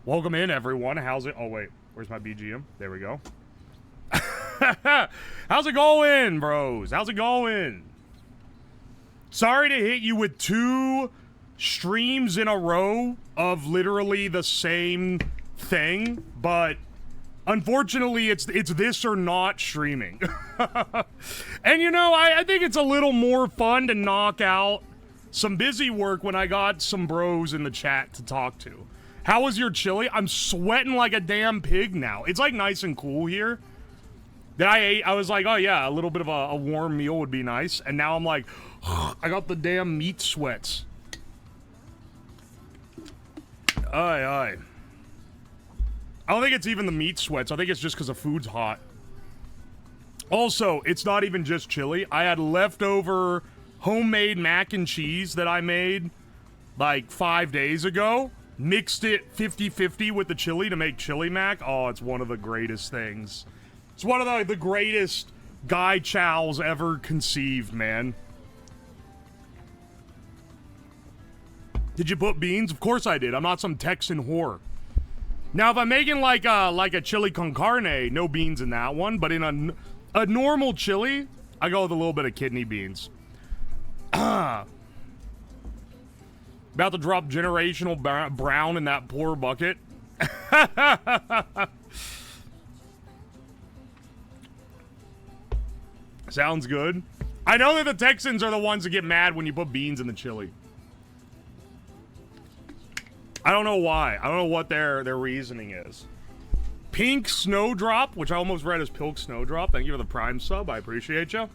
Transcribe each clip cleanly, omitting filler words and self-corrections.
Welcome in, everyone. How's it? Oh, wait. Where's my BGM? There we go. How's it going, bros? How's it going? Sorry to hit you with 2 streams in a row of literally the same thing, but unfortunately, it's this or not streaming. And you know, I think it's a little more fun to knock out some busy work when I got some bros in the chat to talk to. How was your chili? I'm sweating like a damn pig now. It's like nice and cool here. That I ate, I was like, oh yeah, a little bit of a warm meal would be nice. And now I'm like, I got the damn meat sweats. Aye, aye. I don't think it's even the meat sweats. I think it's just because the food's hot. Also, it's not even just chili. I had leftover homemade mac and cheese that I made like 5 days ago. Mixed it 50-50 with the chili to make chili mac. Oh, it's one of the greatest things. It's one of the greatest Guy chows ever conceived, man. Did you put beans? Of course I did. I'm not some Texan whore. Now, if I'm making like a chili con carne, no beans in that one. But in a normal chili, I go with a little bit of kidney beans. About to drop generational brown in that poor bucket. Sounds good. I know that the Texans are the ones that get mad when you put beans in the chili. I don't know why. I don't know what their reasoning is. Pink Snowdrop, which I almost read as Pilk Snowdrop. Thank you for the Prime sub. I appreciate you.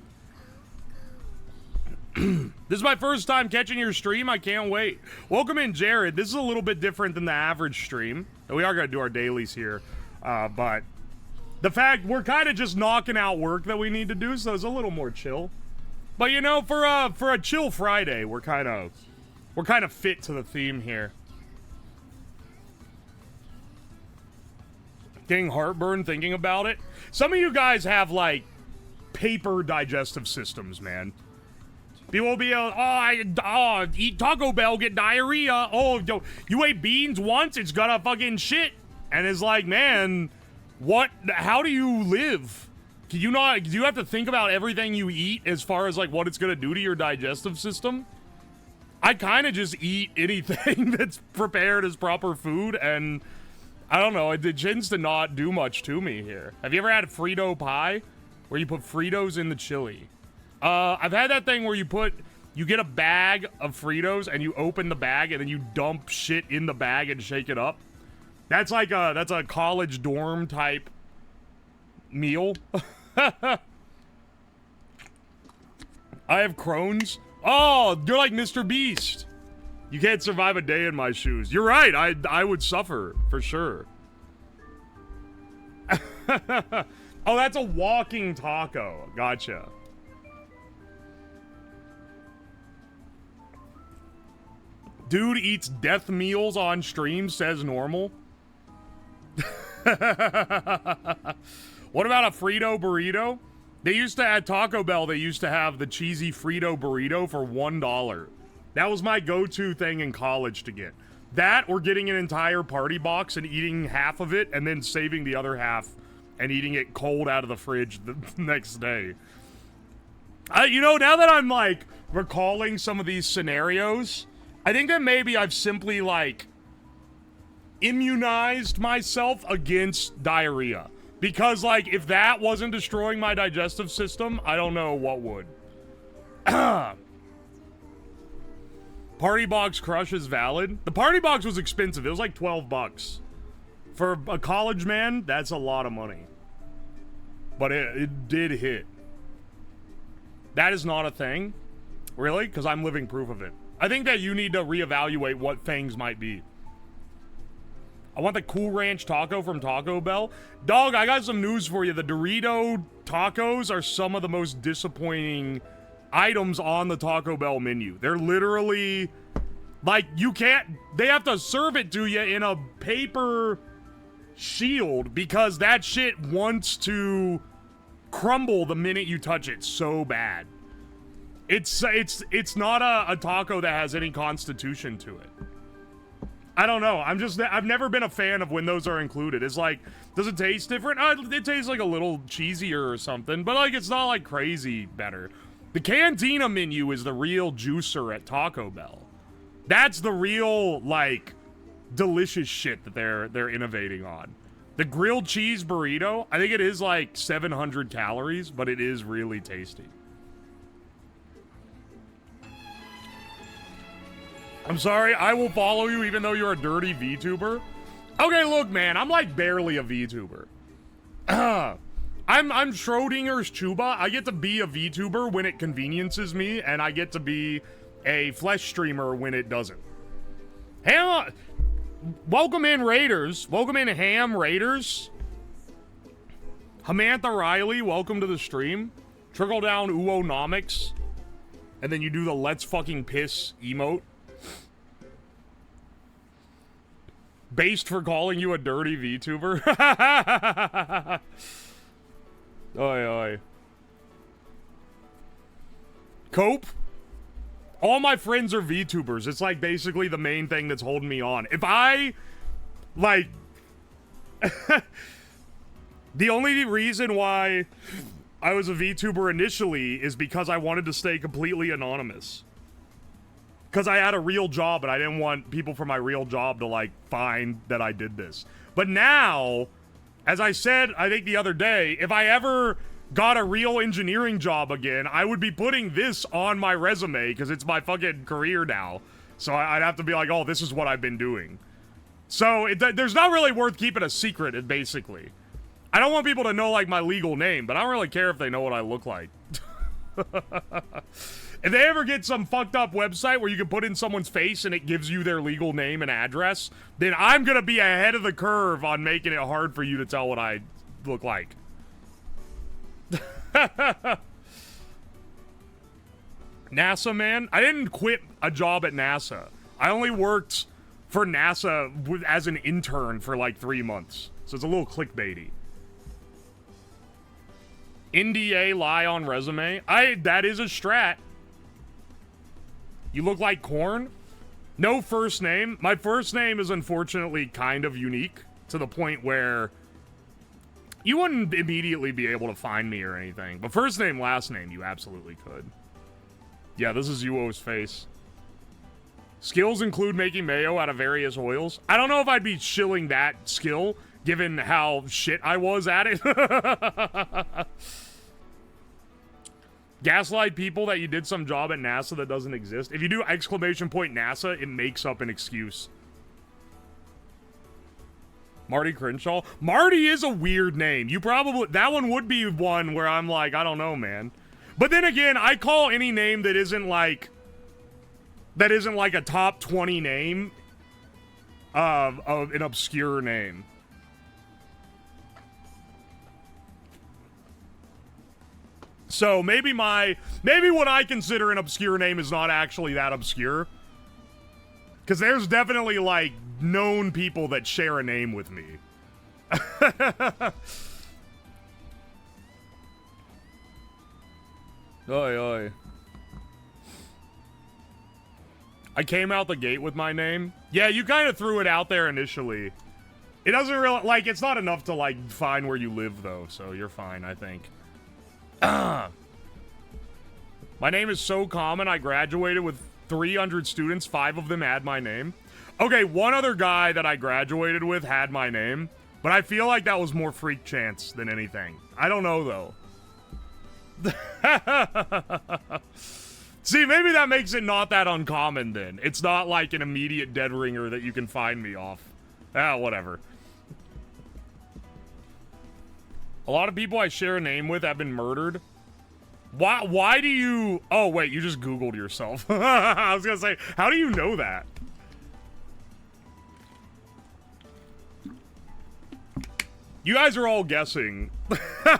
This is my first time catching your stream. I can't wait. Welcome in, Jared. This is a little bit different than the average stream. We are going to do our dailies here. But the fact we're kind of just knocking out work that we need to do, so it's a little more chill. But you know, for a chill Friday, we're kind of fit to the theme here. Getting heartburn thinking about it. Some of you guys have like paper digestive systems, man. People will be, eat Taco Bell, get diarrhea. Oh, you ate beans once, it's gonna fucking shit. And it's like, man, what? How do you live? Do you have to think about everything you eat as far as like what it's gonna do to your digestive system? I kind of just eat anything that's prepared as proper food, and I don't know, it tends to not do much to me here. Have you ever had Frito pie? Where you put Fritos in the chili? I've had that thing where you get a bag of Fritos and you open the bag and then you dump shit in the bag and shake it up. That's like that's a college dorm type meal. I have Crohn's. Oh, you're like Mr. Beast. You can't survive a day in my shoes. You're right. I would suffer for sure. Oh, that's a walking taco. Gotcha. Dude eats death meals on stream, says normal. What about a Frito burrito? They used to, at Taco Bell, they used to have the cheesy Frito burrito for $1. That was my go-to thing in college to get. That or getting an entire party box and eating half of it and then saving the other half and eating it cold out of the fridge the next day. You know, now that I'm, like, recalling some of these scenarios, I think that maybe I've simply, like, immunized myself against diarrhea. Because, like, if that wasn't destroying my digestive system, I don't know what would. Party box crush is valid. The party box was expensive. It was like $12. For a college man, that's a lot of money. But it did hit. That is not a thing. Really? Because I'm living proof of it. I think that you need to reevaluate what things might be. I want the Cool Ranch taco from Taco Bell. Dog, I got some news for you. The Dorito tacos are some of the most disappointing items on the Taco Bell menu. They're literally, like, you can't, they have to serve it to you in a paper shield because that shit wants to crumble the minute you touch it so bad. It's not a taco that has any constitution to it. I don't know. I've never been a fan of when those are included. It's like, does it taste different? It tastes like a little cheesier or something, but like it's not like crazy better. The Cantina menu is the real juicer at Taco Bell. That's the real like delicious shit that they're innovating on. The grilled cheese burrito, I think it is like 700 calories, but it is really tasty. I'm sorry, I will follow you even though you're a dirty VTuber. Okay, look, man, I'm like barely a VTuber. I'm Schrodinger's Chuba. I get to be a VTuber when it conveniences me, and I get to be a flesh streamer when it doesn't. Welcome in, Raiders. Welcome in, Ham Raiders. Hamantha Riley, welcome to the stream. Trickle down Uwonomics. And then you do the let's fucking piss emote. Based for calling you a dirty VTuber. Oi, oi. Cope? All my friends are VTubers. It's like basically the main thing that's holding me on. If I, like... the only reason why I was a VTuber initially is because I wanted to stay completely anonymous. Because I had a real job and I didn't want people from my real job to, like, find that I did this. But now, as I said, I think the other day, if I ever got a real engineering job again, I would be putting this on my resume because it's my fucking career now. So I'd have to be like, oh, this is what I've been doing. So there's not really worth keeping a secret, basically. I don't want people to know, like, my legal name, but I don't really care if they know what I look like. If they ever get some fucked up website where you can put in someone's face and it gives you their legal name and address, then I'm gonna be ahead of the curve on making it hard for you to tell what I look like. NASA, man? I didn't quit a job at NASA. I only worked for NASA as an intern for like 3 months. So it's a little clickbaity. NDA lie on resume. That is a strat. You look like corn? No first name. My first name is unfortunately kind of unique to the point where you wouldn't immediately be able to find me or anything. But first name, last name, you absolutely could. Yeah, this is Uwo's face. Skills include making mayo out of various oils. I don't know if I'd be shilling that skill, given how shit I was at it. Gaslight people that you did some job at NASA that doesn't exist. If you do exclamation point NASA, it makes up an excuse. Marty Crenshaw? Marty is a weird name. You probably... That one would be one where I'm like, I don't know, man. But then again, I call any name that isn't like... That isn't like a top 20 name of an obscure name. So maybe what I consider an obscure name is not actually that obscure. Because there's definitely, like, known people that share a name with me. Oi, oi. I came out the gate with my name. Yeah, you kind of threw it out there initially. It doesn't really, like, it's not enough to, like, find where you live, though, so you're fine, I think. My name is so common, I graduated with 300 students, 5 of them had my name. Okay, one other guy that I graduated with had my name, but I feel like that was more freak chance than anything. I don't know, though. See, maybe that makes it not that uncommon, then. It's not like an immediate dead ringer that you can find me off. Ah, whatever. A lot of people I share a name with have been murdered. Why do you... Oh, wait, you just Googled yourself. I was gonna say, how do you know that? You guys are all guessing.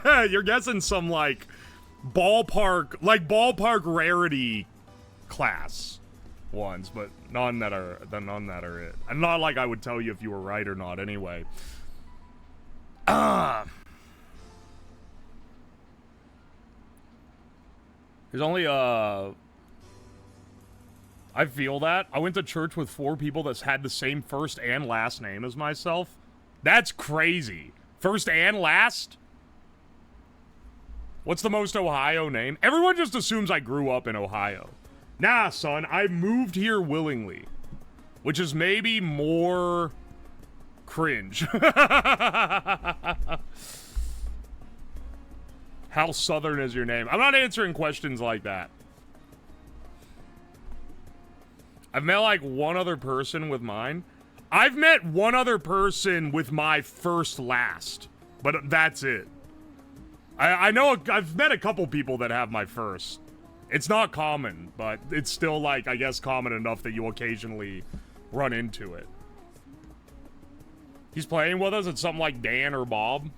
You're guessing some, like, ballpark rarity class ones, but none that are it. And not like I would tell you if you were right or not anyway. There's only I feel that. I went to church with 4 people that had the same first and last name as myself. That's crazy. First and last? What's the most Ohio name? Everyone just assumes I grew up in Ohio. Nah, son, I moved here willingly. Which is maybe more cringe. How southern is your name? I'm not answering questions like that. I've met like one other person with mine. I've met one other person with my first last, but that's it. I know I've met a couple people that have my first. It's not common, but it's still like, I guess, common enough that you occasionally run into it. He's playing with us. It's something like Dan or Bob.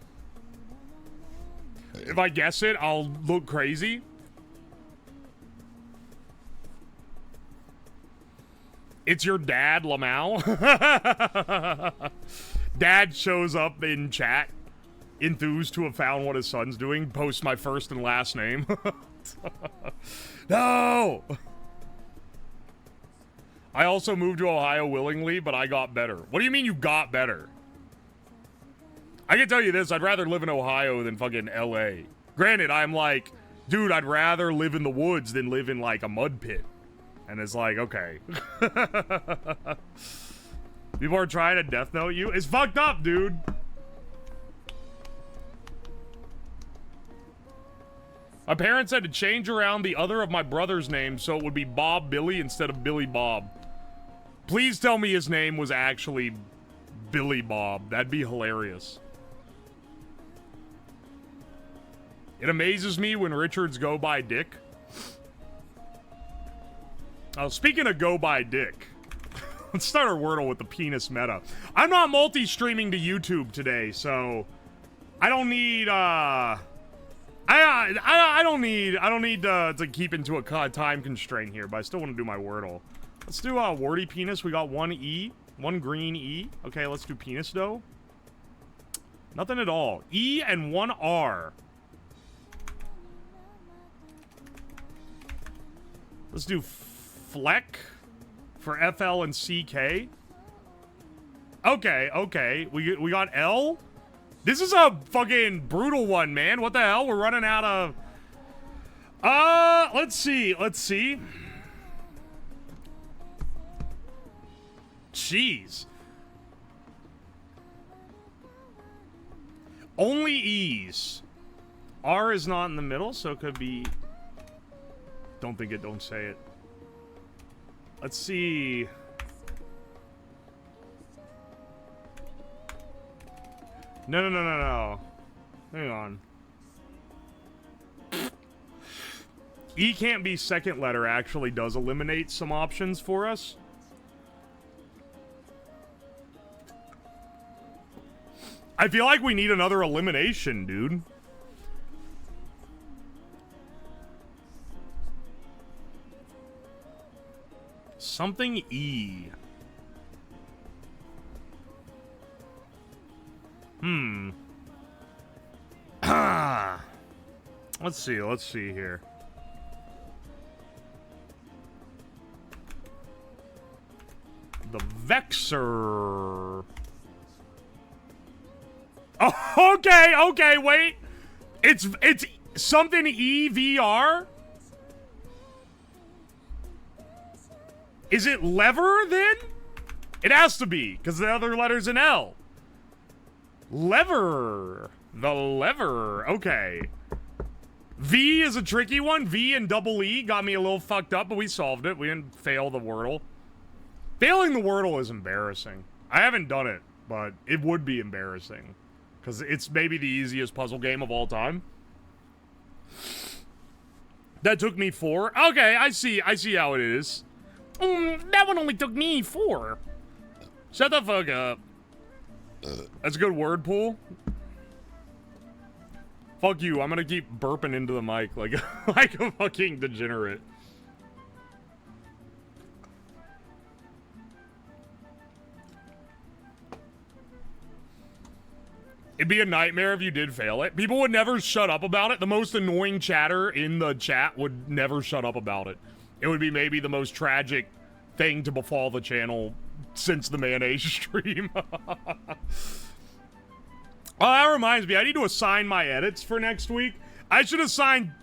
If I guess it, I'll look crazy. It's your dad, Lamau. Dad shows up in chat, enthused to have found what his son's doing, posts my first and last name. No! I also moved to Ohio willingly, but I got better. What do you mean you got better? I can tell you this, I'd rather live in Ohio than fucking LA. Granted, I'm like, dude, I'd rather live in the woods than live in like a mud pit. And it's like, okay. People are trying to death note you. It's fucked up, dude. My parents had to change around the other of my brother's names so it would be Bob Billy instead of Billy Bob. Please tell me his name was actually Billy Bob. That'd be hilarious. It amazes me when Richards go by Dick. Oh, speaking of go by Dick, let's start our Wordle with the penis meta. I'm not multi-streaming to YouTube today, so I don't need I don't need to keep into a time constraint here, but I still want to do my Wordle. Let's do wordy penis. We got 1 E, 1 green E. Okay, let's do penis though. Nothing at all. E and 1 R. Let's do Fleck for FL and CK. Okay, okay. We got L. This is a fucking brutal one, man. What the hell? We're running out of... let's see. Let's see. Jeez. Only E's. R is not in the middle, so it could be... Don't think it, don't say it. Let's see. No. Hang on. E can't be second letter actually does eliminate some options for us. I feel like we need another elimination, dude. Something E. Let's see here. The Vexer. Oh, okay, wait. It's something EVR? Is it lever then? It has to be, because the other letter's an L. Lever. The lever. Okay. V is a tricky one. V and double E got me a little fucked up, but we solved it. We didn't fail the Wordle. Failing the Wordle is embarrassing. I haven't done it, but it would be embarrassing. Because it's maybe the easiest puzzle game of all time. That took me 4. Okay, I see how it is. That one only took me 4. Shut the fuck up. That's a good word pool. Fuck you, I'm gonna keep burping into the mic like, like a fucking degenerate. It'd be a nightmare if you did fail it. People would never shut up about it. The most annoying chatter in the chat would never shut up about it. It would be maybe the most tragic thing to befall the channel since the mayonnaise stream. Oh, that reminds me, I need to assign my edits for next week. I should assign,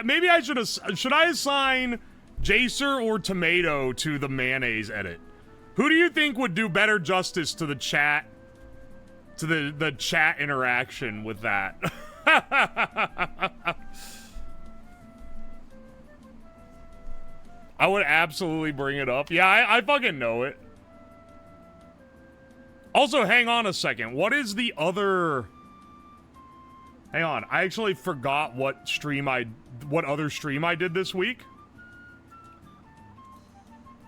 maybe I should I assign Jacer or Tomato to the mayonnaise edit? Who do you think would do better justice to the chat, to the chat interaction with that? I would absolutely bring it up. Yeah, I fucking know it. Also, hang on a second. What is the other... Hang on. I actually forgot what other stream I did this week.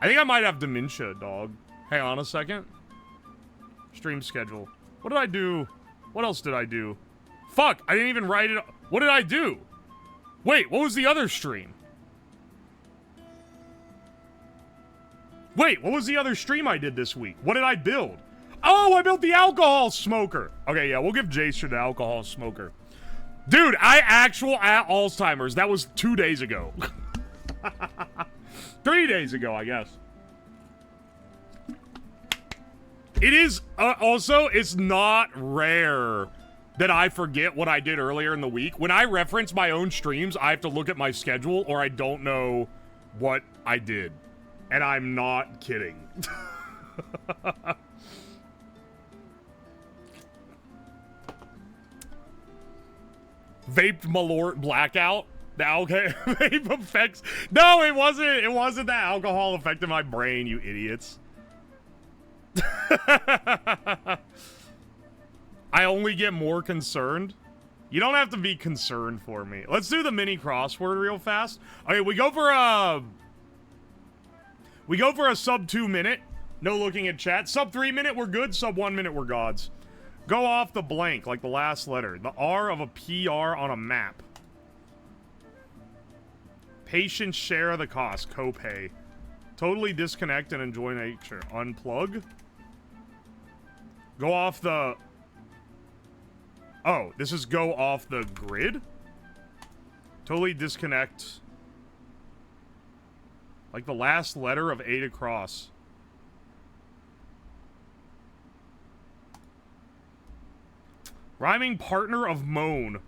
I think I might have dementia, dog. Hang on a second. Stream schedule. What did I do? What else did I do? Fuck, I didn't even write it. What did I do? Wait, what was the other stream? Wait, what was the other stream I did this week? What did I build? Oh, I built the alcohol smoker. Okay, yeah, we'll give Jason the alcohol smoker. Dude, actual Alzheimer's. That was 2 days ago. 3 days ago, I guess. It is, also, it's not rare that I forget what I did earlier in the week. When I reference my own streams, I have to look at my schedule or I don't know what I did. And I'm not kidding. Vaped Malort blackout. Okay, vape effects. No, it wasn't. It wasn't that alcohol affected my brain, you idiots. I only get more concerned. You don't have to be concerned for me. Let's do the mini crossword real fast. Okay, we go for a sub 2 minute. No looking at chat. Sub 3 minute, we're good. Sub 1 minute, we're gods. Go off the blank, like the last letter. The R of a PR on a map. Patients share of the cost. Copay. Totally disconnect and enjoy nature. Unplug. Go off the... Oh, this is go off the grid? Totally disconnect. Like the last letter of 8 across. Rhyming partner of moan.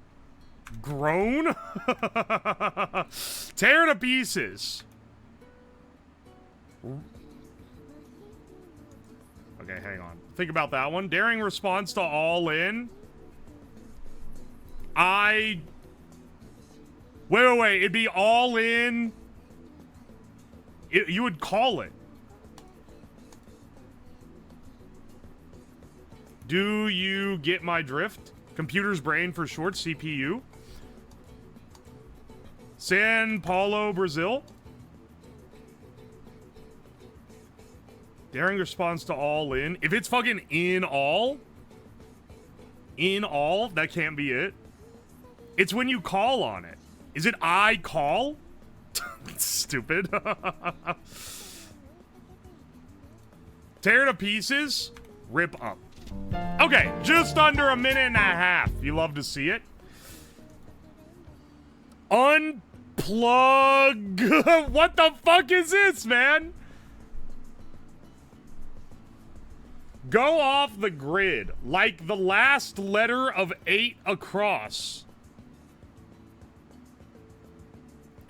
Groan? Tear to pieces. Okay, hang on. Think about that one. Daring response to all in. Wait. It'd be all in. You would call it. Do you get my drift? Computer's brain for short, CPU. San Paulo, Brazil. Daring response to all in. If it's fucking in all, that can't be it. It's when you call on it. Is it I call? Stupid. Tear to pieces. Rip up. Okay, just under a minute and a half. You love to see it. Unplug. What the fuck is this, man? Go off the grid. Like the last letter of 8 across.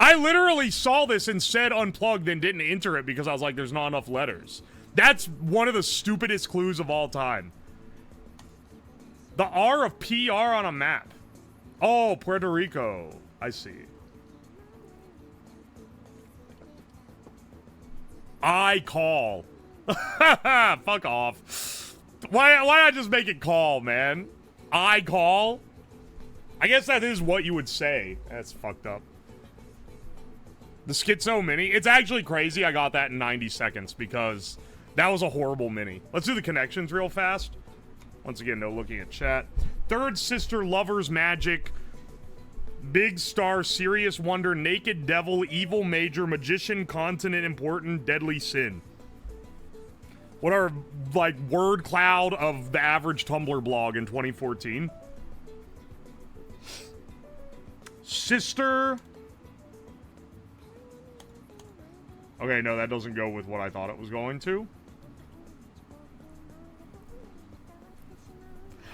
I literally saw this and said unplugged and didn't enter it because I was like, there's not enough letters. That's one of the stupidest clues of all time. The R of PR on a map. Oh, Puerto Rico. I see. I call. Fuck off. Why not just make it call, man? I call? I guess that is what you would say. That's fucked up. The Schizo Mini. It's actually crazy I got that in 90 seconds because that was a horrible mini. Let's do the connections real fast. Once again, no looking at chat. Third Sister, Lover's Magic, Big Star, Serious Wonder, Naked Devil, Evil Major, Magician, Continent Important, Deadly Sin. What are, like, word cloud of the average Tumblr blog in 2014? Sister. Okay, no, that doesn't go with what I thought it was going to.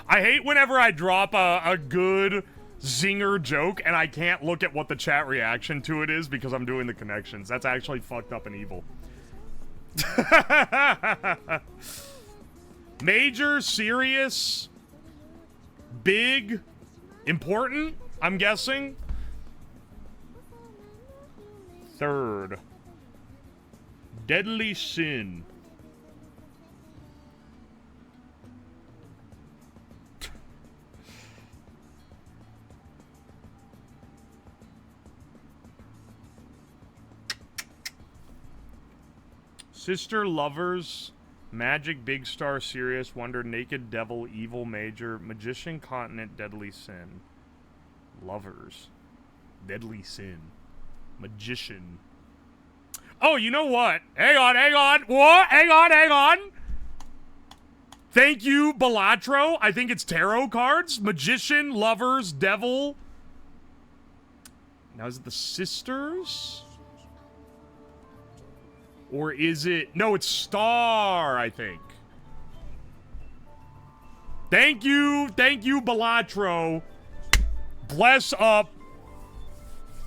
I hate whenever I drop a good zinger joke and I can't look at what the chat reaction to it is because I'm doing the connections. That's actually fucked up and evil. Major, serious, big, important, I'm guessing. Third. Deadly sin. Sister, lovers, magic, big star, serious, wonder, naked, devil, evil, major, magician, continent, deadly sin. Lovers. Deadly sin. Magician. Oh, you know what? Hang on, hang on. What? Hang on, hang on. Thank you, Balatro. I think it's tarot cards. Magician, lovers, devil. Now, is it the sisters? Or is it... No, it's star, I think. Thank you, Balatro. Bless up.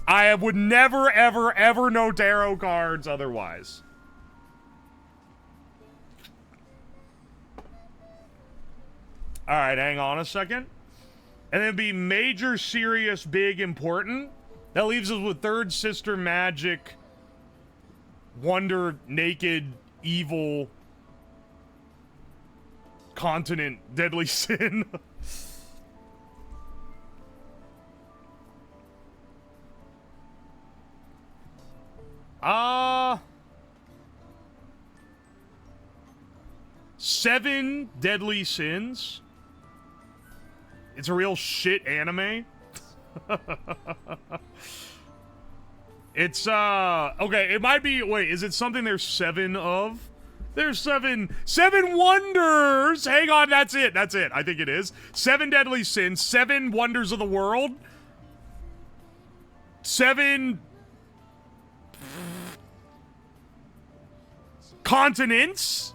I would never, ever, ever know tarot cards otherwise. Alright, hang on a second. And then it'd be major, serious, big, important. That leaves us with third, sister, magic, wonder, naked, evil, continent, deadly sin. Seven deadly sins. It's a real shit anime. It's, okay, it might be, wait, is it something there's 7 of? There's seven wonders! Hang on, that's it, I think it is. 7 deadly sins, 7 wonders of the world, 7 continents,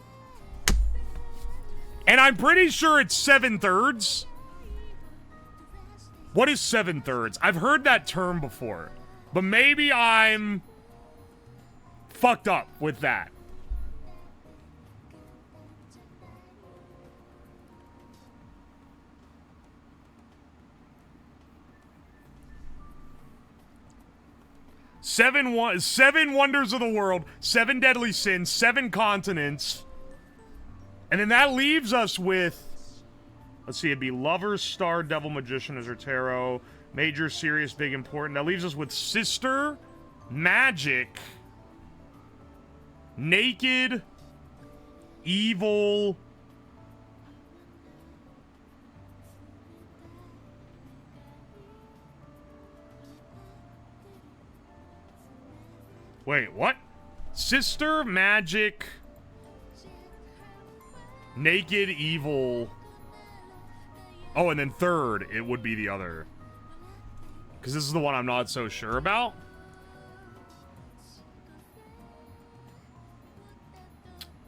and I'm pretty sure it's 7/3. What is 7/3? I've heard that term before, but maybe I'm fucked up with that. Seven wonders of the world, 7 deadly sins, 7 continents. And then that leaves us with, let's see, it'd be lovers, star, devil, magician as our tarot, major, serious, big, important. That leaves us with sister, magic, naked, evil, wait, what? Sister, magic, naked, evil. Oh, and then third, it would be the other. Because this is the one I'm not so sure about.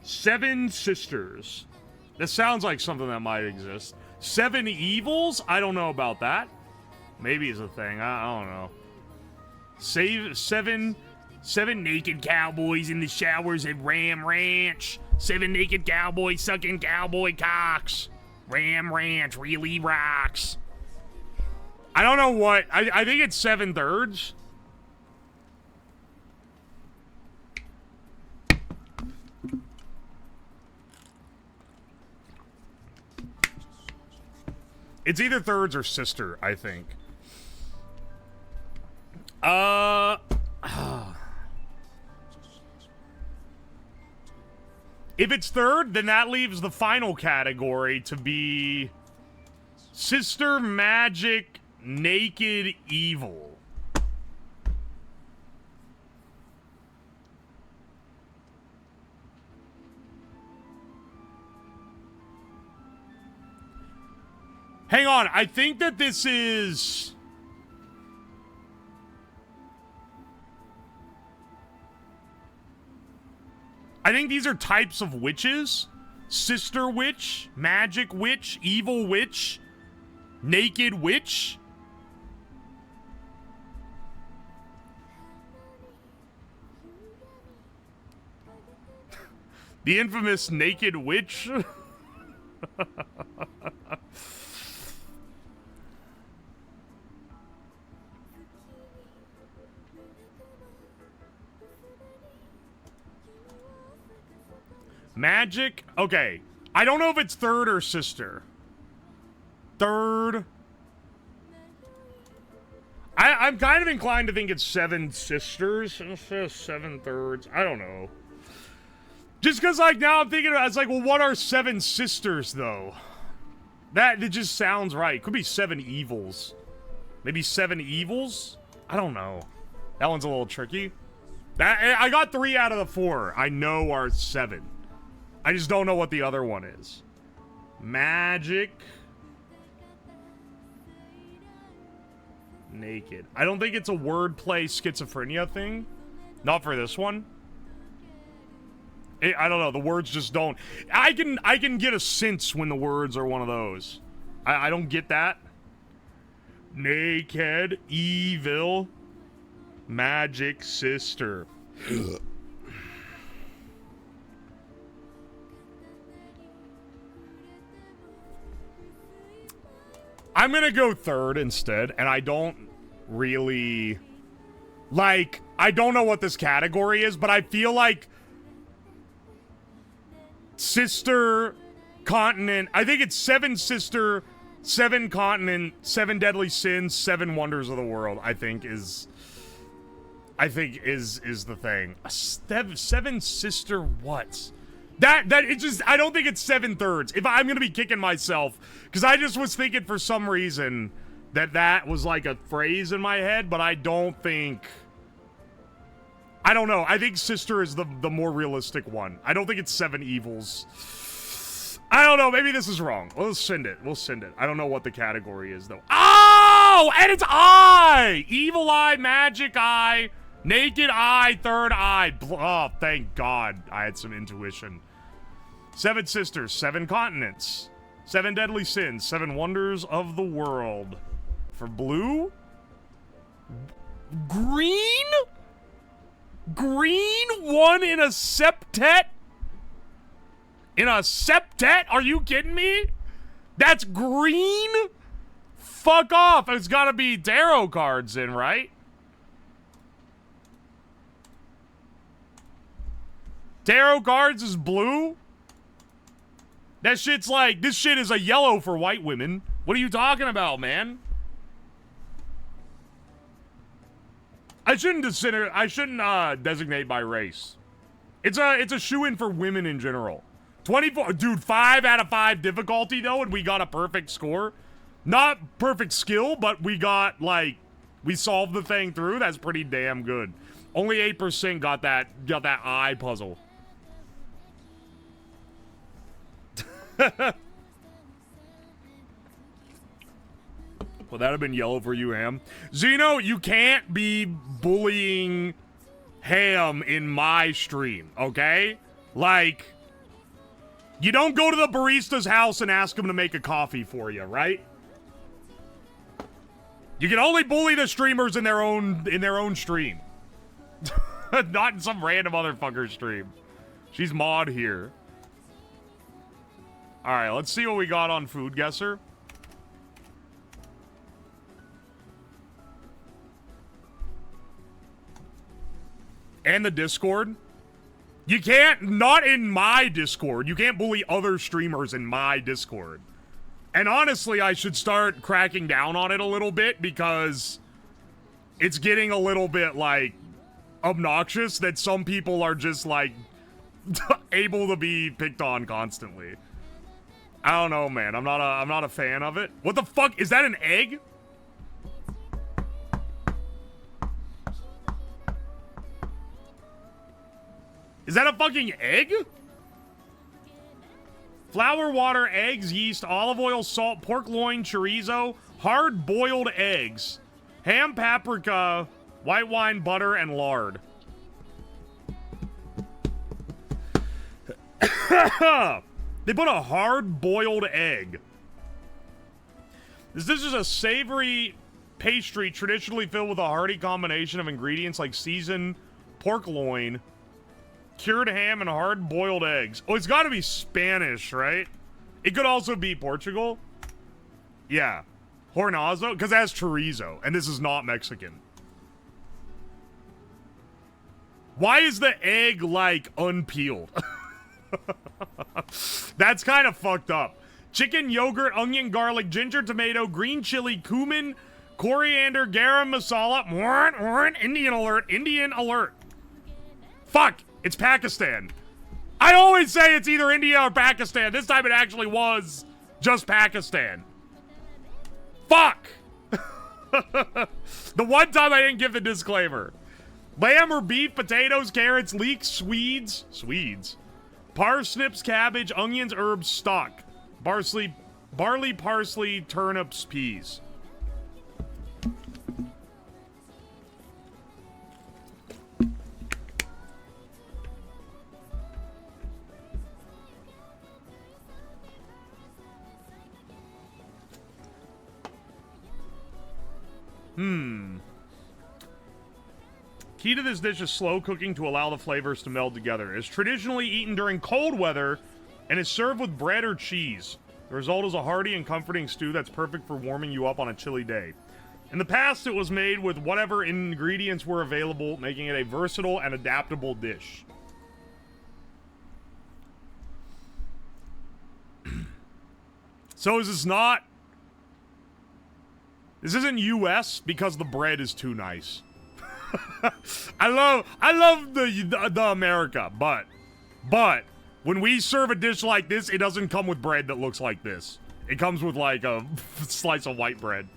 Seven sisters. This sounds like something that might exist. 7 evils? I don't know about that. Maybe it's a thing. I don't know. Seven naked cowboys in the showers at Ram Ranch. 7 naked cowboys sucking cowboy cocks. Ram Ranch really rocks. I don't know what. I think it's 7/3. It's either thirds or sister, I think. If it's third, then that leaves the final category to be sister, magic, naked, evil. Hang on, I think that this is... I think these are types of witches. Sister witch, magic witch, evil witch, naked witch. The infamous naked witch. Magic? Okay. I don't know if it's third or sister. Third. I'm kind of inclined to think it's seven sisters. Seven thirds. I don't know. Just because, like, now I'm thinking about it, it's like, well, what are seven sisters, though? It just sounds right. Could be seven evils. Maybe seven evils? I don't know. That one's a little tricky. I got 3 out of the 4 I know are 7. I just don't know what the other one is. Magic. Naked. I don't think it's a wordplay schizophrenia thing. Not for this one. I don't know. The words just don't. I can get a sense when the words are one of those. I don't get that. Naked, evil, magic sister. I'm gonna go third instead, and I don't really... Like, I don't know what this category is, but I feel like... Sister, continent... I think it's 7 sister, 7 continent, 7 deadly sins, 7 wonders of the world, I think is the thing. 7 sister what? It just, I don't think it's 7 thirds. If I'm gonna be kicking myself, because I just was thinking for some reason that was like a phrase in my head, but I don't think. I don't know. I think sister is the more realistic one. I don't think it's 7 evils. I don't know. Maybe this is wrong. We'll send it. We'll send it. I don't know what the category is though. Oh, and it's eye. Evil eye, magic eye. Naked eye, third eye. Oh, thank God I had some intuition. 7 sisters, 7 continents, 7 deadly sins, 7 wonders of the world. For blue? Green? Green? 1 in a septet? In a septet? Are you kidding me? That's green? Fuck off. It's gotta be tarot cards in, right? Tarot cards is blue? That shit's like, this shit is a yellow for white women. What are you talking about, man? I shouldn't designate by race. It's a shoo-in for women in general. 24, dude, 5 out of 5 difficulty though, and we got a perfect score. Not perfect skill, but we got, like, we solved the thing through. That's pretty damn good. Only 8% got that eye puzzle. Well, that'd have been yellow for you, Ham. Zeno, you can't be bullying Ham in my stream, okay? Like, you don't go to the barista's house and ask him to make a coffee for you, right? You can only bully the streamers in their own stream. Not in some random motherfucker stream. She's mod here. Alright, let's see what we got on Food Guesser. And the Discord. You can't, not in my Discord. You can't bully other streamers in my Discord. And honestly, I should start cracking down on it a little bit because it's getting a little bit, like, obnoxious that some people are just, like, able to be picked on constantly. I don't know, man. I'm not a fan of it. What the fuck? Is that an egg? Is that a fucking egg? Flour, water, eggs, yeast, olive oil, salt, pork loin, chorizo, hard-boiled eggs, ham, paprika, white wine, butter, and lard. They put a hard-boiled egg. This is a savory pastry traditionally filled with a hearty combination of ingredients like seasoned pork loin, cured ham, and hard-boiled eggs. Oh, it's got to be Spanish, right? It could also be Portugal. Yeah. Hornazo, because it has chorizo, and this is not Mexican. Why is the egg, like, unpeeled? That's kind of fucked up. Chicken, yogurt, onion, garlic, ginger, tomato, green chili, cumin, coriander, garam masala. Indian alert. Indian alert. Fuck. It's Pakistan. I always say it's either India or Pakistan. This time it actually was just Pakistan. Fuck. The one time I didn't give the disclaimer. Lamb or beef, potatoes, carrots, leeks, Swedes, parsnips, cabbage, onions, herbs, stock, barley, parsley, turnips, peas. Key to this dish is slow cooking to allow the flavors to meld together. It's traditionally eaten during cold weather and is served with bread or cheese. The result is a hearty and comforting stew that's perfect for warming you up on a chilly day. In the past, it was made with whatever ingredients were available, making it a versatile and adaptable dish. So is this not... This isn't US because the bread is too nice. I love the America, but when we serve a dish like this, it doesn't come with bread that looks like this. It comes with like a slice of white bread.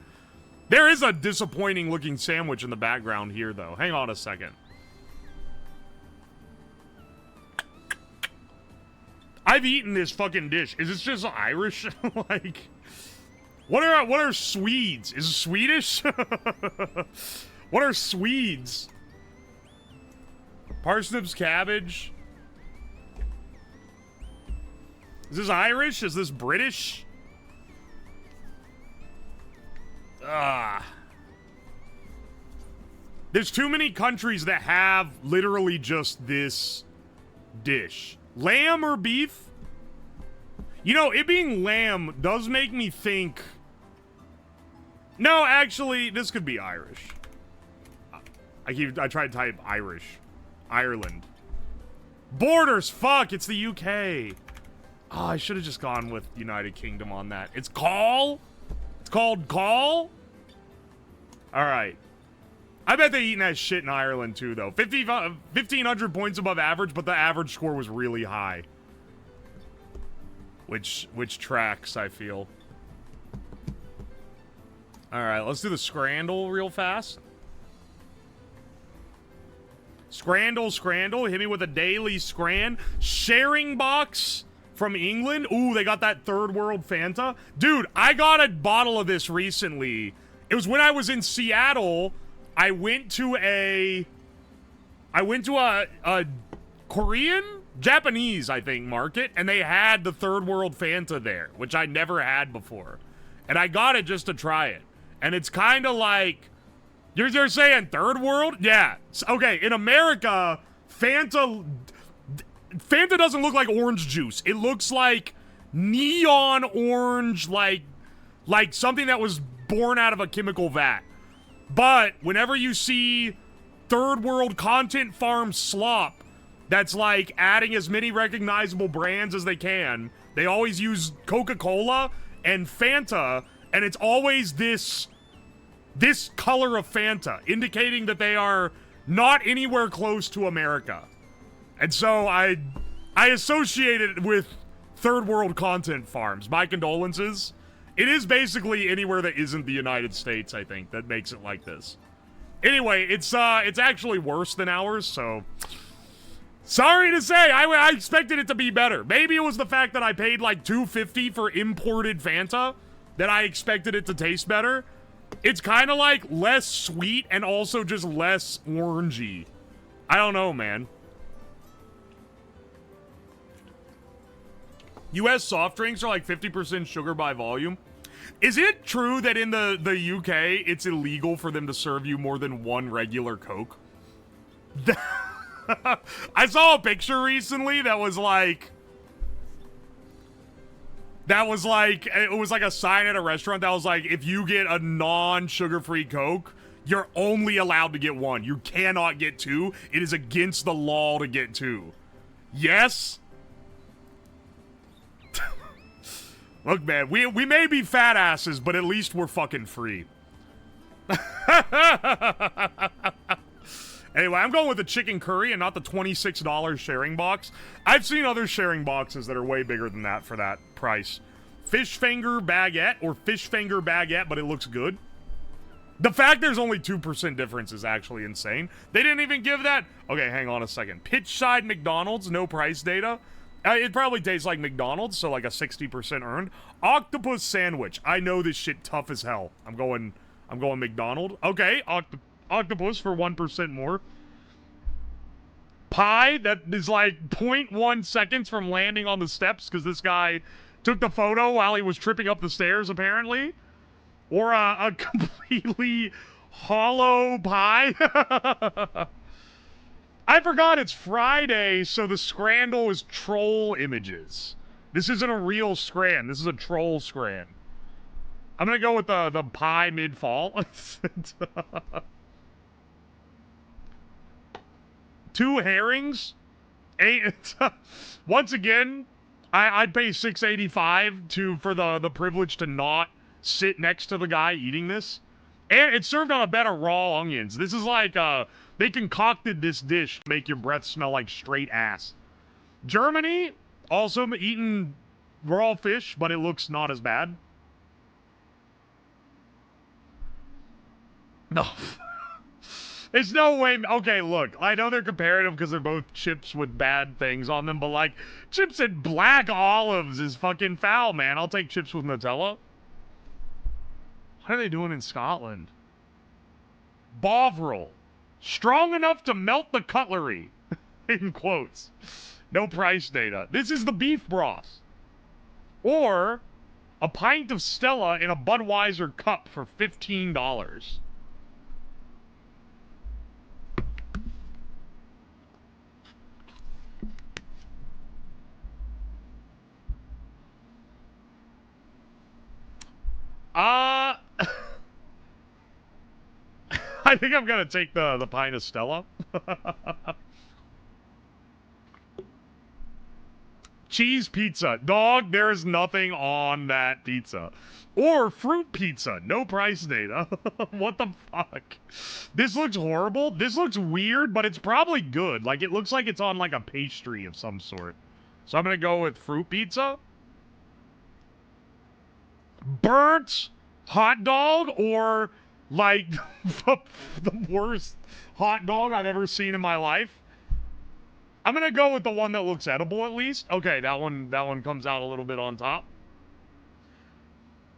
There is a disappointing looking sandwich in the background here though. Hang on a second. I've eaten this fucking dish. Is this just Irish? Like, what are Swedes? Is it Swedish? What are Swedes? Parsnips, cabbage. Is this Irish? Is this British? There's too many countries that have literally just this dish. Lamb or beef? You know, it being lamb does make me think... No, actually, this could be Irish. I tried to type Irish. Ireland. Borders, fuck, it's the UK. Oh, I should have just gone with United Kingdom on that. It's call? It's called call? Alright. I bet they eating that shit in Ireland too, though. 1,500 points above average, but the average score was really high. Which tracks, I feel. Alright, let's do the scrandle real fast. Scrandle, hit me with a daily scran. Sharing box from England. Ooh, they got that third world Fanta. Dude, I got a bottle of this recently. It was when I was in Seattle. I went to a Korean? Japanese, I think, market, and they had the third world Fanta there, which I never had before. And I got it just to try it. And it's kind of like... You're saying third world? Yeah. Okay, in America, Fanta doesn't look like orange juice. It looks like neon orange, like something that was born out of a chemical vat. But whenever you see third world content farm slop that's like adding as many recognizable brands as they can, they always use Coca-Cola and Fanta, and it's always this color of Fanta, indicating that they are not anywhere close to America. And so I associate it with third world content farms. My condolences. It is basically anywhere that isn't the United States, I think, that makes it like this. Anyway, it's actually worse than ours, so... Sorry to say, I expected it to be better. Maybe it was the fact that I paid like $2.50 for imported Fanta that I expected it to taste better. It's kind of like less sweet and also just less orangey. I don't know, man. U.S. soft drinks are like 50% sugar by volume. Is it true that in the UK, it's illegal for them to serve you more than one regular Coke? I saw a picture recently that was like... it was like a sign at a restaurant that was like, if you get a non-sugar-free Coke, you're only allowed to get one. You cannot get two. It is against the law to get two. Yes? Look, man, we may be fat asses, but at least we're fucking free. Anyway, I'm going with the chicken curry and not the $26 sharing box. I've seen other sharing boxes that are way bigger than that for that price. Fish finger baguette or fish finger baguette, but it looks good. The fact there's only 2% difference is actually insane. They didn't even give that. Okay, hang on a second. Pitchside McDonald's, no price data. It probably tastes like McDonald's, so like a 60% earned. Octopus sandwich. I know this shit tough as hell. I'm going McDonald's. Okay, octopus for 1% more. Pie that is like 0.1 seconds from landing on the steps because this guy took the photo while he was tripping up the stairs, apparently. Or a completely hollow pie. I forgot it's Friday, so the Scrandle is troll images. This isn't a real Scran. This is a troll Scran. I'm gonna go with the pie mid-fall. 2 herrings. Once again, I'd pay $6.85 for the privilege to not sit next to the guy eating this. And it's served on a bed of raw onions. This is like, they concocted this dish to make your breath smell like straight ass. Germany, also eating raw fish, but it looks not as bad. No. There's no way. Okay, look, I know they're comparative because they're both chips with bad things on them, but like, chips and black olives is fucking foul, man. I'll take chips with Nutella. What are they doing in Scotland? Bovril. Strong enough to melt the cutlery. In quotes. No price data. This is the beef broth. Or a pint of Stella in a Budweiser cup for $15. I think I'm gonna take the pint of Stella. Cheese pizza. Dog, there's nothing on that pizza. Or fruit pizza. No price data. What the fuck? This looks horrible. This looks weird, but it's probably good. Like, it looks like it's on, like, a pastry of some sort. So I'm gonna go with fruit pizza. Burnt hot dog or, like, the worst hot dog I've ever seen in my life. I'm gonna go with the one that looks edible at least. Okay, that one comes out a little bit on top.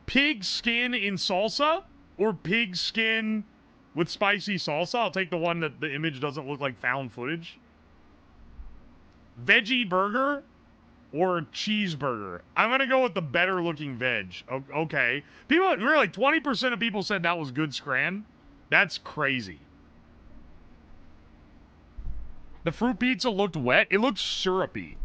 Pig skin in salsa or pig skin with spicy salsa. I'll take the one that the image doesn't look like found footage. Veggie burger or cheeseburger. I'm gonna go with the better looking veg. Okay. People, really, 20% of people said that was good Scran. That's crazy. The fruit pizza looked wet. It looked syrupy.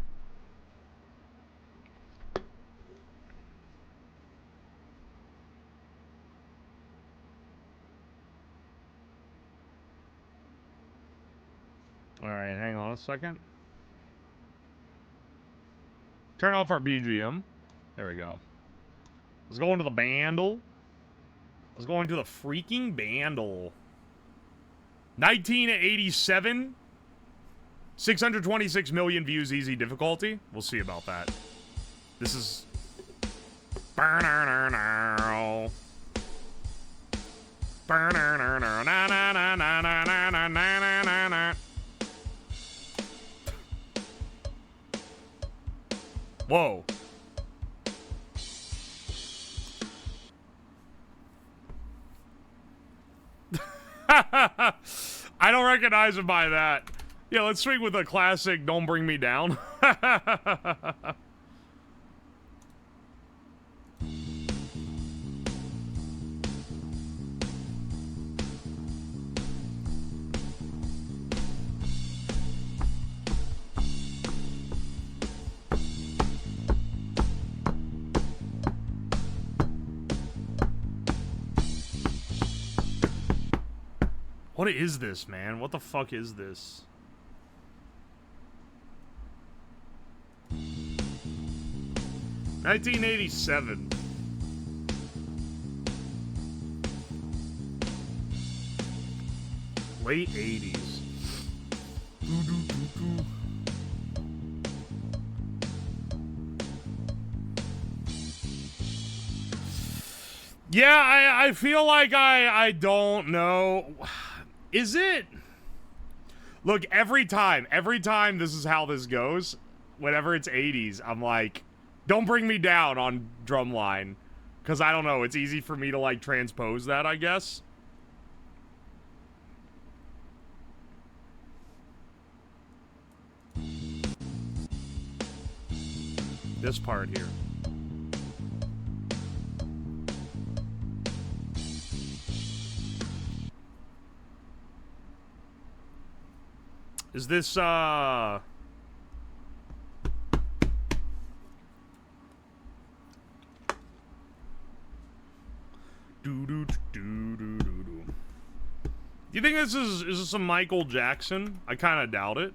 All right, hang on a second. Turn off our BGM. There we go. Let's go into the bandle. Let's go into the freaking bandle. 1987. 626 million views, easy difficulty. We'll see about that. This is... Whoa. I don't recognize him by that. Yeah, let's swing with a classic Don't Bring Me Down. What is this, man? What the fuck is this? $1987. Late 80s. Yeah, I feel like I don't know. Is it? Look, every time this is how this goes, whenever it's 80s, I'm like, don't bring me down on drumline. Because I don't know, it's easy for me to like transpose that, I guess. This part here. Is this, Do you think this is this some Michael Jackson? I kind of doubt it.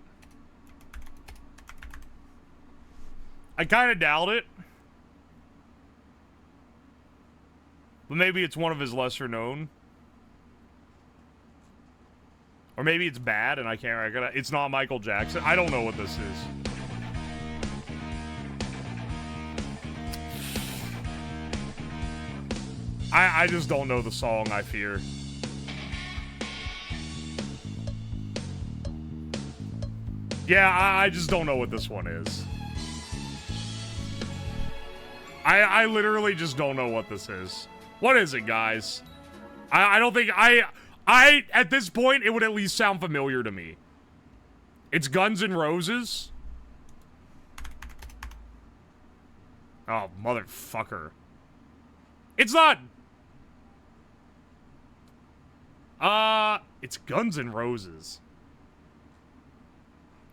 But maybe it's one of his lesser known. Or maybe it's bad and I can't. It's not Michael Jackson. I don't know what this is. I just don't know the song, I fear. Yeah, I just don't know what this one is. I literally just don't know what this is. What is it, guys? I don't think at this point, it would at least sound familiar to me. It's Guns N' Roses. Oh, motherfucker. It's not. It's Guns N' Roses.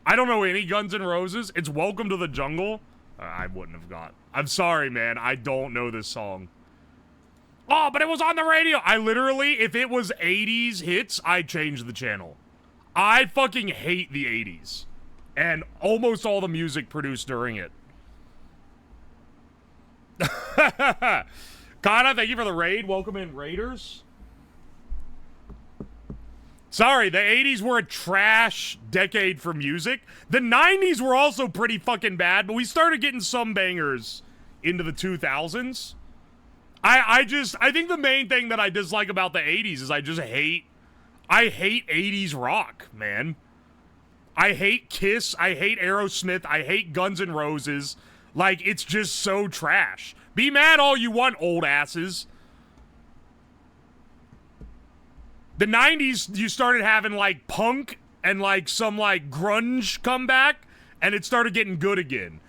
I don't know any Guns N' Roses. It's Welcome to the Jungle. I wouldn't have got. I'm sorry, man. I don't know this song. Oh, but it was on the radio. I literally, if it was 80s hits, I'd change the channel. I fucking hate the 80s. And almost all the music produced during it. Kana, thank you for the raid. Welcome in, Raiders. Sorry, the 80s were a trash decade for music. The 90s were also pretty fucking bad, but we started getting some bangers into the 2000s. I think the main thing that I dislike about the 80s is I hate 80s rock, man. I hate Kiss, I hate Aerosmith, I hate Guns N' Roses. Like, it's just so trash. Be mad all you want, old asses. The 90s, you started having, like, punk and, like, some, like, grunge come back, and it started getting good again.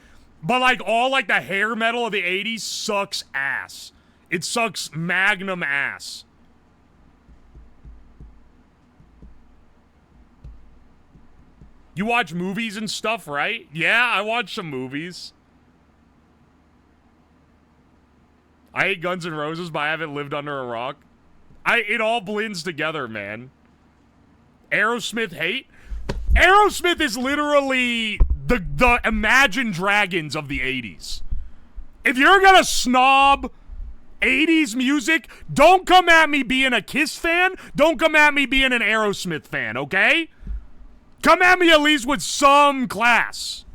But, like, all, like, the hair metal of the 80s sucks ass. It sucks magnum ass. You watch movies and stuff, right? Yeah, I watch some movies. I hate Guns N' Roses, but I haven't lived under a rock. It all blends together, man. Aerosmith hate? Aerosmith is literally the Imagine Dragons of the 80s. If you're gonna snob 80s music, don't come at me being a Kiss fan. Don't come at me being an Aerosmith fan, okay? Come at me at least with some class.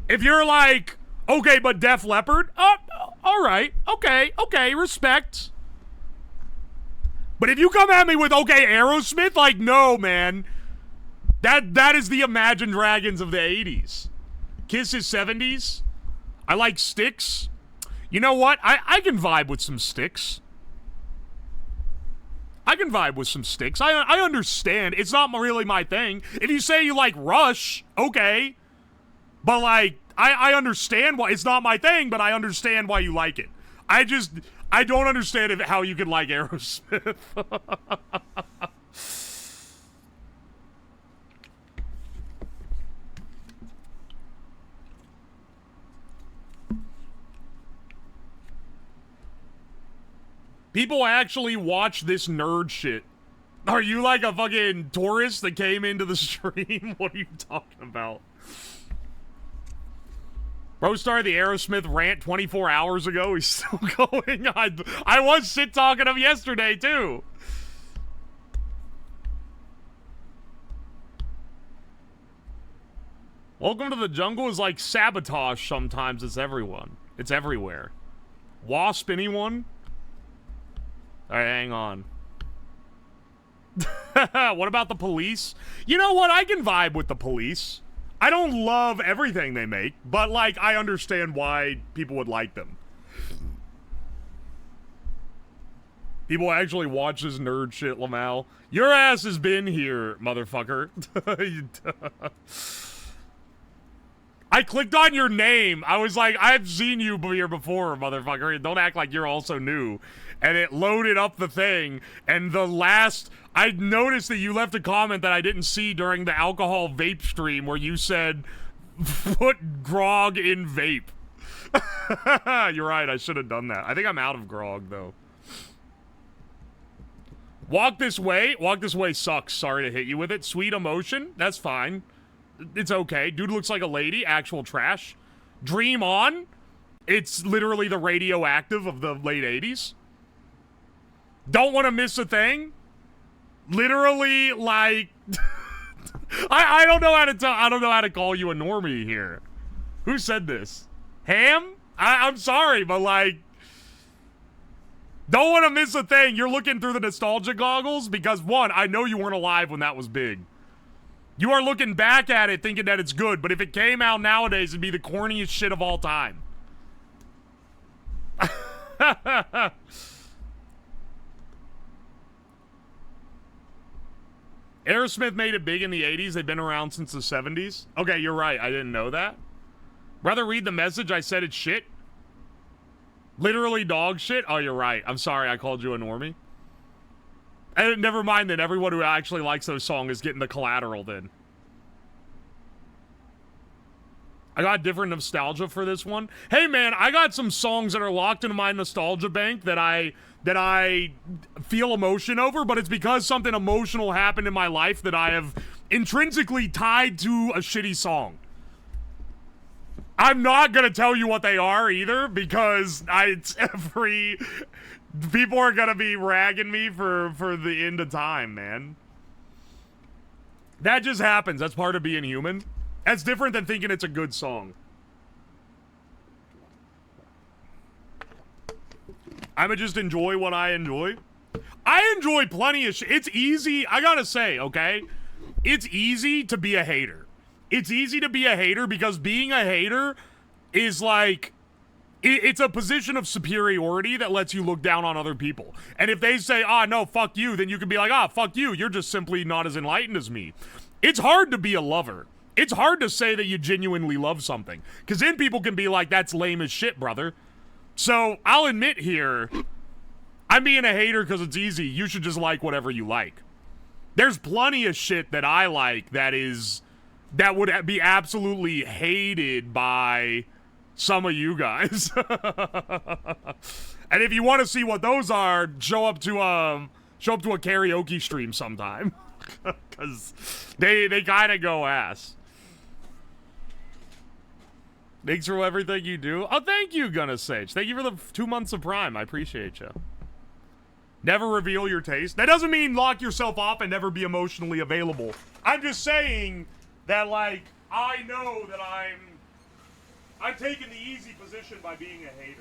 If you're like, okay, but Def Leppard, all right, okay, respect. But if you come at me with, okay, Aerosmith, like, no, man. That is the Imagine Dragons of the 80s. Kiss is 70s. I like Styx. You know what? I can vibe with some Styx. I understand. It's not really my thing. If you say you like Rush, okay. But, like, I understand why. It's not my thing, but I understand why you like it. I don't understand how you can like Aerosmith. People actually watch this nerd shit Are you like a fucking tourist that came into the stream? What are you talking about? Bro started the Aerosmith rant 24 hours ago. He's still going. I was shit talking him yesterday too. Welcome to the jungle is like sabotage sometimes. It's everyone. It's everywhere. Wasp, anyone? Alright, hang on. What about the police? You know what? I can vibe with the police. I don't love everything they make, but, like, I understand why people would like them. People actually watch this nerd shit, Lamal. Your ass has been here, motherfucker. I clicked on your name. I was like, I've seen you here before, motherfucker. Don't act like you're also new. And it loaded up the thing, and the last... I noticed that you left a comment that I didn't see during the alcohol vape stream where you said, put grog in vape. You're right, I should have done that. I think I'm out of grog, though. Walk this way? Walk this way sucks. Sorry to hit you with it. Sweet emotion? That's fine. It's okay. Dude looks like a lady. Actual trash. Dream on? It's literally the radioactive of the late 80s. Don't want to miss a thing? Literally, like, I don't know how to tell. I don't know how to call you a normie here. Who said this? Ham? I'm sorry, but like, don't want to miss a thing. You're looking through the nostalgia goggles because one, I know you weren't alive when that was big. You are looking back at it thinking that it's good, but if it came out nowadays, it'd be the corniest shit of all time. Aerosmith made it big in the 80s. They've been around since the 70s. Okay, you're right. I didn't know that. Rather read the message. I said it's shit. Literally dog shit. Oh, you're right. I'm sorry I called you a normie. And never mind then. Everyone who actually likes those songs is getting the collateral then. I got different nostalgia for this one. Hey, man, I got some songs that are locked into my nostalgia bank that I feel emotion over, but it's because something emotional happened in my life that I have intrinsically tied to a shitty song. I'm not gonna tell you what they are either, because people are gonna be ragging me for the end of time, man. That just happens. That's part of being human. That's different than thinking it's a good song. I'ma just enjoy what I enjoy. I enjoy plenty of shit. It's easy, I gotta say, okay? It's easy to be a hater. It's easy to be a hater because being a hater is like... It's a position of superiority that lets you look down on other people. And if they say, ah, no, fuck you, then you can be like, ah, fuck you. You're just simply not as enlightened as me. It's hard to be a lover. It's hard to say that you genuinely love something. Because then people can be like, that's lame as shit, brother. So, I'll admit here, I'm being a hater because it's easy. You should just like whatever you like. There's plenty of shit that I like that would be absolutely hated by some of you guys. And if you want to see what those are, show up to a karaoke stream sometime. Because they kind of go ass. Thanks for everything you do. Oh, thank you, Gunna Sage. Thank you for the 2 months of Prime. I appreciate you. Never reveal your taste. That doesn't mean lock yourself off and never be emotionally available. I'm just saying that, like, I know that I'm taking the easy position by being a hater.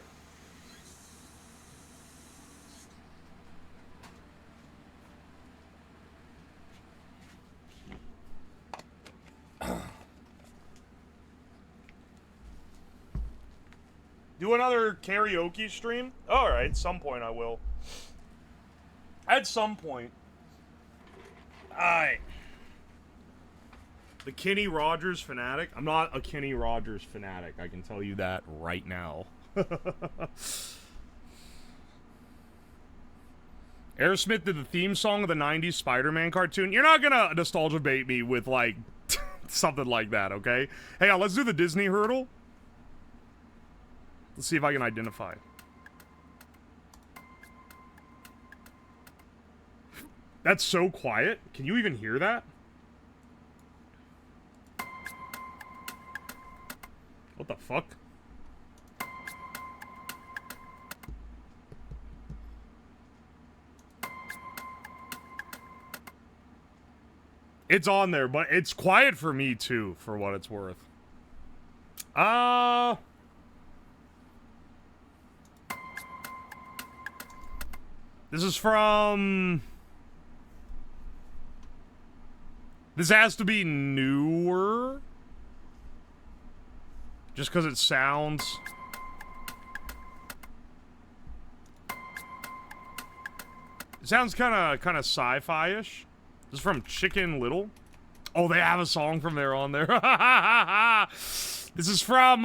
Do another karaoke stream? Alright, at some point I will. At some point. Alright. The Kenny Rogers fanatic? I'm not a Kenny Rogers fanatic, I can tell you that right now. Aerosmith did the theme song of the 90s Spider-Man cartoon. You're not gonna nostalgia bait me with, like, something like that, okay? Hang on, let's do the Disney hurdle. Let's see if I can identify. That's so quiet. Can you even hear that? What the fuck? It's on there, but it's quiet for me too, for what it's worth. This is from... This has to be newer. Just because it sounds... It sounds kind of sci-fi-ish. This is from Chicken Little. Oh, they have a song from there on there. This is from,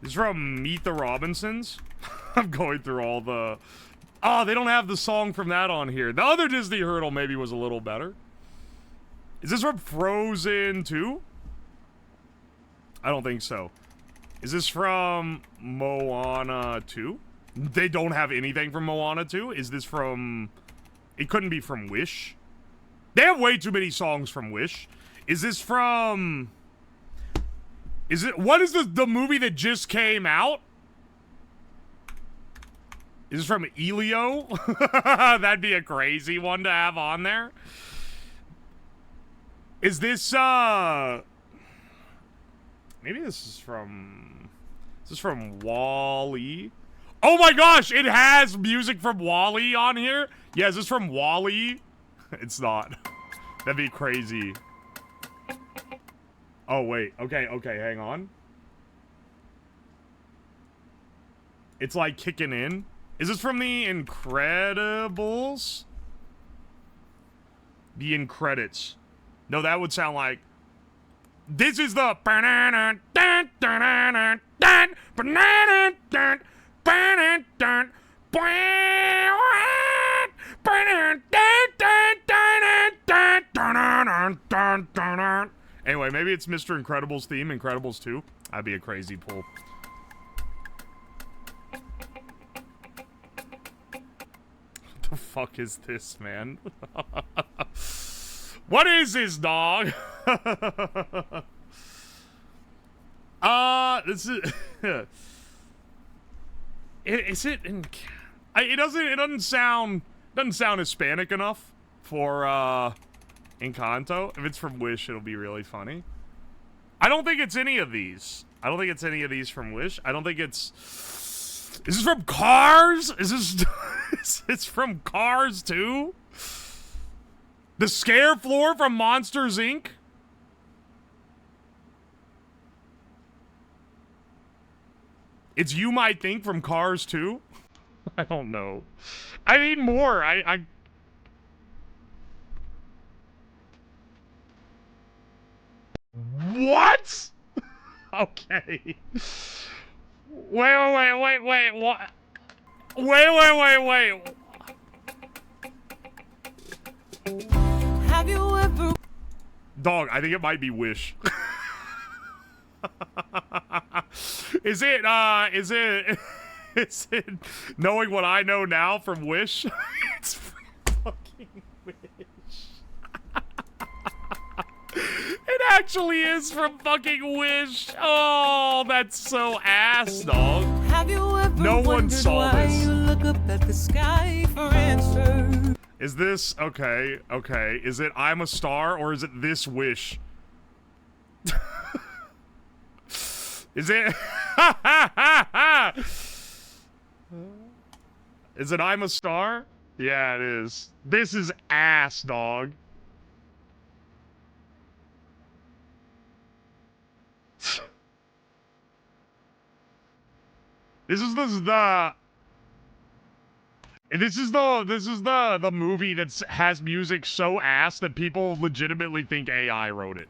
This is from Meet the Robinsons. I'm going through all the... Oh, they don't have the song from that on here. The other Disney Hurdle maybe was a little better. Is this from Frozen 2? I don't think so. Is this from Moana 2? They don't have anything from Moana 2? Is this from... It couldn't be from Wish. They have way too many songs from Wish. Is this from... Is it... What is the movie that just came out? Is this from Elio? That'd be a crazy one to have on there. Is this, Maybe this is from... Is this from WALL-E? Oh my gosh! It has music from WALL-E on here? Yeah, is this from WALL-E? It's not. That'd be crazy. Oh, wait. Okay, hang on. It's like kicking in. Is this from The Incredibles? The Incredits. No, that would sound like... This is the... Anyway, maybe it's Mr. Incredible's theme, Incredibles 2. That'd be a crazy pull. What the fuck is this, man? What is this, dog? This is... Is it in... It doesn't sound Hispanic enough for, Encanto. If it's from Wish, it'll be really funny. I don't think it's any of these. I don't think it's any of these from Wish. I don't think it's... Is this from Cars? Is this... It's from Cars 2? The scare floor from Monsters, Inc.? It's You Might Think from Cars 2? I don't know. I need more. What? Okay. Wait, what? Wait. Have you ever... Dog, I think it might be Wish. Is it Knowing What I Know Now from Wish? It's from fucking Wish. It actually is from fucking Wish. Oh, that's so ass, dog. Have you ever no one saw this. You look up at the sky for answers? Is this okay? Is it I'm a Star or is it This Wish? Is it? Is it I'm a Star? Yeah, it is. This is ass, dog. This is the movie that has music so ass that people legitimately think AI wrote it.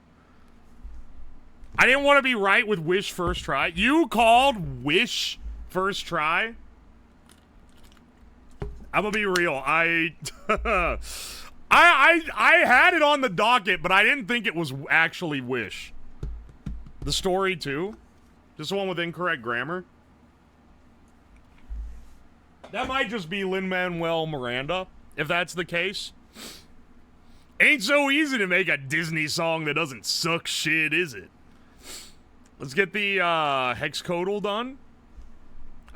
I didn't want to be right with Wish First Try. You called Wish First Try? I'm gonna be real. I had it on the docket, but I didn't think it was actually Wish. The Story too? Just the one with incorrect grammar? That might just be Lin-Manuel Miranda, if that's the case. Ain't so easy to make a Disney song that doesn't suck shit, is it? Let's get the hexcodal done.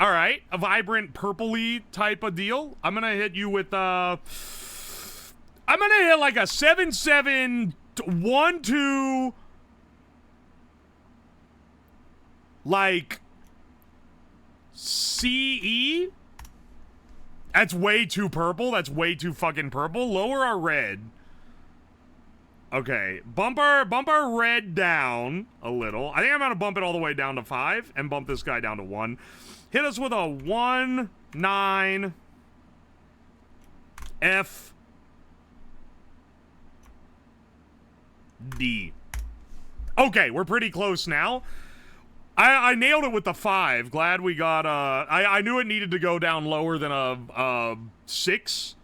Alright, a vibrant purpley type of deal. I'm gonna hit you with, I'm gonna hit like a 7-7-1-2... like... CE? That's way too purple. That's way too fucking purple. Lower our red. Okay, bump our red down a little. I think I'm gonna bump it all the way down to 5 and bump this guy down to 1. Hit us with a 1, 9, F, D. Okay, we're pretty close now. I nailed it with the 5. Glad we got, I knew it needed to go down lower than a 6.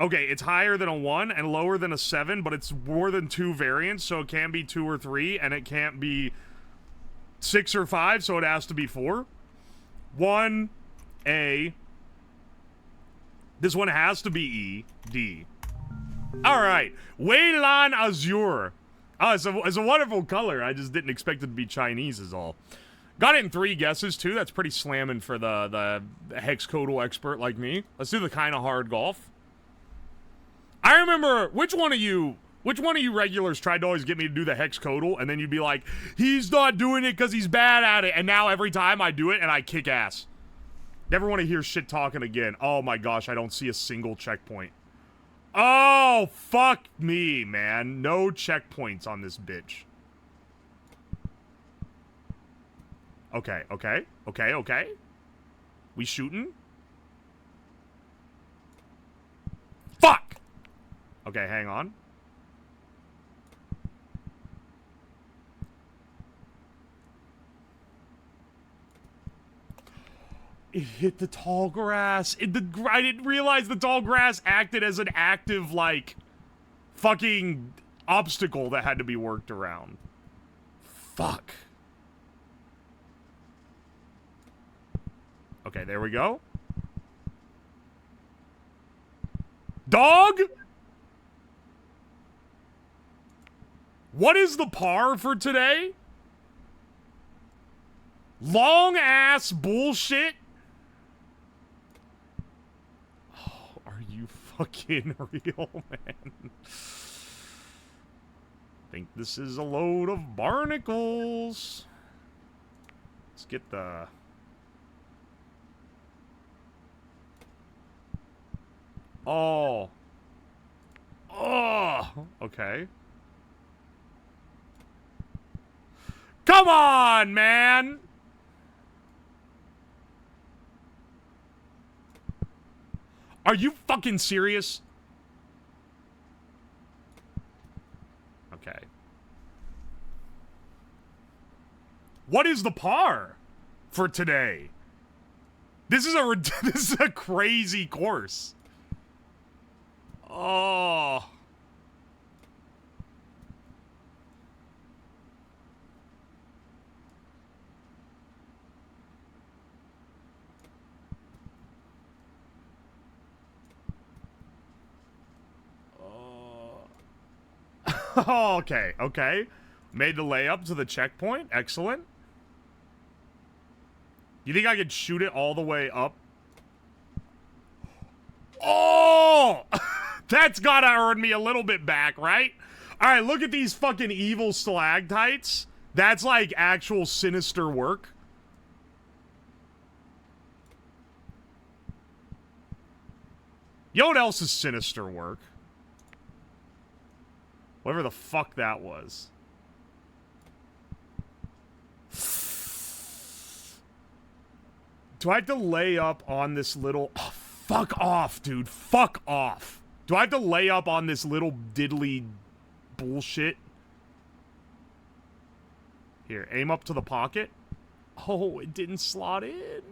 Okay, it's higher than a 1 and lower than a 7, but it's more than 2 variants, so it can't be 2 or 3, and it can't be 6 or 5, so it has to be 4. 1, A. This one has to be E, D. Alright, Weylan Azure. Oh, it's a wonderful color. I just didn't expect it to be Chinese is all. Got it in 3 guesses, too. That's pretty slamming for the hexcodal expert like me. Let's do the kind of hard golf. I remember, which one of you regulars tried to always get me to do the hexcodal, and then you'd be like, he's not doing it because he's bad at it, and now every time I do it, and I kick ass. Never want to hear shit talking again. Oh my gosh, I don't see a single checkpoint. Oh, fuck me, man. No checkpoints on this bitch. Okay, okay, okay, okay. We shooting? Fuck! Okay, hang on. It hit the tall grass. I didn't realize the tall grass acted as an active, like, fucking obstacle that had to be worked around. Fuck. Okay, there we go. Dog? What is the par for today? Long ass bullshit. Oh, are you fucking real, man? Think this is a load of barnacles. Let's get the... Oh. Oh. Okay. Come on, man! Are you fucking serious? Okay. What is the par for today? This is a crazy course. Oh. Oh. Okay, okay. Made the layup to the checkpoint. Excellent. You think I could shoot it all the way up? Oh! That's gotta earn me a little bit back, right? Alright, look at these fucking evil stalactites. That's like actual sinister work. You know what else is sinister work? Whatever the fuck that was. Do I have to lay up on this little... Oh, fuck off, dude. Fuck off. Do I have to lay up on this little diddly bullshit? Here, aim up to the pocket. Oh, it didn't slot in.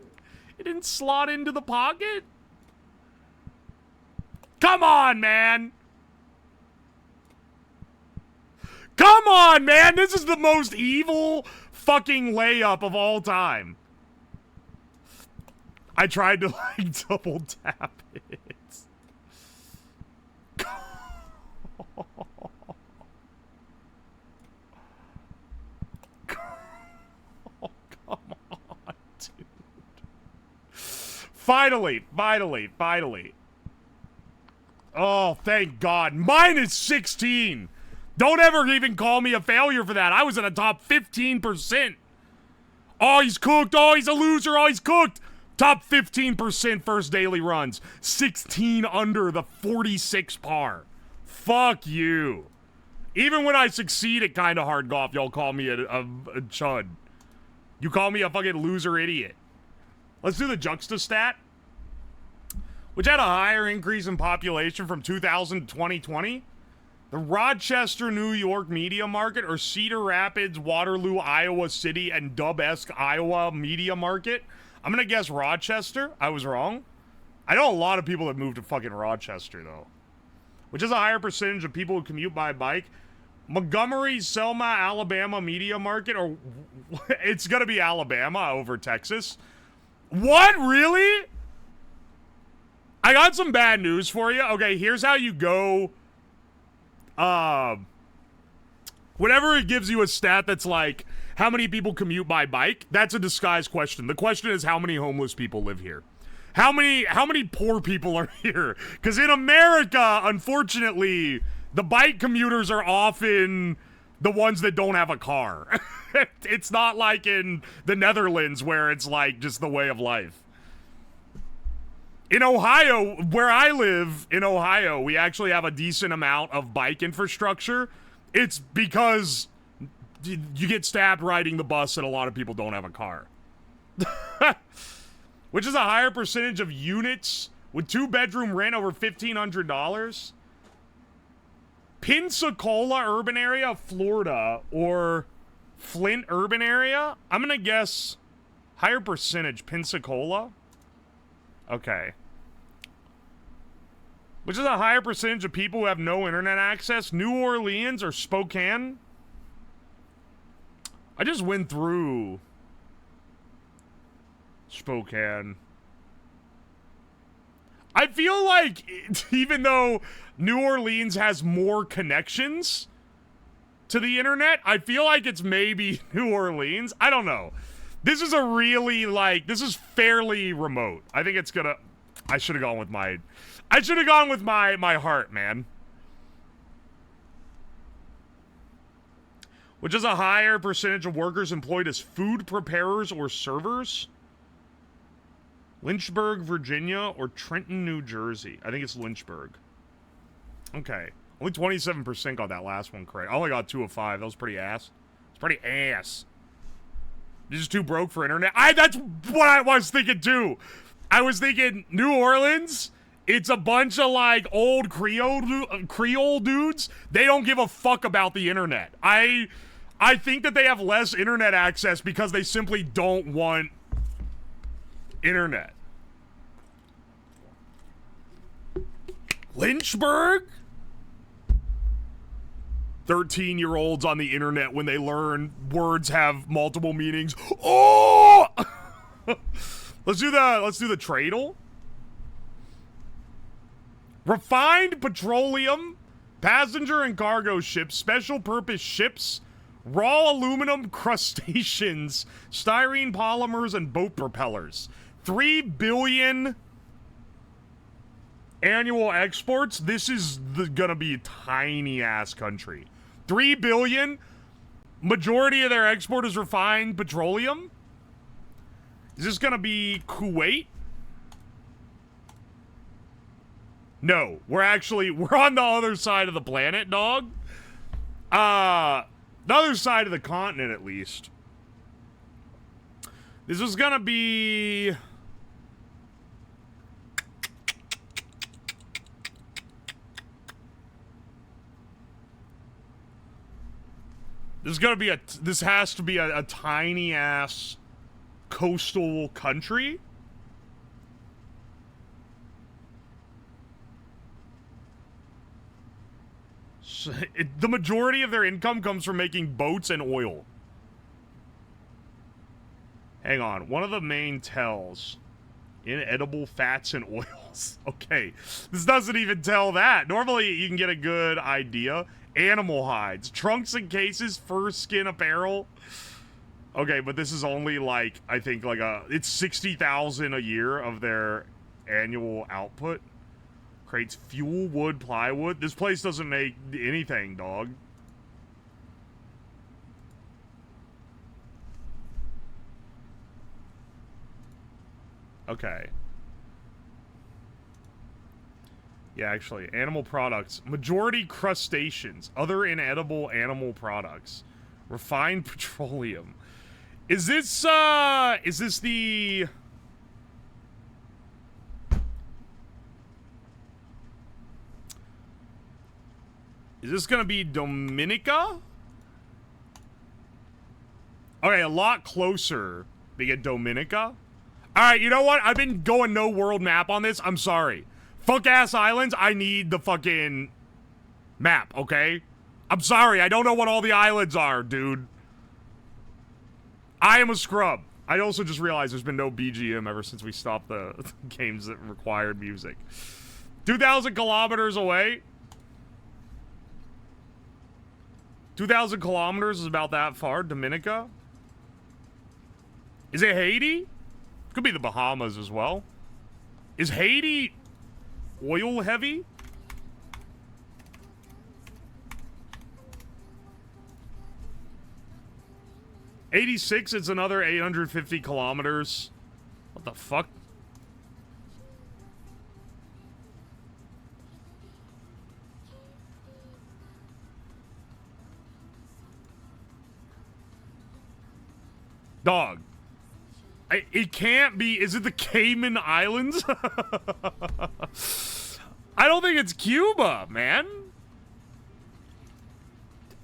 It didn't slot into the pocket? Come on, man! Come on, man! This is the most evil fucking layup of all time. I tried to, like, double tap it. Oh, come on, dude. Finally. Oh, thank God. Minus 16. Don't ever even call me a failure for that. I was in the top 15%. Oh, he's cooked. Oh, he's a loser. Oh, he's cooked. Top 15% first daily runs. 16 under the 46 par. Fuck you. Even when I succeed at kind of hard golf, y'all call me a chud. You call me a fucking loser idiot. Let's do the juxtastat, which had a higher increase in population from 2000 to 2020. The Rochester, New York media market, or Cedar Rapids, Waterloo, Iowa City, and Dub-esque Iowa media market. I'm gonna guess Rochester. I was wrong. I know a lot of people that moved to fucking Rochester, though. Which is a higher percentage of people who commute by bike. Montgomery, Selma, Alabama media market, or it's gonna be Alabama over Texas. What? Really? I got some bad news for you. Okay, here's how you go. Whenever it gives you a stat that's like, how many people commute by bike? That's a disguised question. The question is, how many homeless people live here? How many poor people are here? Because in America, unfortunately, the bike commuters are often the ones that don't have a car. It's not like in the Netherlands where it's like just the way of life. In Ohio, where I live, in Ohio, we actually have a decent amount of bike infrastructure. It's because you get stabbed riding the bus and a lot of people don't have a car. Which is a higher percentage of units with 2-bedroom rent over $1,500. Pensacola urban area, Florida, or Flint urban area. I'm gonna guess higher percentage, Pensacola. Okay. Which is a higher percentage of people who have no internet access, New Orleans or Spokane. I just went through Spokane. I feel like even though New Orleans has more connections to the internet, I feel like it's maybe New Orleans. I don't know. This is a really, like, this is fairly remote. I think it's gonna, I should have gone with my heart, man. Which is a higher percentage of workers employed as food preparers or servers. Lynchburg, Virginia, or Trenton, New Jersey. I think it's Lynchburg. Okay. Only 27% got that last one correct. I only got 2 of 5. That was pretty ass. It's pretty ass. You're just too broke for internet. That's what I was thinking too. I was thinking New Orleans. It's a bunch of like old Creole dudes. They don't give a fuck about the internet. I think that they have less internet access because they simply don't want internet. Lynchburg? 13-year-olds on the internet when they learn words have multiple meanings. Oh! Let's do the tradle. Refined petroleum, passenger and cargo ships, special purpose ships, raw aluminum crustaceans, styrene polymers, and boat propellers. 3 billion annual exports. This is gonna be a tiny ass country. 3 billion. Majority of their export is refined petroleum. Is this gonna be Kuwait? No, we're on the other side of the planet, dog. The other side of the continent, at least. This is gonna be... This has to be a tiny ass coastal country. So the majority of their income comes from making boats and oil. Hang on, one of the main tells. Inedible fats and oils. Okay, this doesn't even tell that. Normally, you can get a good idea. Animal hides, trunks and cases, fur, skin, apparel. Okay, but this is only like, I think like it's 60,000 a year of their annual output. Creates fuel, wood, plywood. This place doesn't make anything, dog. Okay. Yeah, actually, animal products. Majority crustaceans. Other inedible animal products. Refined petroleum. Is this the... Is this gonna be Dominica? Okay, a lot closer to get Dominica. Alright, you know what? I've been going no world map on this. I'm sorry. Fuck-ass islands, I need the fucking map, okay? I'm sorry, I don't know what all the islands are, dude. I am a scrub. I also just realized there's been no BGM ever since we stopped the games that required music. 2,000 kilometers away? 2,000 kilometers is about that far. Dominica? Is it Haiti? Could be the Bahamas as well. Is Haiti oil heavy? '86, it's another 850 kilometers. What the fuck? Dog. It can't be. Is it the Cayman Islands? I don't think it's Cuba, man.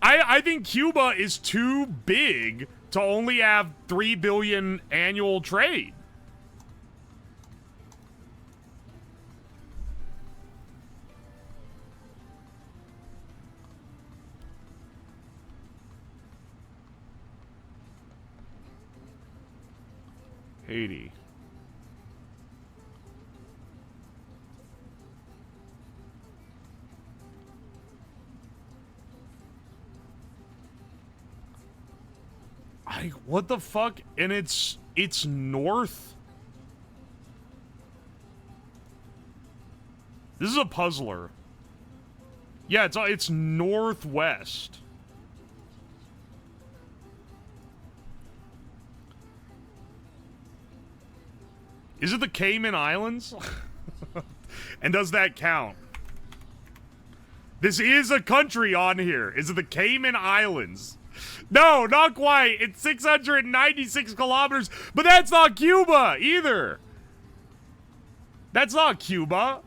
I think Cuba is too big to only have 3 billion annual trade. Haiti. What the fuck? And it's north? This is a puzzler. Yeah, it's northwest. Is it the Cayman Islands? And does that count? This is a country on here. Is it the Cayman Islands? No, not quite. It's 696 kilometers, but that's not Cuba either. That's not Cuba.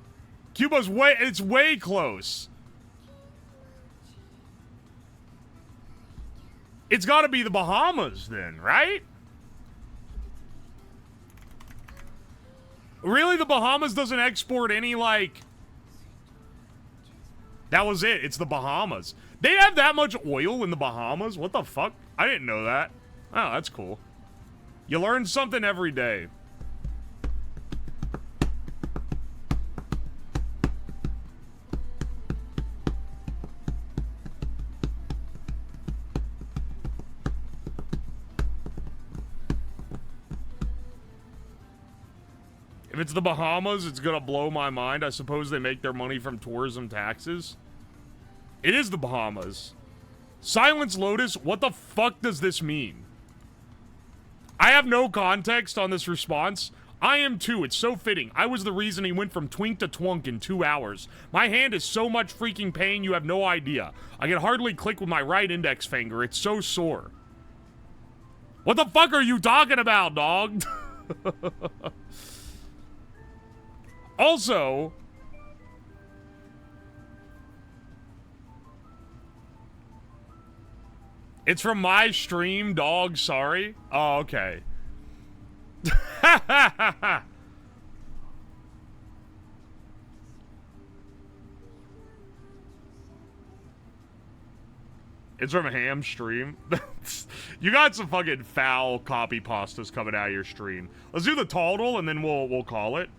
Cuba's it's way close. It's got to be the Bahamas then, right? Really, the Bahamas doesn't export any, like... That was it. It's the Bahamas. They have that much oil in the Bahamas? What the fuck? I didn't know that. Oh, that's cool. You learn something every day. If it's the Bahamas, it's gonna blow my mind. I suppose they make their money from tourism taxes. It is the Bahamas. Silence Lotus, what the fuck does this mean? I have no context on this response. I am too, it's so fitting. I was the reason he went from twink to twunk in 2 hours. My hand is so much freaking pain, you have no idea. I can hardly click with my right index finger, it's so sore. What the fuck are you talking about, dog? Also, it's from my stream, dog, sorry. Oh, okay. It's from a ham stream. You got some fucking foul copy pastas coming out of your stream. Let's do the total and then we'll call it.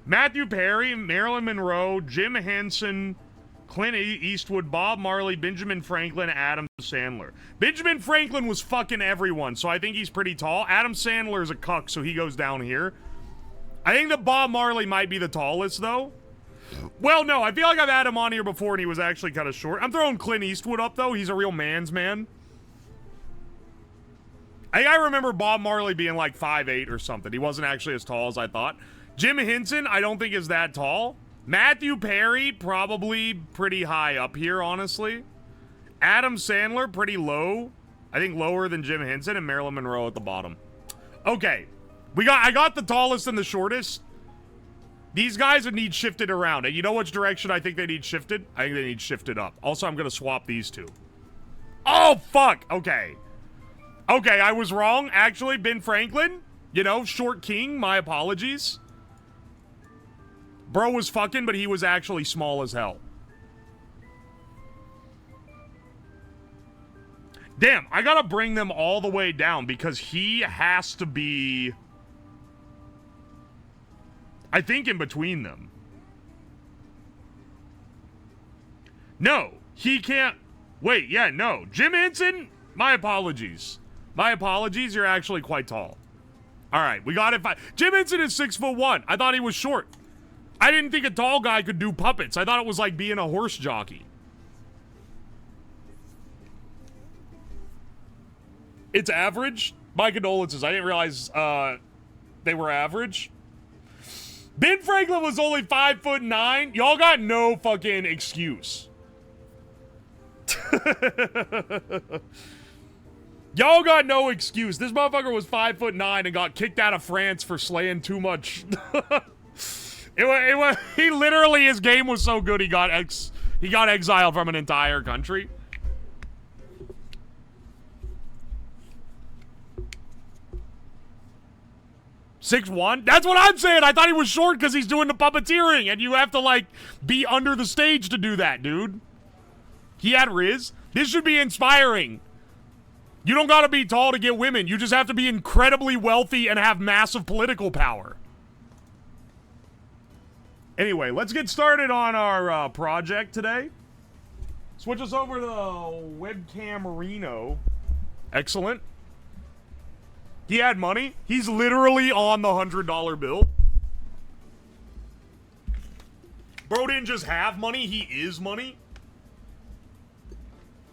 Matthew Perry, Marilyn Monroe, Jim Henson, Clint Eastwood, Bob Marley, Benjamin Franklin, Adam Sandler. Benjamin Franklin was fucking everyone, so I think he's pretty tall. Adam Sandler is a cuck, so he goes down here. I think that Bob Marley might be the tallest, though. Well, no, I feel like I've had him on here before and he was actually kind of short. I'm throwing Clint Eastwood up, though. He's a real man's man. I remember Bob Marley being like 5'8" or something. He wasn't actually as tall as I thought. Jim Henson, I don't think is that tall. Matthew Perry, probably pretty high up here, honestly. Adam Sandler, pretty low. I think lower than Jim Henson, and Marilyn Monroe at the bottom. Okay. I got the tallest and the shortest. These guys would need shifted around. And you know which direction I think they need shifted? I think they need shifted up. Also, I'm going to swap these two. Oh, fuck. Okay. Okay, I was wrong. Actually, Ben Franklin, you know, short king. My apologies. Bro was fucking, but he was actually small as hell. Damn, I gotta bring them all the way down because he has to be... I think in between them. No, he can't... Wait, yeah, no. Jim Henson, my apologies. My apologies, you're actually quite tall. Alright, we got it. Jim Henson is 6'1". I thought he was short. I didn't think a tall guy could do puppets. I thought it was like being a horse jockey. It's average? My condolences. I didn't realize they were average. Ben Franklin was only 5'9". Y'all got no fucking excuse. Y'all got no excuse. This motherfucker was 5'9" and got kicked out of France for slaying too much. He literally, his game was so good he got exiled from an entire country. $6'1"? That's what I'm saying. I thought he was short because he's doing the puppeteering, and you have to, like, be under the stage to do that, dude. He had Riz. This should be inspiring. You don't gotta be tall to get women. You just have to be incredibly wealthy and have massive political power. Anyway, let's get started on our project today. Switch us over to the webcam Reno. Excellent. He had money. He's literally on the $100 bill. Bro didn't just have money, he is money.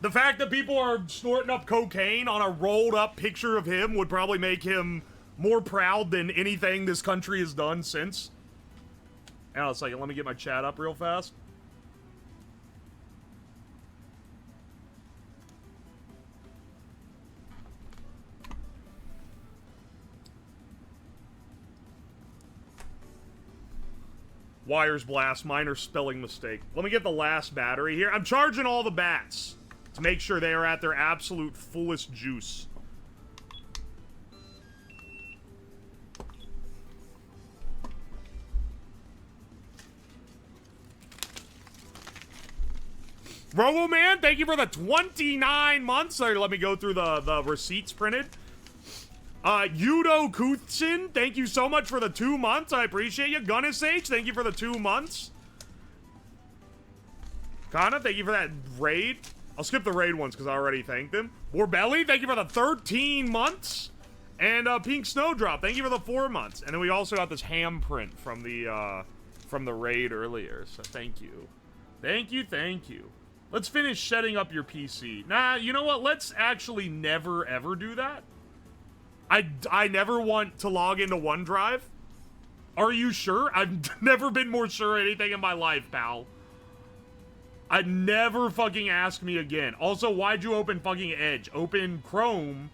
The fact that people are snorting up cocaine on a rolled up picture of him would probably make him more proud than anything this country has done since. Hang on a second, let me get my chat up real fast. Wires blast, minor spelling mistake. Let me get the last battery here. I'm charging all the bats to make sure they are at their absolute fullest juice. Robo-Man, thank you for the 29 months. Sorry, let me go through the receipts printed. Yudo Kuthsin, thank you so much for the 2 months. I appreciate you. Gunnisage, thank you for the 2 months. Kana, thank you for that raid. I'll skip the raid ones because I already thanked them. Warbelly, thank you for the 13 months. And Pink Snowdrop, thank you for the 4 months. And then we also got this ham print from the raid earlier. So thank you. Thank you, thank you. Let's finish setting up your PC. Nah, you know what? Let's actually never, ever do that. I never want to log into OneDrive. Are you sure? I've never been more sure of anything in my life, pal. I'd never fucking ask me again. Also, why'd you open fucking Edge? Open Chrome,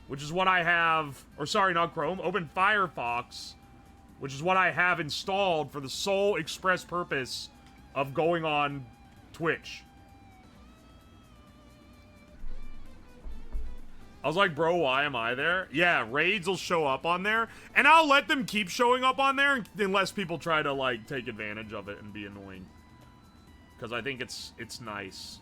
which is what I have... Or sorry, not Chrome. Open Firefox, which is what I have installed for the sole express purpose of going on Twitch. I was like, bro, why am I there? Yeah, raids will show up on there, and I'll let them keep showing up on there unless people try to, like, take advantage of it and be annoying. Because I think it's nice.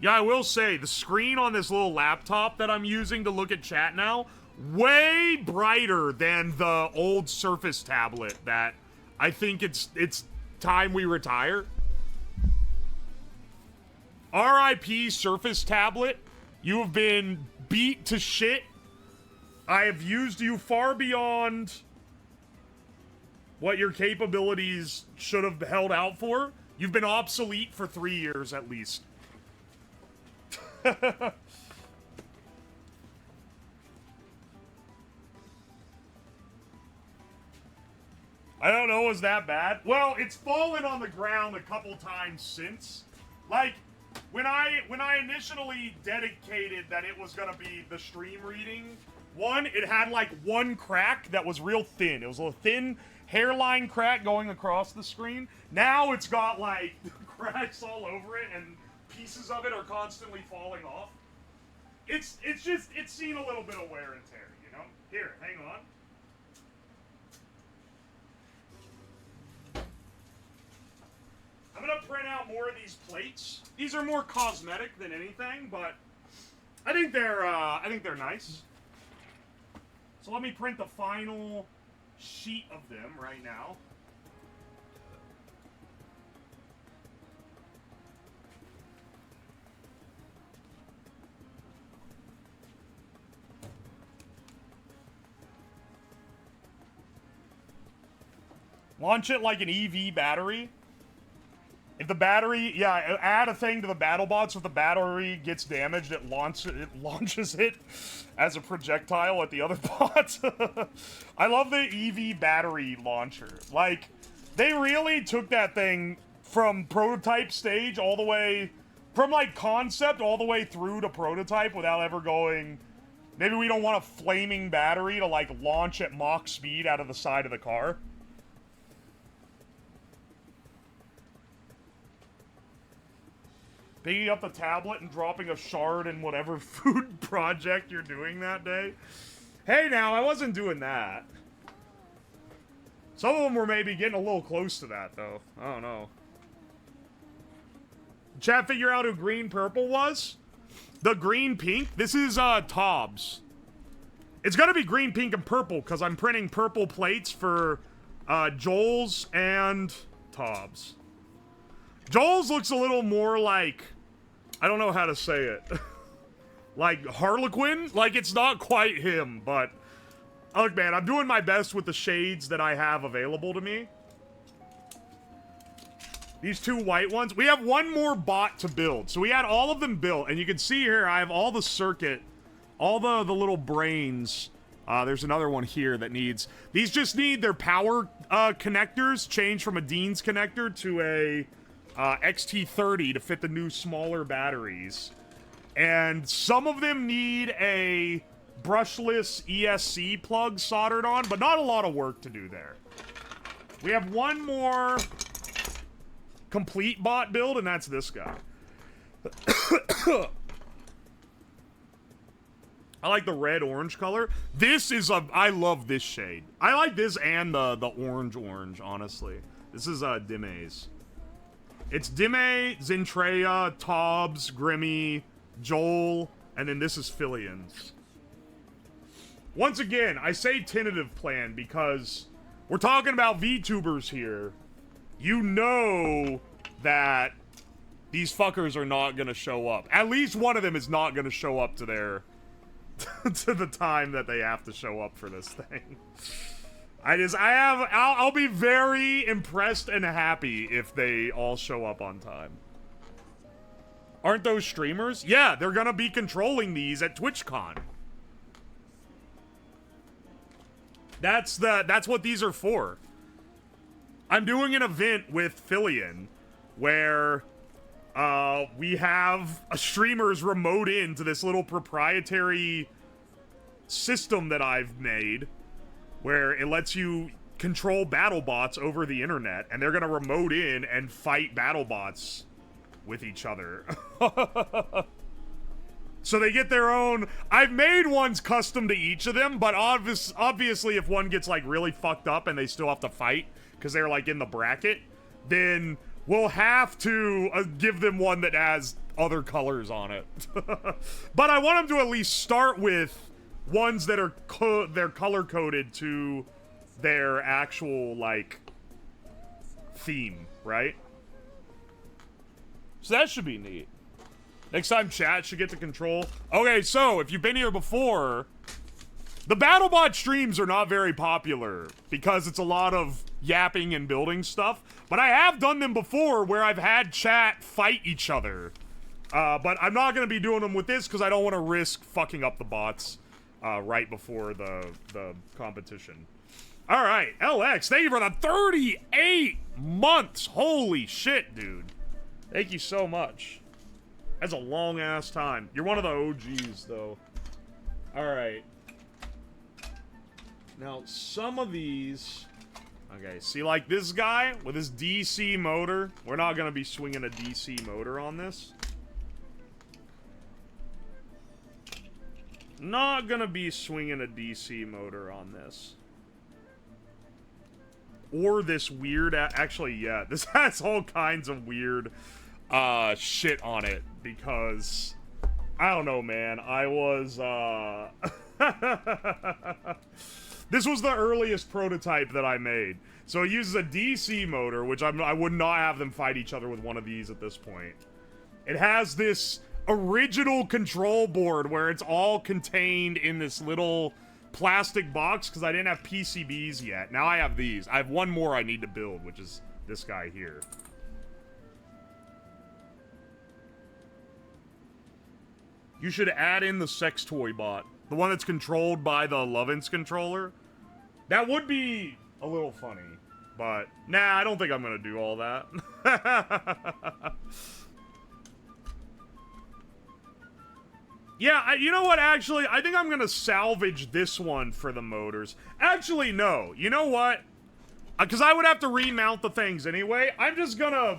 Yeah, I will say, the screen on this little laptop that I'm using to look at chat now, way brighter than the old Surface tablet that I think it's time we retire. RIP Surface tablet, you have been beat to shit. I have used you far beyond what your capabilities should have held out for. You've been obsolete for 3 years at least. I don't know, was that bad? Well, it's fallen on the ground a couple times since. Like, when I initially dedicated that it was gonna be the stream reading, one, it had like one crack that was real thin. It was a thin hairline crack going across the screen. Now it's got like cracks all over it and pieces of it are constantly falling off. It's seen a little bit of wear and tear, you know? Here, hang on. I'm gonna print out more of these plates. These are more cosmetic than anything, but I think they're nice. So let me print the final sheet of them right now. Launch it like an EV battery. If the battery, yeah, add a thing to the BattleBots. If the battery gets damaged, it launches it as a projectile at the other bot. I love the EV battery launcher. Like, they really took that thing from prototype stage all the way, from like concept all the way through to prototype without ever going, maybe we don't want a flaming battery to like launch at Mach speed out of the side of the car. Picking up the tablet and dropping a shard in whatever food project you're doing that day. Hey now, I wasn't doing that. Some of them were maybe getting a little close to that though. I don't know. Chat, figure out who green purple was? The green pink? This is Tobbs. It's gonna be green, pink, and purple because I'm printing purple plates for Joel's and Tobbs. Joel's looks a little more like, I don't know how to say it, like Harlequin. Like, it's not quite him, but look, man, I'm doing my best with the shades that I have available to me. These two white ones. We have one more bot to build. So we had all of them built, and you can see here I have all the circuit, all the little brains. There's another one here that needs, these just need their power connectors changed from a Dean's connector to a XT30 to fit the new smaller batteries. And some of them need a brushless ESC plug soldered on, but not a lot of work to do there. We have one more complete bot build, and that's this guy. I like the red-orange color. This is I love this shade. I like this and the orange, honestly. This is Dime's. It's Dime, Zentreya, Tobbs, Grimmy, Joel, and then this is Filian's. Once again, I say tentative plan because we're talking about VTubers here. You know that these fuckers are not gonna show up. At least one of them is not gonna show up to their to the time that they have to show up for this thing. I'll be very impressed and happy if they all show up on time. Aren't those streamers? Yeah, they're gonna be controlling these at TwitchCon. That's what these are for. I'm doing an event with Filian where we have streamers remote into this little proprietary system that I've made where it lets you control BattleBots over the internet, and they're gonna remote in and fight BattleBots with each other. So they get their own. I've made ones custom to each of them, but obviously if one gets like really fucked up and they still have to fight because they're like in the bracket, then we'll have to give them one that has other colors on it. But I want them to at least start with ones that are they're color-coded to their actual, like, theme, right? So that should be neat. Next time chat should get to control. Okay, so if you've been here before, the BattleBot streams are not very popular because it's a lot of yapping and building stuff. But I have done them before where I've had chat fight each other. But I'm not going to be doing them with this because I don't want to risk fucking up the bots right before the competition. All right, LX, thank you for the 38 months. Holy shit, dude. Thank you so much. That's a long-ass time. You're one of the OGs, though. Alright. Now, some of these... Okay, see, like this guy with his DC motor. We're not going to be swinging a DC motor on this. Not going to be swinging a DC motor on this. Or this weird... Actually, yeah, this has all kinds of weird... shit on it, because I don't know, man. I was this was the earliest prototype that I made, so it uses a DC motor, which I would not have them fight each other with one of these at this point. It has this original control board where it's all contained in this little plastic box because I didn't have PCBs yet. Now I have these. I have one more I need to build, which is this guy here. You should add in the sex toy bot. The one that's controlled by the Lovin's controller. That would be a little funny. But, nah, I don't think I'm gonna do all that. Yeah, you know what, actually? I think I'm gonna salvage this one for the motors. Actually, no. You know what? Because I would have to remount the things anyway. I'm just gonna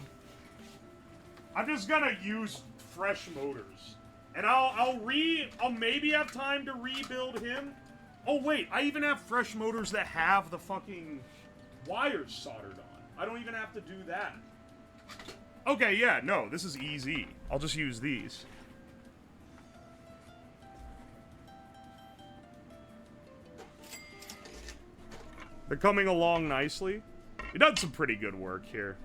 use fresh motors. And I'll maybe have time to rebuild him. Oh, wait, I even have fresh motors that have the fucking wires soldered on. I don't even have to do that. Okay, yeah, no, this is easy. I'll just use these. They're coming along nicely. You've done some pretty good work here.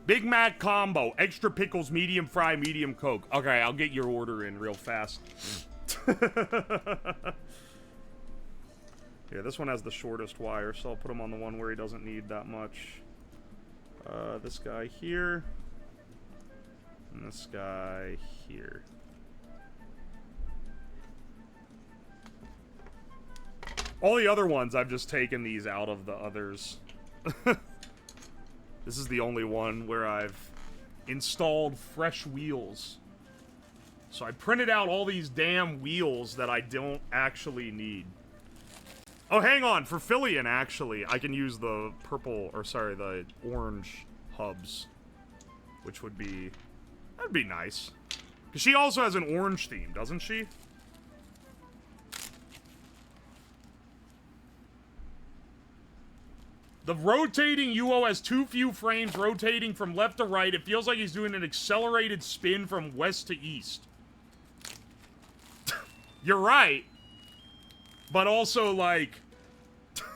Big Mac combo, extra pickles, medium fry, medium Coke. Okay, I'll get your order in real fast. Yeah, this one has the shortest wire, so I'll put him on the one where he doesn't need that much. This guy here. And this guy here. All the other ones, I've just taken these out of the others. This is the only one where I've installed fresh wheels. So I printed out all these damn wheels that I don't actually need. Oh, hang on. For Fillion, actually, I can use the purple, or sorry, the orange hubs. Which would be... That'd be nice. Because she also has an orange theme, doesn't she? The rotating UO has too few frames rotating from left to right. It feels like he's doing an accelerated spin from west to east. You're right. But also, like...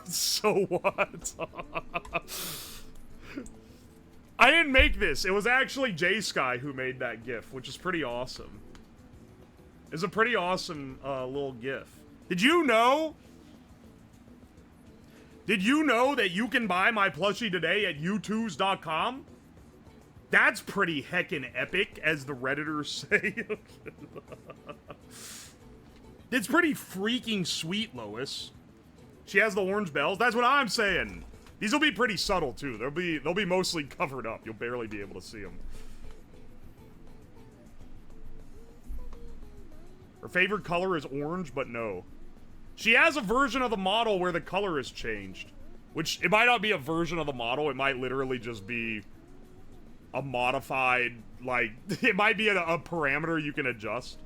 so what? I didn't make this. It was actually J-Sky who made that GIF, which is pretty awesome. It's a pretty awesome little GIF. Did you know... Did you know that you can buy my plushie today at u2s.com? That's pretty heckin' epic, as the Redditors say. It's pretty freaking sweet, Lois. She has the orange bells. That's what I'm saying. These will be pretty subtle, too. They'll be mostly covered up. You'll barely be able to see them. Her favorite color is orange, but no. She has a version of the model where the color is changed. Which, it might not be a version of the model. It might literally just be a modified, like... It might be a parameter you can adjust.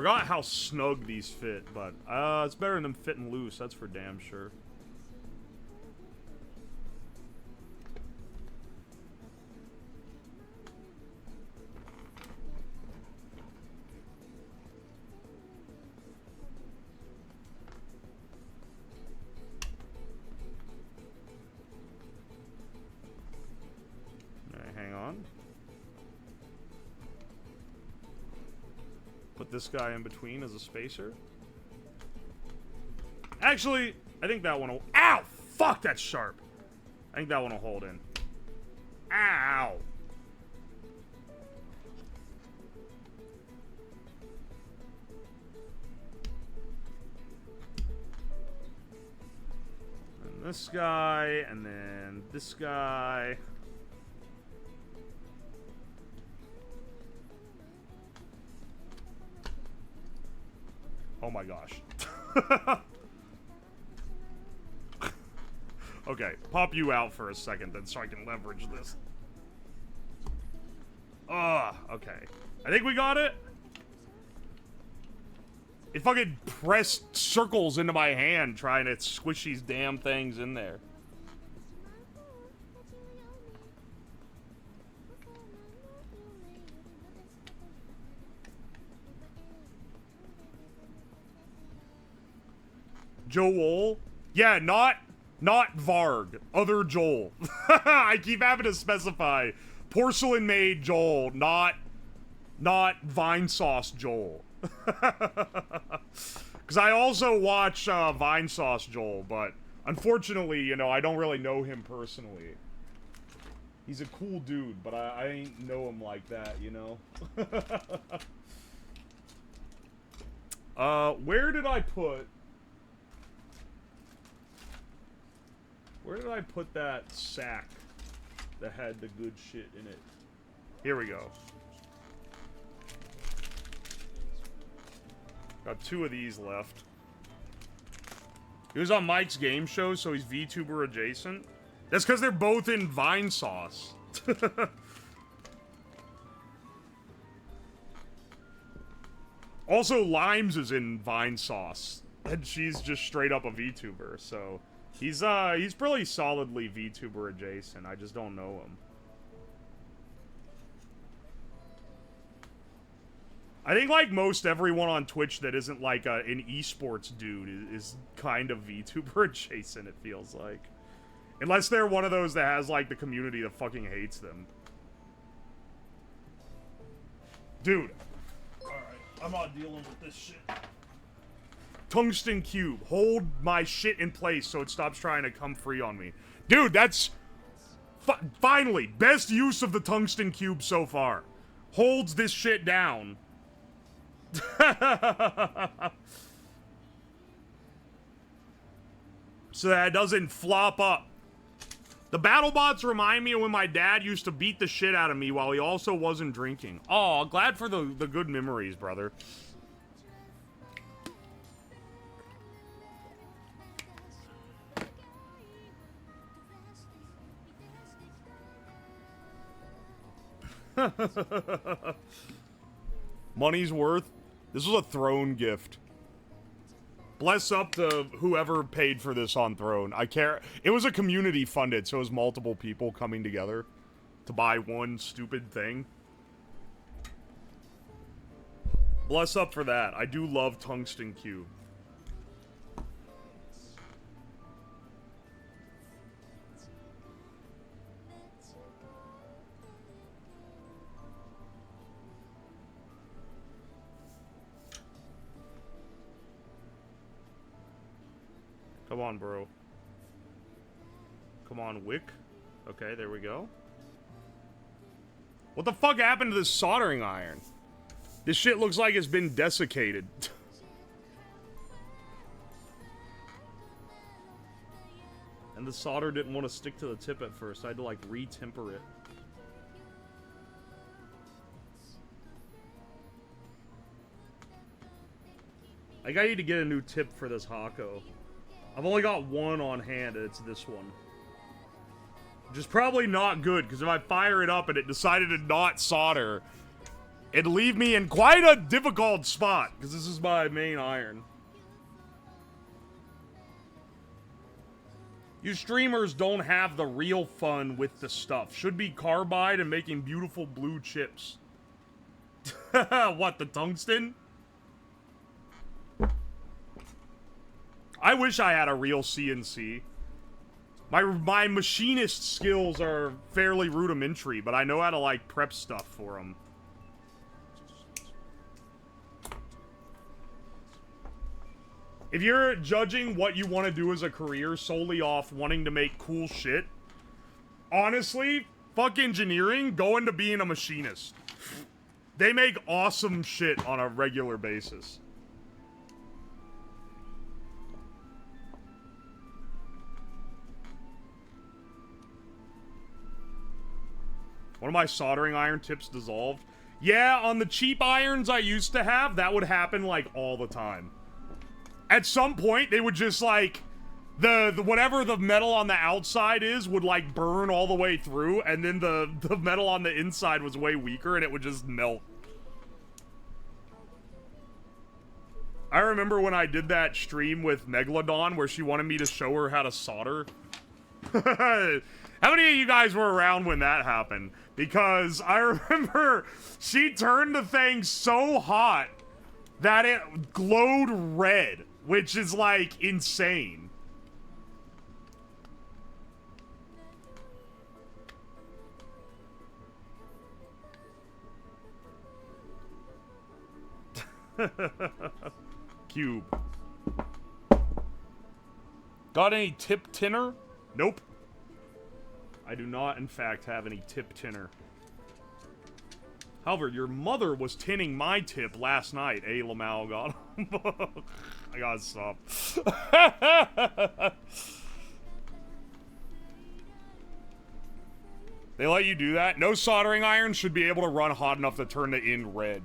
Forgot how snug these fit, but it's better than them fitting loose, that's for damn sure. Hang on. Put this guy in between as a spacer. Actually, I think that one will... Ow! Fuck, that's sharp. I think that one will hold in. Ow! And this guy, and then this guy... Oh my gosh. Okay, pop you out for a second then so I can leverage this. Okay. I think we got it. It fucking pressed circles into my hand trying to squish these damn things in there. Joel? Yeah, not Varg. Other Joel. I keep having to specify. Porcelain-made Joel, not Vine Sauce Joel. Because I also watch Vine Sauce Joel, but unfortunately, you know, I don't really know him personally. He's a cool dude, but I ain't know him like that, you know? Where did I put... Where did I put that sack that had the good shit in it? Here we go. Got 2 of these left. He was on Mike's game show, so he's VTuber adjacent. That's because they're both in Vine Sauce. Also, Limes is in Vine Sauce. And she's just straight up a VTuber, so... He's pretty solidly VTuber adjacent. I just don't know him. I think, like, most everyone on Twitch that isn't, like, an esports dude is kind of VTuber adjacent, it feels like. Unless they're one of those that has, like, the community that fucking hates them. Dude. Alright, I'm not dealing with this shit. Tungsten cube. Hold my shit in place so it stops trying to come free on me. Dude, that's... finally, best use of the tungsten cube so far. Holds this shit down. So that it doesn't flop up. The BattleBots remind me of when my dad used to beat the shit out of me while he also wasn't drinking. Oh, glad for the good memories, brother. Money's worth. This was a Throne gift. Bless up to whoever paid for this on Throne. I care. It was a community funded, so it was multiple people coming together to buy one stupid thing. Bless up for that. I do love Tungsten Cube. Come on, bro. Come on, Wick. Okay, there we go. What the fuck happened to this soldering iron? This shit looks like it's been desiccated. And the solder didn't want to stick to the tip at first. I had to, like, re-temper it. Like, I need to get a new tip for this Hako. I've only got one on hand, and it's this one. Which is probably not good, because if I fire it up and it decided to not solder, It'd leave me in quite a difficult spot, because this is my main iron. You streamers don't have the real fun with the stuff. Should be carbide and making beautiful blue chips. What, the tungsten? I wish I had a real CNC. My machinist skills are fairly rudimentary, but I know how to, like, prep stuff for them. If you're judging what you want to do as a career solely off wanting to make cool shit, honestly, fuck engineering, go into being a machinist. They make awesome shit on a regular basis. One of my soldering iron tips dissolved. Yeah, on the cheap irons I used to have, that would happen, like, all the time. At some point, they would just, like, the whatever the metal on the outside is would, like, burn all the way through, and then the metal on the inside was way weaker, and it would just melt. I remember when I did that stream with Megalodon where she wanted me to show her how to solder. How many of you guys were around when that happened? Because I remember she turned the thing so hot that it glowed red, which is, like, insane. Cube. Got any tip tinner? Nope. I do not, in fact, have any tip tinner. However, your mother was tinning my tip last night. Eh, Lamau got him. I gotta stop. They let you do that? No soldering iron should be able to run hot enough to turn the end red.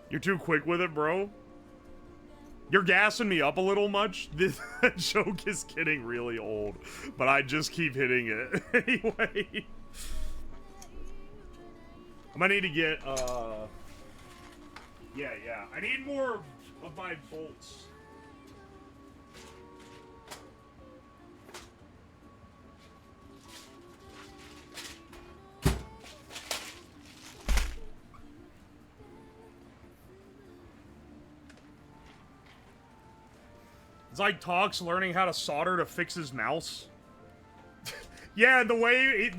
You're too quick with it, bro. You're gassing me up a little much. This joke is getting really old, but I just keep hitting it anyway. I'm gonna need to get, yeah. I need more of my bolts. It's like Talk's learning how to solder to fix his mouse. Yeah, the way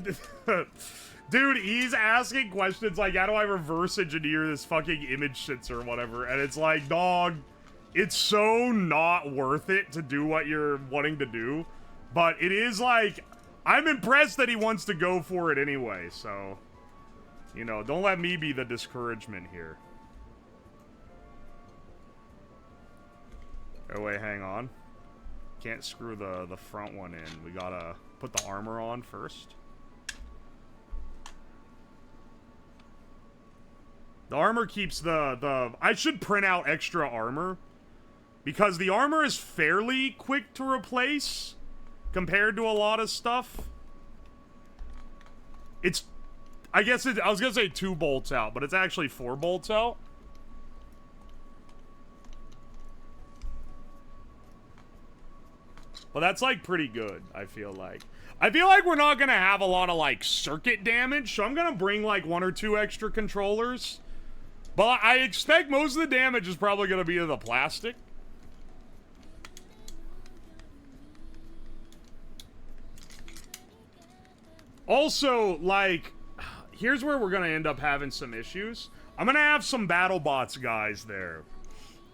dude, he's asking questions like, how do I reverse engineer this fucking image shits or whatever? And it's like, dog, it's so not worth it to do what you're wanting to do. But it is like, I'm impressed that he wants to go for it anyway, so, you know, don't let me be the discouragement here. Oh wait, hang on. Can't screw the front one in. We gotta put the armor on first. The armor keeps I should print out extra armor, because the armor is fairly quick to replace compared to a lot of stuff. It's, I guess I was gonna say 2 bolts out, but it's actually 4 bolts out. Well, that's, like, pretty good, I feel like. I feel like we're not gonna have a lot of, like, circuit damage, so I'm gonna bring, like, 1 or 2 extra controllers. But I expect most of the damage is probably gonna be to the plastic. Also, like, here's where we're gonna end up having some issues. I'm gonna have some BattleBots guys there.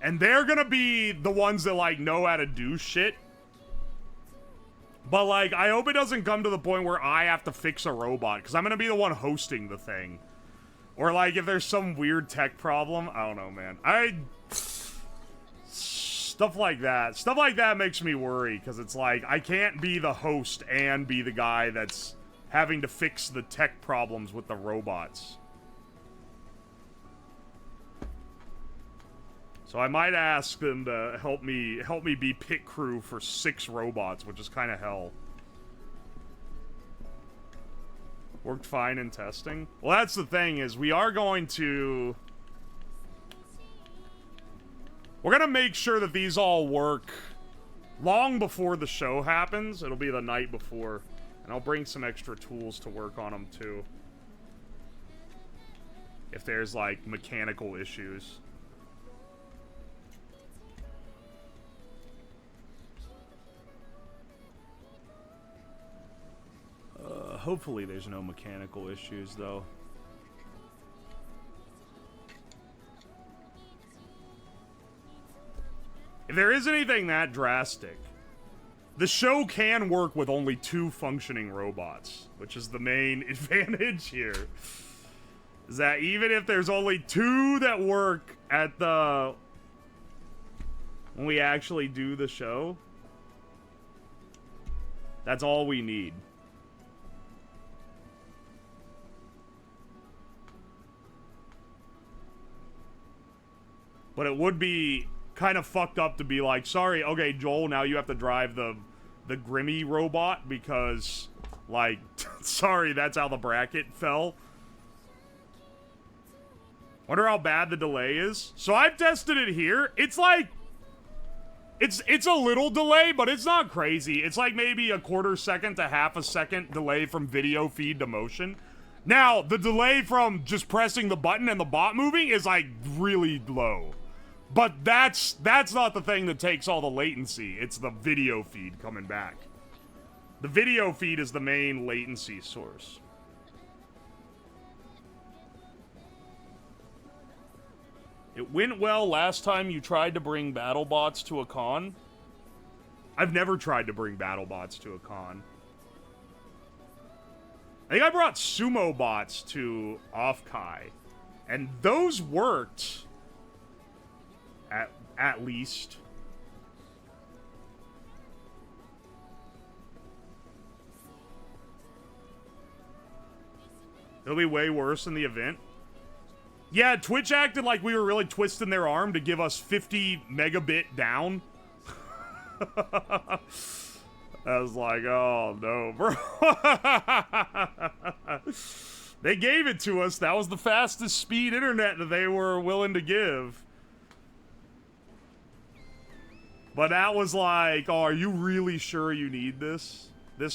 And they're gonna be the ones that, like, know how to do shit. But, like, I hope it doesn't come to the point where I have to fix a robot, because I'm gonna be the one hosting the thing. Or, like, if there's some weird tech problem, I don't know, man. Stuff like that. Stuff like that makes me worry, because it's like, I can't be the host and be the guy that's having to fix the tech problems with the robots. So I might ask them to help me be pit crew for 6 robots, which is kind of hell. Worked fine in testing. Well, that's the thing, is we are going to... We're gonna make sure that these all work long before the show happens. It'll be the night before. And I'll bring some extra tools to work on them, too. If there's, like, mechanical issues. Hopefully there's no mechanical issues, though. If there is anything that drastic, the show can work with only 2 functioning robots, which is the main advantage here. Is that even if there's only 2 that work at the... when we actually do the show, that's all we need. But it would be kind of fucked up to be like, sorry, okay, Joel, now you have to drive the Grimmy robot because, like, sorry, that's how the bracket fell. Wonder how bad the delay is. So I've tested it here. It's like, it's a little delay, but it's not crazy. It's like maybe a 1/4 second to 1/2 second delay from video feed to motion. Now, the delay from just pressing the button and the bot moving is, like, really low. But that's not the thing that takes all the latency. It's the video feed coming back. The video feed is the main latency source. It went well last time you tried to bring BattleBots to a con. I've never tried to bring BattleBots to a con. I think I brought Sumo Bots to Offkai. And those worked... At least. It'll be way worse in the event. Yeah, Twitch acted like we were really twisting their arm to give us 50 megabit down. I was like, oh no, bro. They gave it to us. That was the fastest speed internet that they were willing to give. But that was like, oh, are you really sure you need this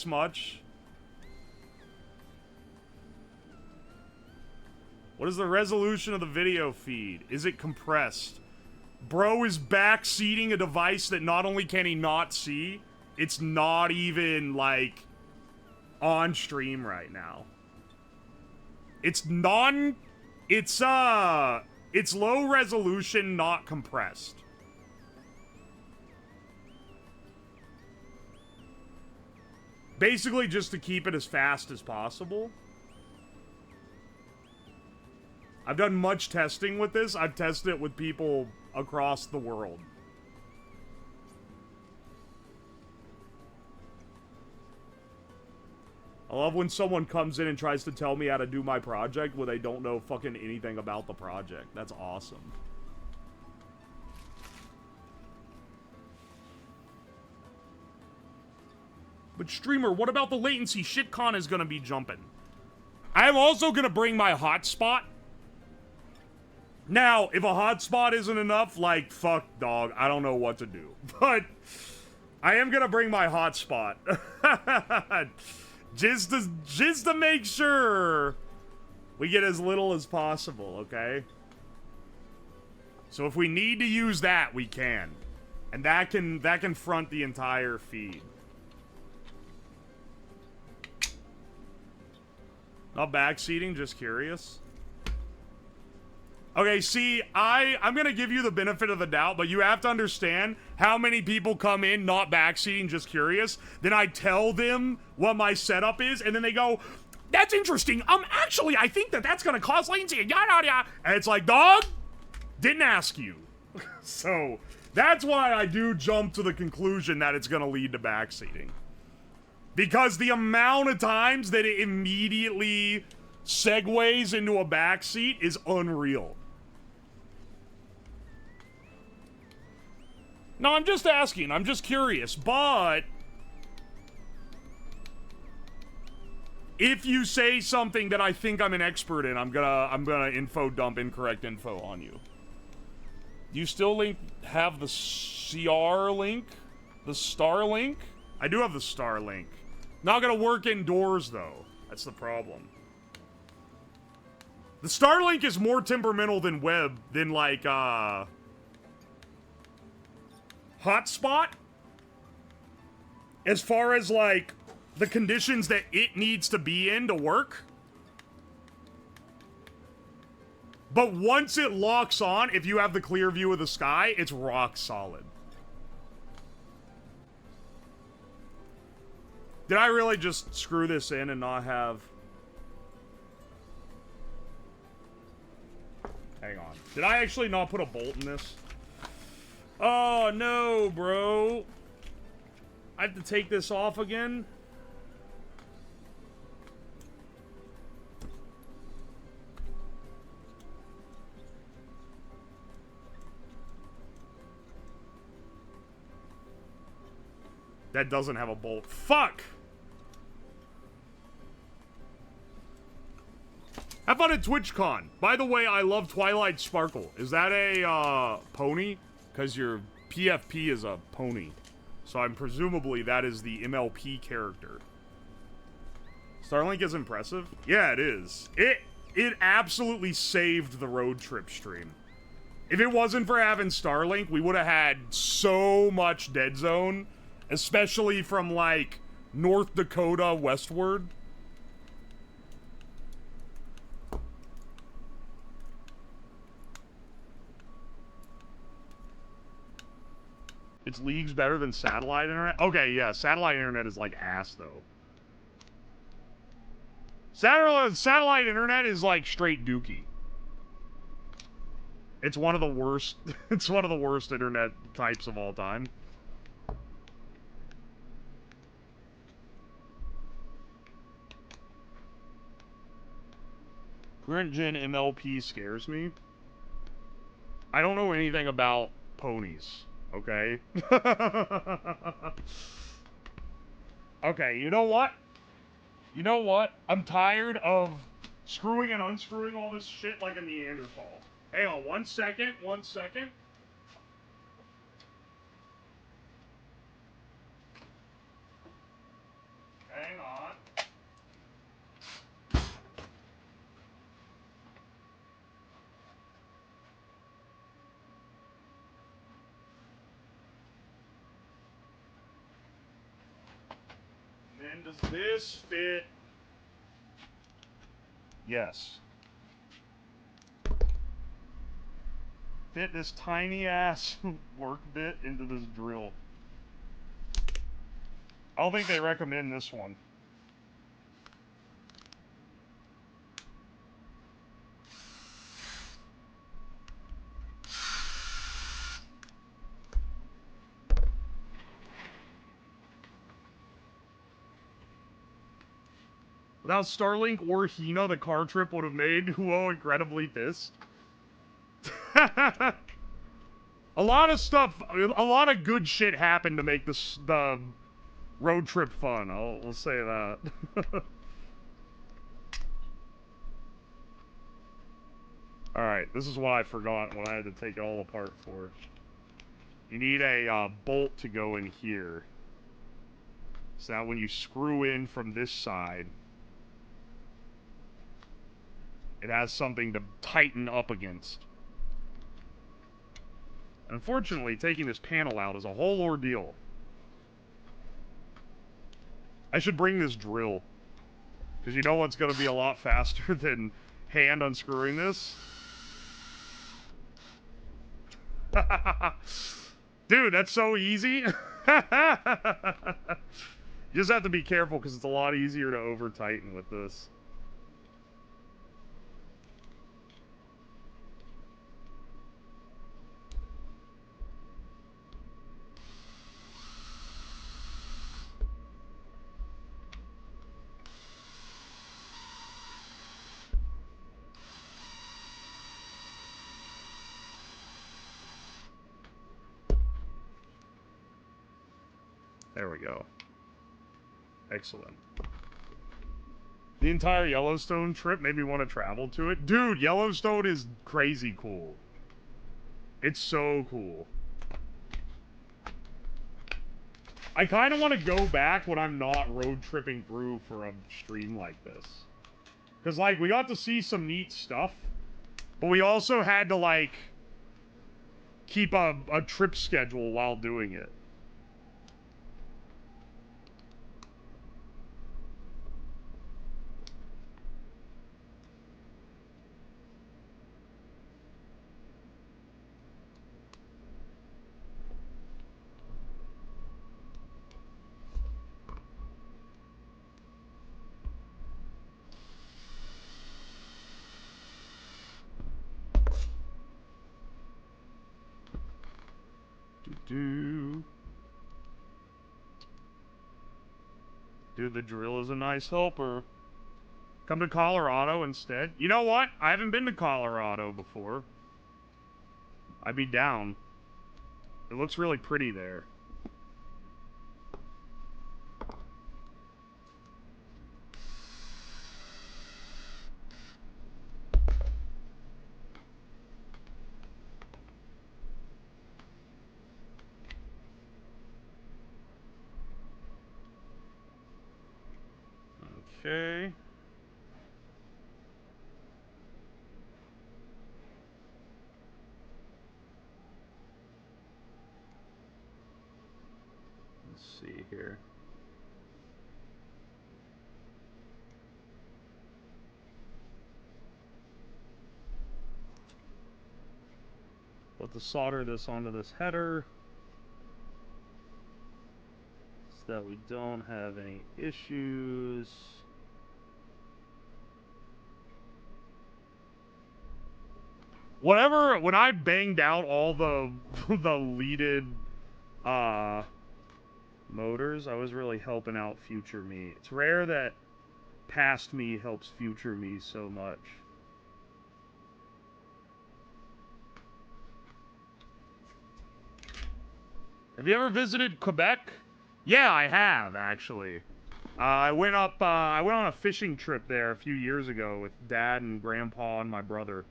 much? What is the resolution of the video feed? Is it compressed? Bro is backseating a device that not only can he not see, it's not even, like, on stream right now. It's low resolution, not compressed. Basically just to keep it as fast as possible. I've done much testing with this. I've tested it with people across the world. I love when someone comes in and tries to tell me how to do my project when they don't know fucking anything about the project. That's awesome. But streamer, what about the latency? Shitcon is gonna be jumping. I'm also gonna bring my hotspot. Now, if a hotspot isn't enough, like, fuck, dog, I don't know what to do. But I am gonna bring my hotspot. just to make sure we get as little as possible, okay? So if we need to use that, we can. And that can front the entire feed. Not backseating, just curious. Okay, see, I'm gonna give you the benefit of the doubt, but you have to understand how many people come in not backseating, just curious. Then I tell them what my setup is, and then they go, that's interesting. Actually, I think that's gonna cause latency, yada yada. And it's like, dog, didn't ask you. So, That's why I do jump to the conclusion that it's going to lead to backseating. Because the amount of times that it immediately segues into a backseat is unreal. No, I'm just asking. I'm just curious. But if you say something that I think I'm an expert in, I'm gonna info dump incorrect info on you. Do you still have the CR link? The Star link? I do have the Star link. Not gonna work indoors though. That's the problem. The Starlink is more temperamental than web, than like, hotspot. As far as like, the conditions that it needs to be in to work. But once it locks on, if you have the clear view of the sky, it's rock solid. Did I really just screw this in and not have... Hang on. Did I actually not put a bolt in this? Oh, no, bro. I have to take this off again? That doesn't have a bolt. Fuck! Have fun at TwitchCon. By the way, I love Twilight Sparkle. Is that a, pony? Because your PFP is a pony. So I'm presumably that is the MLP character. Starlink is impressive? Yeah, it is. It absolutely saved the road trip stream. If it wasn't for having Starlink, we would have had so much dead zone. Especially from, like, North Dakota westward. It's leagues better than satellite internet? Okay, yeah, satellite internet is like ass, though. Satellite internet is like straight dookie. It's one of the worst, it's one of the worst internet types of all time. Current gen MLP scares me. I don't know anything about ponies, okay? Okay, you know what? You know what? I'm tired of screwing and unscrewing all this shit like a Neanderthal. Hang on, 1 second, 1 second. Hang on. And does this fit? Yes. Fit this tiny ass work bit into this drill. I don't think they recommend this one. Without Starlink or Hina, the car trip would have made Huo incredibly pissed. A lot of stuff, a lot of good shit happened to make this, the road trip fun. I'll say that. Alright, this is what I forgot when I had to take it all apart for. You need a bolt to go in here. So now when you screw in from this side, it has something to tighten up against. Unfortunately, taking this panel out is a whole ordeal. I should bring this drill. Because you know what's going to be a lot faster than hand unscrewing this? Dude, that's so easy. You just have to be careful because it's a lot easier to over-tighten with this. There we go. Excellent. The entire Yellowstone trip made me want to travel to it. Dude, Yellowstone is crazy cool. It's so cool. I kind of want to go back when I'm not road tripping through for a stream like this. Because, like, we got to see some neat stuff. But we also had to, like, keep a trip schedule while doing it. Dude, the drill is a nice helper. Come to Colorado instead. You know what? I haven't been to Colorado before. I'd be down. It looks really pretty there. Okay. Let's see here. Let's solder this onto this header so that we don't have any issues. Whatever, when I banged out all the the leaded motors, I was really helping out future me. It's rare that past me helps future me so much. Have you ever visited Quebec? Yeah, I have, actually. I went on a fishing trip there a few years ago with Dad and Grandpa and my brother.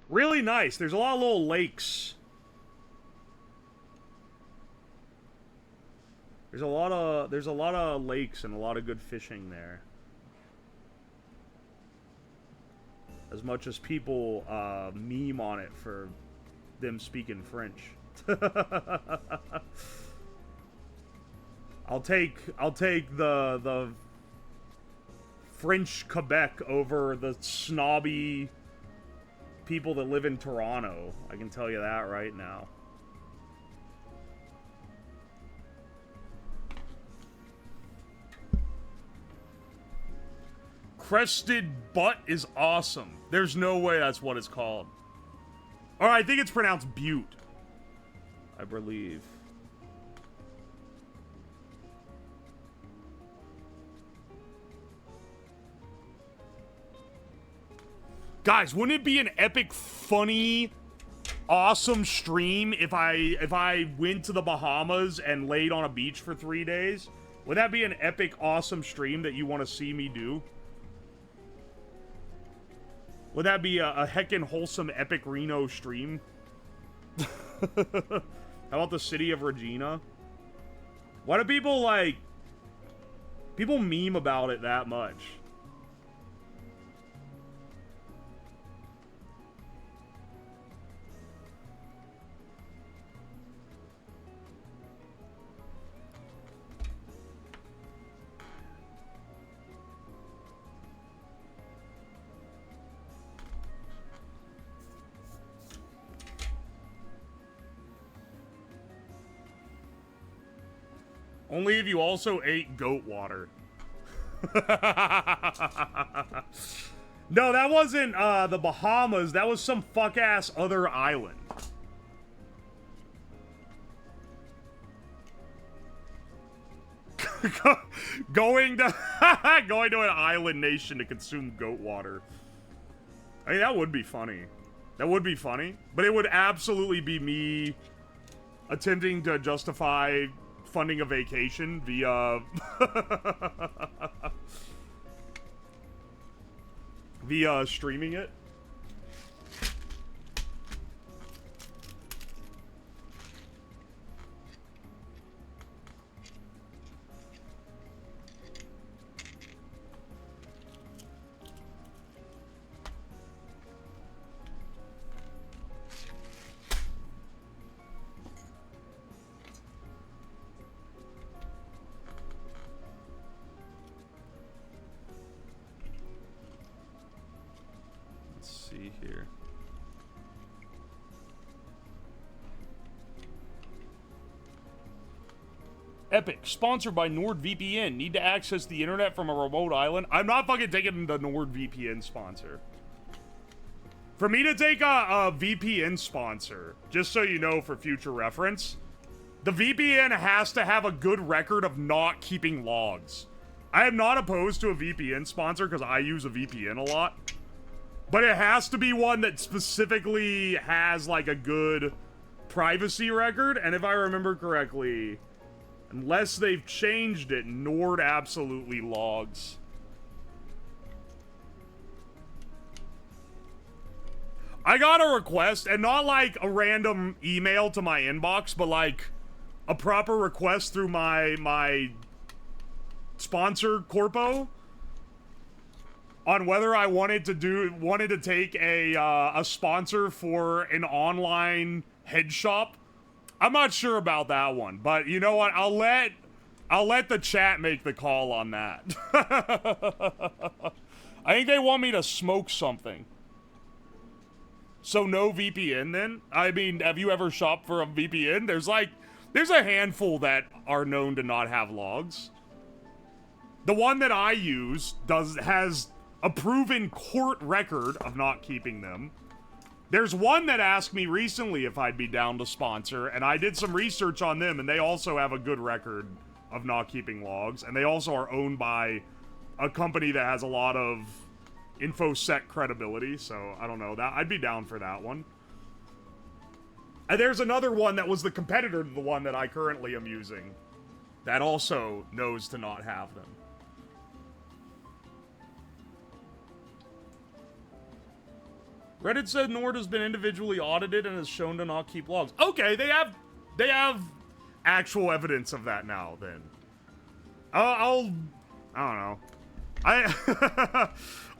Really nice. There's a lot of little lakes. There's a lot of lakes and a lot of good fishing there. As much as people meme on it for them speaking French. I'll take the French Quebec over the snobby people that live in Toronto. I can tell you that right now. Crested butt is awesome. There's no way that's what it's called. Or I think it's pronounced Butte, I believe. Guys, wouldn't it be an epic, funny, awesome stream if I went to the Bahamas and laid on a beach for 3 days? Would that be an epic, awesome stream that you want to see me do? Would that be a heckin' wholesome epic Reno stream? How about the city of Regina? Why do people, like... People meme about it that much? Only if you also ate goat water. No, that wasn't the Bahamas. That was some fuck-ass other island. going to an island nation to consume goat water. I mean, that would be funny. That would be funny. But it would absolutely be me attempting to justify funding a vacation via via streaming it. See here. Epic, sponsored by NordVPN. Need to access the internet from a remote island? I'm not fucking taking the NordVPN sponsor. For me to take a VPN sponsor, just so you know for future reference, the VPN has to have a good record of not keeping logs. I am not opposed to a VPN sponsor because I use a VPN a lot. But it has to be one that specifically has, like, a good privacy record. And if I remember correctly, unless they've changed it, Nord absolutely logs. I got a request, and not, like, a random email to my inbox, but, like, a proper request through my sponsor, Corpo, on whether I wanted to take a sponsor for an online head shop. I'm not sure about that one, but you know what? I'll let the chat make the call on that. I think they want me to smoke something. So no VPN then? I mean, have you ever shopped for a VPN? There's a handful that are known to not have logs. The one that I use has a proven court record of not keeping them. There's one that asked me recently if I'd be down to sponsor, and I did some research on them, and they also have a good record of not keeping logs, and they also are owned by a company that has a lot of InfoSec credibility, so I don't know. I'd be down for that one. And there's another one that was the competitor to the one that I currently am using that also knows to not have them. Reddit said Nord has been individually audited and is shown to not keep logs. Okay, they have actual evidence of that now, then. I don't know.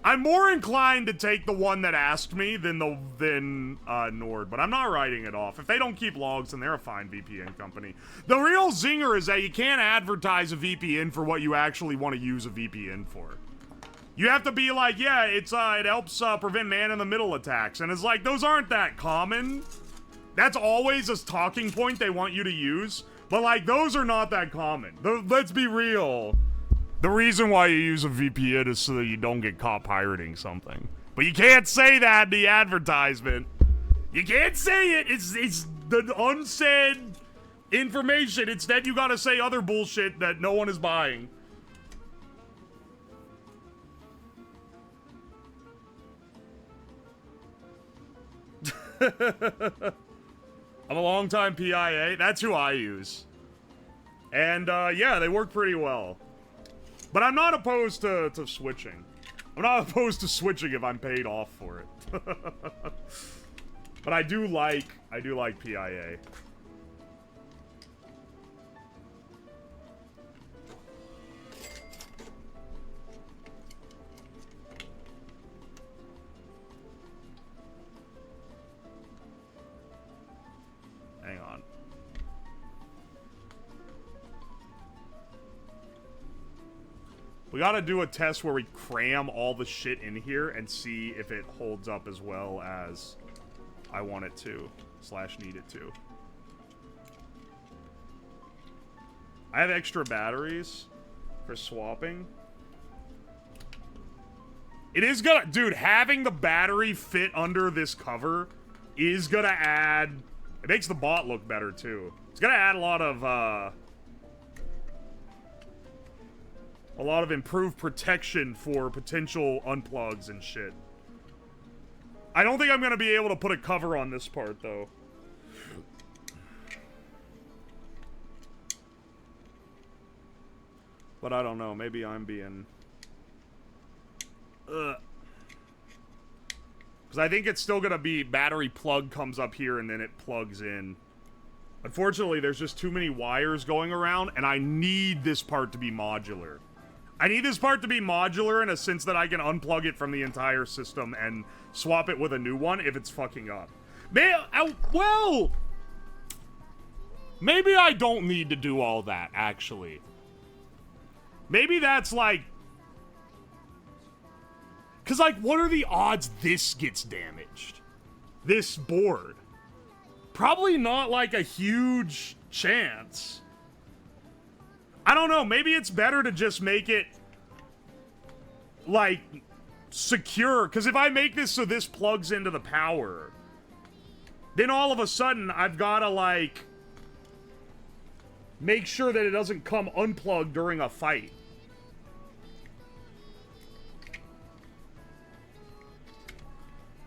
I'm more inclined to take the one that asked me than Nord, but I'm not writing it off. If they don't keep logs, then they're a fine VPN company. The real zinger is that you can't advertise a VPN for what you actually want to use a VPN for. You have to be like, yeah, it helps prevent man-in-the-middle attacks. And it's like, those aren't that common. That's always a talking point they want you to use. But, like, those are not that common. Let's be real. The reason why you use a VPN is so that you don't get caught pirating something. But you can't say that in the advertisement. You can't say it. It's the unsaid information. Instead, you gotta say other bullshit that no one is buying. I'm a longtime PIA. That's who I use. And, yeah, they work pretty well. But I'm not opposed to switching. I'm not opposed to switching if I'm paid off for it. But I do like PIA. Hang on. We gotta do a test where we cram all the shit in here and see if it holds up as well as I want it to, / need it to. I have extra batteries for swapping. It is gonna, dude, having the battery fit under this cover is gonna add, it makes the bot look better too. It's gonna add a lot of improved protection for potential unplugs and shit. I don't think I'm gonna be able to put a cover on this part though. But I don't know. Maybe I'm being... Because I think it's still going to be battery plug comes up here and then it plugs in. Unfortunately, there's just too many wires going around, and I need this part to be modular. I need this part to be modular in a sense that I can unplug it from the entire system and swap it with a new one if it's fucking up. Well, maybe I don't need to do all that, actually. Maybe that's like... Because, like, what are the odds this gets damaged? This board? Probably not, like, a huge chance. I don't know. Maybe it's better to just make it, like, secure. Because if I make this so this plugs into the power, then all of a sudden I've got to, like, make sure that it doesn't come unplugged during a fight.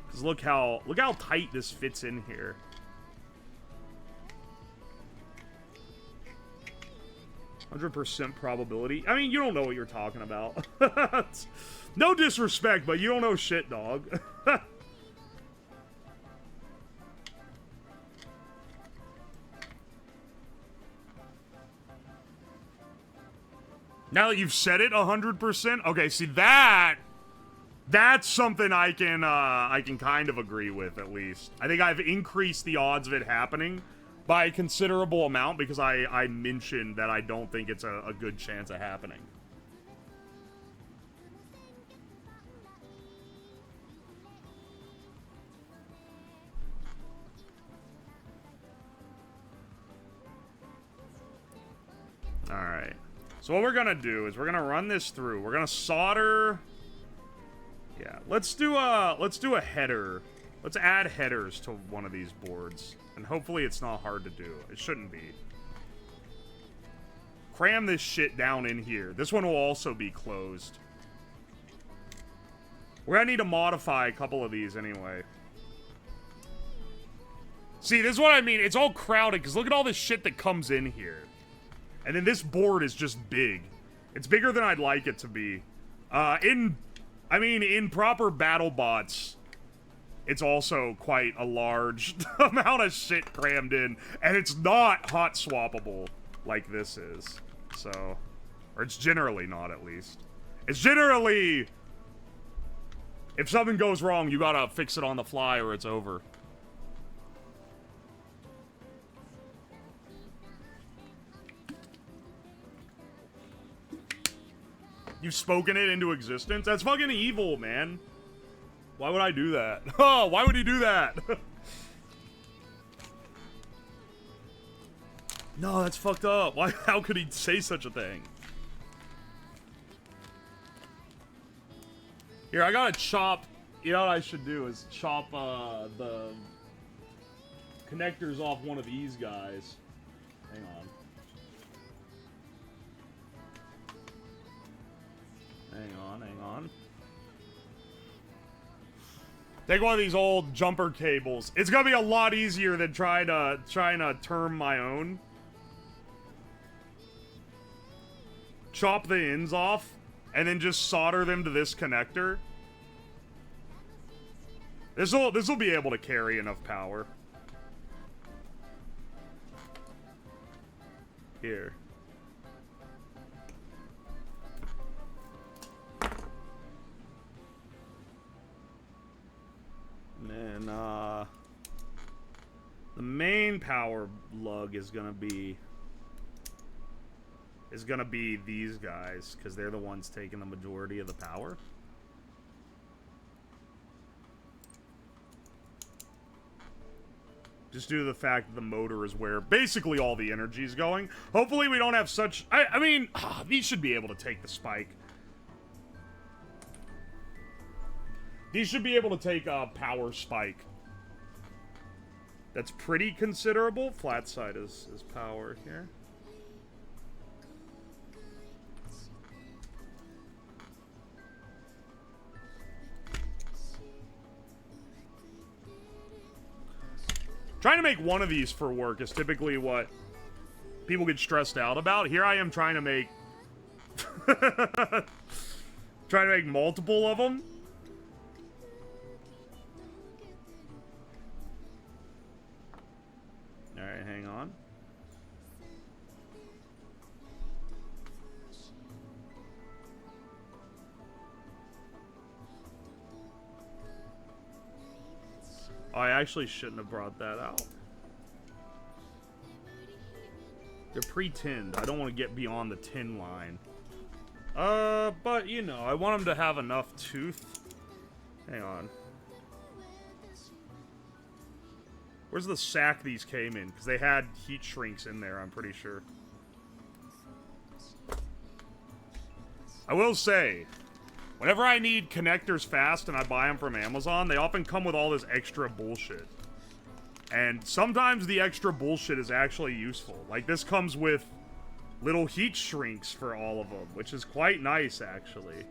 Because look how tight this fits in here. 100% probability. I mean, you don't know what you're talking about. No disrespect, but you don't know shit, dog. Now that you've said it 100%, okay, see that's something I can kind of agree with, at least. I think I've increased the odds of it happening by a considerable amount because I mentioned that I don't think it's a good chance of happening. Alright. So what we're gonna do is we're gonna run this through. We're gonna solder... Yeah, let's do a header. Let's add headers to one of these boards. And hopefully it's not hard to do. It shouldn't be. Cram this shit down in here. This one will also be closed. We're gonna need to modify a couple of these anyway. See, this is what I mean. It's all crowded, because look at all this shit that comes in here. And then this board is just big. It's bigger than I'd like it to be. In proper BattleBots, it's also quite a large amount of shit crammed in. And it's not hot swappable like this is. So, or it's generally not, at least. It's generally, if something goes wrong, you gotta fix it on the fly or it's over. You've spoken it into existence? That's fucking evil, man. Why would I do that? Oh, why would he do that? No, that's fucked up. Why? How could he say such a thing? Here, I gotta chop. You know what I should do is chop the connectors off one of these guys. Hang on. Hang on. Take one of these old jumper cables. It's gonna be a lot easier than trying to term my own. Chop the ends off, and then just solder them to this connector. This'll be able to carry enough power. Here. And then, the main power lug is gonna be these guys, because they're the ones taking the majority of the power. Just due to the fact that the motor is where basically all the energy is going. Hopefully we don't have such... I mean, these should be able to take the spike. These should be able to take a power spike. That's pretty considerable. Flat side is power here. Trying to make one of these for work is typically what people get stressed out about. Here I am trying to make Trying to make multiple of them. Alright, hang on. Oh, I actually shouldn't have brought that out. They're pre-tinned. I don't want to get beyond the tin line. But, you know, I want them to have enough tooth. Hang on. Where's the sack these came in? Because they had heat shrinks in there, I'm pretty sure. I will say, whenever I need connectors fast and I buy them from Amazon, they often come with all this extra bullshit. And sometimes the extra bullshit is actually useful. Like, this comes with little heat shrinks for all of them, which is quite nice, actually.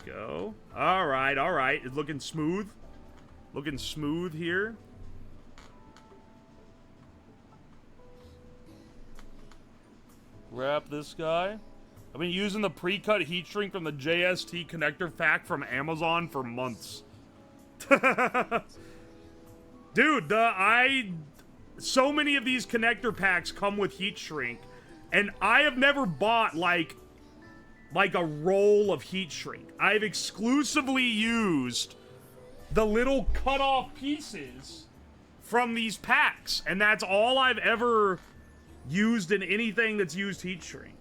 Go. All right. It's looking smooth. Looking smooth here. Wrap this guy. I've been using the pre-cut heat shrink from the JST connector pack from Amazon for months. Dude, so many of these connector packs come with heat shrink, and I have never bought like a roll of heat shrink. I've exclusively used the little cut-off pieces from these packs, and that's all I've ever used in anything that's used heat shrink.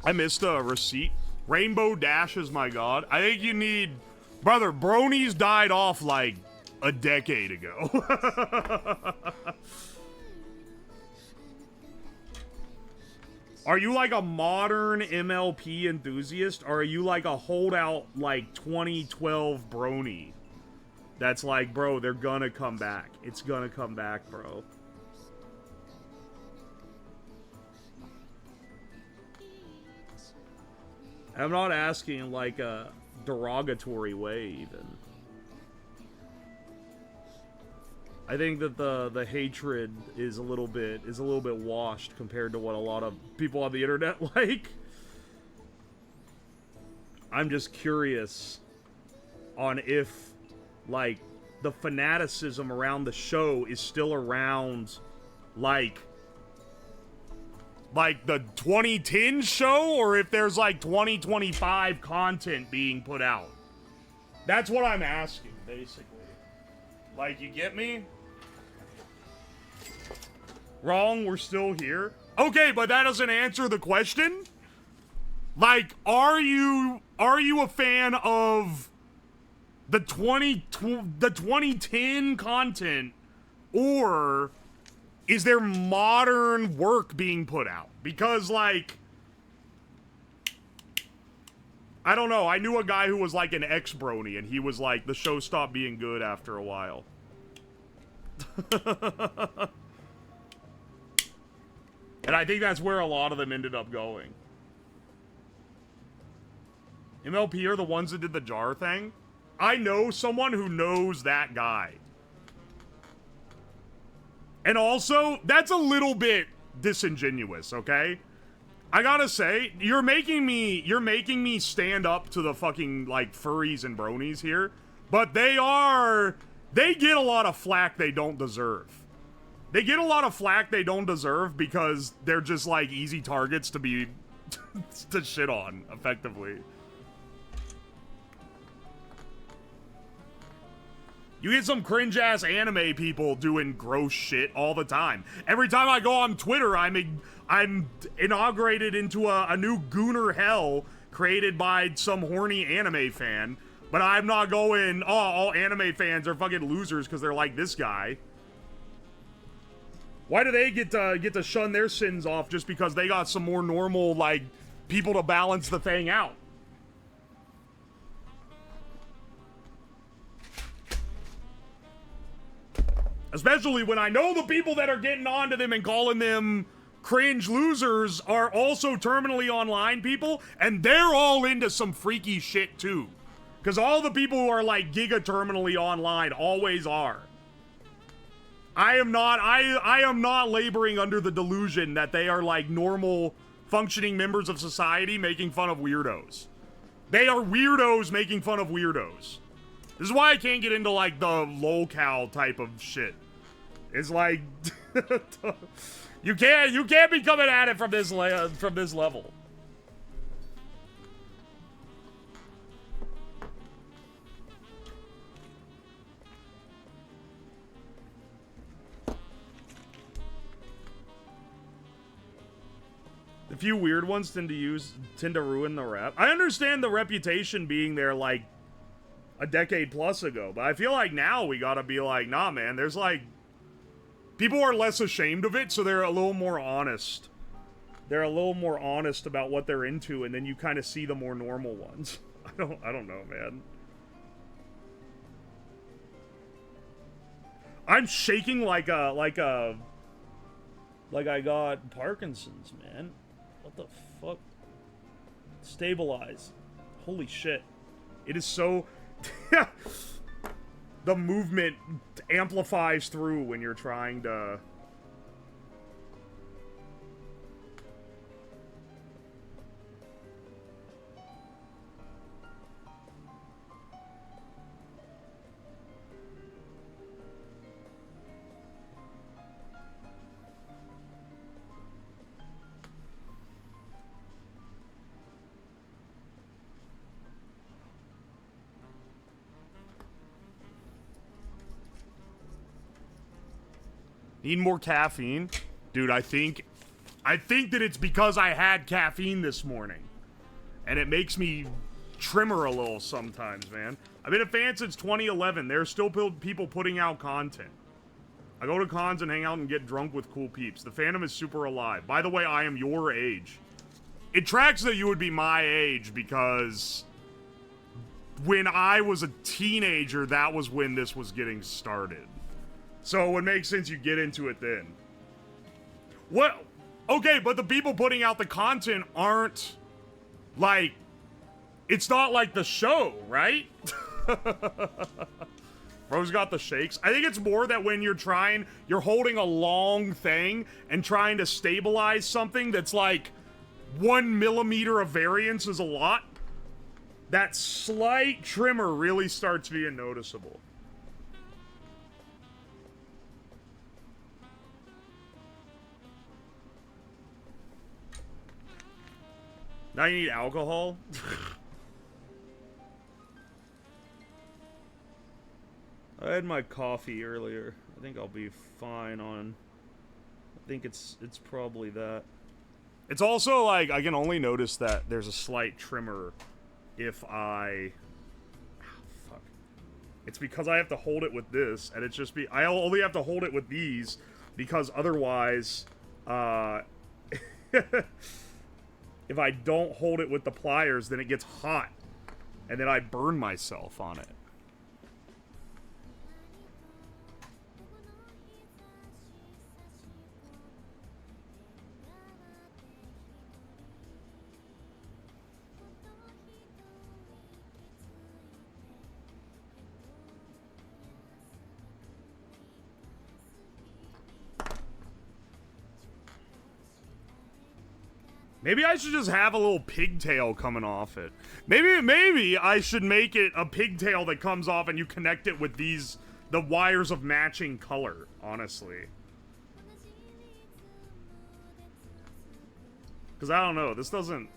I missed a receipt. Rainbow Dash is my god. I think you need... Brother, bronies died off like a decade ago. Are you like a modern MLP enthusiast, or are you like a holdout like 2012 brony that's like, bro, they're gonna come back. It's gonna come back, bro. I'm not asking in like a derogatory way, even. I think that the hatred is a little bit washed compared to what a lot of people on the internet like. I'm just curious on if like the fanaticism around the show is still around like the 2010 show, or if there's like 2025 content being put out. That's what I'm asking, basically. Like, you get me? Wrong, we're still here. Okay, but that doesn't answer the question. Like, are you a fan of the 2010 content, or is there modern work being put out? Because, like, I don't know. I knew a guy who was like an ex-brony, and he was like, the show stopped being good after a while. And I think that's where a lot of them ended up going. MLP are the ones that did the jar thing. I know someone who knows that guy. And also, that's a little bit disingenuous, okay? I gotta say, you're making me stand up to the fucking, like, furries and bronies here. But they get a lot of flack they don't deserve. They get a lot of flack they don't deserve because they're just, like, easy targets to be, to shit on, effectively. You get some cringe-ass anime people doing gross shit all the time. Every time I go on Twitter, I'm inaugurated into a new gooner hell created by some horny anime fan. But I'm not going, oh, all anime fans are fucking losers because they're like this guy. Why do they get to shun their sins off just because they got some more normal, like, people to balance the thing out? Especially when I know the people that are getting onto them and calling them cringe losers are also terminally online people, and they're all into some freaky shit too. Because all the people who are like giga terminally online always are. I am not laboring under the delusion that they are like normal functioning members of society making fun of weirdos. They are weirdos making fun of weirdos. This is why I can't get into like the lolcow type of shit. It's like you can't be coming at it from this level. The few weird ones tend to ruin the rep. I understand the reputation being there like a decade plus ago, but I feel like now we gotta be like, nah, man, there's like, people are less ashamed of it, so they're a little more honest. They're a little more honest about what they're into, and then you kind of see the more normal ones. I don't know, man. I'm shaking like I got Parkinson's, man. What the fuck? Stabilize. Holy shit. It is so... The movement amplifies through when you're trying to... Need more caffeine? Dude, I think that it's because I had caffeine this morning. And it makes me trimmer a little sometimes, man. I've been a fan since 2011. There's still people putting out content. I go to cons and hang out and get drunk with cool peeps. The fandom is super alive. By the way, I am your age. It tracks that you would be my age because when I was a teenager, that was when this was getting started. So it would make sense you get into it then. What? Okay, but the people putting out the content aren't, like, it's not like the show, right? Bro's got the shakes. I think it's more that when you're holding a long thing and trying to stabilize something that's like 1 millimeter of variance is a lot. That slight trimmer really starts being noticeable. Now you need alcohol? I had my coffee earlier. I think I'll be fine on... I think it's probably that. It's also, like, I can only notice that there's a slight trimmer if I... Oh, fuck. It's because I have to hold it with this, and it's just I only have to hold it with these, because otherwise, if I don't hold it with the pliers, then it gets hot. And then I burn myself on it. Maybe I should just have a little pigtail coming off it. Maybe I should make it a pigtail that comes off and you connect it with the wires of matching color, honestly. Because I don't know, this doesn't...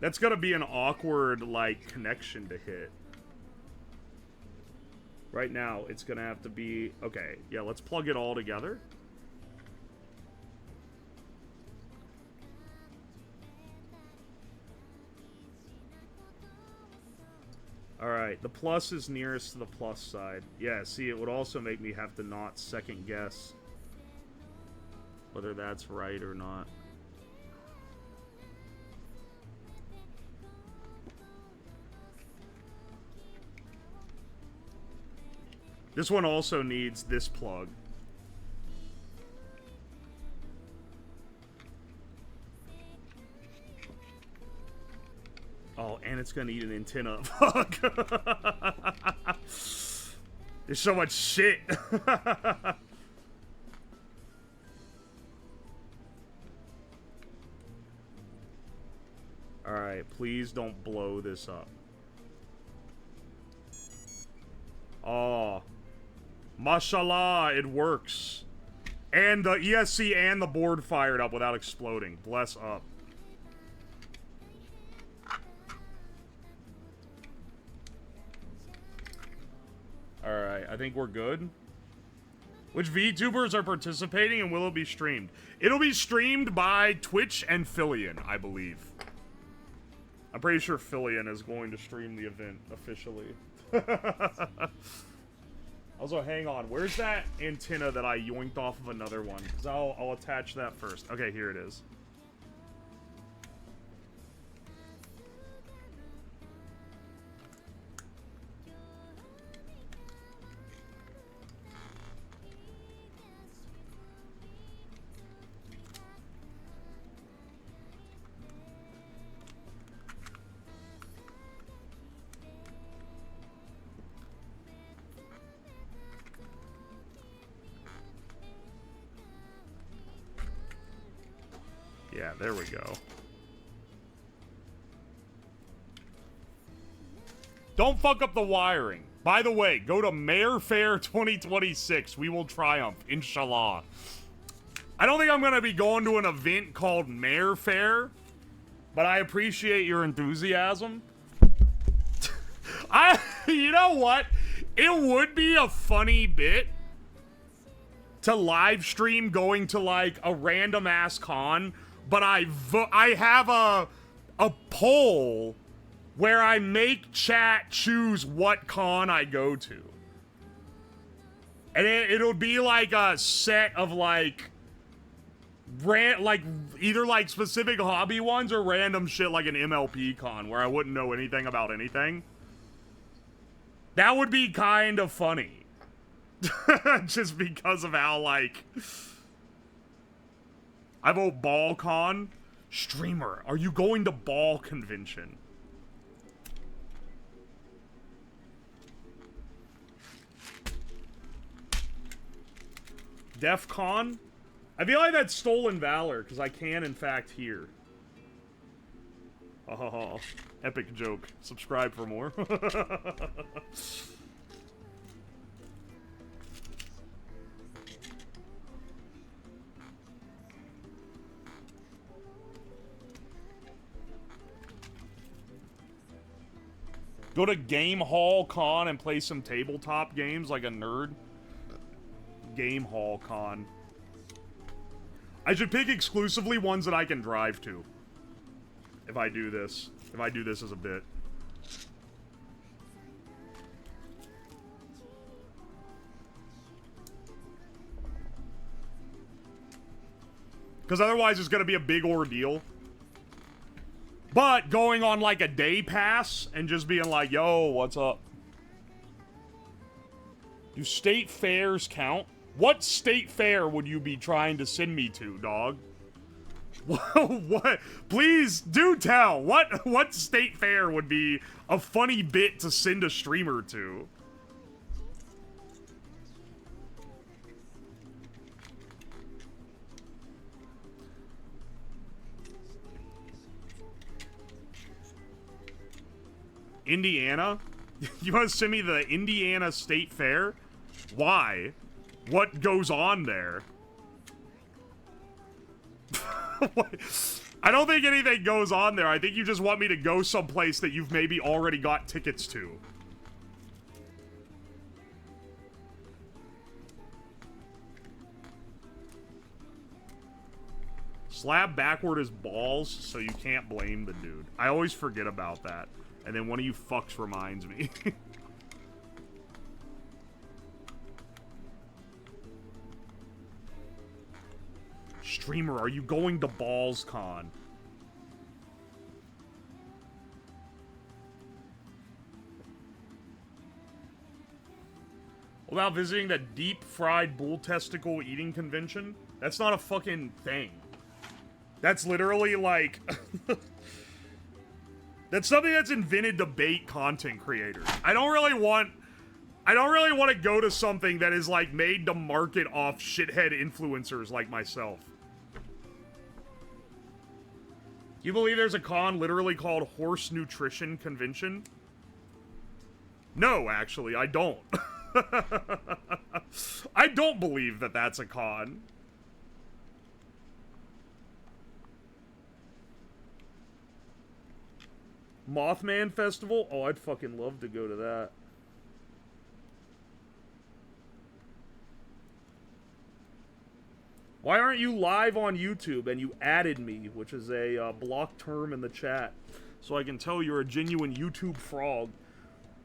That's gonna be an awkward, like, connection to hit. Right now, it's gonna have to be... Okay, yeah, let's plug it all together. Alright, the plus is nearest to the plus side. Yeah, see, it would also make me have to not second guess whether that's right or not. This one also needs this plug. Oh, and it's gonna need an antenna. Fuck. There's so much shit. Alright, please don't blow this up. Oh. Mashallah, it works. And the ESC and the board fired up without exploding. Bless up. Alright, I think we're good. Which VTubers are participating and will it be streamed? It'll be streamed by Twitch and Fillion, I believe. I'm pretty sure Fillion is going to stream the event officially. Also, hang on. Where's that antenna that I yoinked off of another one? Because I'll attach that first. Okay, here it is. Yeah, there we go. Don't fuck up the wiring. By the way, go to Mayor Fair 2026. We will triumph, inshallah. I don't think I'm going to be going to an event called Mayor Fair, but I appreciate your enthusiasm. You know what? It would be a funny bit to live stream going to like a random ass con, but I have a poll where I make chat choose what con I go to. And it'll be like a set of like either like specific hobby ones or random shit like an MLP con where I wouldn't know anything about anything. That would be kind of funny. Just because of how like I vote BallCon. Streamer, are you going to Ball Convention? DEF CON? I feel like that's Stolen Valor, because I can, in fact, hear. Oh, epic joke. Subscribe for more. Go to Game Hall Con and play some tabletop games like a nerd. Game Hall Con. I should pick exclusively ones that I can drive to. If I do this. If I do this as a bit. Because otherwise it's going to be a big ordeal. But going on like a day pass and just being like, yo, what's up? Do state fairs count? What state fair would you be trying to send me to, dog? What? Please do tell. What state fair would be a funny bit to send a streamer to? Indiana? You want to send me the Indiana State Fair? Why? What goes on there? I don't think anything goes on there. I think you just want me to go someplace that you've maybe already got tickets to. Slab backward is balls, so you can't blame the dude. I always forget about that. And then one of you fucks reminds me. Streamer, are you going to BallsCon? About visiting that deep-fried bull testicle eating convention? That's not a fucking thing. That's literally like... that's something that's invented to bait content creators. I don't really want to go to something that is like made to market off shithead influencers like myself. Do you believe there's a con literally called Horse Nutrition Convention? No, actually, I don't. I don't believe that that's a con. Mothman Festival? Oh, I'd fucking love to go to that. Why aren't you live on YouTube? And you added me, which is a block term in the chat, so I can tell you're a genuine YouTube frog.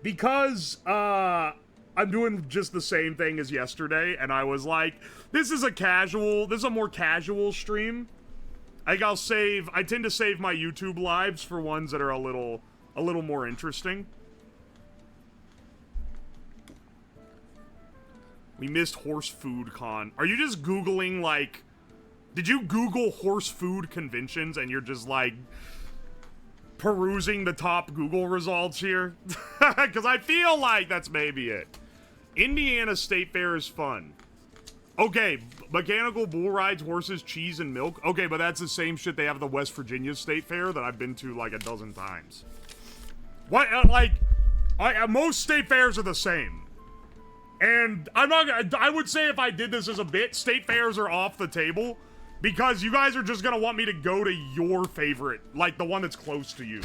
Because, I'm doing just the same thing as yesterday, and I was like, this is a more casual stream. I tend to save my YouTube lives for ones that are a little more interesting. We missed Horse Food Con. Are you just Googling, like... Did you Google horse food conventions and you're just, like... perusing the top Google results here? Because I feel like that's maybe it. Indiana State Fair is fun. Okay, mechanical bull rides, horses, cheese, and milk. Okay, but that's the same shit they have at the West Virginia State Fair that I've been to, like, a dozen times. What, like... most state fairs are the same. And I would say if I did this as a bit, state fairs are off the table because you guys are just gonna want me to go to your favorite, like the one that's close to you.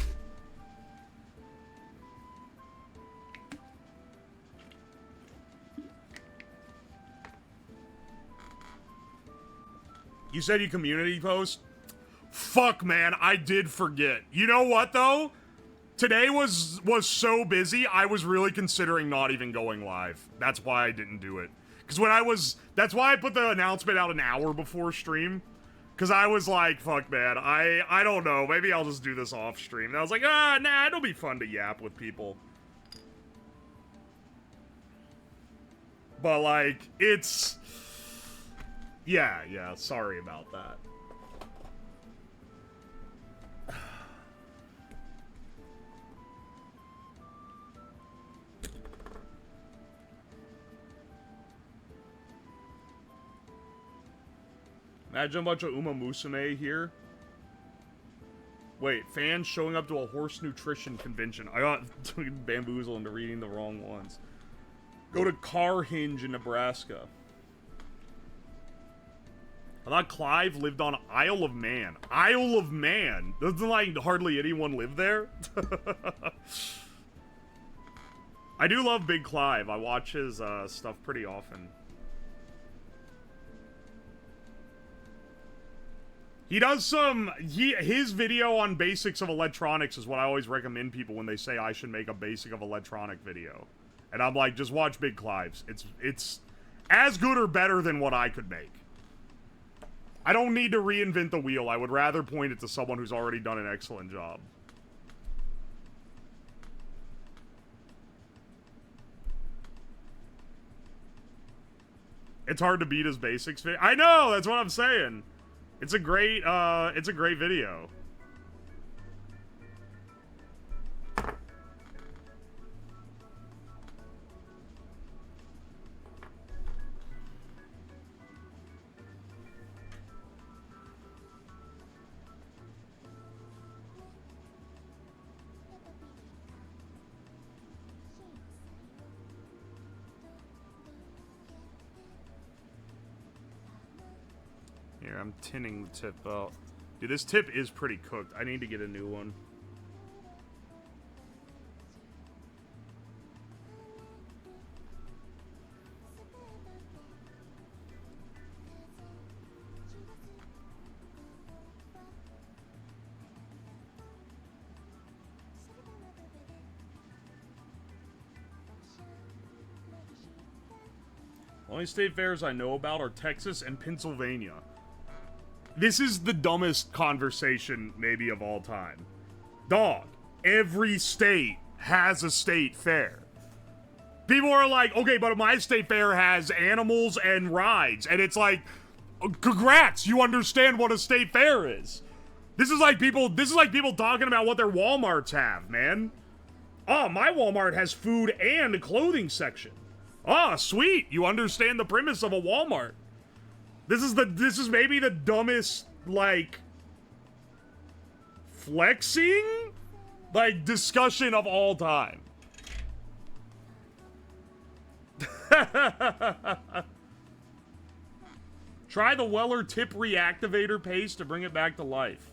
You said you community post? Fuck, man, I did forget. You know what, though? Today was so busy, I was really considering not even going live. That's why I didn't do it. Because that's why I put the announcement out an hour before stream. Because I was like, fuck, man, I don't know, maybe I'll just do this off stream. And I was like, nah, it'll be fun to yap with people. But, like, it's... Yeah, sorry about that. Imagine a bunch of Uma Musume here. Wait, fans showing up to a horse nutrition convention. I got bamboozled into reading the wrong ones. Go to Car Hinge in Nebraska. I thought Clive lived on Isle of Man. Isle of Man? Doesn't, like, hardly anyone live there? I do love Big Clive. I watch his stuff pretty often. He does his video on basics of electronics is what I always recommend people when they say I should make a basic of electronic video. And I'm like, just watch Big Clive's. It's as good or better than what I could make. I don't need to reinvent the wheel. I would rather point it to someone who's already done an excellent job. It's hard to beat his basics video. I know, that's what I'm saying. It's a great video. Here, I'm tinning the tip out. Dude, this tip is pretty cooked. I need to get a new one. Only state fairs I know about are Texas and Pennsylvania. This is the dumbest conversation, maybe, of all time. Dog, every state has a state fair. People are like, okay, but my state fair has animals and rides. And it's like, congrats, you understand what a state fair is. This is like people talking about what their Walmarts have, man. Oh, my Walmart has food and a clothing section. Oh, sweet. You understand the premise of a Walmart. This is maybe the dumbest, like, flexing, like, discussion of all time. Try the Weller tip reactivator paste to bring it back to life.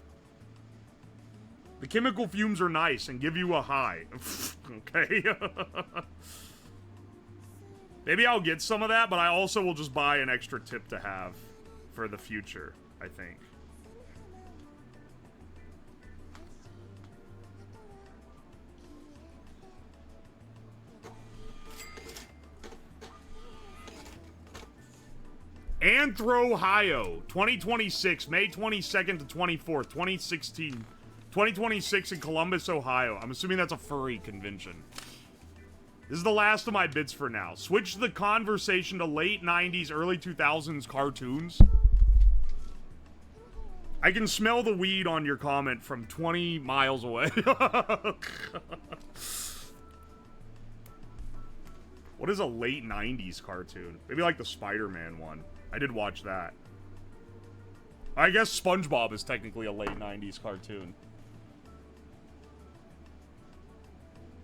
The chemical fumes are nice and give you a high. Okay. Maybe I'll get some of that, but I also will just buy an extra tip to have for the future, I think. Anthro-Ohio, 2026, May 22nd to 24th, 2026 in Columbus, Ohio. I'm assuming that's a furry convention. This is the last of my bits for now. Switch the conversation to late 90s, early 2000s cartoons. I can smell the weed on your comment from 20 miles away. What is a late 90s cartoon? Maybe like the Spider-Man one. I did watch that. I guess SpongeBob is technically a late 90s cartoon.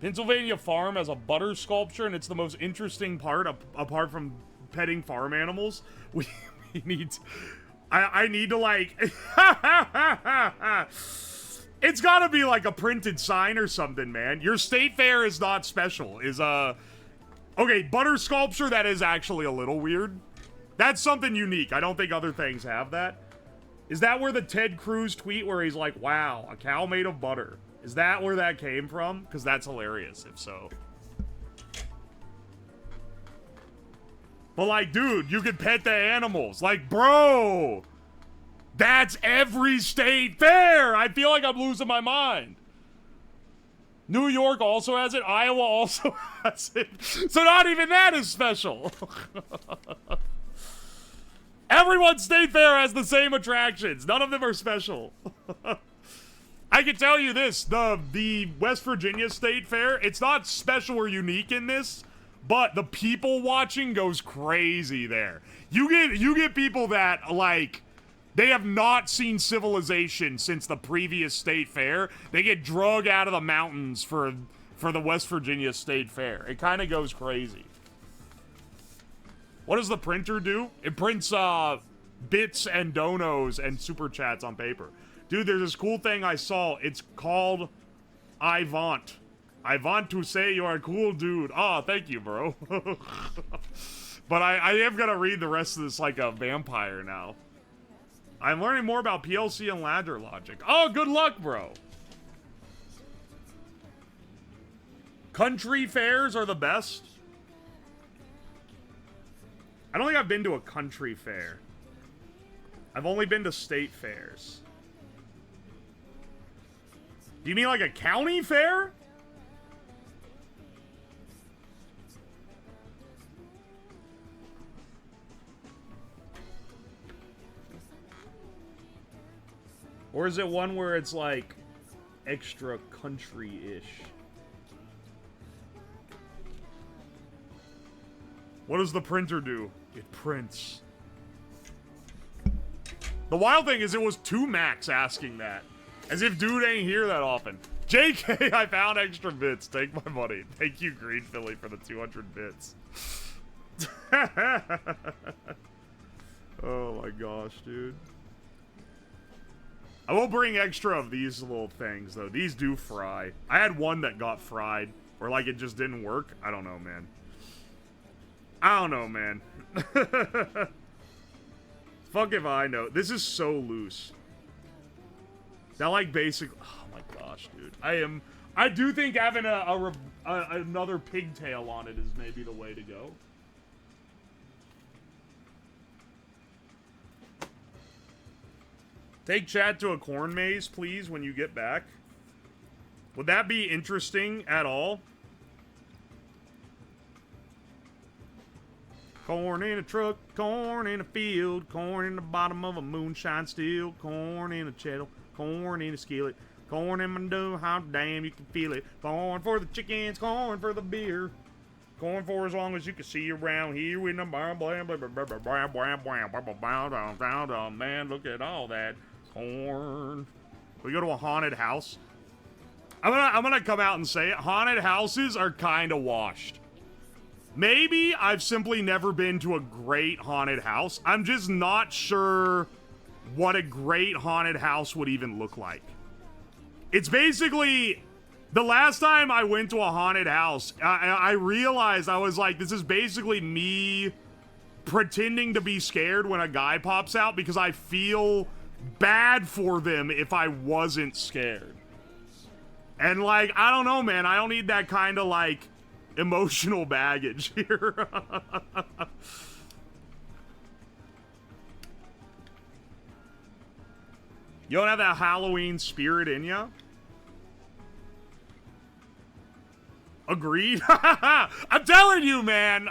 Pennsylvania Farm has a butter sculpture, and it's the most interesting part, apart from petting farm animals. We need... I need to, like... It's gotta be, like, a printed sign or something, man. Your state fair is not special. Okay, butter sculpture, that is actually a little weird. That's something unique. I don't think other things have that. Is that where the Ted Cruz tweet where he's like, wow, a cow made of butter? Is that where that came from? Because that's hilarious, if so. But like, dude, you could pet the animals. Like, bro, that's every state fair. I feel like I'm losing my mind. New York also has it. Iowa also has it. So not even that is special. Everyone's state fair has the same attractions. None of them are special. I can tell you this, the West Virginia State Fair, it's not special or unique in this, but the people watching goes crazy there. You get people that, like, they have not seen civilization since the previous state fair. They get drug out of the mountains for the West Virginia State Fair. It kind of goes crazy. What does the printer do? It prints bits and donos and super chats on paper. Dude, there's this cool thing I saw. It's called I Want. I want to say you're a cool dude. Oh, thank you, bro. But I am gonna read the rest of this like a vampire now. I'm learning more about PLC and ladder logic. Oh, good luck, bro. Country fairs are the best. I don't think I've been to a country fair. I've only been to state fairs. Do you mean like a county fair? Or is it one where it's like extra country-ish? What does the printer do? It prints. The wild thing is it was 2 Max asking that. As if dude ain't here that often. JK, I found extra bits. Take my money. Thank you, Green Philly, for the 200 bits. Oh my gosh, dude. I will bring extra of these little things, though. These do fry. I had one that got fried. Or like it just didn't work. I don't know, man. I don't know, man. Fuck if I know. This is so loose. That like basic. Oh my gosh, dude. I do think having another pigtail on it is maybe the way to go. Take Chad to a corn maze, please, when you get back. Would that be interesting at all? Corn in a truck, corn in a field, corn in the bottom of a moonshine still, corn in a chettle, corn in a skillet, corn in my dough, how damn you can feel it. Corn for the chickens, corn for the beer, corn for as long as you can see around here with the blam blam blam blam blam blam blam blam blam. Man, look at all that corn. We go to a haunted house. I'm gonna come out and say it. Haunted houses are kind of washed. Maybe I've simply never been to a great haunted house. I'm just not sure what a great haunted house would even look like. It's basically, the last time I went to a haunted house, I realized, I was like, this is basically me pretending to be scared when a guy pops out because I feel bad for them if I wasn't scared. And like, I don't know, man. I don't need that kind of like emotional baggage here. You don't have that Halloween spirit in ya? Agreed. I'm telling you, man.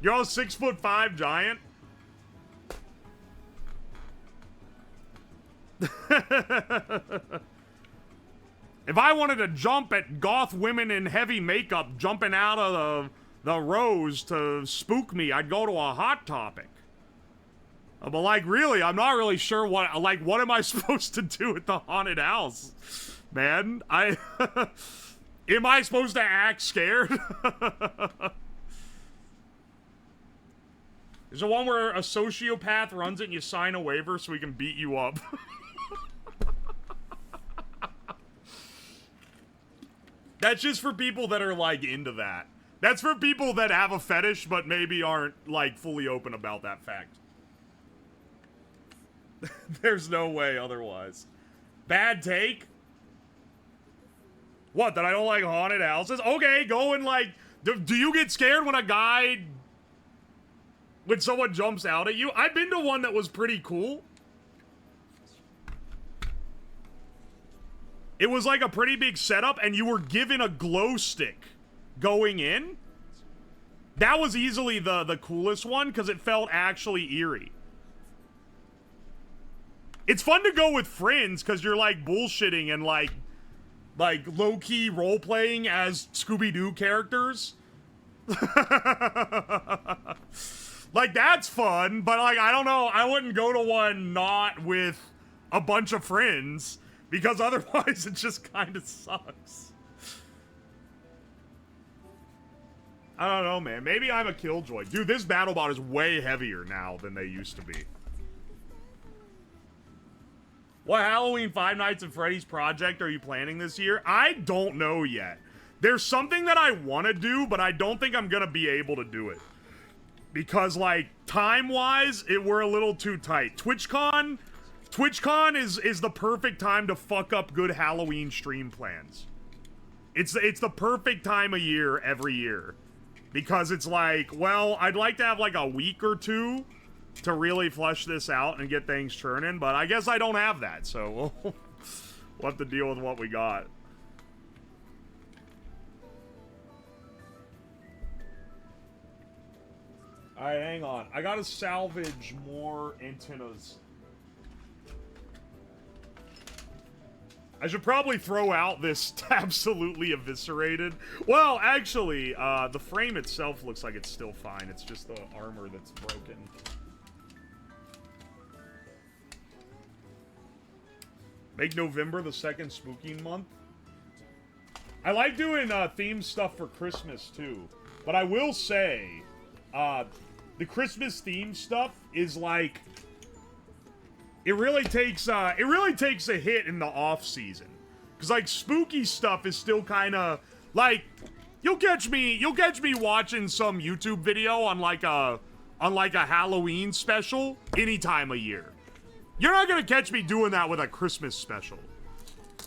You're all 6'5" giant. If I wanted to jump at goth women in heavy makeup jumping out of the rows to spook me, I'd go to a Hot Topic. But like, really, I'm not really sure what am I supposed to do at the haunted house? Man, am I supposed to act scared? There's the one where a sociopath runs it and you sign a waiver so we can beat you up. That's just for people that are, like, into that. That's for people that have a fetish, but maybe aren't, like, fully open about that fact. There's no way otherwise. Bad take? What, that I don't like haunted houses? Okay, go and, like... Do you get scared when someone jumps out at you? I've been to one that was pretty cool. It was like a pretty big setup, and you were given a glow stick going in. That was easily the coolest one, because it felt actually eerie. It's fun to go with friends, because you're, like, bullshitting and, like low-key role-playing as Scooby-Doo characters. Like, that's fun, but, like, I don't know. I wouldn't go to one not with a bunch of friends. Because otherwise, it just kind of sucks. I don't know, man. Maybe I'm a killjoy. Dude, this BattleBot is way heavier now than they used to be. What Halloween Five Nights at Freddy's project are you planning this year? I don't know yet. There's something that I want to do, but I don't think I'm going to be able to do it. Because, like, time-wise, we're a little too tight. TwitchCon is the perfect time to fuck up good Halloween stream plans. It's the perfect time of year every year. Because it's like, well, I'd like to have like a week or two to really flush this out and get things churning, but I guess I don't have that, so we'll have to deal with what we got. Alright, hang on. I gotta salvage more antennas. I should probably throw out this absolutely eviscerated. Well, actually, the frame itself looks like it's still fine. It's just the armor that's broken. Make November the second spooky month. I like doing theme stuff for Christmas, too. But I will say, the Christmas theme stuff is like... It really takes a hit in the off season, cause like spooky stuff is still kind of like you'll catch me watching some YouTube video on like a Halloween special any time of year. You're not gonna catch me doing that with a Christmas special.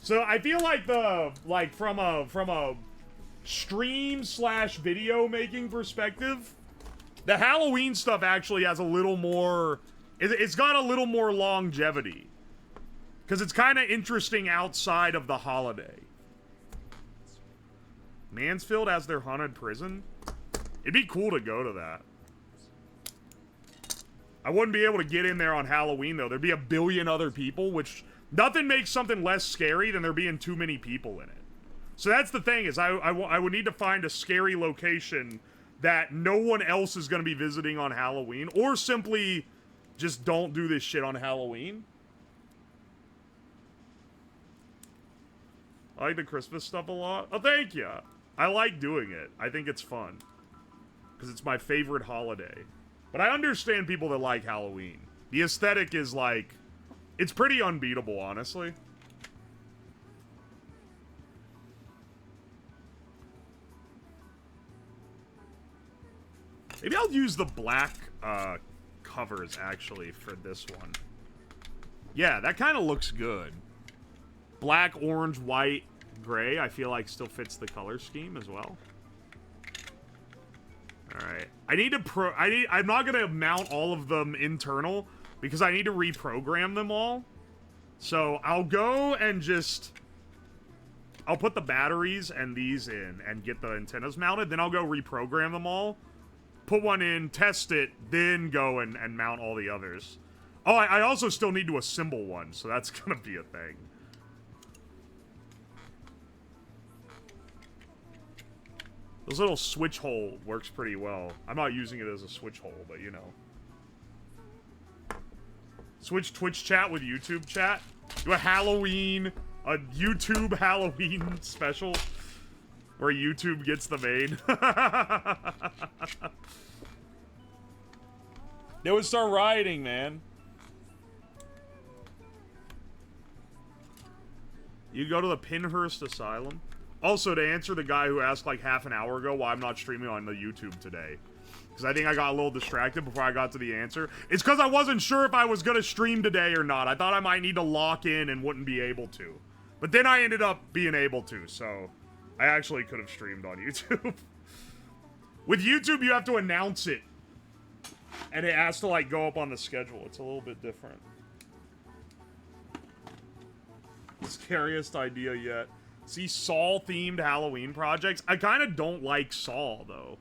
So I feel like from a stream / video making perspective, the Halloween stuff actually has a little more It's got a little more longevity. Because it's kind of interesting outside of the holiday. Mansfield has their haunted prison? It'd be cool to go to that. I wouldn't be able to get in there on Halloween, though. There'd be a billion other people, which... Nothing makes something less scary than there being too many people in it. So that's the thing, is I would need to find a scary location that no one else is going to be visiting on Halloween, or simply just don't do this shit on Halloween. I like the Christmas stuff a lot. Oh, thank you. I like doing it. I think it's fun. Because it's my favorite holiday. But I understand people that like Halloween. The aesthetic is like... It's pretty unbeatable, honestly. Maybe I'll use the black covers, actually, for this one. Yeah, that kind of looks good. Black, orange, white, gray, I feel like still fits the color scheme as well. Alright. I'm not gonna mount all of them internal, because I need to reprogram them all. So I'll go and just... I'll put the batteries and these in and get the antennas mounted. Then I'll go reprogram them all. Put one in, test it, then go and mount all the others. Oh, I also still need to assemble one, so that's gonna be a thing. This little switch hole works pretty well. I'm not using it as a switch hole, but you know. Switch Twitch chat with YouTube chat. Do a YouTube Halloween special where YouTube gets the main. They would start rioting, man. You go to the Pinhurst Asylum. Also, to answer the guy who asked like half an hour ago why I'm not streaming on the YouTube today. Because I think I got a little distracted before I got to the answer. It's because I wasn't sure if I was going to stream today or not. I thought I might need to lock in and wouldn't be able to. But then I ended up being able to, so I actually could have streamed on YouTube. With YouTube, you have to announce it. And it has to, like, go up on the schedule. It's a little bit different. Scariest idea yet. See, Saw-themed Halloween projects? I kind of don't like Saw, though.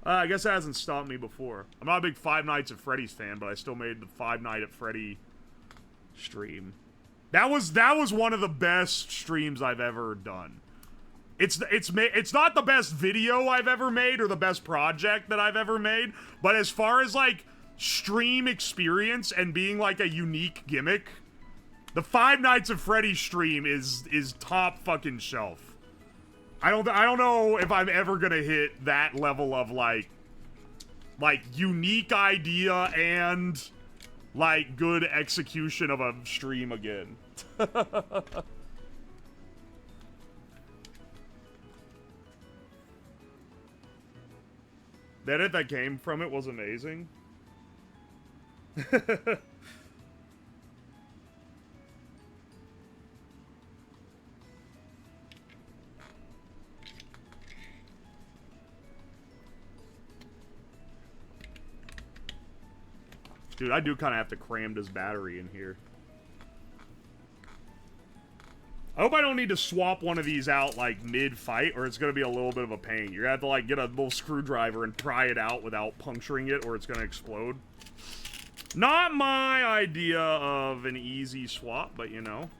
I guess it hasn't stopped me before. I'm not a big Five Nights at Freddy's fan, but I still made the Five Nights at Freddy stream. That was one of the best streams I've ever done. It's not the best video I've ever made or the best project that I've ever made, but as far as like stream experience and being like a unique gimmick, the Five Nights at Freddy's stream is top fucking shelf. I don't know if I'm ever gonna hit that level of like unique idea and like good execution of a stream again. The edit that came from it was amazing. Dude, I do kind of have to cram this battery in here. I hope I don't need to swap one of these out, like, mid-fight, or it's going to be a little bit of a pain. You're going to have to, like, get a little screwdriver and pry it out without puncturing it, or it's going to explode. Not my idea of an easy swap, but, you know.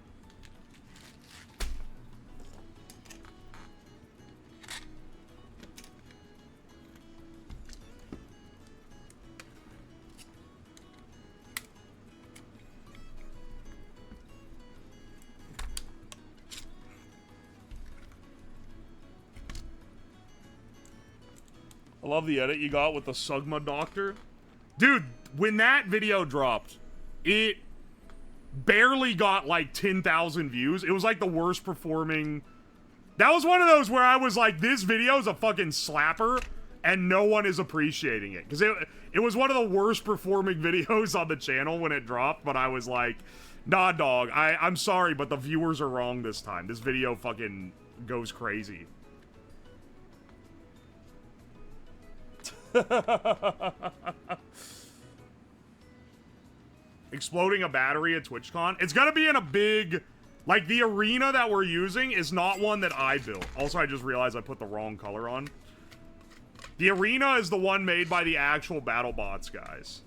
I love the edit you got with the Sugma Doctor. Dude, when that video dropped, it barely got like 10,000 views. It was like the worst performing. That was one of those where I was like, this video is a fucking slapper and no one is appreciating it. Because it was one of the worst performing videos on the channel when it dropped, but I was like, nah, dog, I'm sorry, but the viewers are wrong this time. This video fucking goes crazy. exploding a battery at TwitchCon. It's gonna be in a big... Like, the arena that we're using is not one that I built. Also, I just realized I put the wrong color on. The arena is the one made by the actual BattleBots guys.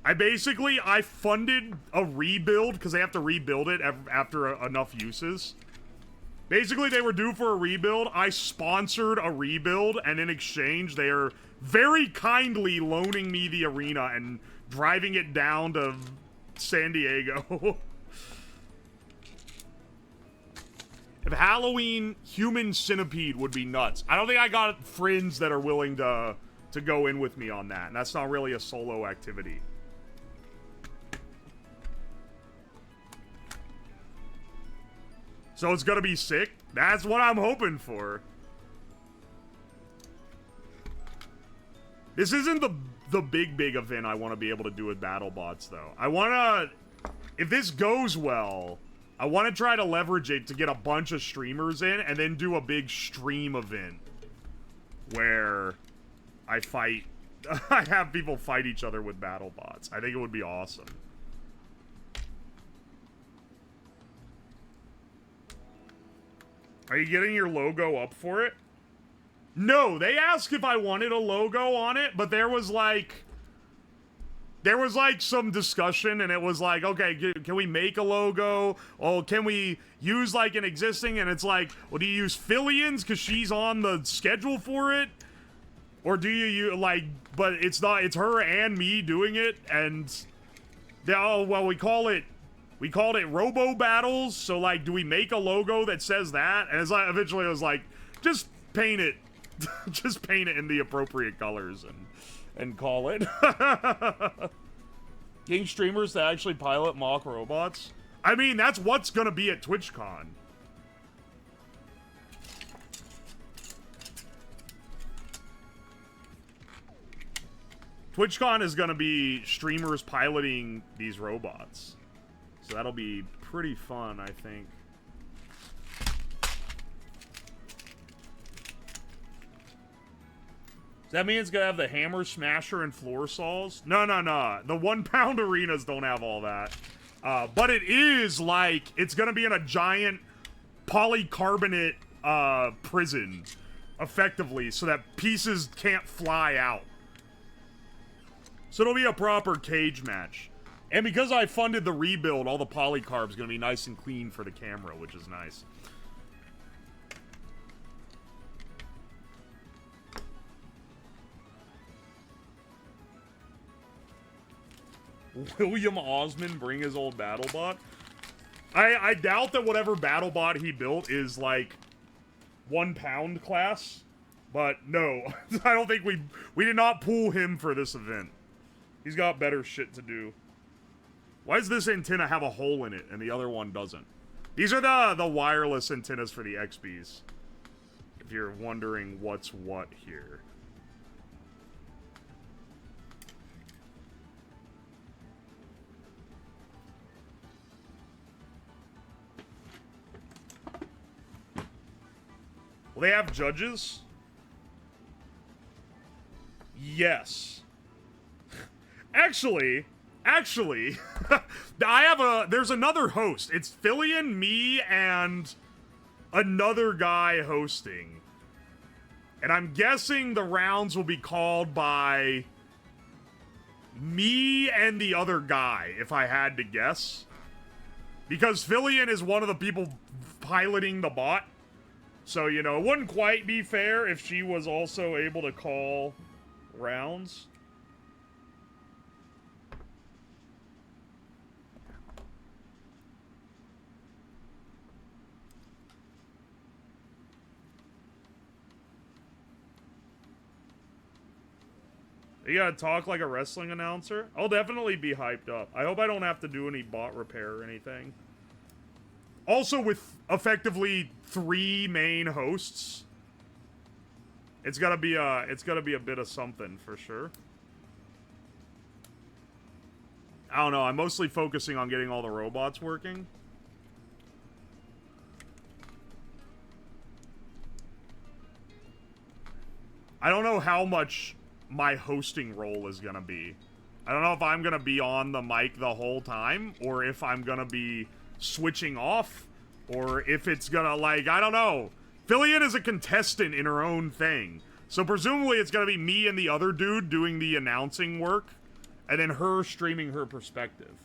I funded a rebuild, because they have to rebuild it after enough uses. Basically, they were due for a rebuild. I sponsored a rebuild, and in exchange, they are very kindly loaning me the arena and driving it down to San Diego. If Halloween, Human Centipede would be nuts. I don't think I got friends that are willing to go in with me on that, and that's not really a solo activity. So it's gonna be sick? That's what I'm hoping for. This isn't the big event I want to be able to do with BattleBots, though. I want to... If this goes well... I want to try to leverage it to get a bunch of streamers in and then do a big stream event where I fight, I have people fight each other with BattleBots. I think it would be awesome. Are you getting your logo up for it? No, they asked if I wanted a logo on it, but there was like some discussion, and it was like, okay, can we make a logo? Oh, can we use like an existing? And it's like, well, do you use Fillions because she's on the schedule for it? Or do you like, but it's not, it's her and me doing it, and oh, well, we called it Robo Battles, so like, do we make a logo that says that? And it's like, eventually I was like, just paint it. Just paint it in the appropriate colors and call it. Getting streamers to actually pilot mock robots? I mean, that's what's gonna be at TwitchCon. TwitchCon is gonna be streamers piloting these robots. So that'll be pretty fun, I think. Does that mean it's gonna have the hammer, smasher, and floor saws? No. The 1 pound arenas don't have all that. But it is like, it's gonna be in a giant polycarbonate prison, effectively, so that pieces can't fly out. So it'll be a proper cage match. And because I funded the rebuild, all the polycarb's gonna be nice and clean for the camera, which is nice. William Osmond bring his old BattleBot? I doubt that whatever BattleBot he built is, like, 1 pound class. But, no. I don't think we did not pull him for this event. He's got better shit to do. Why does this antenna have a hole in it and the other one doesn't? These are the wireless antennas for the XBs. If you're wondering what's what here. Will they have judges? Yes. Actually, there's another host. It's Fillion, me, and another guy hosting. And I'm guessing the rounds will be called by me and the other guy, if I had to guess. Because Fillion is one of the people piloting the bot. So, you know, it wouldn't quite be fair if she was also able to call rounds. You gotta talk like a wrestling announcer? I'll definitely be hyped up. I hope I don't have to do any bot repair or anything. Also, with effectively 3 main hosts, it's gotta be a bit of something for sure. I don't know. I'm mostly focusing on getting all the robots working. I don't know how much my hosting role is gonna be. I don't know if I'm gonna be on the mic the whole time, or if I'm gonna be switching off, or if it's gonna, like, I don't know. Fillion is a contestant in her own thing. So presumably it's gonna be me and the other dude doing the announcing work, and then her streaming her perspective.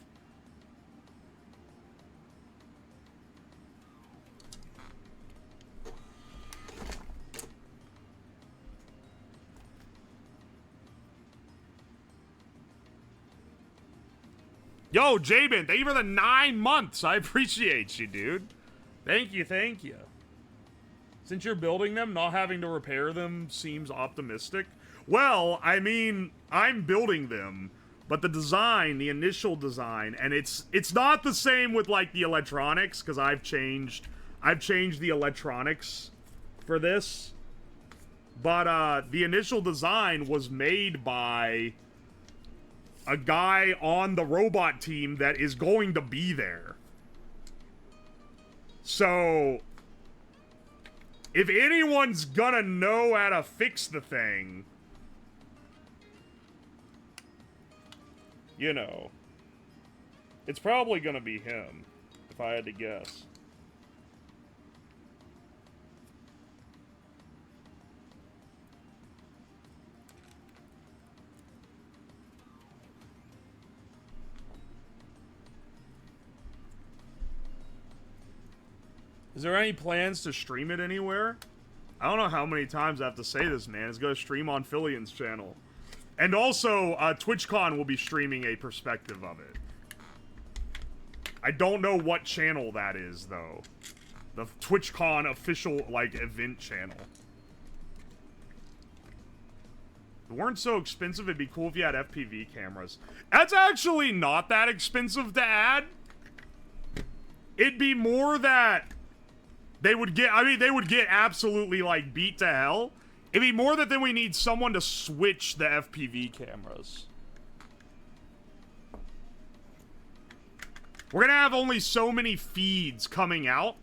Yo, Jabin, thank you for the 9 months. I appreciate you, dude. Thank you, thank you. Since you're building them, not having to repair them seems optimistic. Well, I mean, I'm building them, but the design, the initial design, and it's not the same with, like, the electronics, because I've changed the electronics for this. But, the initial design was made by a guy on the robot team that is going to be there. So, if anyone's gonna know how to fix the thing, you know, it's probably gonna be him, if I had to guess. Is there any plans to stream it anywhere? I don't know how many times I have to say this, man. It's gonna stream on Fillion's channel. And also, TwitchCon will be streaming a perspective of it. I don't know what channel that is, though. The TwitchCon official, like, event channel. If it weren't so expensive, it'd be cool if you had FPV cameras. That's actually not that expensive to add. It'd be more that they would get, I mean, they would get absolutely, like, beat to hell. It'd be more that then we need someone to switch the FPV cameras. We're gonna have only so many feeds coming out.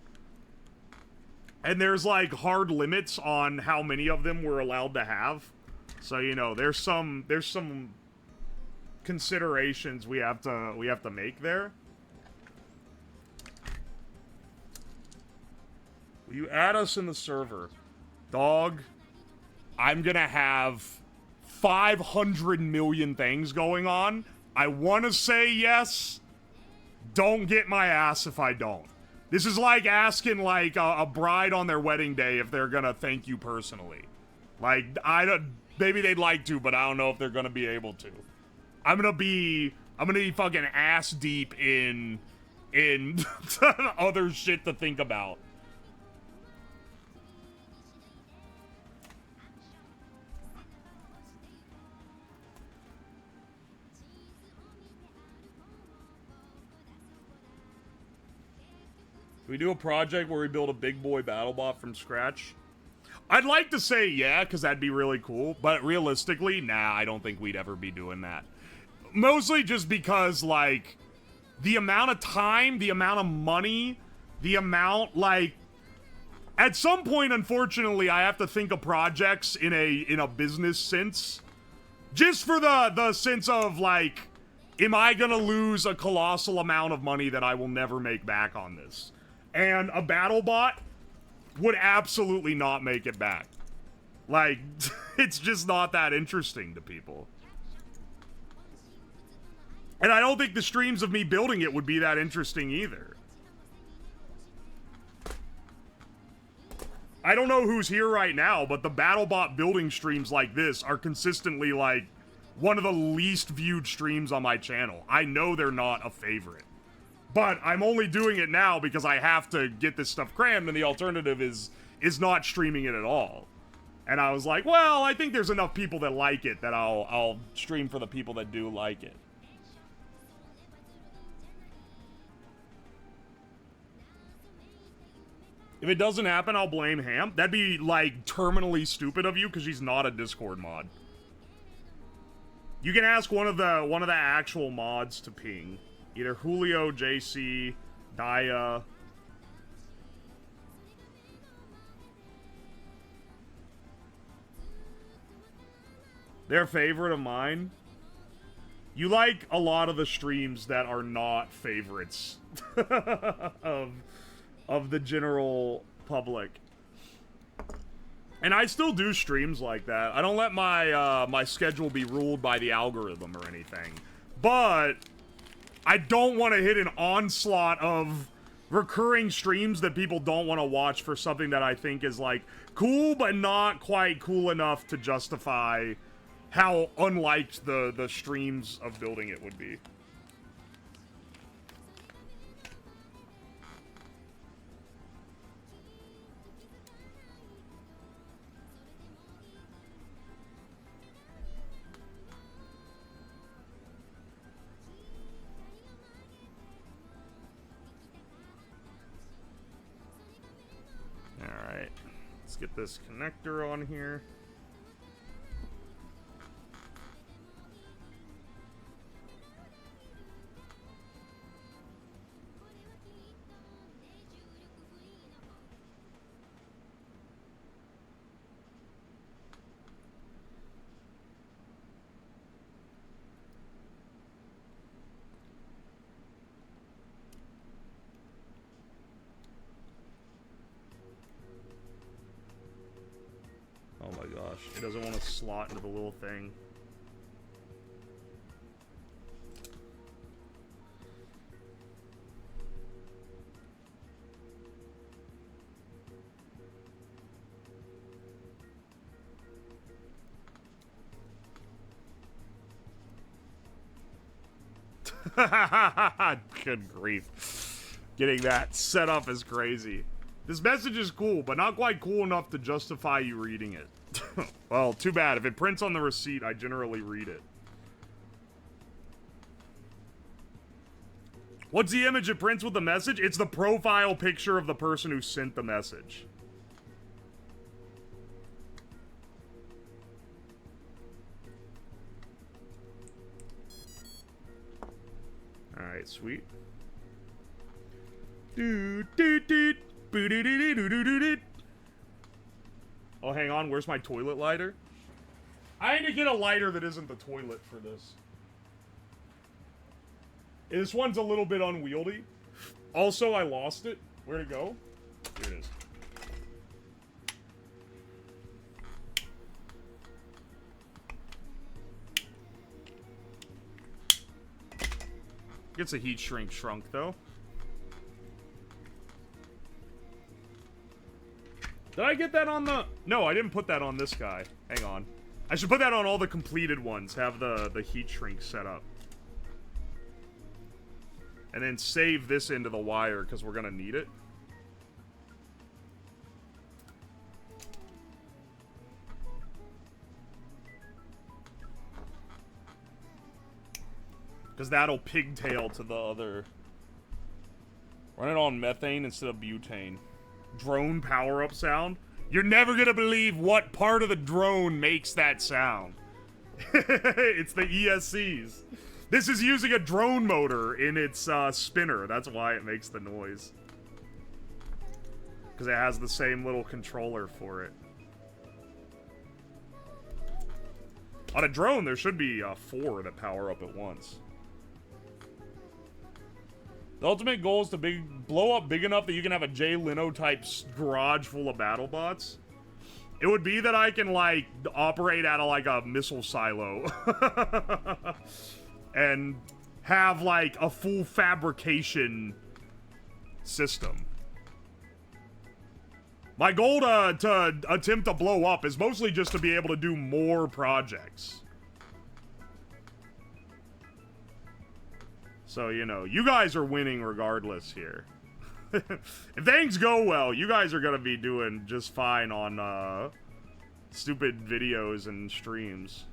And there's, like, hard limits on how many of them we're allowed to have. So, you know, there's some considerations we have to make there. Will you add us in the server? Dog, I'm gonna have 500 million things going on. I want to say yes. Don't get my ass if I don't. This is like asking, like, a bride on their wedding day if they're gonna thank you personally. Like, maybe they'd like to, but I don't know if they're gonna be able to. I'm gonna be fucking ass deep in other shit to think about. Can we do a project where we build a big boy BattleBot from scratch? I'd like to say yeah, because that'd be really cool. But realistically, nah, I don't think we'd ever be doing that. Mostly just because, like, the amount of time, the amount of money, the amount, like... At some point, unfortunately, I have to think of projects in a business sense. Just for the sense of, like, am I gonna lose a colossal amount of money that I will never make back on this? And a BattleBot would absolutely not make it back. Like, it's just not that interesting to people. And I don't think the streams of me building it would be that interesting either. I don't know who's here right now, but the BattleBot building streams like this are consistently, like, one of the least viewed streams on my channel. I know they're not a favorite. But I'm only doing it now because I have to get this stuff crammed, and the alternative is not streaming it at all. And I was like, well, I think there's enough people that like it that I'll stream for the people that do like it. If it doesn't happen, I'll blame Ham. That'd be, like, terminally stupid of you, because she's not a Discord mod. You can ask one of the actual mods to ping. Either Julio, JC, Daya. Their favorite of mine. You like a lot of the streams that are not favorites of the general public. And I still do streams like that. I don't let my my schedule be ruled by the algorithm or anything. But I don't want to hit an onslaught of recurring streams that people don't want to watch for something that I think is, like, cool, but not quite cool enough to justify how unliked the streams of building it would be. Alright, let's get this connector on here. Oh my gosh, it doesn't want to slot into the little thing. Good grief. Getting that set up is crazy. This message is cool, but not quite cool enough to justify you reading it. Well, too bad. If it prints on the receipt, I generally read it. What's the image it prints with the message? It's the profile picture of the person who sent the message. Alright, sweet. Oh, hang on. Where's my toilet lighter? I need to get a lighter that isn't the toilet for this. This one's a little bit unwieldy. Also, I lost it. Where'd it go? Here it is. Gets a heat shrunk though. Did I get that on the... No, I didn't put that on this guy. Hang on. I should put that on all the completed ones. Have the heat shrink set up. And then save this into the wire, because we're going to need it. Because that'll pigtail to the other... Run it on methane instead of butane. Drone power-up sound? You're never gonna believe what part of the drone makes that sound. It's the ESCs. This is using a drone motor in its spinner. That's why it makes the noise. Because it has the same little controller for it. On a drone, there should be 4 that power up at once. The ultimate goal is to blow up big enough that you can have a Jay Leno type garage full of BattleBots. It would be that I can, like, operate out of, like, a missile silo. And have, like, a full fabrication system. My goal to attempt to blow up is mostly just to be able to do more projects. So, you know, you guys are winning regardless here. If things go well, you guys are gonna be doing just fine on, stupid videos and streams.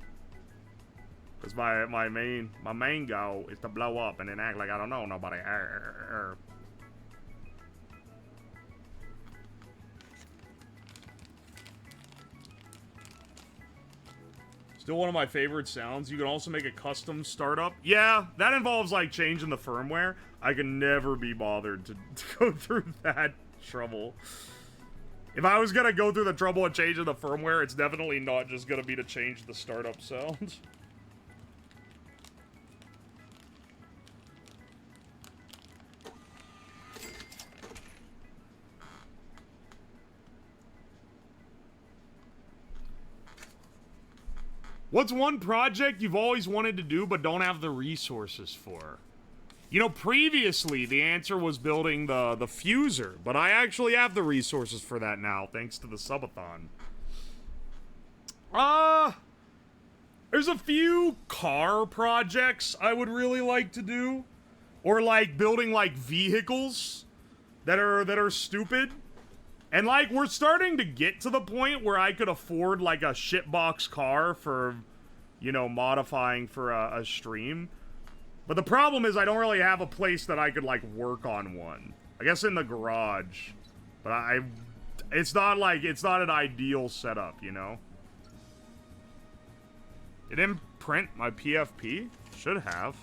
Because my main goal is to blow up and then act like I don't know nobody. Still one of my favorite sounds. You can also make a custom startup. Yeah, that involves, like, changing the firmware. I can never be bothered to go through that trouble. If I was gonna go through the trouble of changing the firmware, it's definitely not just gonna be to change the startup sound. What's one project you've always wanted to do but don't have the resources for? You know, previously the answer was building the fuser, but I actually have the resources for that now, thanks to the subathon. There's a few car projects I would really like to do. Or like building like vehicles that are stupid. And like we're starting to get to the point where I could afford like a shitbox car for, you know, modifying for a stream. But the problem is I don't really have a place that I could like work on one. I guess in the garage. But it's not an ideal setup, you know? It didn't print my PFP? Should have.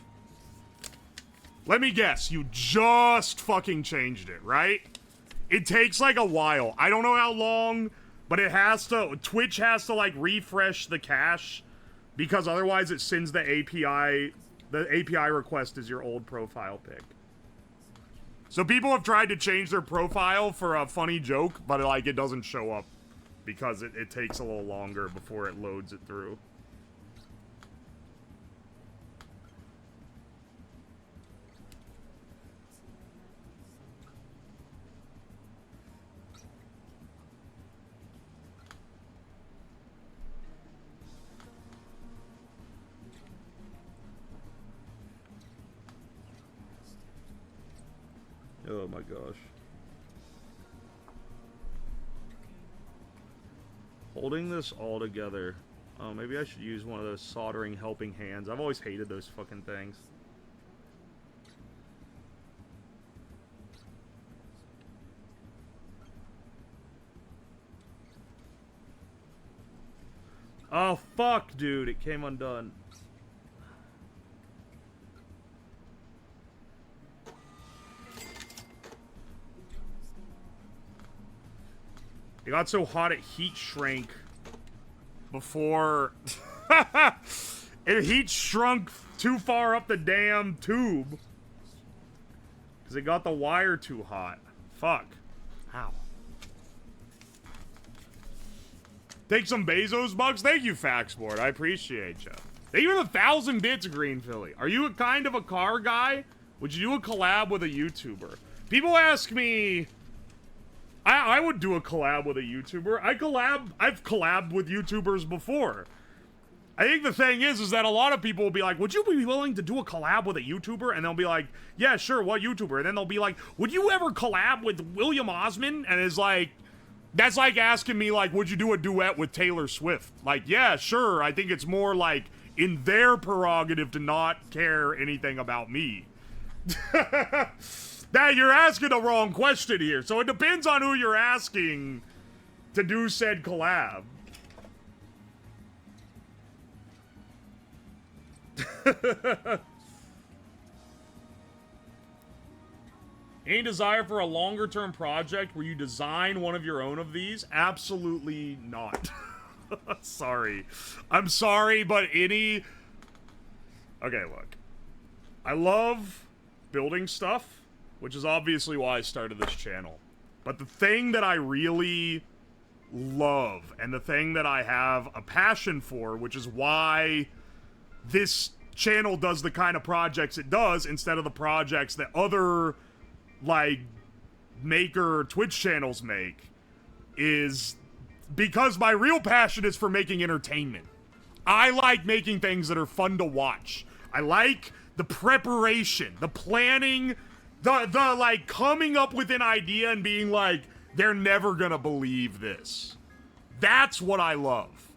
Let me guess, you just fucking changed it, right? It takes like a while. I don't know how long, but it has to, Twitch has to like refresh the cache because otherwise it sends the API request is your old profile pic. So people have tried to change their profile for a funny joke, but like it doesn't show up because it takes a little longer before it loads it through. Oh my gosh. Holding this all together. Oh, maybe I should use one of those soldering helping hands. I've always hated those fucking things. Oh, fuck, dude. It came undone. It got so hot it heat shrank before... it heat shrunk too far up the damn tube. Because it got the wire too hot. Fuck. How? Take some Bezos bucks? Thank you, Faxboard. I appreciate you. Thank you for the 1,000 bits, Green Philly. Are you a kind of a car guy? Would you do a collab with a YouTuber? People ask me... I would do a collab with a YouTuber. I've collabed with YouTubers before. I think the thing is that a lot of people will be like, would you be willing to do a collab with a YouTuber? And they'll be like, yeah, sure, what YouTuber? And then they'll be like, would you ever collab with William Osman? And it's like, that's like asking me, like, would you do a duet with Taylor Swift? Like, yeah, sure. I think it's more like in their prerogative to not care anything about me. That you're asking the wrong question here. So it depends on who you're asking to do said collab. Any desire for a longer term project where you design one of your own of these? Absolutely not. Sorry. I'm sorry, but any... Okay, look. I love building stuff, which is obviously why I started this channel. But the thing that I really love, and the thing that I have a passion for, which is why this channel does the kind of projects it does, instead of the projects that other, like, maker Twitch channels make, is because my real passion is for making entertainment. I like making things that are fun to watch. I like the preparation, the planning, the like coming up with an idea and being like, they're never gonna believe this. That's what I love.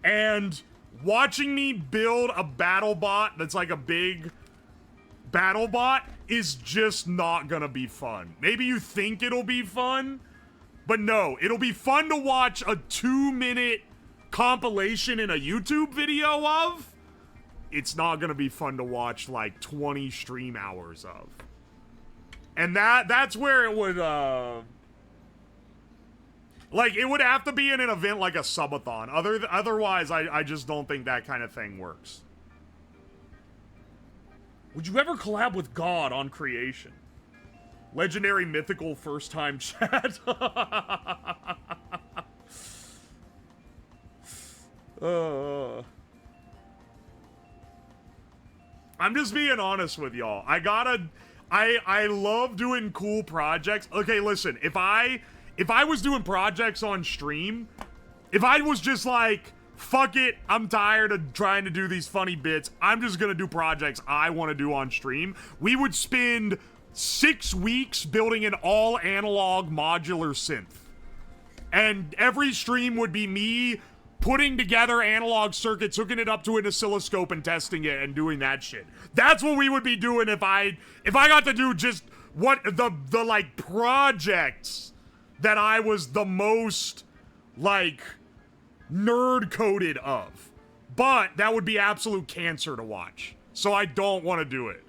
And watching me build a battle bot that's like a big battle bot is just not gonna be fun. Maybe you think it'll be fun, but no, it'll be fun to watch a 2-minute compilation in a YouTube video of. It's not gonna be fun to watch like 20 stream hours of. And that's where it would, like, it would have to be in an event like a subathon. Otherwise, I just don't think that kind of thing works. Would you ever collab with God on creation? Legendary mythical first time chat. I'm just being honest with y'all. I love doing cool projects. Okay, listen, if I was doing projects on stream, if I was just like, fuck it, I'm tired of trying to do these funny bits, I'm just gonna do projects I want to do on stream, we would spend 6 weeks building an all analog modular synth. And every stream would be me putting together analog circuits, hooking it up to an oscilloscope and testing it and doing that shit. That's what we would be doing if I got to do just what the like projects that I was the most like nerd coded of. But that would be absolute cancer to watch. So I don't want to do it.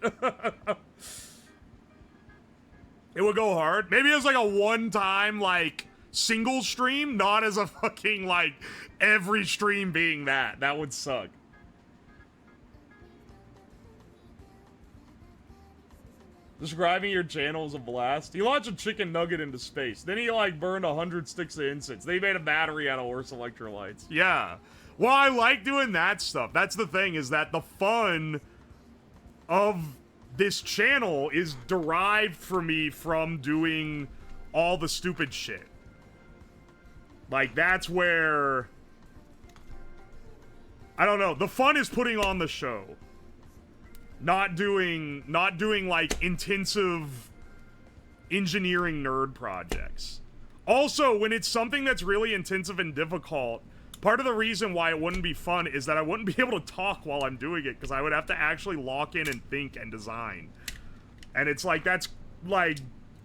It would go hard. Maybe it's like a one-time like single stream, not as a fucking like every stream being that. That would suck. Describing your channel as a blast. He launched a chicken nugget into space. Then he like burned 100 sticks of incense. They made a battery out of horse electrolytes. Yeah. Well, I like doing that stuff. That's the thing, is that the fun of this channel is derived for me from doing all the stupid shit. Like, that's where... I don't know. The fun is putting on the show. Not doing like intensive engineering nerd projects. Also, when it's something that's really intensive and difficult, part of the reason why it wouldn't be fun is that I wouldn't be able to talk while I'm doing it, because I would have to actually lock in and think and design. And it's like, that's like,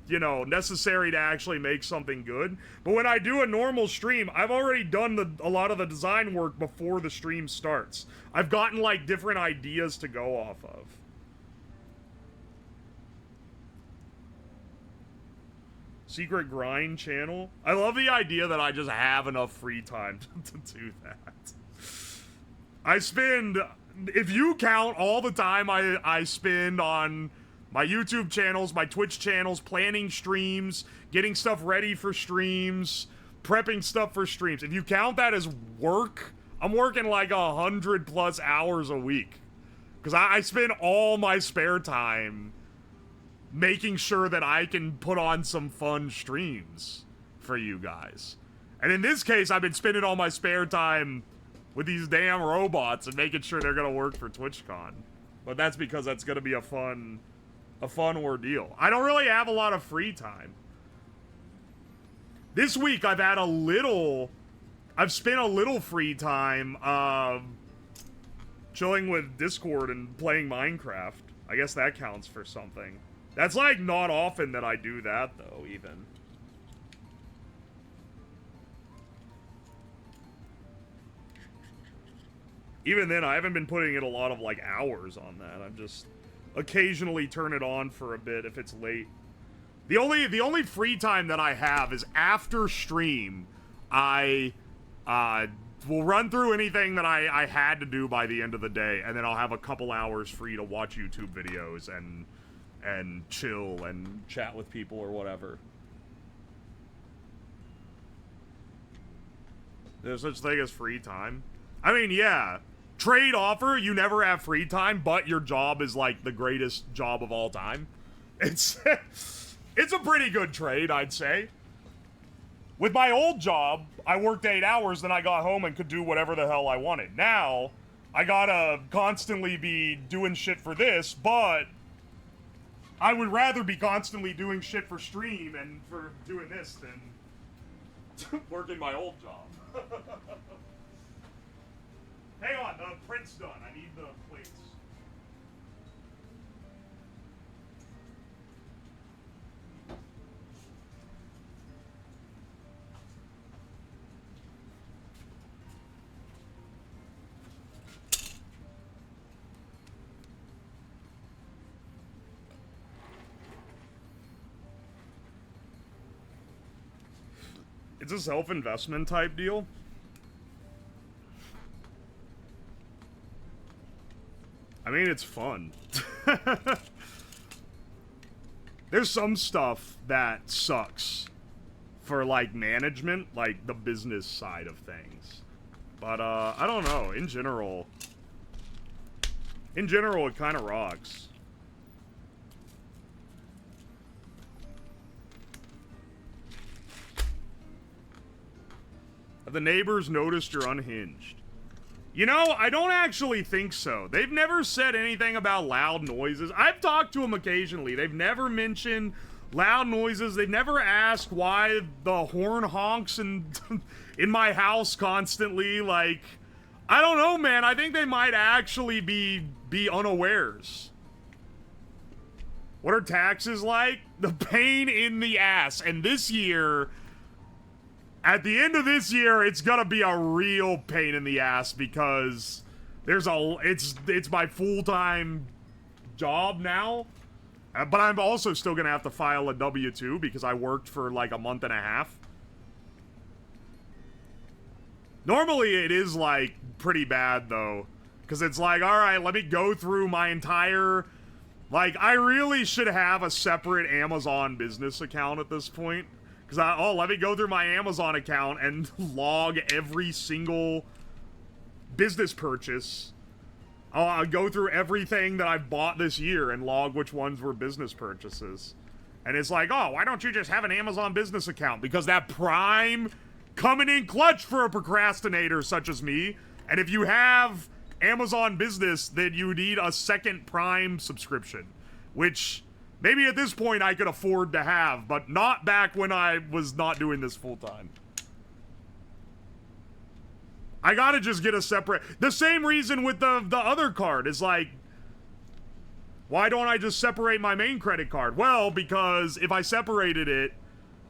you know, necessary to actually make something good. But when I do a normal stream, I've already done a lot of the design work before the stream starts. I've gotten like different ideas to go off of. Secret grind channel. I love the idea that I just have enough free time to do that. I spend, if you count all the time I spend on my YouTube channels, my Twitch channels, planning streams, getting stuff ready for streams, prepping stuff for streams. If you count that as work, I'm working like 100+ hours a week. Because I spend all my spare time making sure that I can put on some fun streams for you guys. And in this case, I've been spending all my spare time with these damn robots and making sure they're gonna work for TwitchCon. But that's because that's gonna be a fun ordeal. I don't really have a lot of free time. This week I've spent a little free time chilling with Discord and playing Minecraft. I guess that counts for something. That's like not often that I do that though, even. Even then, I haven't been putting in a lot of like hours on that. I'm just occasionally turn it on for a bit if it's late. The only free time that I have is after stream. I will run through anything that I had to do by the end of the day, and then I'll have a couple hours free to watch YouTube videos and chill and chat with people or whatever. There's such thing as free time. I mean, yeah. Trade offer, you never have free time, but your job is like the greatest job of all time. It's a pretty good trade, I'd say. With my old job, I worked 8 hours, then I got home and could do whatever the hell I wanted. Now, I gotta constantly be doing shit for this, but I would rather be constantly doing shit for stream and for doing this than working my old job. Hang on, the print's done. I need the plates. It's a self-investment type deal. I mean, it's fun. There's some stuff that sucks for, like, management, like the business side of things. But, I don't know. In general, it kind of rocks. Have the neighbors noticed you're unhinged? You know, I don't actually think so. They've never said anything about loud noises. I've talked to them occasionally. They've never mentioned loud noises. They've never asked why the horn honks in my house constantly. Like, I don't know, man. I think they might actually be unawares. What are taxes like? The pain in the ass. And this year, at the end of this year, it's gonna be a real pain in the ass because it's my full-time job now. But I'm also still gonna have to file a W-2 because I worked for like a month and a half. Normally it is like pretty bad though, because it's like, all right, let me go through my entire, like, I really should have a separate Amazon business account at this point. Because let me go through my Amazon account and log every single business purchase. I'll go through everything that I've bought this year and log which ones were business purchases. And it's like, oh, why don't you just have an Amazon business account? Because that Prime coming in clutch for a procrastinator such as me. And if you have Amazon business, then you need a second Prime subscription. Which maybe at this point I could afford to have, but not back when I was not doing this full time. I gotta just get a separate... The same reason with the other card is like, why don't I just separate my main credit card? Well, because if I separated it,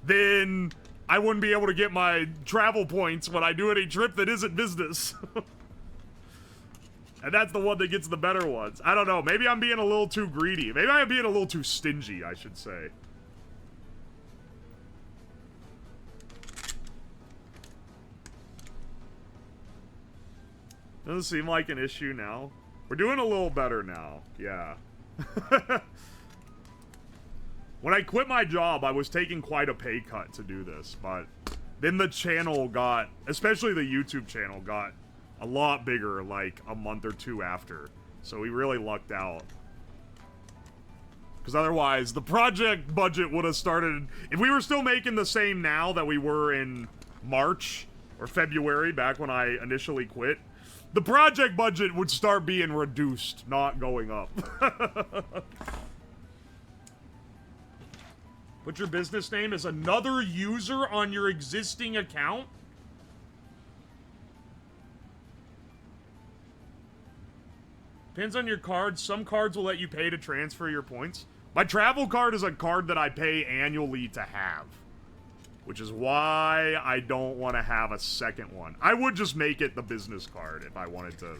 then I wouldn't be able to get my travel points when I do any trip that isn't business. And that's the one that gets the better ones. I don't know. Maybe I'm being a little too greedy. Maybe I'm being a little too stingy, I should say. Doesn't seem like an issue now. We're doing a little better now. Yeah. When I quit my job, I was taking quite a pay cut to do this. But then the channel got, especially the YouTube channel, got a lot bigger, like, a month or two after. So we really lucked out. Because otherwise, the project budget would have started... If we were still making the same now that we were in March or February, back when I initially quit, the project budget would start being reduced, not going up. Put your business name as another user on your existing account? Depends on your card. Some cards will let you pay to transfer your points. My travel card is a card that I pay annually to have. Which is why I don't want to have a second one. I would just make it the business card if I wanted to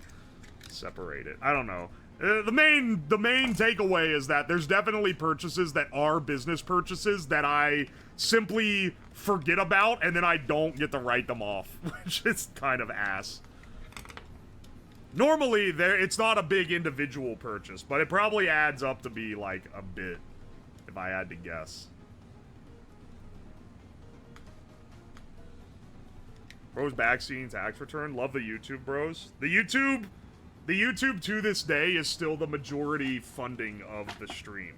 separate it. I don't know. The main takeaway is that there's definitely purchases that are business purchases that I simply forget about and then I don't get to write them off. Which is kind of ass. Normally, it's not a big individual purchase, but it probably adds up to be, like, a bit, if I had to guess. Bros back seeing tax return. Love the YouTube, bros. The YouTube to this day is still the majority funding of the stream.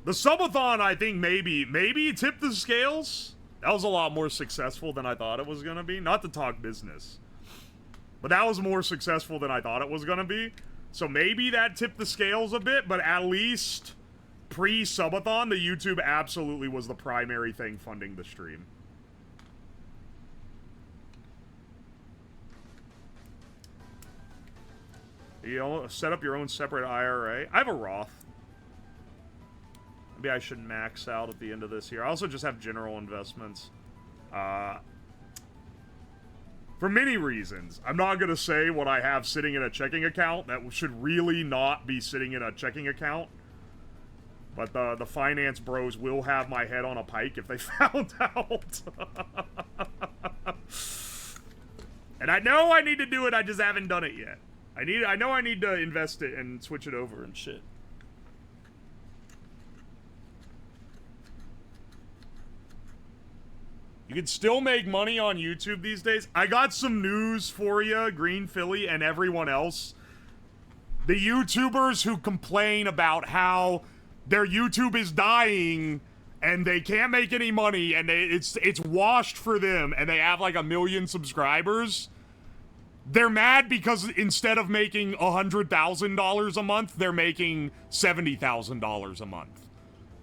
The subathon, I think, maybe tipped the scales. That was a lot more successful than I thought it was going to be. Not to talk business. But that was more successful than I thought it was going to be. So maybe that tipped the scales a bit, but at least pre-subathon, the YouTube absolutely was the primary thing funding the stream. You know, set up your own separate IRA. I have a Roth. Maybe I should max out at the end of this year. I also just have general investments. For many reasons. I'm not going to say what I have sitting in a checking account. That should really not be sitting in a checking account. But the finance bros will have my head on a pike if they found out. And I know I need to do it, I just haven't done it yet. I know I need to invest it and switch it over and shit. You can still make money on YouTube these days. I got some news for you, Green Philly and everyone else. The YouTubers who complain about how their YouTube is dying and they can't make any money and it's washed for them and they have like 1 million subscribers. They're mad because instead of making $100,000 a month, they're making $70,000 a month.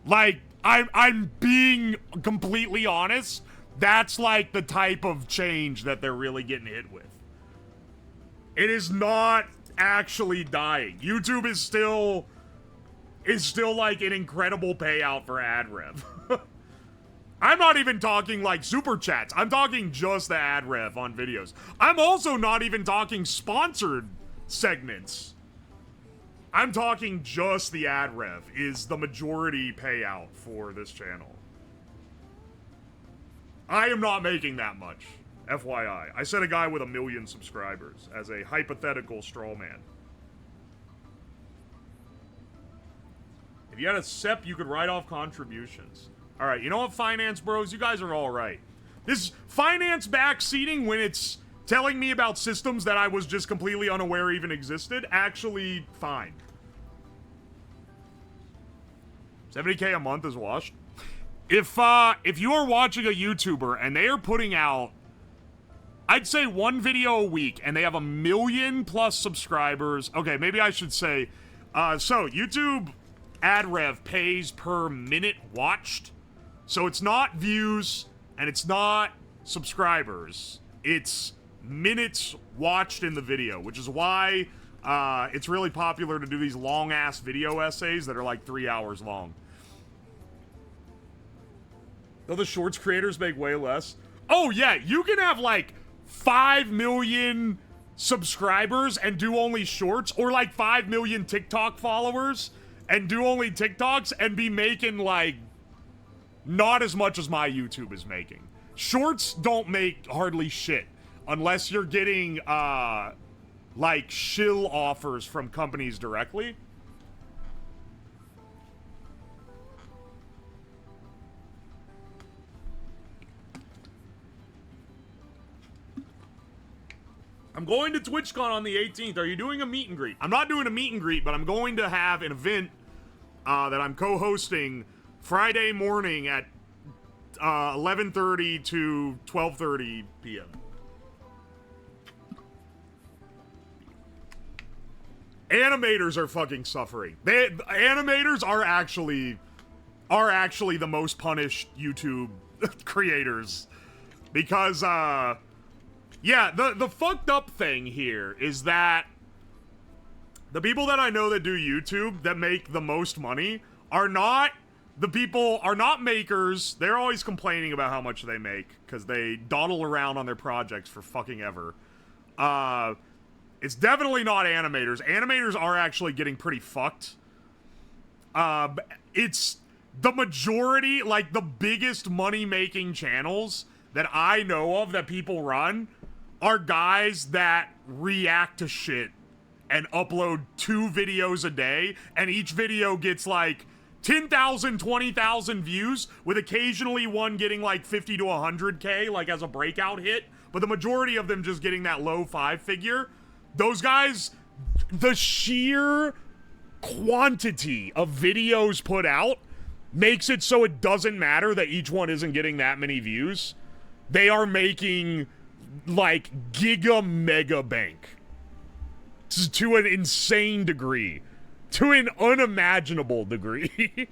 Like, I'm being completely honest. That's like the type of change that they're really getting hit with. It is not actually dying. YouTube is still like an incredible payout for ad rev. I'm not even talking like super chats. I'm talking just the ad rev on videos. I'm also not even talking sponsored segments. I'm talking just the ad rev is the majority payout for this channel. I am not making that much, FYI. I said a guy with 1 million subscribers as a hypothetical straw man. If you had a SEP, you could write off contributions. All right, you know what, finance bros? You guys are all right. This finance backseating when it's telling me about systems that I was just completely unaware even existed, actually fine. 70K a month is washed. If you are watching a YouTuber and they are putting out, I'd say 1 video a week and they have 1 million plus subscribers. Okay, maybe I should say, so YouTube ad rev pays per minute watched. So it's not views and it's not subscribers. It's minutes watched in the video, which is why it's really popular to do these long-ass video essays that are like 3 hours long. Though the shorts creators make way less. Oh, yeah, you can have like 5 million subscribers and do only shorts, or like 5 million TikTok followers and do only TikToks and be making like not as much as my YouTube is making. Shorts don't make hardly shit unless you're getting like shill offers from companies directly. I'm going to TwitchCon on the 18th. Are you doing a meet and greet? I'm not doing a meet and greet, but I'm going to have an event that I'm co-hosting Friday morning at 11:30 to 12:30 p.m. Animators are fucking suffering. Animators are actually the most punished YouTube creators because yeah, the fucked up thing here is that the people that I know that do YouTube that make the most money are not makers. They're always complaining about how much they make because they dawdle around on their projects for fucking ever. It's definitely not animators. Animators are actually getting pretty fucked. It's the majority, like the biggest money-making channels that I know of that people run are guys that react to shit and upload 2 videos a day, and each video gets like 10,000, 20,000 views, with occasionally one getting like 50 to 100K, like as a breakout hit, but the majority of them just getting that low 5-figure. Those guys, the sheer quantity of videos put out makes it so it doesn't matter that each one isn't getting that many views. They are making like giga mega bank to an insane degree, to an unimaginable degree.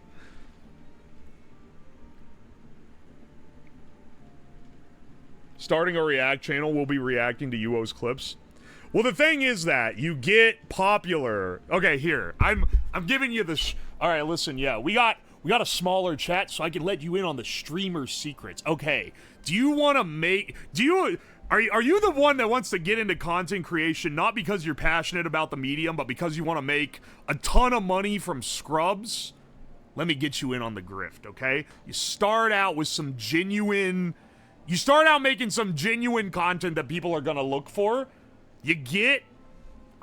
Starting a React channel, we'll be reacting to UO's clips. Well, the thing is that you get popular. Okay, here I'm giving you the. All right, listen. Yeah, we got a smaller chat, so I can let you in on the streamer secrets. Okay, do you want to make? Are you the one that wants to get into content creation not because you're passionate about the medium, but because you want to make a ton of money from scrubs? Let me get you in on the grift, okay? You start out with some genuine. You start out making some genuine content that people are gonna look for. You get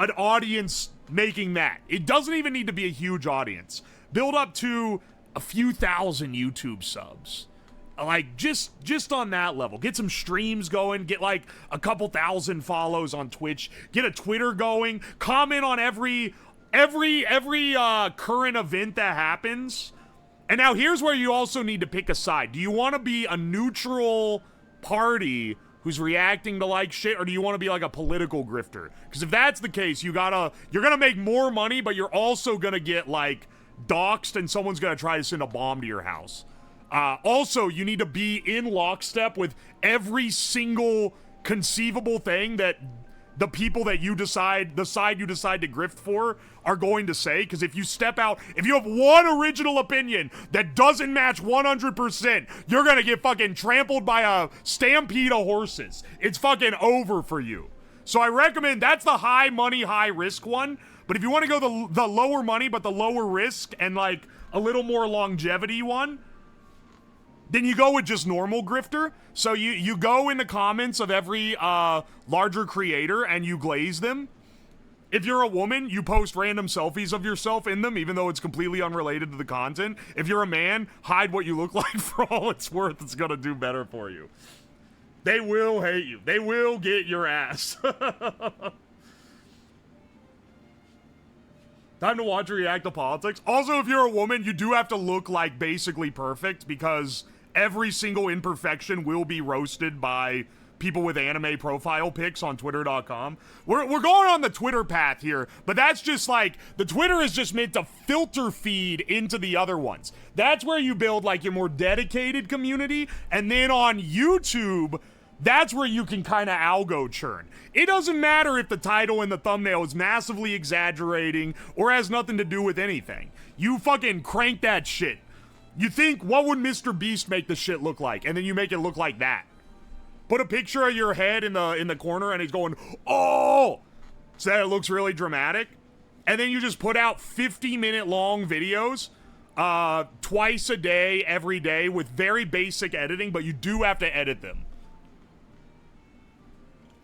an audience making that. It doesn't even need to be a huge audience. Build up to a few thousand YouTube subs. Like, just on that level. Get some streams going. Get, like, a couple thousand follows on Twitch. Get a Twitter going. Comment on every current event that happens. And now here's where you also need to pick a side. Do you want to be a neutral party who's reacting to, like, shit, or do you want to be, like, a political grifter? Because if that's the case, you're gonna make more money, but you're also gonna get, like, doxxed, and someone's gonna try to send a bomb to your house. Also, you need to be in lockstep with every single conceivable thing that the people that the side you decide to grift for are going to say. Because if you step out, if you have one original opinion that doesn't match 100%, you're gonna get fucking trampled by a stampede of horses. It's fucking over for you. So I recommend, that's the high money, high risk one. But if you want to go the lower money but the lower risk and like a little more longevity one, then you go with just normal grifter. So you go in the comments of every larger creator and you glaze them. If you're a woman, you post random selfies of yourself in them, even though it's completely unrelated to the content. If you're a man, hide what you look like for all it's worth. It's gonna do better for you. They will hate you. They will get your ass. Time to watch or react to politics. Also, if you're a woman, you do have to look like basically perfect, because every single imperfection will be roasted by people with anime profile pics on twitter.com. We're going on the Twitter path here, but that's just like, the Twitter is just meant to filter feed into the other ones. That's where you build like your more dedicated community, and then on YouTube, that's where you can kind of algo churn. It doesn't matter if the title and the thumbnail is massively exaggerating or has nothing to do with anything. You fucking crank that shit. You think, what would Mr. Beast make the shit look like? And then you make it look like that. Put a picture of your head in the corner and he's going, oh! So that it looks really dramatic. And then you just put out 50-minute long videos twice a day, every day, with very basic editing, but you do have to edit them.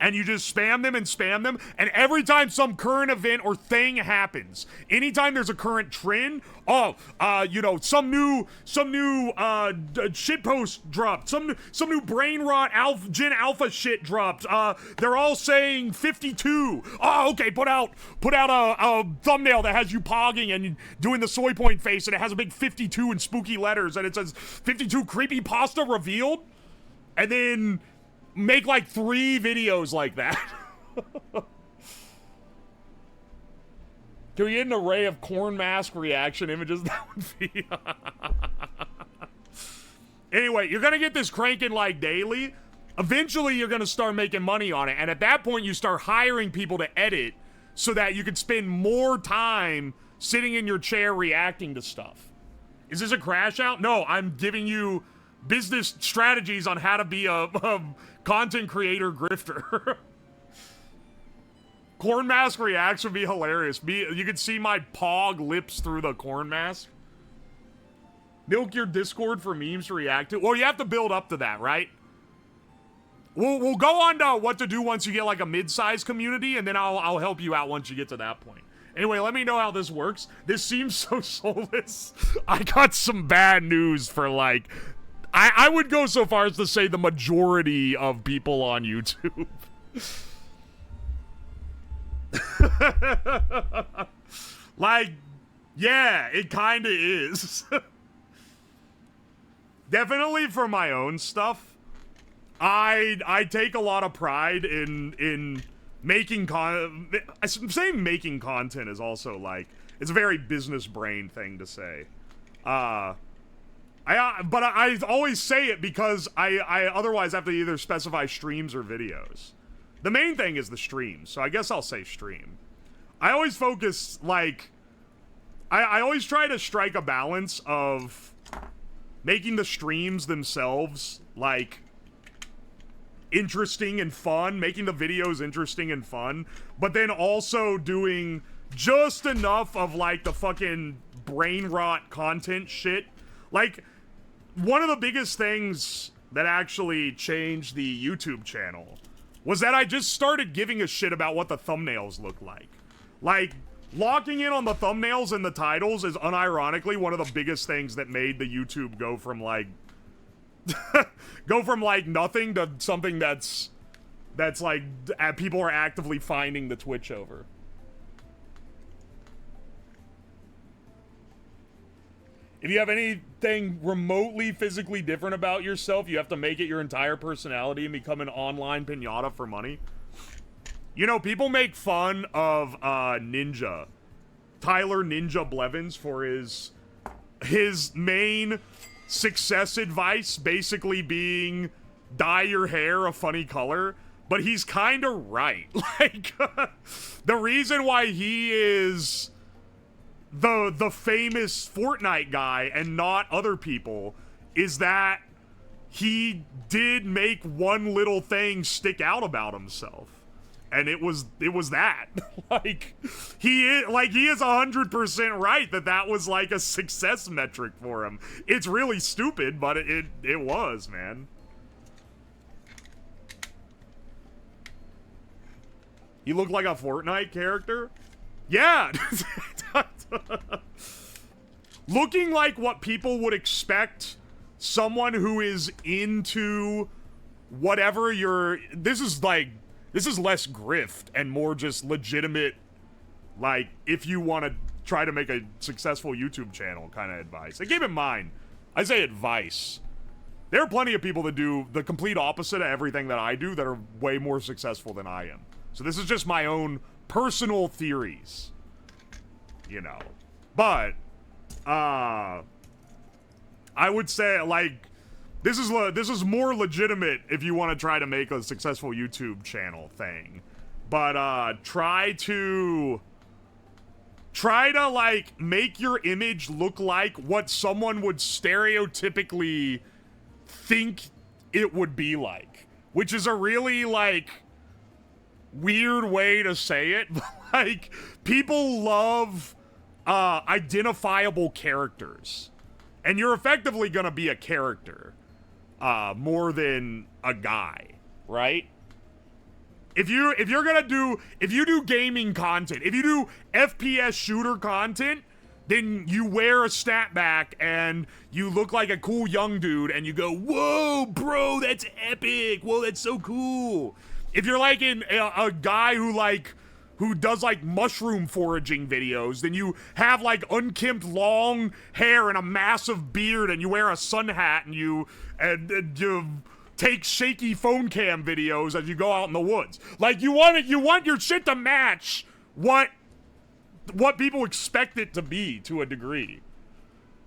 And you just spam them, and every time some current event or thing happens, anytime there's a current trend, you know, some new shitpost dropped, some new brain rot Gen Alpha shit dropped. They're all saying 52. Oh, okay, put out a thumbnail that has you pogging and doing the soy point face, and it has a big 52 in spooky letters, and it says 52 creepypasta revealed, and then make like 3 videos like that. Can we get an array of corn mask reaction images? That would be... Anyway, you're gonna get this cranking like daily. Eventually, you're gonna start making money on it. And at that point, you start hiring people to edit so that you can spend more time sitting in your chair reacting to stuff. Is this a crash out? No, I'm giving you business strategies on how to be a content creator grifter. Corn mask reacts would be hilarious. You could see my pog lips through the corn mask. Milk your Discord for memes to react to. Well, you have to build up to that, right? We'll go on to what to do once you get like a mid-sized community, and then I'll help you out once you get to that point. Anyway, let me know how this works. This seems so soulless. I got some bad news for like... I would go so far as to say the majority of people on YouTube. Like, yeah, it kind of is. Definitely for my own stuff, I take a lot of pride in making content. I'm saying making content is also like, it's a very business brain thing to say. But I always say it because I otherwise have to either specify streams or videos. The main thing is the stream, so I guess I'll say stream. I always focus, like... I always try to strike a balance of making the streams themselves, like, interesting and fun, making the videos interesting and fun, but then also doing just enough of, like, the fucking brain rot content shit. Like... One of the biggest things that actually changed the YouTube channel was that I just started giving a shit about what the thumbnails look like. Like, locking in on the thumbnails and the titles is unironically one of the biggest things that made the YouTube go from, like, Go from like nothing to something that's like people are actively finding the Twitch over. If you have anything remotely physically different about yourself, you have to make it your entire personality and become an online pinata for money. You know, people make fun of Ninja, Tyler Ninja Blevins, for his main success advice basically being dye your hair a funny color, but he's kind of right. Like, the reason why he is the famous Fortnite guy and not other people is that he did make one little thing stick out about himself, and it was that. Like, he is 100% right that was like a success metric for him. It's really stupid, but it was, man. He looked like a Fortnite character? Yeah. Looking like what people would expect someone who is into whatever this is less grift and more just legitimate, like, if you want to try to make a successful YouTube channel kind of advice. And keep in mind, I say advice. There are plenty of people that do the complete opposite of everything that I do that are way more successful than I am. So this is just my own personal theories, you know. But I would say, like, this is more legitimate if you want to try to make a successful YouTube channel thing. But try to like make your image look like what someone would stereotypically think it would be like, which is a really, like, weird way to say it, but, like, people love identifiable characters, and you're effectively gonna be a character more than a guy, right? If you do gaming content, if you do FPS shooter content, then you wear a snapback and you look like a cool young dude and you go, whoa, bro, that's epic. Whoa, that's so cool. If you're like a guy who does like mushroom foraging videos, then you have like unkempt long hair and a massive beard and you wear a sun hat and you take shaky phone cam videos as you go out in the woods. Like, you want your shit to match what people expect it to be to a degree.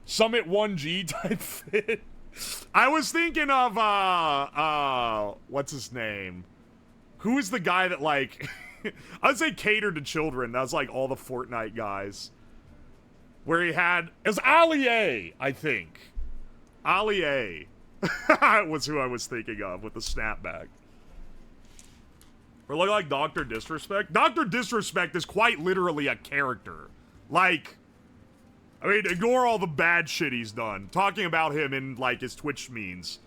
Summit 1G type fit. I was thinking of what's his name? Who is the guy that, like, I would say catered to children. That's like all the Fortnite guys. Where it was Ali A, I think. Ali A was who I was thinking of with the snapback. Or look like Dr. Disrespect. Dr. Disrespect is quite literally a character. Like, I mean, ignore all the bad shit he's done. Talking about him in, like, his Twitch memes.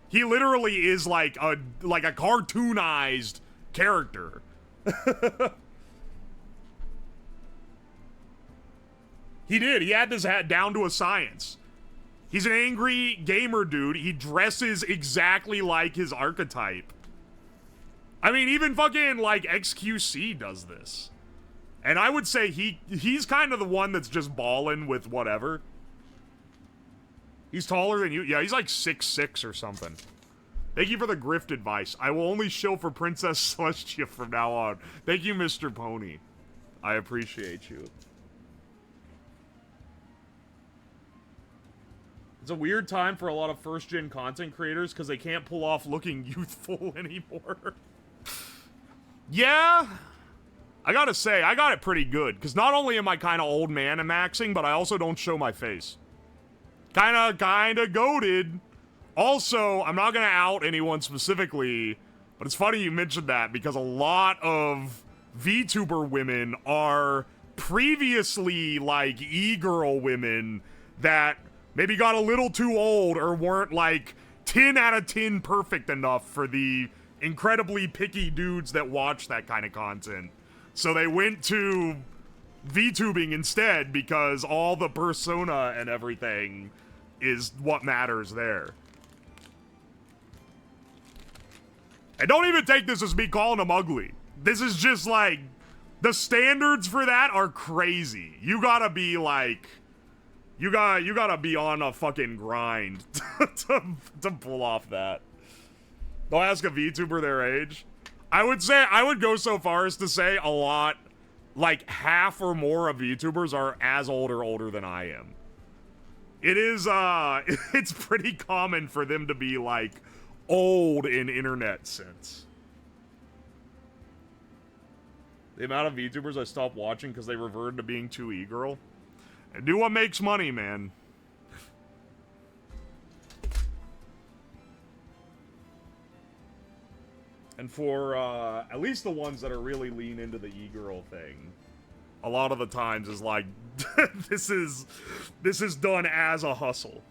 He literally is like a cartoonized character. He had this hat down to a science. He's an angry gamer dude. He dresses exactly like his archetype. I mean, even fucking, like, XQC does this. And I would say he's kind of the one that's just ballin' with whatever. He's taller than you. Yeah, he's like 6'6" or something. Thank you for the grift advice. I will only shill for Princess Celestia from now on. Thank you, Mr. Pony. I appreciate you. It's a weird time for a lot of first-gen content creators because they can't pull off looking youthful anymore. Yeah, I gotta say, I got it pretty good, because not only am I kind of old man and maxing, but I also don't show my face. Kinda goated. Also, I'm not gonna out anyone specifically, but it's funny you mentioned that, because a lot of VTuber women are previously, like, e-girl women that maybe got a little too old or weren't, like, 10 out of 10 perfect enough for the incredibly picky dudes that watch that kind of content. So they went to VTubing instead because all the persona and everything is what matters there. And don't even take this as me calling them ugly. This is just like, the standards for that are crazy. You gotta be like, you gotta be on a fucking grind to pull off that. They'll ask a VTuber their age. I would go so far as to say a lot, like half or more of VTubers are as old or older than I am. It is, it's pretty common for them to be like old in internet sense. The amount of VTubers I stopped watching because they reverted to being too e-girl. And do what makes money, man. And for, at least the ones that are really lean into the e-girl thing, a lot of the times is like, this is done as a hustle.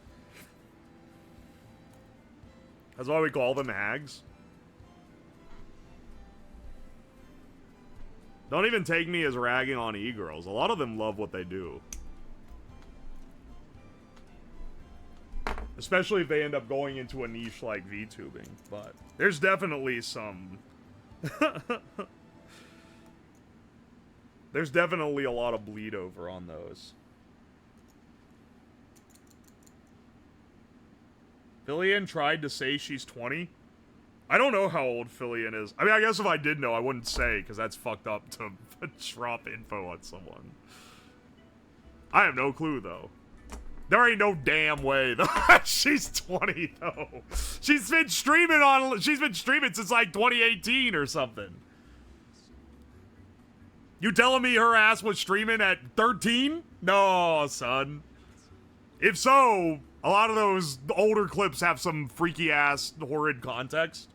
That's why we call them hags. Don't even take me as ragging on e-girls. A lot of them love what they do. Especially if they end up going into a niche like VTubing. But there's definitely some... there's definitely a lot of bleed over on those. Fillion tried to say she's 20. I don't know how old Fillion is. I mean, I guess if I did know, I wouldn't say, because that's fucked up to drop info on someone. I have no clue, though. There ain't no damn way, though. She's 20, though. She's been streaming since, like, 2018 or something. You telling me her ass was streaming at 13? No, son. If so, a lot of those older clips have some freaky-ass, horrid context.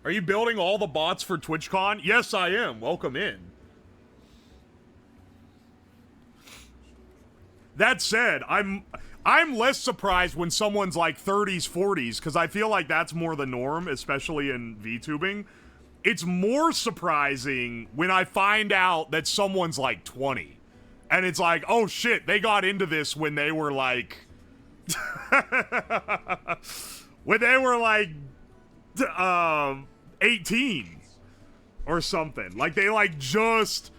Are you building all the bots for TwitchCon? Yes, I am. Welcome in. That said, I'm less surprised when someone's like 30s, 40s, because I feel like that's more the norm, especially in VTubing. It's more surprising when I find out that someone's like 20. And it's like, oh shit, they got into this when they were like... when they were like... 18 or something. Like they're like just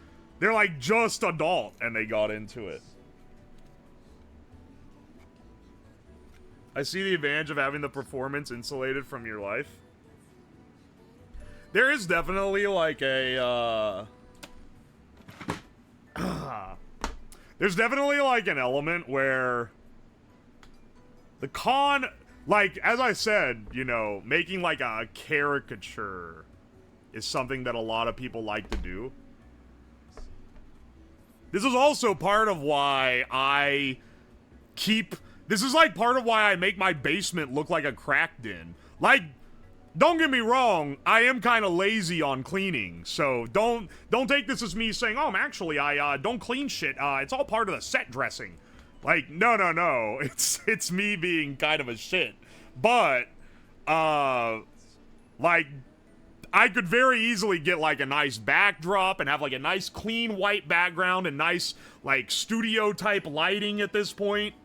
adult and they got into it. I see the advantage of having the performance insulated from your life. There is definitely like a there's definitely like an element where the con, like, as I said, you know, making, like, a caricature is something that a lot of people like to do. This is also part of why this is, like, part of why I make my basement look like a crack den. Like, don't get me wrong, I am kind of lazy on cleaning, so don't take this as me saying, oh, actually, I don't clean shit, it's all part of the set dressing. Like, no, it's me being kind of a shit. But, like, I could very easily get, like, a nice backdrop and have, like, a nice clean white background and nice, like, studio-type lighting at this point.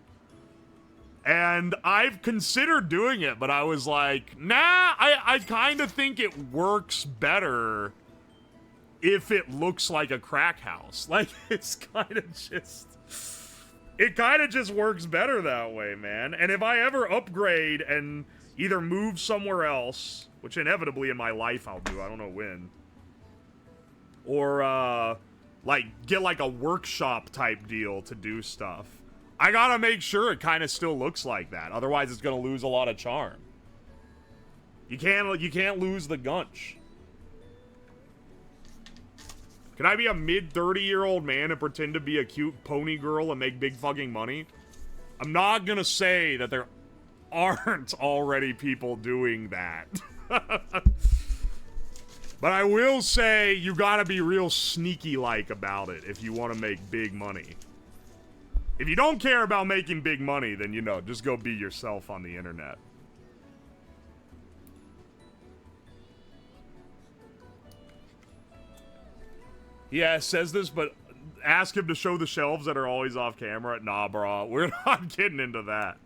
And I've considered doing it, but I was like, nah, I kind of think it works better if it looks like a crack house. Like, it's kind of just... It kind of just works better that way, man. And if I ever upgrade and either move somewhere else, which inevitably in my life I'll do, I don't know when, or, like, get, like, a workshop type deal to do stuff, I gotta make sure it kind of still looks like that. Otherwise, it's gonna lose a lot of charm. You can't lose the gunch. Can I be a mid-30-year-old man and pretend to be a cute pony girl and make big fucking money? I'm not gonna say that there aren't already people doing that. But I will say you gotta be real sneaky-like about it if you want to make big money. If you don't care about making big money, then, you know, just go be yourself on the internet. Yeah, says this, but ask him to show the shelves that are always off camera. Nah, bro, we're not getting into that.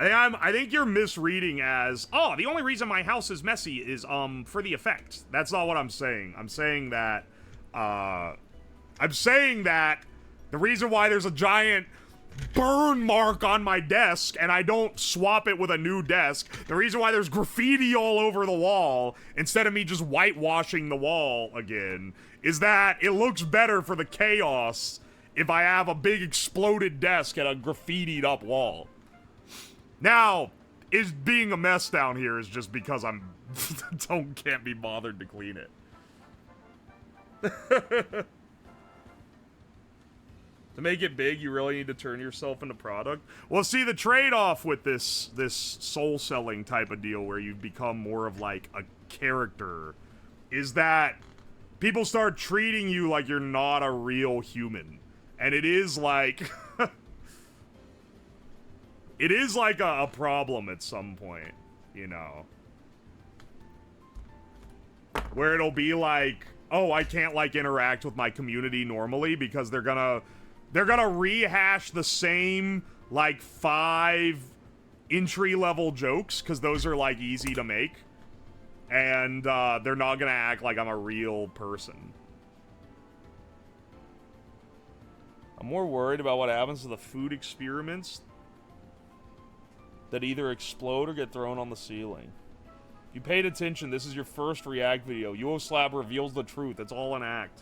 I think you're misreading as, oh, the only reason my house is messy is, for the effect. That's not what I'm saying. I'm saying that, the reason why there's a giant burn mark on my desk and I don't swap it with a new desk, the reason why there's graffiti all over the wall instead of me just whitewashing the wall again, is that it looks better for the chaos if I have a big exploded desk and a graffitied up wall. Now, is being a mess down here is just because I'm can't be bothered to clean it. To make it big, you really need to turn yourself into product. Well, see, the trade-off with this soul-selling type of deal where you become more of, like, a character is that people start treating you like you're not a real human. And it is, like... it is, like, a problem at some point, you know? Where it'll be like, oh, I can't, like, interact with my community normally because they're gonna rehash the same, like, 5 entry-level jokes, because those are, like, easy to make. And, they're not gonna act like I'm a real person. I'm more worried about what happens to the food experiments that either explode or get thrown on the ceiling. If you paid attention, this is your first React video. UWOSLAB reveals the truth. It's all an act.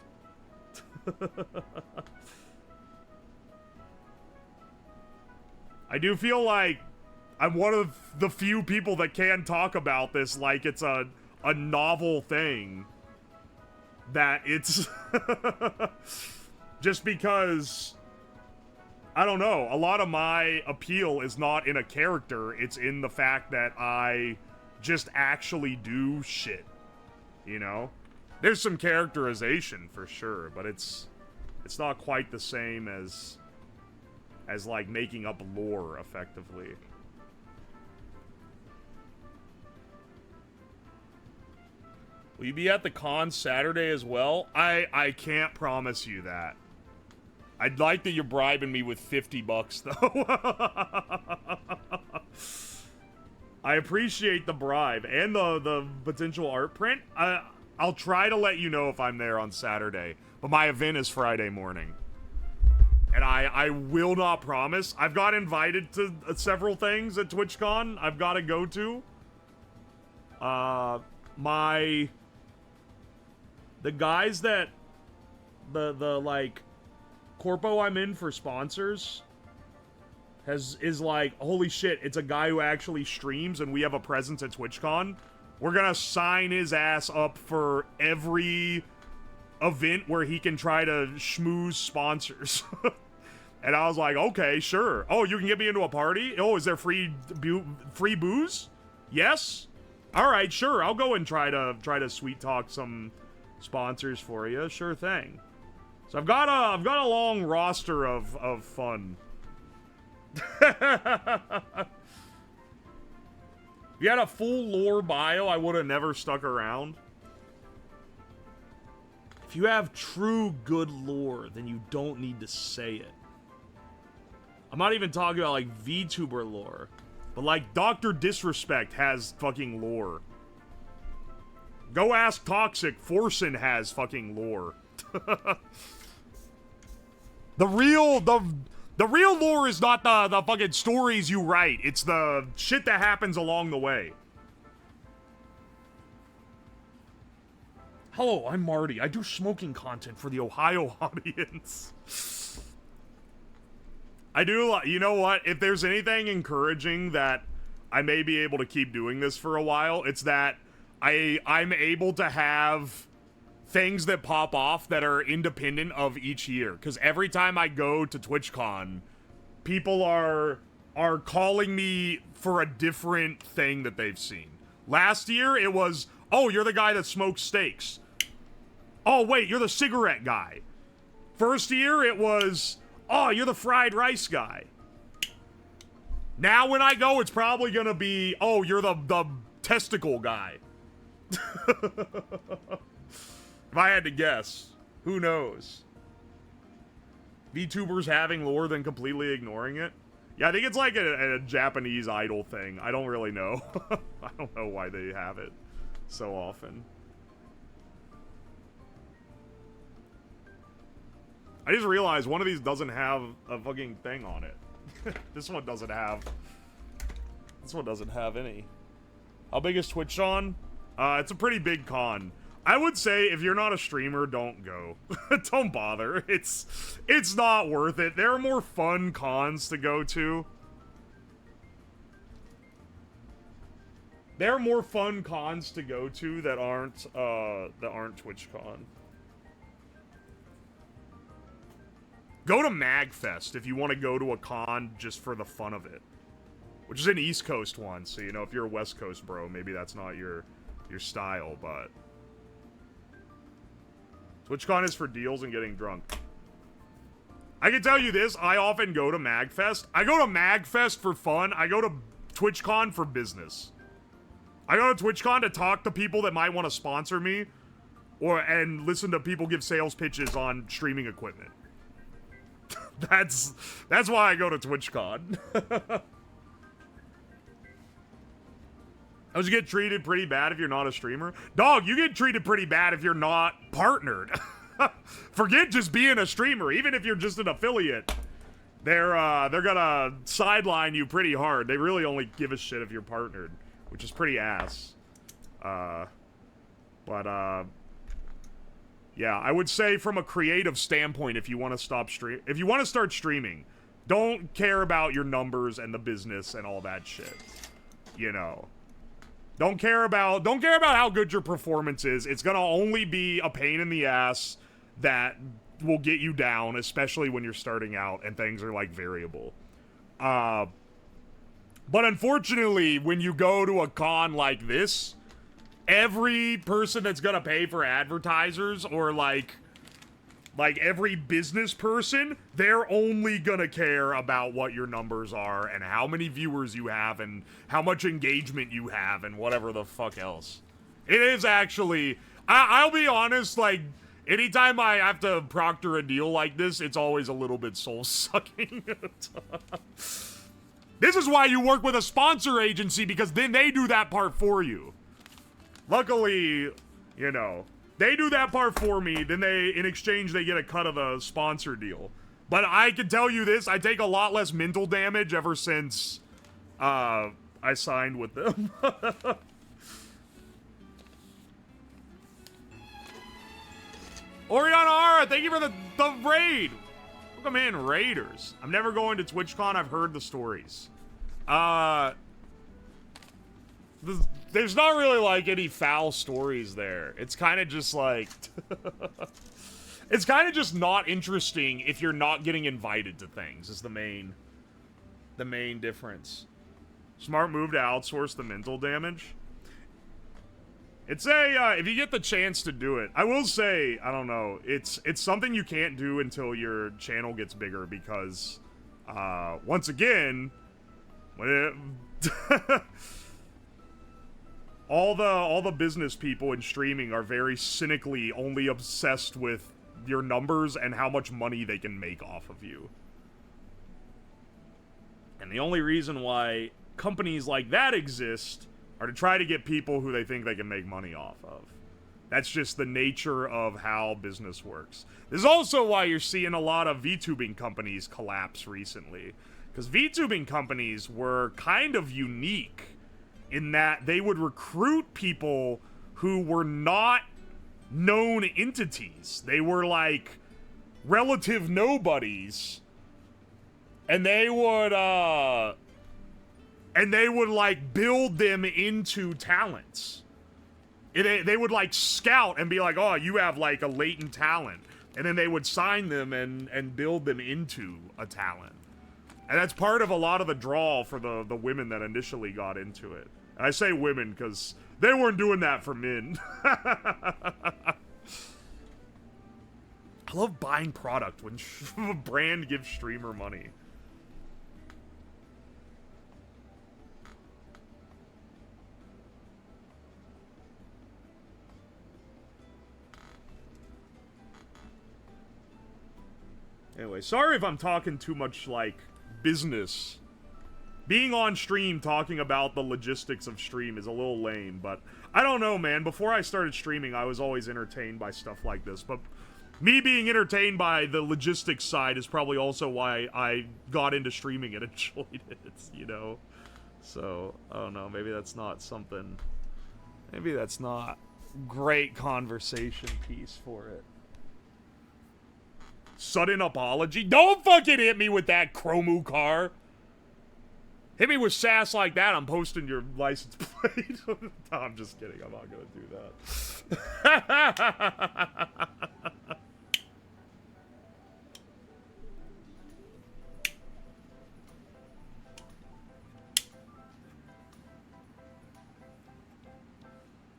I do feel like I'm one of the few people that can talk about this like it's a novel thing. That it's... just because... I don't know, a lot of my appeal is not in a character, it's in the fact that I just actually do shit, you know? There's some characterization, for sure, but it's not quite the same as like, making up lore, effectively. Will you be at the con Saturday as well? I can't promise you that. I'd like that you're bribing me with $50, though. I appreciate the bribe and the potential art print. I'll try to let you know if I'm there on Saturday, but my event is Friday morning. And I will not promise. I've got invited to several things at TwitchCon I've got to go to. The guys that... The like... Corpo I'm in for sponsors is like, holy shit, it's a guy who actually streams and we have a presence at TwitchCon. We're gonna sign his ass up for every event where he can try to schmooze sponsors. And I was like, okay, sure. Oh, you can get me into a party? Oh, is there free booze? Yes? Alright, sure, I'll go and try to sweet talk some sponsors for you. Sure thing. So I've got a long roster of fun. If you had a full lore bio, I would have never stuck around. If you have true good lore, then you don't need to say it. I'm not even talking about, like, VTuber lore. But, like, Dr. Disrespect has fucking lore. Go ask Toxic. Forsen has fucking lore. The real lore is not the fucking stories you write. It's the shit that happens along the way. Hello, I'm Marty. I do smoking content for the Ohio audience. I do, you know what? If there's anything encouraging that I may be able to keep doing this for a while, it's that I'm able to have things that pop off that are independent of each year. Because every time I go to TwitchCon, people are calling me for a different thing that they've seen. Last year, it was, oh, you're the guy that smokes steaks. Oh, wait, you're the cigarette guy. First year, it was, oh, you're the fried rice guy. Now when I go, it's probably gonna be, oh, you're the testicle guy. If I had to guess, who knows? VTubers having lore then completely ignoring it? Yeah, I think it's like a Japanese idol thing. I don't really know. I don't know why they have it so often. I just realized one of these doesn't have a fucking thing on it. This one doesn't have any. How big is TwitchCon? It's a pretty big con. I would say if you're not a streamer, don't go. Don't bother. It's not worth it. There are more fun cons to go to. There are more fun cons to go to that aren't TwitchCon. Go to MagFest if you want to go to a con just for the fun of it. Which is an East Coast one, so you know, if you're a West Coast bro, maybe that's not your style, but TwitchCon is for deals and getting drunk. I can tell you this, I often go to MagFest. I go to MagFest for fun. I go to TwitchCon for business. I go to TwitchCon to talk to people that might want to sponsor me and listen to people give sales pitches on streaming equipment. That's why I go to TwitchCon. Don't you get treated pretty bad if you're not a streamer? Dog, you get treated pretty bad if you're not partnered. Forget just being a streamer. Even if you're just an affiliate, they're gonna sideline you pretty hard. They really only give a shit if you're partnered, which is pretty ass. Yeah, I would say from a creative standpoint, if you want to start streaming, don't care about your numbers and the business and all that shit. You know. Don't care about how good your performance is. It's gonna only be a pain in the ass that will get you down, especially when you're starting out and things are like variable. But unfortunately, when you go to a con like this, every person that's gonna pay for advertisers or like every business person, they're only gonna care about what your numbers are and how many viewers you have and how much engagement you have and whatever the fuck else. It is actually, I'll be honest, like, anytime I have to proctor a deal like this, it's always a little bit soul-sucking. This is why you work with a sponsor agency, because then they do that part for you. Luckily, you know, they do that part for me, then in exchange, they get a cut of the sponsor deal. But I can tell you this, I take a lot less mental damage ever since, I signed with them. Oriana Ara, thank you for the raid. Welcome in, Raiders. I'm never going to TwitchCon, I've heard the stories. There's not really, like, any foul stories there. It's kind of just, like... it's kind of just not interesting if you're not getting invited to things, is the main difference. Smart move to outsource the mental damage. It's if you get the chance to do it, I will say, I don't know, it's something you can't do until your channel gets bigger, because, once again, when it... All the business people in streaming are very cynically only obsessed with your numbers and how much money they can make off of you. And the only reason why companies like that exist are to try to get people who they think they can make money off of. That's just the nature of how business works. This is also why you're seeing a lot of VTubing companies collapse recently. Because VTubing companies were kind of unique in that they would recruit people who were not known entities. They were like relative nobodies. And they would like build them into talents. They would like scout and be like, oh, you have like a latent talent. And then they would sign them and build them into a talent. And that's part of a lot of the draw for the women that initially got into it. And I say women because they weren't doing that for men. I love buying product when a brand gives streamer money. Anyway, sorry if I'm talking too much, like, business. Being on stream talking about the logistics of stream is a little lame, but I don't know, man. Before I started streaming, I was always entertained by stuff like this, but me being entertained by the logistics side is probably also why I got into streaming and enjoyed it, you know? So, I don't know, maybe that's not something... Maybe that's not great conversation piece for it. Sudden apology? Don't fucking hit me with that Chromu car! Hit me with sass like that, I'm posting your license plate. No, I'm just kidding, I'm not gonna do that.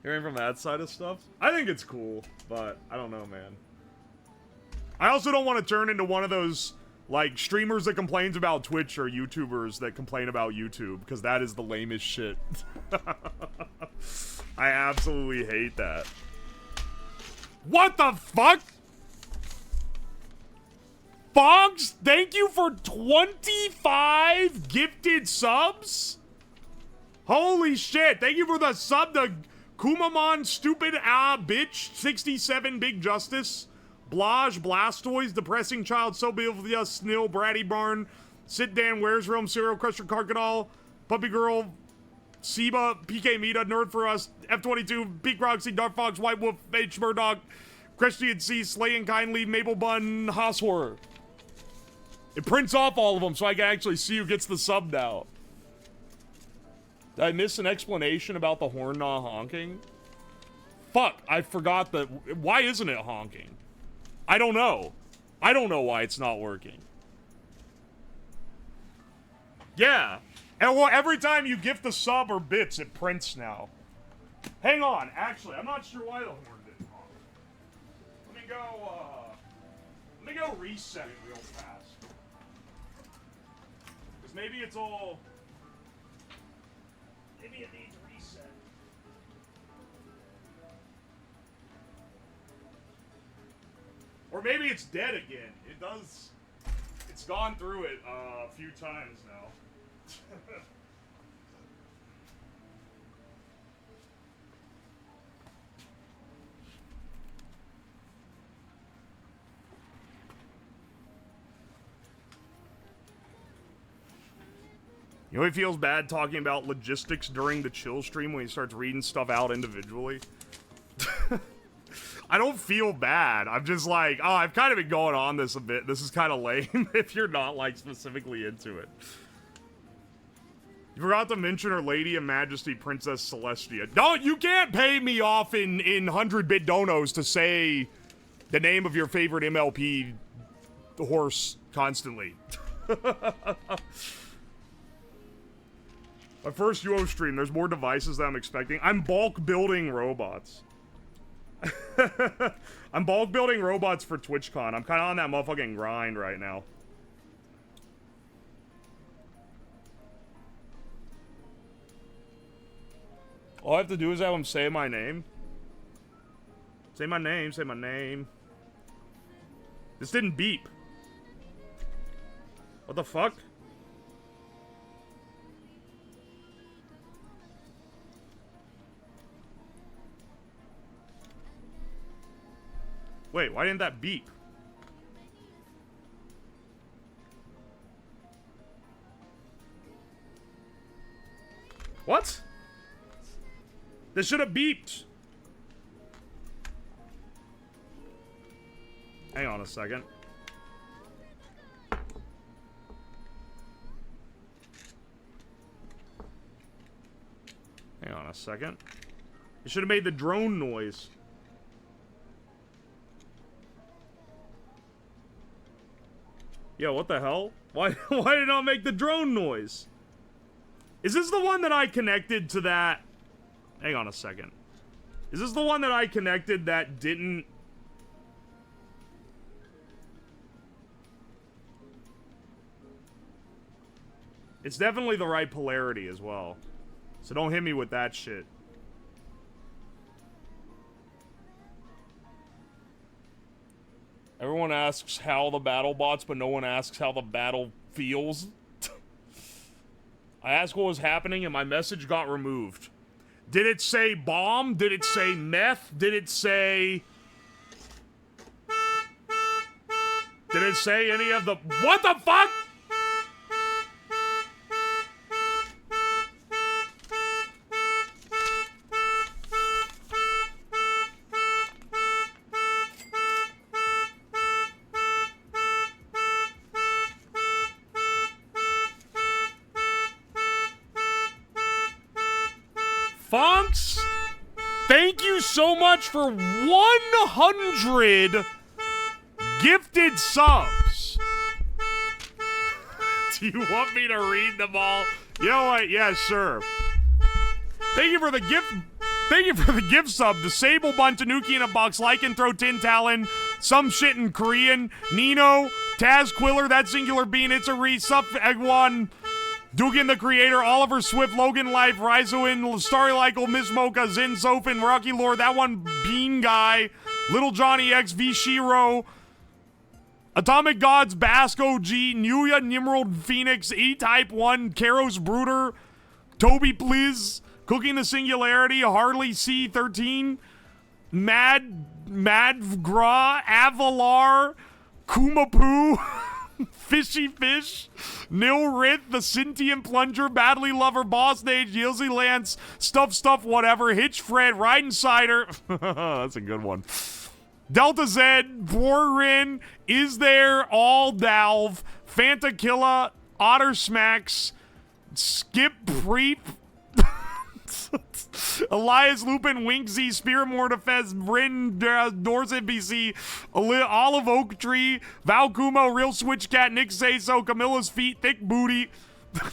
Hearing from that side of stuff? I think it's cool, but I don't know, man. I also don't want to turn into one of those, like, streamers that complains about Twitch or YouTubers that complain about YouTube, because that is the lamest shit. I absolutely hate that. What the fuck? Fogs, thank you for 25 gifted subs? Holy shit, thank you for the sub to Kumamon, Stupid Bitch, 67 Big Justice, Blage, Blastoise, Depressing Child, Sobilvia, Snill, Bratty Barn, Sit Dan, Where's Realm, Serial Crusher, Karkadal, Puppy Girl, Seba, PK Mita, Nerd for Us, F22, Peak Roxy, Dark Fox, White Wolf, H. Murdoch, Christian C, Slaying Kindly, Maple Bun, Hoss Horror. It prints off all of them so I can actually see who gets the sub now. Did I miss an explanation about the horn not honking? Fuck, I forgot that. Why isn't it honking? I don't know. I don't know why it's not working. Yeah. And well, every time you gift a sub or bits, it prints now. Hang on, actually, I'm not sure why the horn didn't honk. Let me go reset it real fast. Because maybe it's all... Maybe it needs reset. Or maybe it's dead again. It does... It's gone through it a few times now. You know, he feels bad talking about logistics during the chill stream when he starts reading stuff out individually. I don't feel bad. I'm just like, oh, I've kind of been going on this a bit. This is kind of lame if you're not, like, specifically into it. You forgot to mention Her Lady of Majesty, Princess Celestia. No, you can't pay me off in 100-bit donos to say the name of your favorite MLP horse constantly. My first UO stream, there's more devices than I'm expecting. I'm bulk building robots. I'm bulk building robots for TwitchCon. I'm kind of on that motherfucking grind right now. All I have to do is have him say my name. Say my name, say my name. This didn't beep. What the fuck? Wait, why didn't that beep? What? This should have beeped. Hang on a second. Hang on a second. It should have made the drone noise. Yo, what the hell? Why did it not make the drone noise? Is this the one that I connected to that? Hang on a second. Is this the one that I connected that didn't... It's definitely the right polarity as well. So don't hit me with that shit. Everyone Everyone asks how the battle bots, but no one asks how the battle feels. I asked what was happening, and my message got removed. Did it say bomb? Did it say meth? Did it say... Did it say any of the... What the fuck?! Funks, thank you so much for 100 gifted subs. Do you want me to read them all? You know what? Yeah, sure. Thank you for the gift. Thank you for the gift sub. Disable Bun, Tanuki in a box, Lycanthrope, Tin Talon, some shit in Korean, Nino, Taz Quiller, That Singular Bean, It's a Re, Sup Egg1, Dugan the Creator, Oliver Swift, Logan Life, Rizoin, Starry Lykel, Miss Mocha, Zin Sofin, Rocky Lord, That One Bean Guy, Little Johnny X, V Shiro, Atomic Gods, Basco G, Nuya, Nimrod, Phoenix, E-Type 1, Karos Brooder, Toby Pliz, Cooking the Singularity, Harley C13, Mad Gra, Avalar, Kumapoo, Fishy Fish, Nil Rith, The Sentient Plunger, Badly Lover, Boss Nage, Yilzy Lance, Stuff, Whatever, Hitch Fred, Riding Cider. That's a good one. Delta Z, Borin, Is There, All Dalv, Fanta Killa, Otter Smacks, Skip Preep, Elias Lupin, Winksy, Spirit Mortifez, Bryn, Dorset BC, Olive Oak Tree, Val Kumo, Real Switch Cat, Nick Sayso, Camilla's Feet, Thick Booty,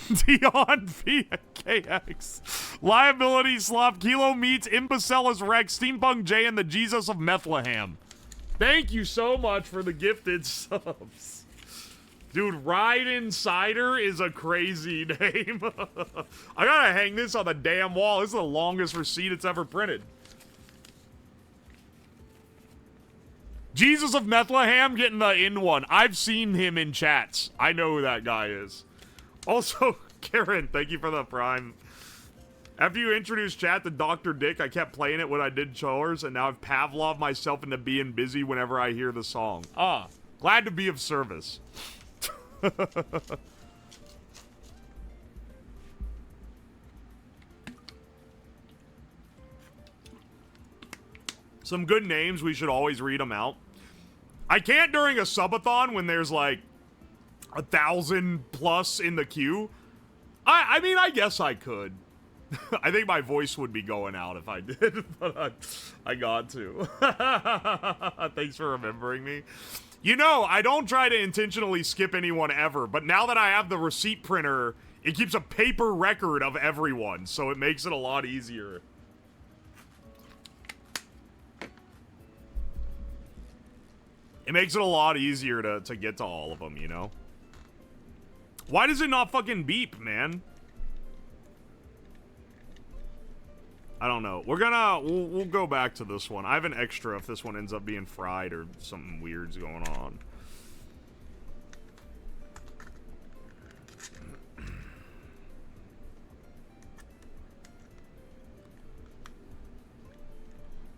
Dion VKX, Liability Sloth, Kilo Meats, Imbecilus Rex, Steampunk J, and the Jesus of Bethlehem. Thank you so much for the gifted subs. Dude, Ride Insider is a crazy name. I gotta hang this on the damn wall. This is the longest receipt it's ever printed. Jesus of Bethlehem getting the in one. I've seen him in chats. I know who that guy is. Also, Karen, thank you for the prime. After you introduced chat to Dr. Dick, I kept playing it when I did chores, and now I've Pavlov myself into being busy whenever I hear the song. Ah, glad to be of service. Some good names, we should always read them out. I can't during a subathon when there's like 1,000 plus in the queue. I mean, I guess I could. I think my voice would be going out if I did, but I got to. Thanks for remembering me. You know, I don't try to intentionally skip anyone ever, but now that I have the receipt printer, it keeps a paper record of everyone, so it makes it a lot easier. It makes it a lot easier to get to all of them, you know? Why does it not fucking beep, man? I don't know. We'll go back to this one. I have an extra if this one ends up being fried or something weird's going on.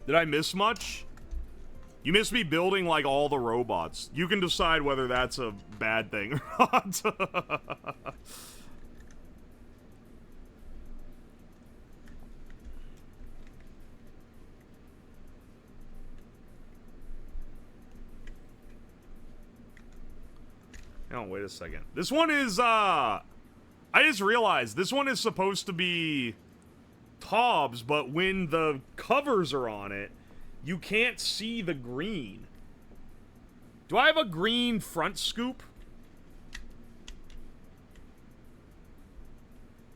Did I miss much? You missed me building like all the robots. You can decide whether that's a bad thing or not. Oh, wait a second. This one is, I just realized this one is supposed to be Tobbs, but when the covers are on it, you can't see the green. Do I have a green front scoop?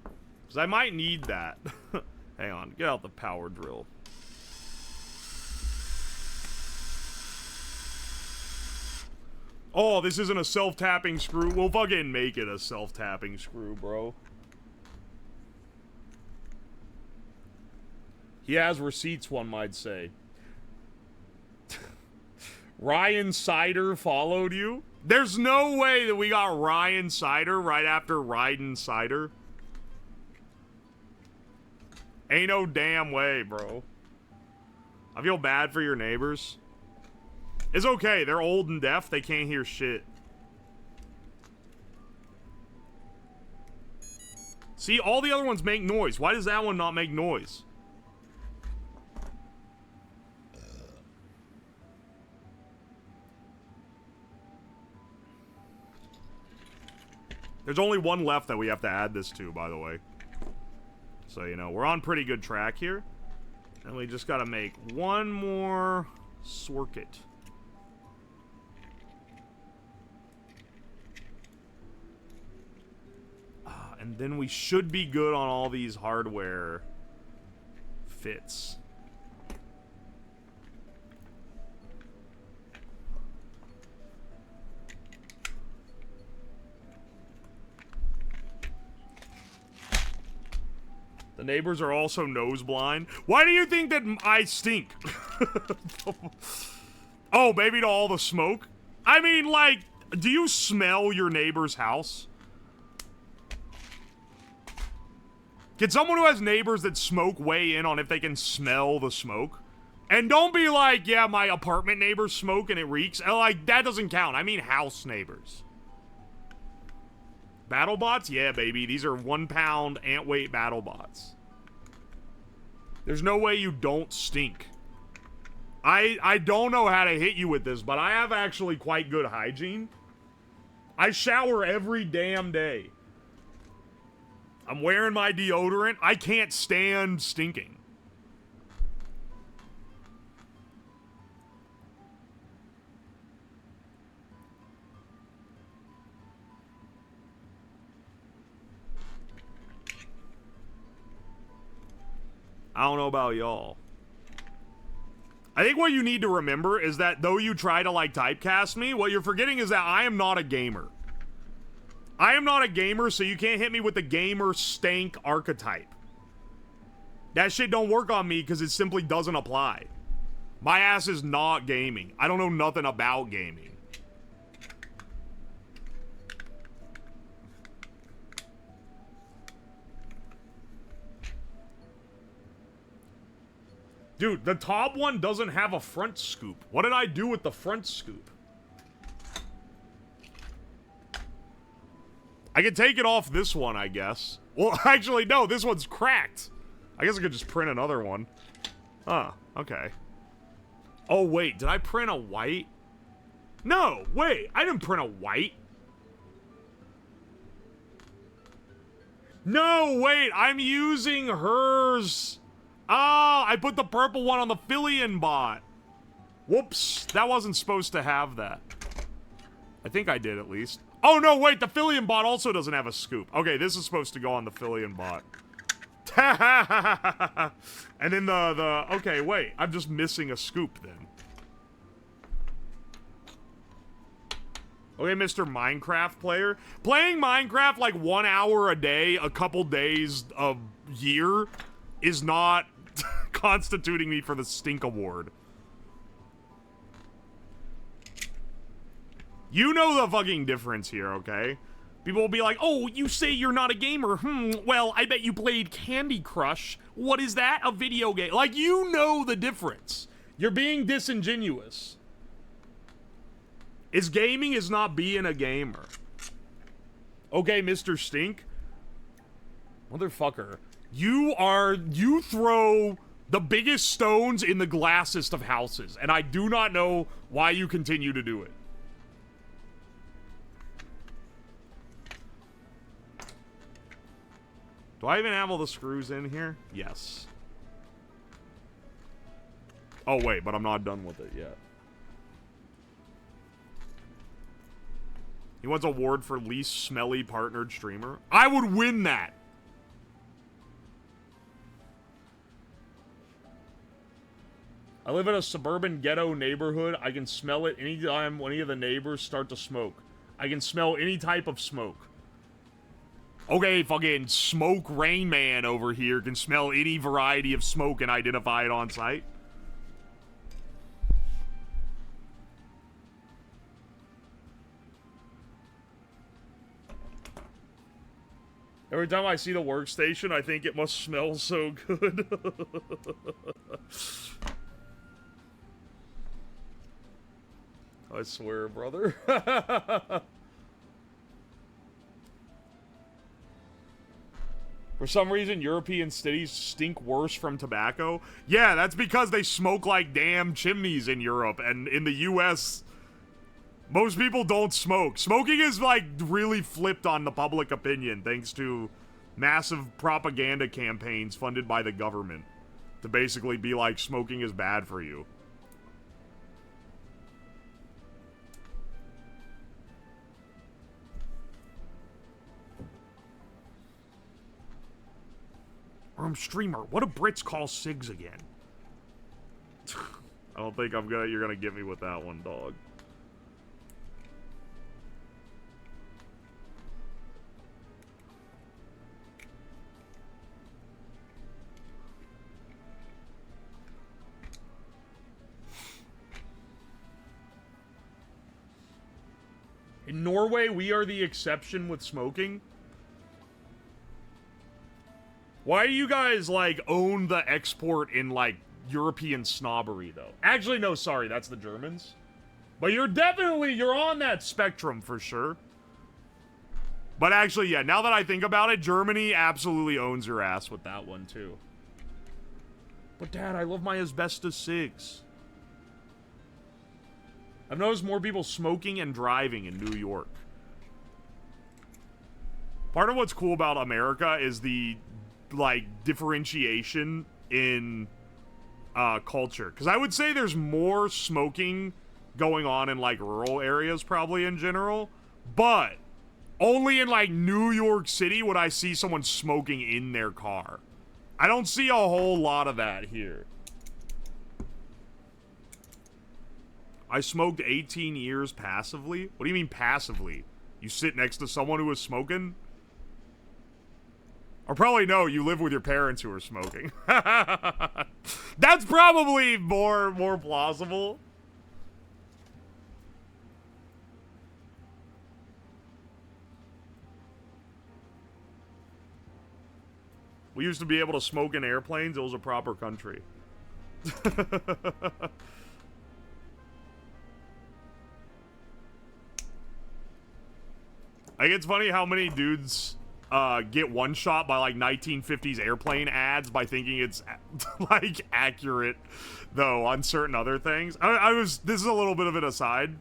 Because I might need that. Hang on, get out the power drill. Oh, this isn't a self-tapping screw. We'll fucking make it a self-tapping screw, bro. He has receipts, one might say. Ryan Cider followed you? There's no way that we got Ryan Cider right after Ryden Cider. Ain't no damn way, bro. I feel bad for your neighbors. It's okay, they're old and deaf, they can't hear shit. See, all the other ones make noise. Why does that one not make noise? There's only one left that we have to add this to, by the way. So, you know, we're on pretty good track here. And we just gotta make one more circuit. And then we should be good on all these hardware fits. The neighbors are also nose blind. Why do you think that I stink? Oh, maybe to all the smoke? I mean, like, do you smell your neighbor's house? Can someone who has neighbors that smoke weigh in on if they can smell the smoke? And don't be like, yeah, my apartment neighbors smoke and it reeks. Like, that doesn't count. I mean house neighbors. BattleBots? Yeah, baby. These are 1 pound ant weight BattleBots. There's no way you don't stink. I don't know how to hit you with this, but I have actually quite good hygiene. I shower every damn day. I'm wearing my deodorant. I can't stand stinking. I don't know about y'all. I think what you need to remember is that though you try to, like, typecast me, what you're forgetting is that I am not a gamer. I am not a gamer, so you can't hit me with the gamer stank archetype. That shit don't work on me because it simply doesn't apply. My ass is not gaming. I don't know nothing about gaming. Dude, the top one doesn't have a front scoop. What did I do with the front scoop? I can take it off this one, I guess. Well, actually, no, this one's cracked. I guess I could just print another one. Huh, okay. Oh, wait, did I print a white? No, wait, I didn't print a white. No, wait, I'm using hers. Oh, I put the purple one on the Fillion bot. Whoops, that wasn't supposed to have that. I think I did, at least. Oh, no, wait, the Fillion bot also doesn't have a scoop. Okay, this is supposed to go on the Fillion bot. And then okay, wait, I'm just missing a scoop then. Okay, Mr. Minecraft player. Playing Minecraft like 1 hour a day, a couple days a year, is not constituting me for the Stink Award. You know the fucking difference here, okay? People will be like, oh, you say you're not a gamer. Well, I bet you played Candy Crush. What is that? A video game. Like, you know the difference. You're being disingenuous. Gaming is not being a gamer. Okay, Mr. Stink. Motherfucker. You throw the biggest stones in the glassest of houses, and I do not know why you continue to do it. Do I even have all the screws in here? Yes. Oh, wait, but I'm not done with it yet. He wants an award for least smelly partnered streamer. I would win that. I live in a suburban ghetto neighborhood. I can smell it anytime any of the neighbors start to smoke. I can smell any type of smoke. Okay, fucking Smoke Rain Man over here can smell any variety of smoke and identify it on site. Every time I see the workstation, I think it must smell so good. I swear, brother. For some reason, European cities stink worse from tobacco. Yeah, that's because they smoke like damn chimneys in Europe, and in the US, most people don't smoke. Smoking is like really flipped on the public opinion thanks to massive propaganda campaigns funded by the government to basically be like smoking is bad for you. Streamer, what do Brits call cigs again? I don't think you're gonna get me with that one, dog. In Norway, we are the exception with smoking. Why do you guys, like, own the export in, like, European snobbery, though? Actually, no, sorry, that's the Germans. But you're on that spectrum, for sure. But actually, yeah, now that I think about it, Germany absolutely owns your ass with that one, too. But, Dad, I love my asbestos cigs. I've noticed more people smoking and driving in New York. Part of what's cool about America is the like differentiation in culture, because I would say there's more smoking going on in like rural areas probably in general, but only in like New York City would I see someone smoking in their car. I don't see a whole lot of that here. I smoked 18 years passively. What do you mean passively? You sit next to someone who is smoking? Or probably no, you live with your parents who are smoking. That's probably more plausible. We used to be able to smoke in airplanes. It was a proper country. Like, it's funny how many dudes get one shot by like 1950s airplane ads by thinking it's like accurate though on certain other things. This is a little bit of an aside,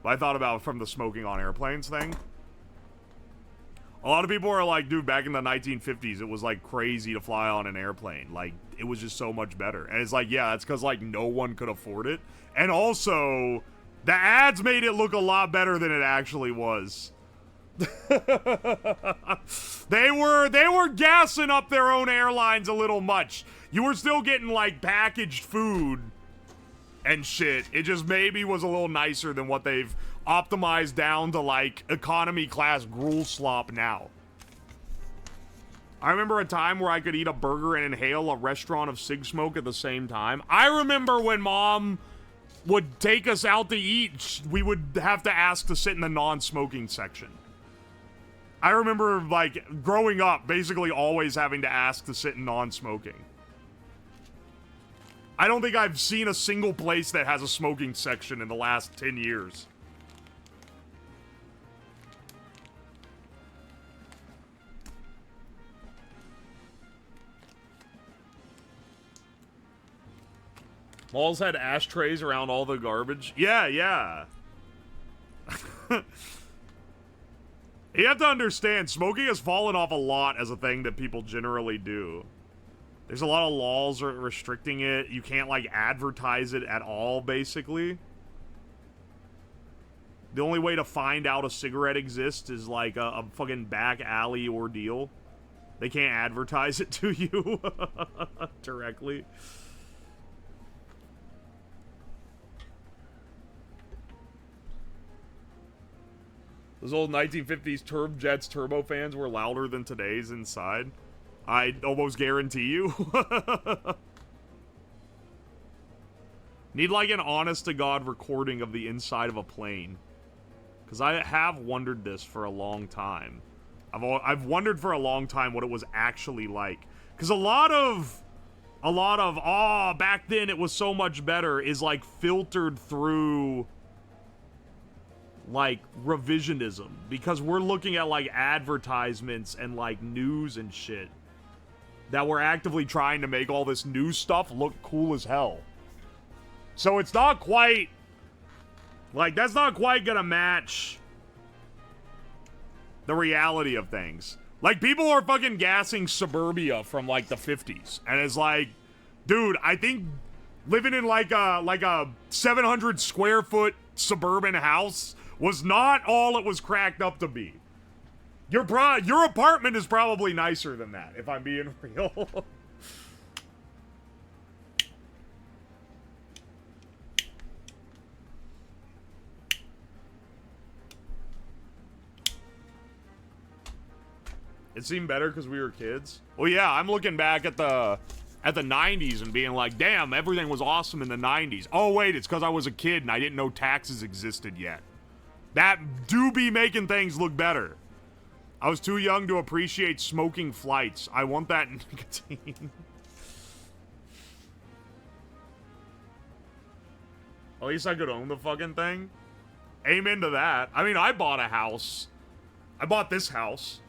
but I thought about from the smoking on airplanes thing. A lot of people are like, dude, back in the 1950s, it was like crazy to fly on an airplane. Like, it was just so much better. And it's like, yeah, that's because like no one could afford it. And also, the ads made it look a lot better than it actually was. They were gassing up their own airlines a little much. You were still getting like packaged food and shit. It just maybe was a little nicer than what they've optimized down to like economy class gruel slop now. I remember a time where I could eat a burger and inhale a restaurant of cig smoke at the same time. I remember when Mom would take us out to eat, we would have to ask to sit in the non-smoking section. I remember, like, growing up, basically always having to ask to sit in non-smoking. I don't think I've seen a single place that has a smoking section in the last 10 years. Malls had ashtrays around all the garbage. Yeah, yeah. You have to understand, smoking has fallen off a lot as a thing that people generally do. There's a lot of laws restricting it. You can't, like, advertise it at all, basically. The only way to find out a cigarette exists is, like, a fucking back alley ordeal. They can't advertise it to you directly. Those old 1950s Turbojets turbofans were louder than today's inside. I almost guarantee you. Need like an honest-to-God recording of the inside of a plane. Because I have wondered this for a long time. I've wondered for a long time what it was actually like. Because a lot of, oh, back then it was so much better is like filtered through like revisionism. Because we're looking at like advertisements and like news and shit that we're actively trying to make all this new stuff look cool as hell. So it's not quite, like, that's not quite gonna match the reality of things. Like, people are fucking gassing Suburbia from, like, the 50s. And it's like, dude, I think living in, like a 700 square foot suburban house was not all it was cracked up to be. Your apartment is probably nicer than that, if I'm being real. It seemed better because we were kids. Well, yeah, I'm looking back at the 90s and being like, damn, everything was awesome in the 90s. Oh, wait, it's because I was a kid and I didn't know taxes existed yet. That do be making things look better. I was too young to appreciate smoking flights. I want that nicotine. At least I could own the fucking thing. Amen to that. I mean, I bought a house. I bought this house.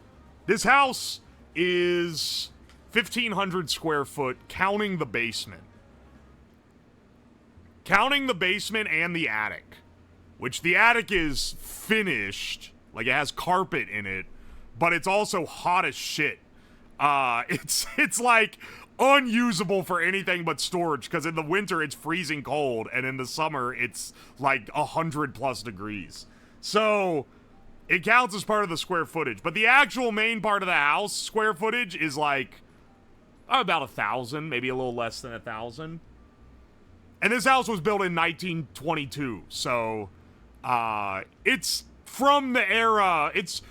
This house is 1,500 square foot, counting the basement. Counting the basement and the attic. Which the attic is finished. Like, it has carpet in it. But it's also hot as shit. It's like unusable for anything but storage. Because in the winter, it's freezing cold. And in the summer, it's like 100+ degrees. So it counts as part of the square footage. But the actual main part of the house, square footage, is like about 1,000, maybe a little less than 1,000. And this house was built in 1922. So it's from the era, it's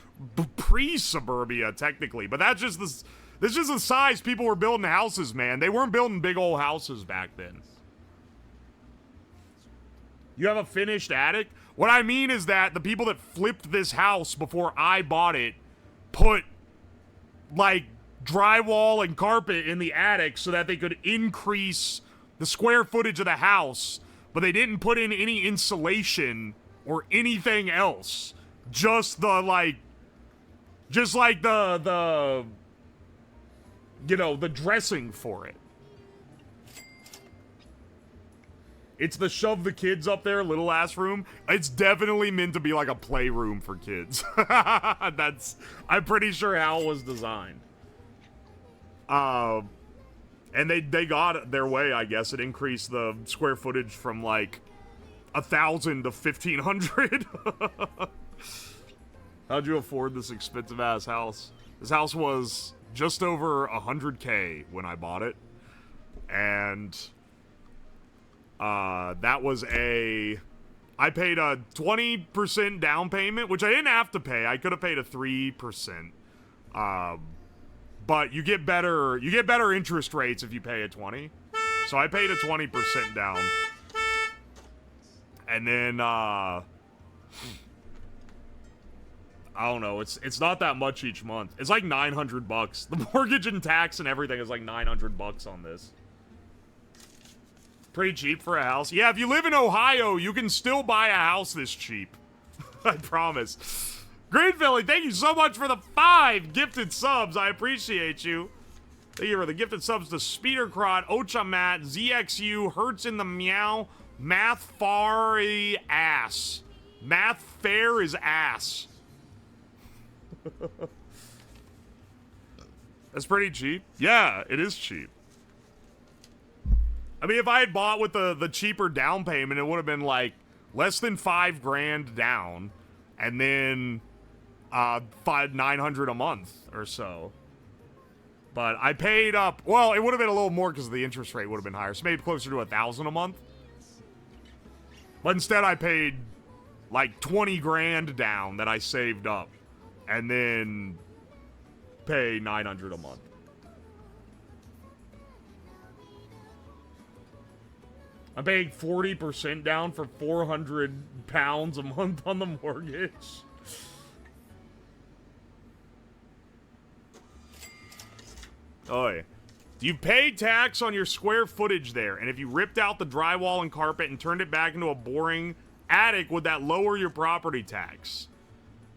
pre-suburbia technically. But that's just this is just the size people were building houses, man. They weren't building big old houses back then. You have a finished attic? What I mean is that the people that flipped this house before I bought it put, like, drywall and carpet in the attic so that they could increase the square footage of the house, but they didn't put in any insulation or anything else. Just the, like, the you know, the dressing for it. It's the shove the kids up there little ass room. It's definitely meant to be like a playroom for kids. I'm pretty sure how it was designed. And they got their way, I guess. It increased the square footage from like 1,000 to 1,500. How'd you afford this expensive ass house? This house was just over $100K when I bought it. And that was I paid a 20% down payment, which I didn't have to pay. I could have paid a 3%. But you get better interest rates if you pay a 20. So I paid a 20% down. And then, I don't know, it's not that much each month. It's like $900. The mortgage and tax and everything is like $900 on this. Pretty cheap for a house. Yeah, if you live in Ohio, you can still buy a house this cheap. I promise. Green Philly, thank you so much for the 5 gifted subs. I appreciate you. Thank you for the gifted subs to Speedercrot, Ochamat, ZXU, Hertz in the Meow, Math Far Ass. Math Fair is ass. That's pretty cheap. Yeah, it is cheap. I mean, if I had bought with the cheaper down payment, it would have been like less than $5 grand down, and then $900 a month or so. But I paid up. Well, it would have been a little more because the interest rate would have been higher, so maybe closer to $1,000 a month. But instead, I paid like 20 grand down that I saved up, and then pay $900 a month. I'm paying 40% down for £400 a month on the mortgage. Oi. You pay tax on your square footage there, and if you ripped out the drywall and carpet and turned it back into a boring attic, would that lower your property tax?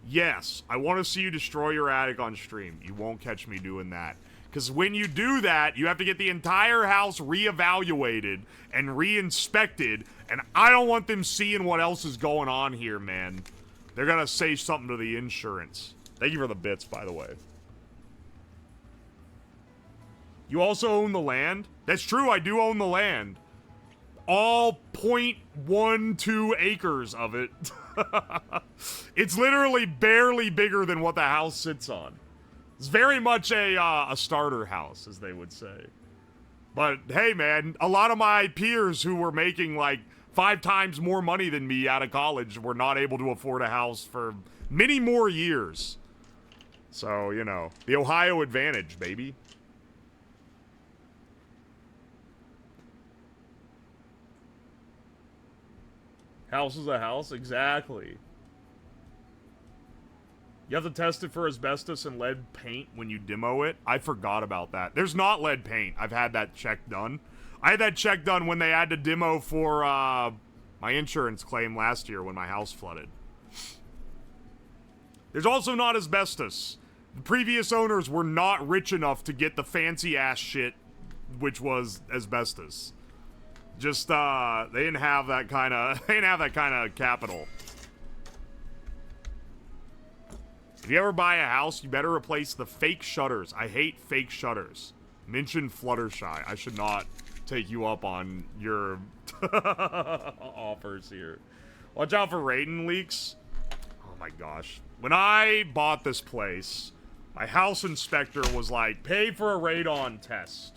Yes. I want to see you destroy your attic on stream. You won't catch me doing that. Because when you do that, you have to get the entire house reevaluated and re-inspected, and I don't want them seeing what else is going on here, man. They're gonna say something to the insurance. Thank you for the bits, by the way. You also own the land? That's true, I do own the land. All 0.12 acres of it. It's literally barely bigger than what the house sits on. It's very much a starter house, as they would say. But hey, man, a lot of my peers who were making like 5 times more money than me out of college were not able to afford a house for many more years. So, you know, the Ohio advantage, baby. House is a house? Exactly. You have to test it for asbestos and lead paint when you demo it. I forgot about that. There's not lead paint. I've had that check done. I had that check done when they had to demo for my insurance claim last year when my house flooded. There's also not asbestos. The previous owners were not rich enough to get the fancy ass shit, which was asbestos. Just they didn't have that kind of capital. If you ever buy a house, you better replace the fake shutters. I hate fake shutters. Mention Fluttershy. I should not take you up on your offers here. Watch out for radon leaks. Oh my gosh. When I bought this place, my house inspector was like, pay for a radon test.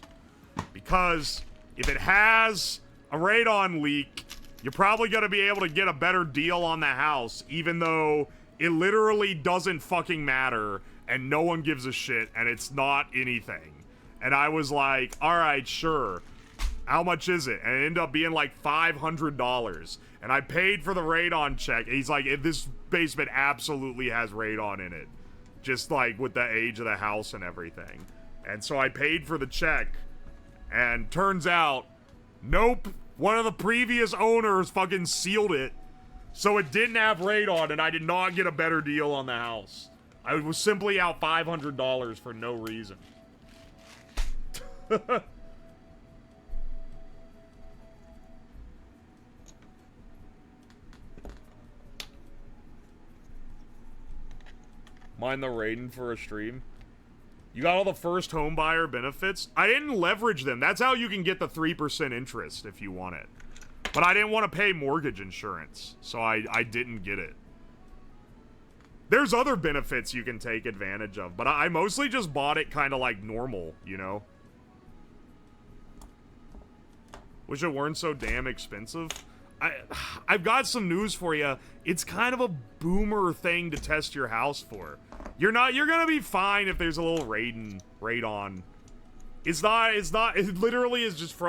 Because if it has a radon leak, you're probably going to be able to get a better deal on the house, even though it literally doesn't fucking matter, and no one gives a shit, and it's not anything. And I was like, alright, sure. How much is it? And it ended up being like $500. And I paid for the radon check. And he's like, this basement absolutely has radon in it. Just like with the age of the house and everything. And so I paid for the check. And turns out, nope. One of the previous owners fucking sealed it. So it didn't have radon, and I did not get a better deal on the house. I was simply out $500 for no reason. Mind the radon for a stream. You got all the first home buyer benefits. I didn't leverage them. That's how you can get the 3% interest if you want it. But I didn't want to pay mortgage insurance, so I didn't get it. There's other benefits you can take advantage of, but I mostly just bought it kind of like normal, you know? Wish it weren't so damn expensive. I've got some news for you. It's kind of a boomer thing to test your house for. You're gonna be fine if there's a little radon. It literally is just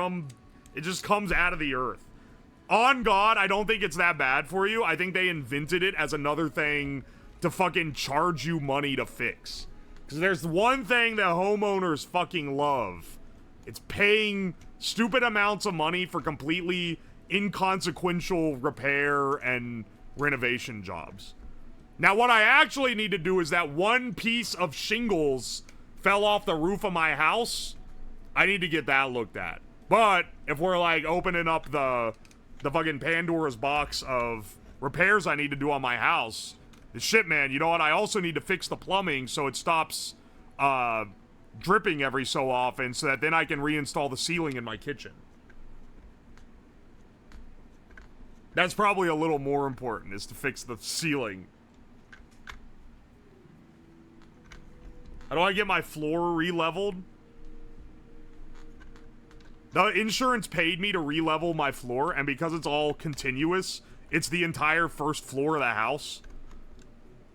it just comes out of the earth. On God, I don't think it's that bad for you. I think they invented it as another thing to fucking charge you money to fix. Because there's one thing that homeowners fucking love. It's paying stupid amounts of money for completely inconsequential repair and renovation jobs. Now, what I actually need to do is that one piece of shingles fell off the roof of my house. I need to get that looked at. But if we're like opening up the fucking Pandora's box of repairs I need to do on my house, shit, man, you know what? I also need to fix the plumbing so it stops dripping every so often, so that then I can reinstall the ceiling in my kitchen. That's probably a little more important, is to fix the ceiling. How do I get my floor re-leveled? The insurance paid me to re-level my floor, and because it's all continuous, it's the entire first floor of the house.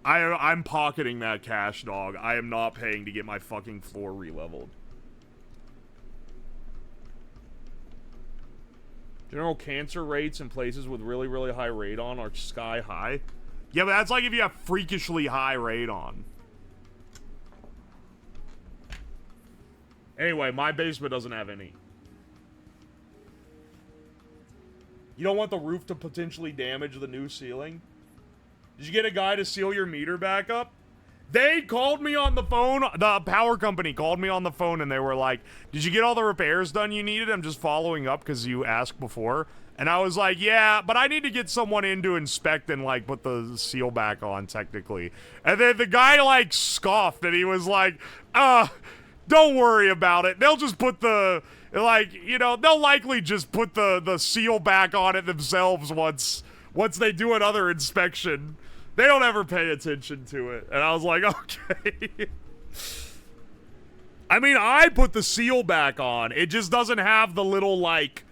I'm pocketing that cash, dog. I am not paying to get my fucking floor re-leveled. General cancer rates in places with really, really high radon are sky high. Yeah, but that's like if you have freakishly high radon. Anyway, my basement doesn't have any. You don't want the roof to potentially damage the new ceiling? Did you get a guy to seal your meter back up? They called me on the phone. The power company called me on the phone and they were like, did you get all the repairs done you needed? I'm just following up because you asked before. And I was like, yeah, but I need to get someone in to inspect and, like, put the seal back on, technically. And then the guy, like, scoffed and he was like, don't worry about it. They'll just put the, like, you know, they'll likely just put the seal back on it themselves once they do another inspection. They don't ever pay attention to it. And I was like, okay. I mean, I put the seal back on. It just doesn't have the little, like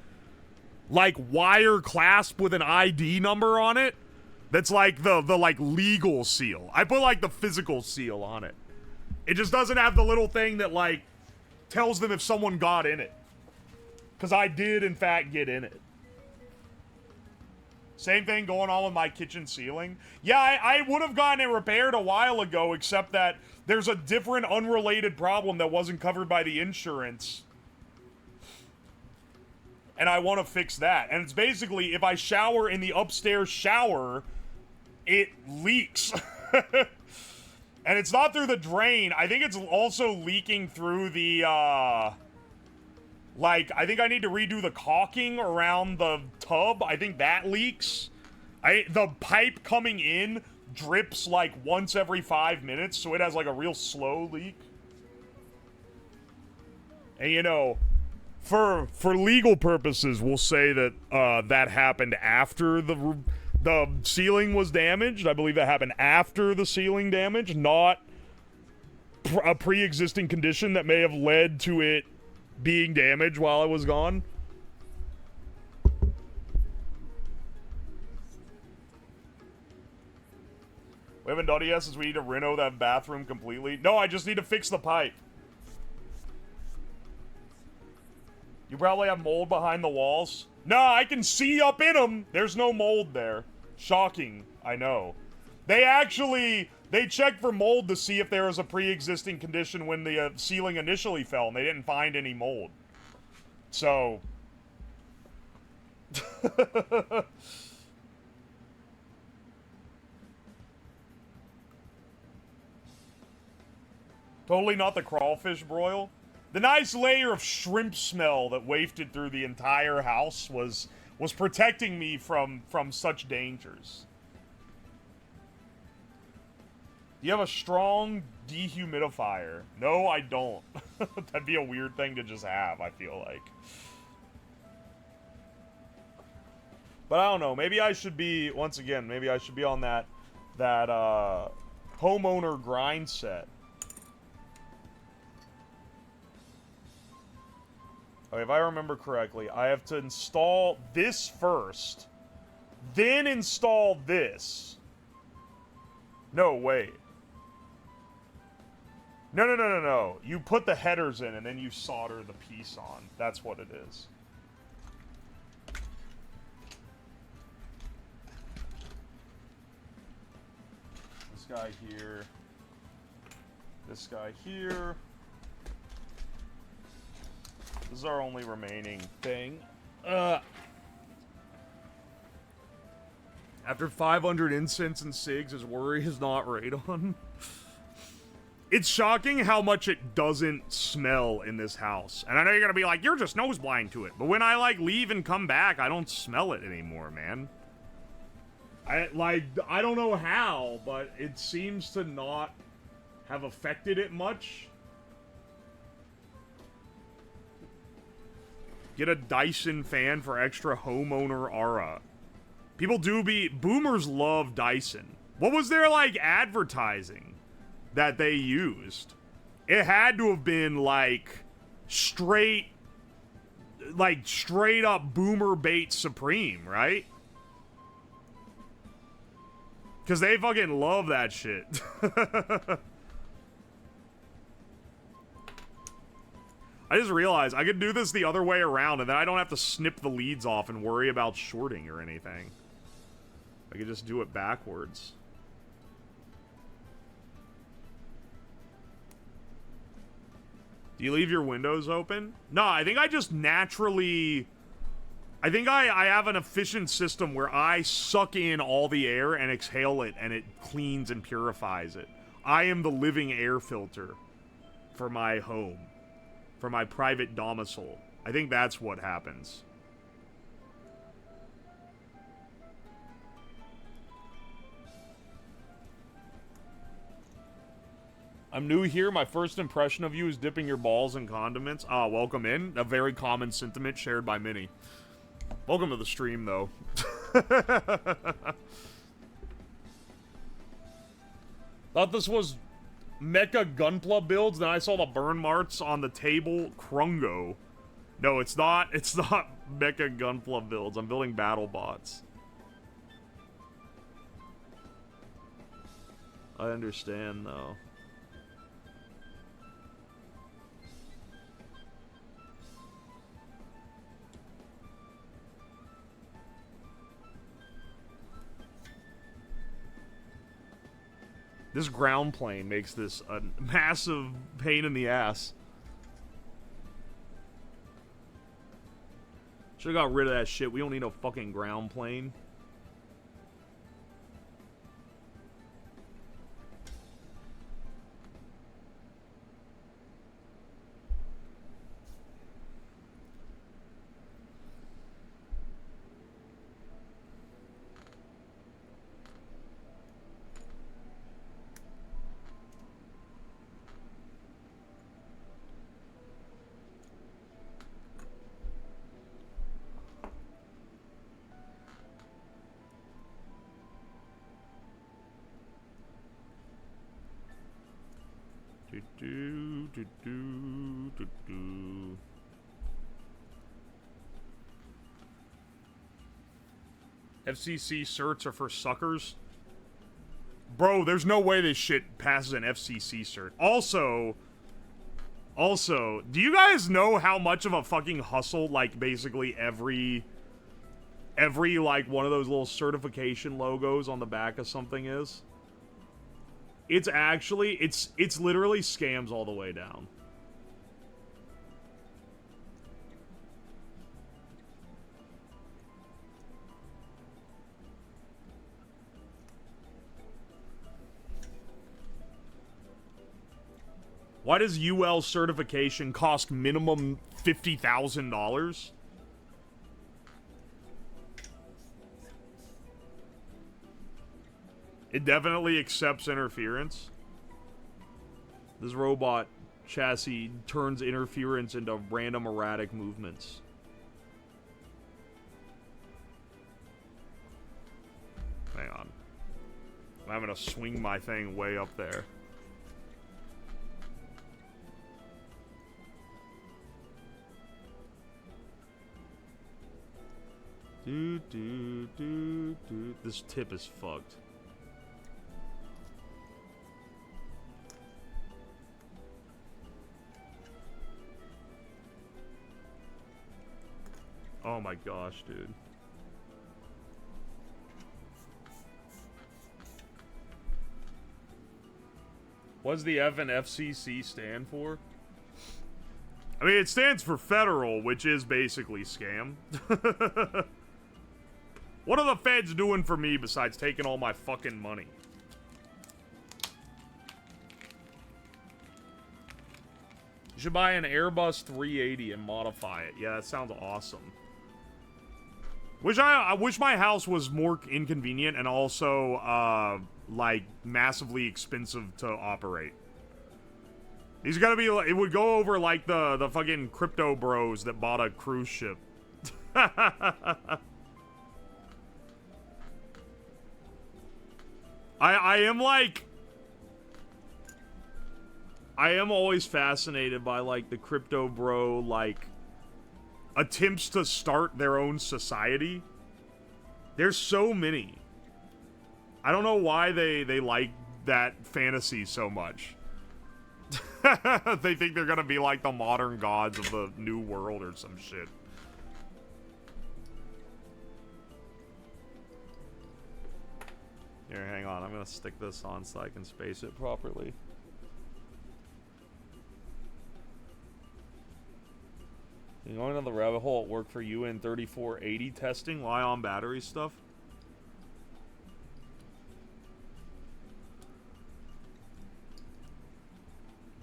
wire clasp with an ID number on it. That's like the like legal seal. I put like the physical seal on it. It just doesn't have the little thing that like tells them if someone got in it. Because I did in fact get in it. Same thing going on with my kitchen ceiling. Yeah, I would have gotten it repaired a while ago, except that there's a different unrelated problem that wasn't covered by the insurance. And I want to fix that. And it's basically, if I shower in the upstairs shower, it leaks. And it's not through the drain. I think it's also leaking through the, like, I think I need to redo the caulking around the tub. I think that leaks. The pipe coming in drips, like, once every 5 minutes, so it has, like, a real slow leak. And, you know, for legal purposes, we'll say that that happened after the ceiling was damaged. I believe that happened after the ceiling damage, not a pre-existing condition that may have led to it being damaged while it was gone. We haven't done it yet since we need to reno that bathroom completely. No, I just need to fix the pipe. You probably have mold behind the walls. No, I can see up in them. There's no mold there. Shocking, I know. They checked for mold to see if there was a pre-existing condition when the ceiling initially fell, and they didn't find any mold. So... Totally not the crawfish broil. The nice layer of shrimp smell that wafted through the entire house was protecting me from such dangers. You have a strong dehumidifier. No, I don't. That'd be a weird thing to just have, I feel like. But I don't know. Maybe I should be, once again, maybe I should be on that homeowner grind set. Okay, if I remember correctly, I have to install this first, then install this. No, wait. No. You put the headers in and then you solder the piece on. That's what it is. This guy here. This guy here. This is our only remaining thing. After 500 incense and cigs, his worry is not radon. It's shocking how much it doesn't smell in this house. And I know you're gonna be like, you're just nose blind to it. But when I, like, leave and come back, I don't smell it anymore, man. I don't know how, but it seems to not have affected it much. Get a Dyson fan for extra homeowner aura. Boomers love Dyson. What was their, like, advertising that they used? It had to have been, like, straight up boomer bait supreme, right? Because they fucking love that shit. I just realized I could do this the other way around, and then I don't have to snip the leads off and worry about shorting or anything. I could just do it backwards. Do you leave your windows open? No, I think I just naturally... I think I have an efficient system where I suck in all the air and exhale it, and it cleans and purifies it. I am the living air filter for my home, for my private domicile. I think that's what happens. I'm new here. My first impression of you is dipping your balls in condiments. Ah, welcome in. A very common sentiment shared by many. Welcome to the stream, though. Thought this was Mecha Gunpla builds, then I saw the burn marks on the table. Krungo. No, it's not. It's not Mecha Gunpla builds. I'm building BattleBots. I understand, though. This ground plane makes this a massive pain in the ass. Should've got rid of that shit. We don't need no fucking ground plane. FCC certs are for suckers? Bro, there's no way this shit passes an FCC cert. Also, do you guys know how much of a fucking hustle, like, basically every like, one of those little certification logos on the back of something is? It's actually, it's literally scams all the way down. Why does UL certification cost minimum $50,000? It definitely accepts interference. This robot chassis turns interference into random erratic movements. Hang on. I'm having to swing my thing way up there. This tip is fucked. Oh my gosh, dude. What does the F and FCC stand for? I mean, it stands for federal, which is basically scam. What are the feds doing for me besides taking all my fucking money? You should buy an Airbus 380 and modify it. Yeah, that sounds awesome. I wish my house was more inconvenient and also, like, massively expensive to operate. These gotta be, it would go over like the fucking crypto bros that bought a cruise ship. I am always fascinated by, like, the crypto bro, like, attempts to start their own society. There's so many. I don't know why they like that fantasy so much. They think they're gonna be like the modern gods of the new world or some shit. Here, hang on. I'm gonna stick this on so I can space it properly. Going down the rabbit hole at work for UN 3480 testing, Li-on battery stuff.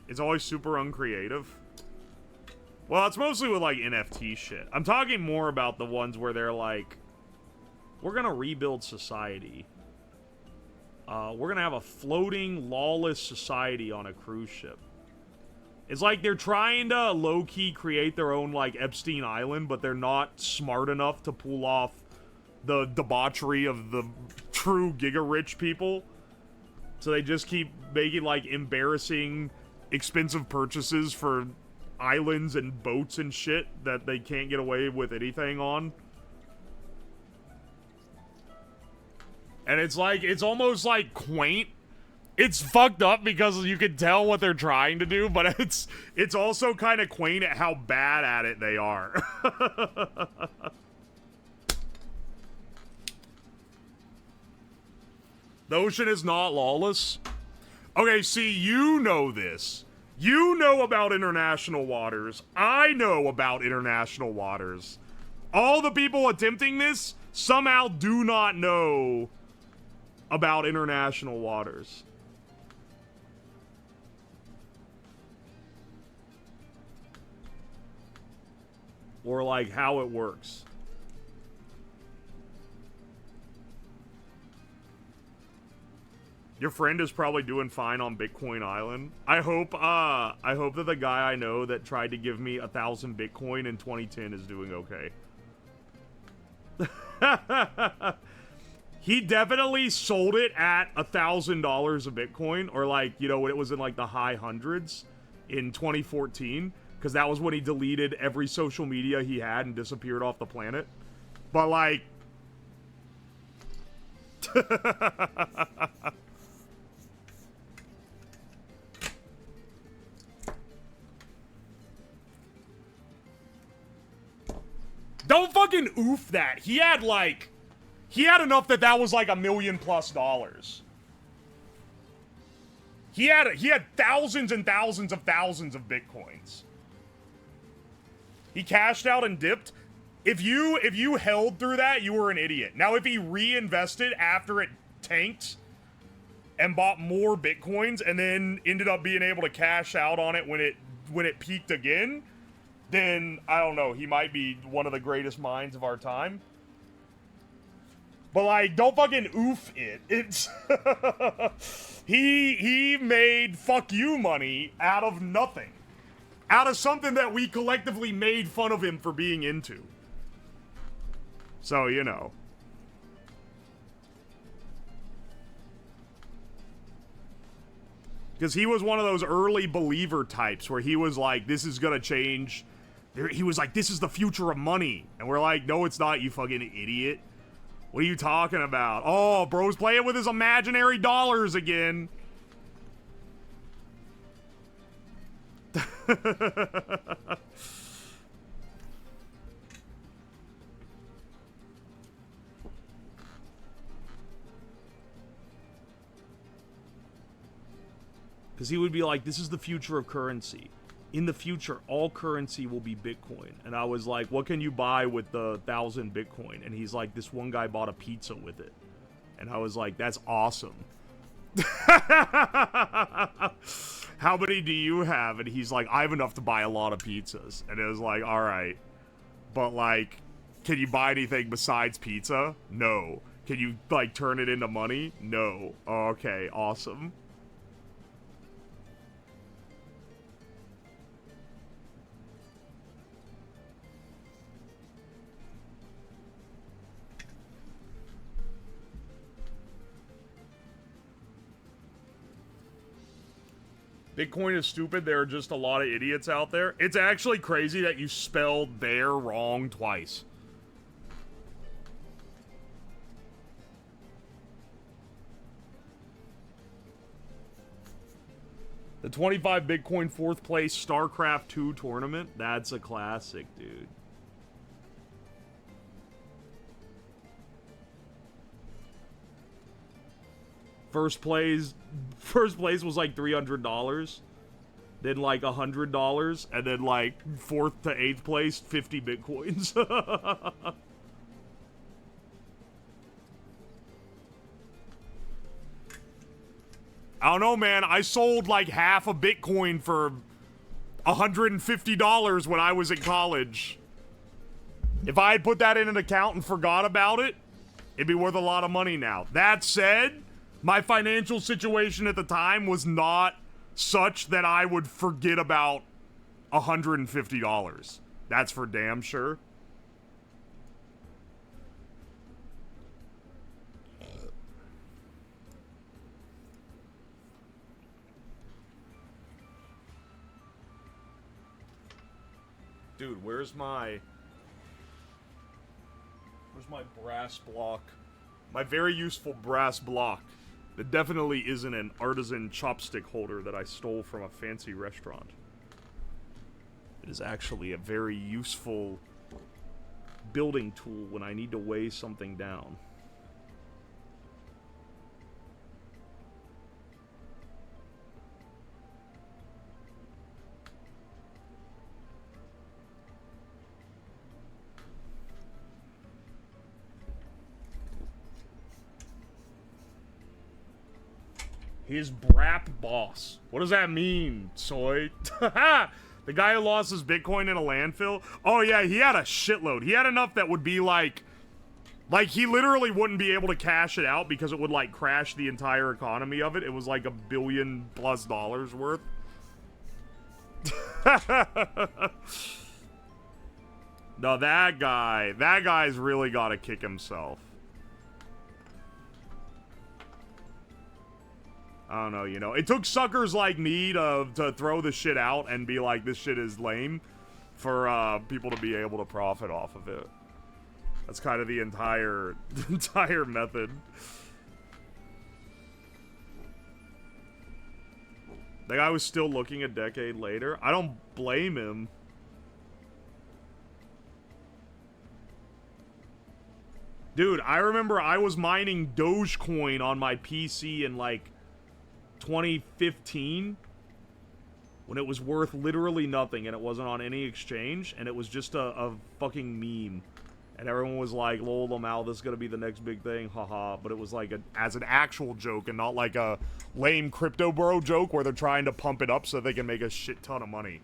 It's always super uncreative. Well, it's mostly with, like, NFT shit. I'm talking more about the ones where they're like, we're gonna rebuild society. We're gonna have a floating, lawless society on a cruise ship. It's like they're trying to low-key create their own, like, Epstein Island, but they're not smart enough to pull off the debauchery of the true giga-rich people. So they just keep making, like, embarrassing, expensive purchases for islands and boats and shit that they can't get away with anything on. And it's like, it's almost like quaint. It's fucked up because you can tell what they're trying to do, but it's also kind of quaint at how bad at it they are. The ocean is not lawless. Okay, see, you know this. You know about international waters. I know about international waters. All the people attempting this somehow do not know about international waters. Or, like, how it works. Your friend is probably doing fine on Bitcoin Island. I hope that the guy I know that tried to give me 1,000 Bitcoin in 2010 is doing okay. He definitely sold it at $1,000 a Bitcoin, or, like, you know, when it was in, like, the high hundreds in 2014, because that was when he deleted every social media he had and disappeared off the planet. But, like... Don't fucking oof that. He had, like... He had enough that was, like, $1 million+. He had thousands and thousands of Bitcoins. He cashed out and dipped. If you held through that, you were an idiot. Now, if he reinvested after it tanked and bought more Bitcoins and then ended up being able to cash out on it when it peaked again, then, I don't know, he might be one of the greatest minds of our time. But, like, don't fucking oof it. It's... he made fuck you money out of nothing. Out of something that we collectively made fun of him for being into. So, you know. Because he was one of those early believer types where he was like, this is gonna change. He was like, this is the future of money. And we're like, no, it's not, you fucking idiot. What are you talking about? Oh, bro's playing with his imaginary dollars again. Because he would be like, this is the future of currency. In the future, all currency will be Bitcoin. And I was like, what can you buy with the 1,000 Bitcoin? And he's like, this one guy bought a pizza with it. And I was like, that's awesome. How many do you have? And he's like, I have enough to buy a lot of pizzas. And it was like, all right. But, like, can you buy anything besides pizza? No. Can you, like, turn it into money? No. Okay, awesome. Bitcoin is stupid. There are just a lot of idiots out there. It's actually crazy that you spelled there wrong twice. The 25 Bitcoin 4th place StarCraft 2 tournament. That's a classic, dude. First place was like $300. then like $100, and then like 4th to 8th place, 50 Bitcoins. I don't know, man. I sold like half a Bitcoin for $150 when I was in college. If I had put that in an account and forgot about it, it'd be worth a lot of money now. That said, my financial situation at the time was not such that I would forget about $150. That's for damn sure. Dude, where's my brass block? My very useful brass block. That definitely isn't an artisan chopstick holder that I stole from a fancy restaurant. It is actually a very useful building tool when I need to weigh something down. His brap boss. What does that mean, Soy? The guy who lost his Bitcoin in a landfill? Oh yeah, he had a shitload. He had enough that would be like he literally wouldn't be able to cash it out because it would like crash the entire economy of it. It was like $1 billion+ worth. No, that guy's really gotta kick himself. I don't know, you know. It took suckers like me to throw the shit out and be like, this shit is lame, for people to be able to profit off of it. That's kind of the entire method. The guy was still looking a decade later. I don't blame him. Dude, I remember I was mining Dogecoin on my PC in like 2015 when it was worth literally nothing and it wasn't on any exchange and it was just a fucking meme and everyone was like, lol, Lamal, this is gonna be the next big thing, haha. But it was like as an actual joke and not like a lame crypto bro joke where they're trying to pump it up so they can make a shit ton of money.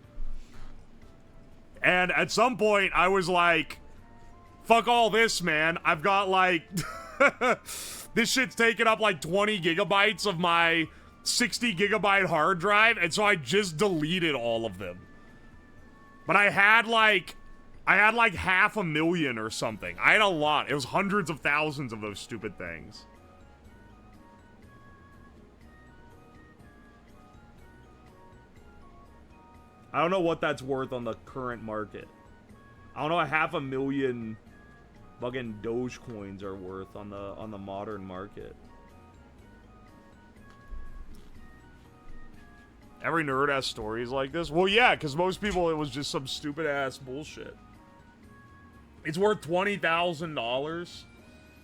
And at some point I was like, fuck all this, man. I've got like this shit's taking up like 20 gigabytes of my 60 gigabyte hard drive, and so I just deleted all of them. But I had like 500,000 or something. I had a lot. It was hundreds of thousands of those stupid things. I don't know what that's worth on the current market. I don't know what 500,000 fucking Dogecoins are worth on the modern market. Every nerd has stories like this. Well, yeah, because most people, it was just some stupid ass bullshit. It's worth $20,000.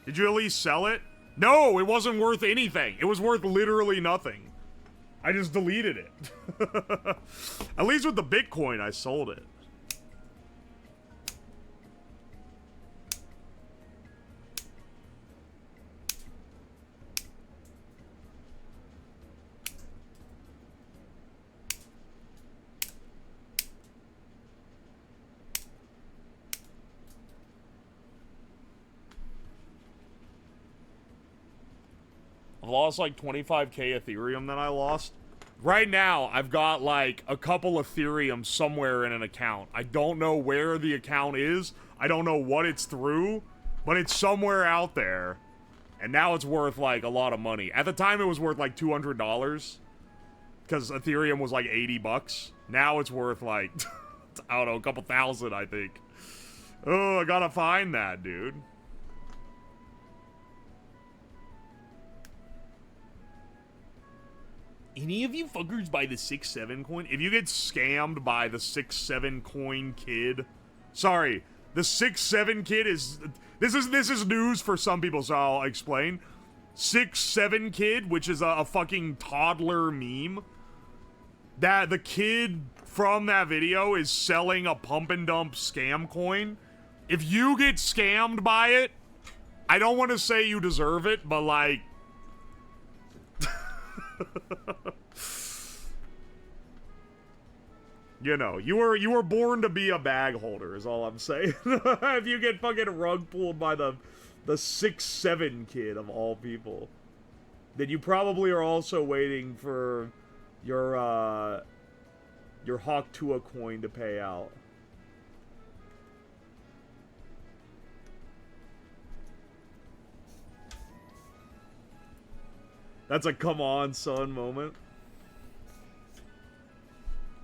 Did you at least sell it? No, it wasn't worth anything. It was worth literally nothing. I just deleted it. At least with the Bitcoin, I sold it. I've lost like 25k Ethereum that I lost. Right now, I've got like a couple Ethereum somewhere in an account. I don't know where the account is. I don't know what it's through, but it's somewhere out there. And now it's worth like a lot of money. At the time, it was worth like $200 because Ethereum was like 80 bucks. Now it's worth like, I don't know, a couple thousand, I think. Oh, I gotta find that, dude. Any of you fuckers buy the 6-7 coin? If you get scammed by the 6-7 coin kid, sorry, the 6-7 kid is this is news for some people, so I'll explain. 6-7 kid, which is a fucking toddler meme. that the kid from that video is selling a pump and dump scam coin. If you get scammed by it, I don't want to say you deserve it, but like... You know, you were born to be a bag holder, is all I'm saying. If you get fucking rug pulled by the 6'7" kid of all people, then you probably are also waiting for your Hawk Tua coin to pay out. That's a come on, son moment.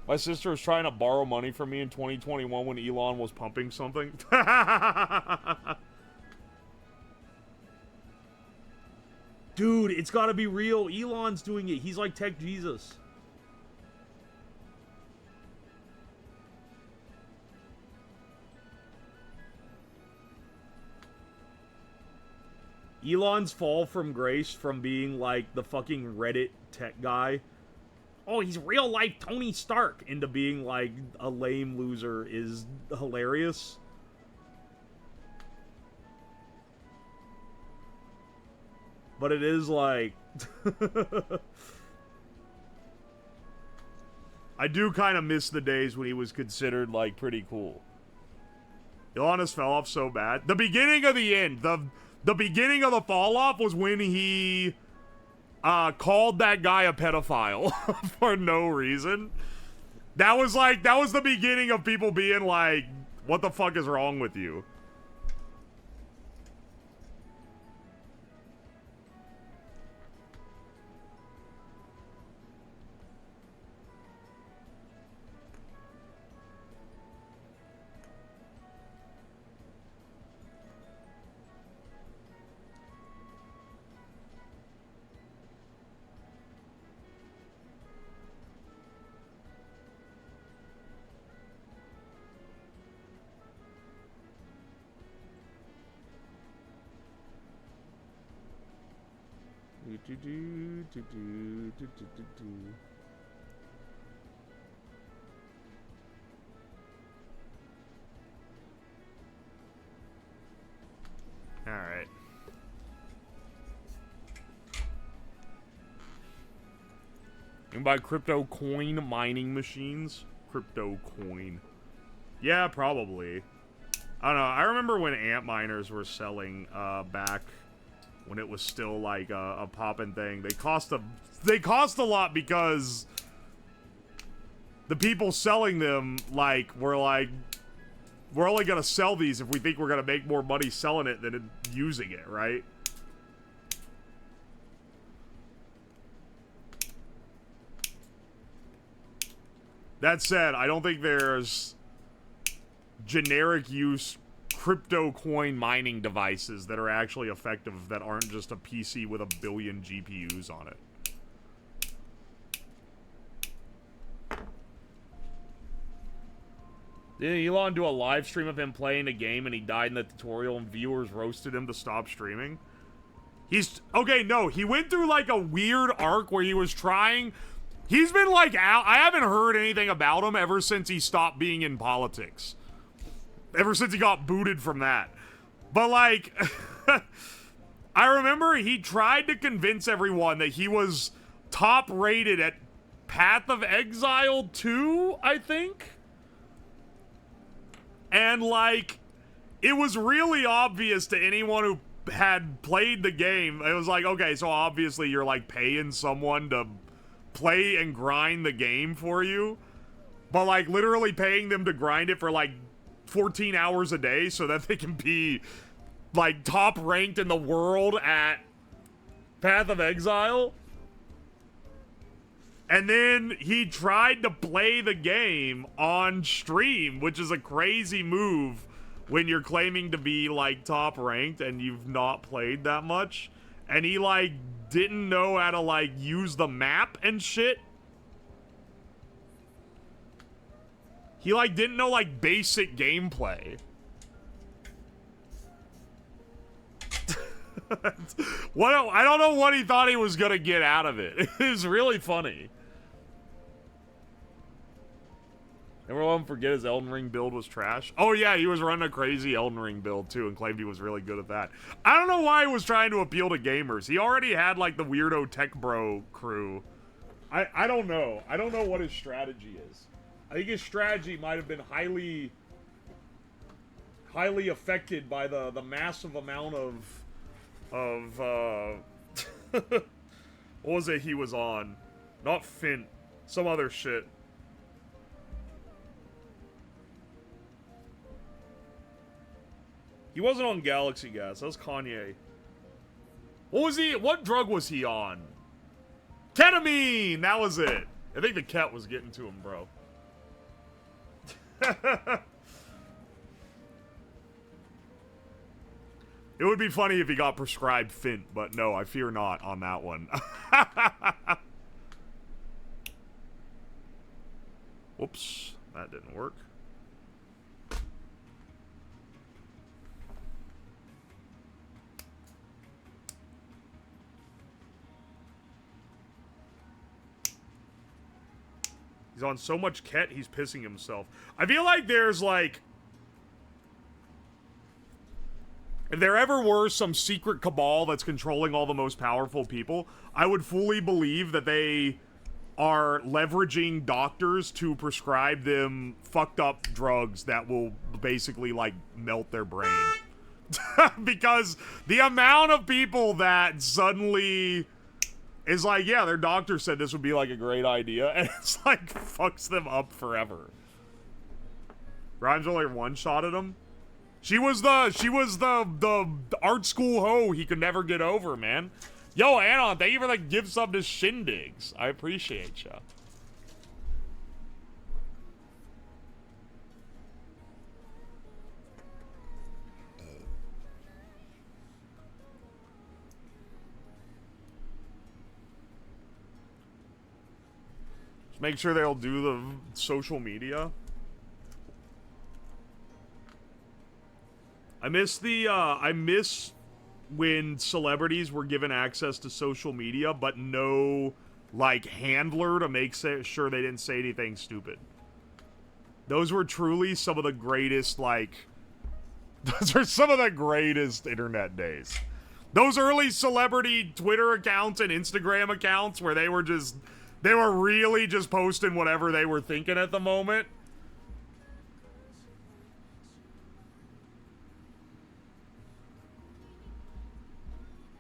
My sister was trying to borrow money from me in 2021 when Elon was pumping something. Dude, it's gotta be real. Elon's doing it. He's like Tech Jesus. Elon's fall from grace from being like the fucking Reddit tech guy. Oh, he's real life Tony Stark, into being like a lame loser is hilarious. But it is like... I do kind of miss the days when he was considered like pretty cool. Elon has fell off so bad. The beginning of the end, the beginning of the fall off was when he called that guy a pedophile for no reason. That was the beginning of people being like, what the fuck is wrong with you? All right. You can buy crypto coin mining machines. Crypto coin. Yeah, probably. I don't know. I remember when ant miners were selling back when it was still like a poppin' thing. They cost a lot because the people selling them were like, we're only gonna sell these if we think we're gonna make more money selling it than using it, right? That said, I don't think there's generic use crypto coin mining devices that are actually effective that aren't just a PC with a billion GPUs on it. Did Elon do a live stream of him playing a game and he died in the tutorial and viewers roasted him to stop streaming? Okay, no, he went through like a weird arc where he was trying... He's been like out... I haven't heard anything about him ever since he stopped being in politics. Ever since he got booted from that. But like... I remember he tried to convince everyone that he was top rated at Path of Exile 2, I think? And like... It was really obvious to anyone who had played the game. It was like, okay, so obviously you're like paying someone to play and grind the game for you. But like literally paying them to grind it for like 14 hours a day so that they can be like top ranked in the world at Path of Exile. And then he tried to play the game on stream, which is a crazy move when you're claiming to be like top ranked and you've not played that much. And he like didn't know how to like use the map and shit. He like didn't know like basic gameplay. I don't know what he thought he was gonna get out of it. It was really funny. Never let him forget his Elden Ring build was trash. Oh yeah, he was running a crazy Elden Ring build too and claimed he was really good at that. I don't know why he was trying to appeal to gamers. He already had like the weirdo tech bro crew. I don't know. I don't know what his strategy is. I think his strategy might have been highly affected by the massive amount of what was it he was on? Not Fint. Some other shit. He wasn't on Galaxy Gas. That was Kanye. What was he? What drug was he on? Ketamine! That was it. I think the ket was getting to him, bro. It would be funny if he got prescribed Fint, but no, I fear not on that one. Whoops, that didn't work. He's on so much ket, he's pissing himself. I feel like there's like... If there ever were some secret cabal that's controlling all the most powerful people, I would fully believe that they are leveraging doctors to prescribe them fucked up drugs that will basically, like, melt their brain. Because the amount of people that suddenly is like, yeah, their doctor said this would be, like, a great idea, and it's like, fucks them up forever. Grimes only one-shotted him. She was the art school hoe he could never get over, man. Yo, Anon, thank you for the gift sub to Shindigs. I appreciate ya. Just make sure they'll do the social media. I miss when celebrities were given access to social media, but no, like, handler to make sure they didn't say anything stupid. Those were truly some of the greatest, like, those are some of the greatest internet days. Those early celebrity Twitter accounts and Instagram accounts where they were really just posting whatever they were thinking at the moment.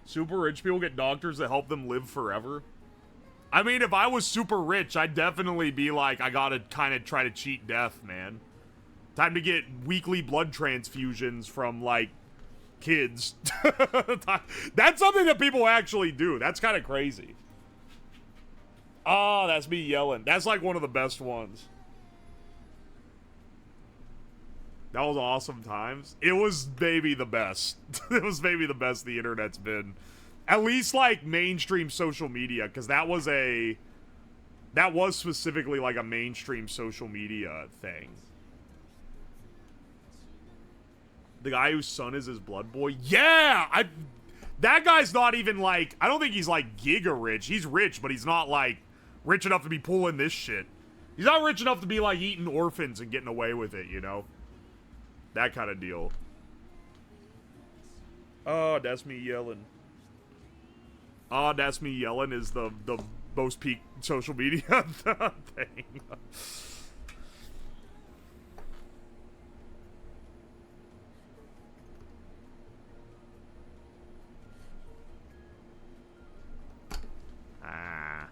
Super rich people get doctors that help them live forever. I mean, if I was super rich, I'd definitely be like, I gotta kind of try to cheat death, man. Time to get weekly blood transfusions from, like, kids. That's something that people actually do. That's kind of crazy. Oh, that's me yelling. That's, like, one of the best ones. That was awesome times. It was maybe the best. It was maybe the best the internet's been. At least, like, mainstream social media, because that was specifically, like, a mainstream social media thing. The guy whose son is his blood boy? Yeah! That guy's not even, like, I don't think he's, like, giga rich. He's rich, but he's not, like, rich enough to be pulling this shit. He's not rich enough to be, like, eating orphans and getting away with it, you know? That kind of deal. Oh, that's me yelling. Oh, that's me yelling is the most peak social media thing. Ah.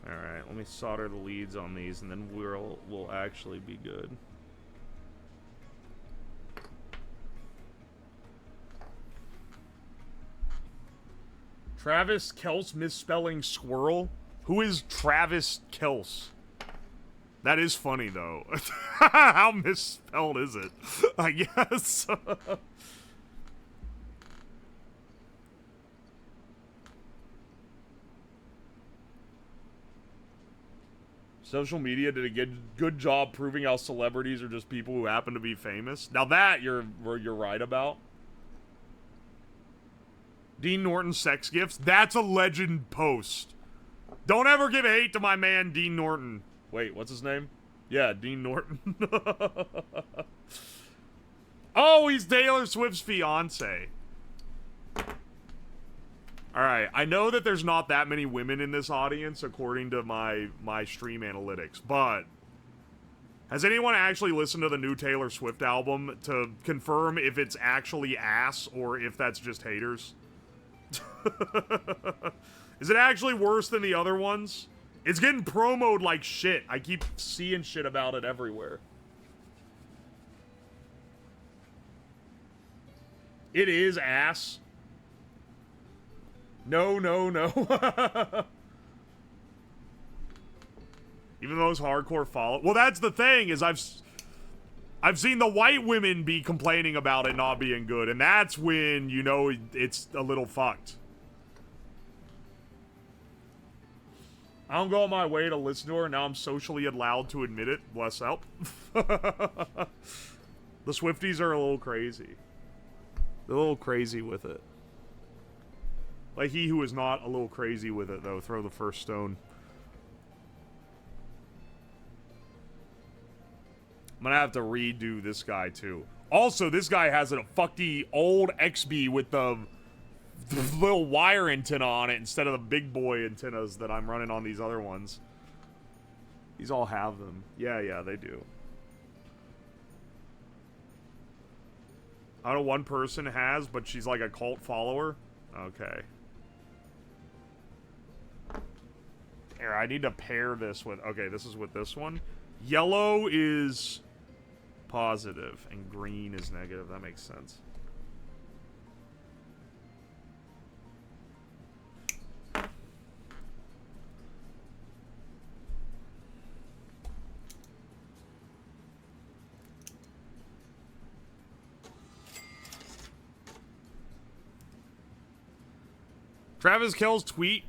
Alright, let me solder the leads on these, and then we'll actually be good. Travis Kelce misspelling squirrel? Who is Travis Kelce? That is funny, though. How misspelled is it? I guess. Social media did a good job proving how celebrities are just people who happen to be famous. Now that you're right about. Dean Norton sex gifts. That's a legend post. Don't ever give hate to my man, Dean Norton. Wait, what's his name? Yeah, Dean Norton. Oh, he's Taylor Swift's fiance. Alright, I know that there's not that many women in this audience, according to my stream analytics, but has anyone actually listened to the new Taylor Swift album to confirm if it's actually ass or if that's just haters? Is it actually worse than the other ones? It's getting promoted like shit. I keep seeing shit about it everywhere. It is ass. No, no, no. Even those hardcore follow. Well, that's the thing, is I've seen the white women be complaining about it not being good, and that's when, you know, it's a little fucked. I don't go on my way to listen to her, now I'm socially allowed to admit it. Bless help. The Swifties are a little crazy. They're a little crazy with it. Like he who is not a little crazy with it, though, throw the first stone. I'm gonna have to redo this guy, too. Also, this guy has a fucky old XB with the little wire antenna on it instead of the big boy antennas that I'm running on these other ones. These all have them. Yeah, they do. I don't know, one person has, but she's like a cult follower. Okay. Here, I need to pair this with... Okay, this is with this one. Yellow is positive, and green is negative. That makes sense. Travis Kell's tweet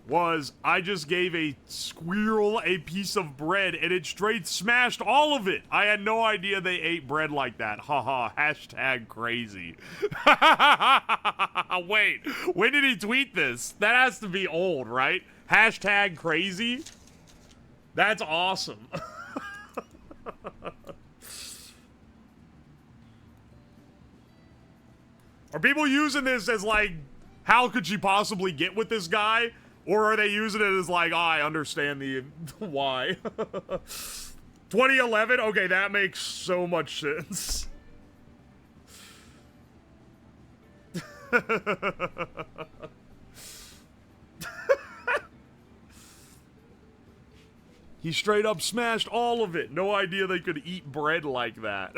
was, I just gave a squirrel a piece of bread and it straight smashed all of it. I had no idea they ate bread like that. Haha, hashtag crazy. Wait, when did he tweet this? That has to be old, right? Hashtag crazy? That's awesome. Are people using this as like, how could she possibly get with this guy? Or are they using it as like, oh, I understand the why. 2011? Okay, that makes so much sense. He straight up smashed all of it. No idea they could eat bread like that.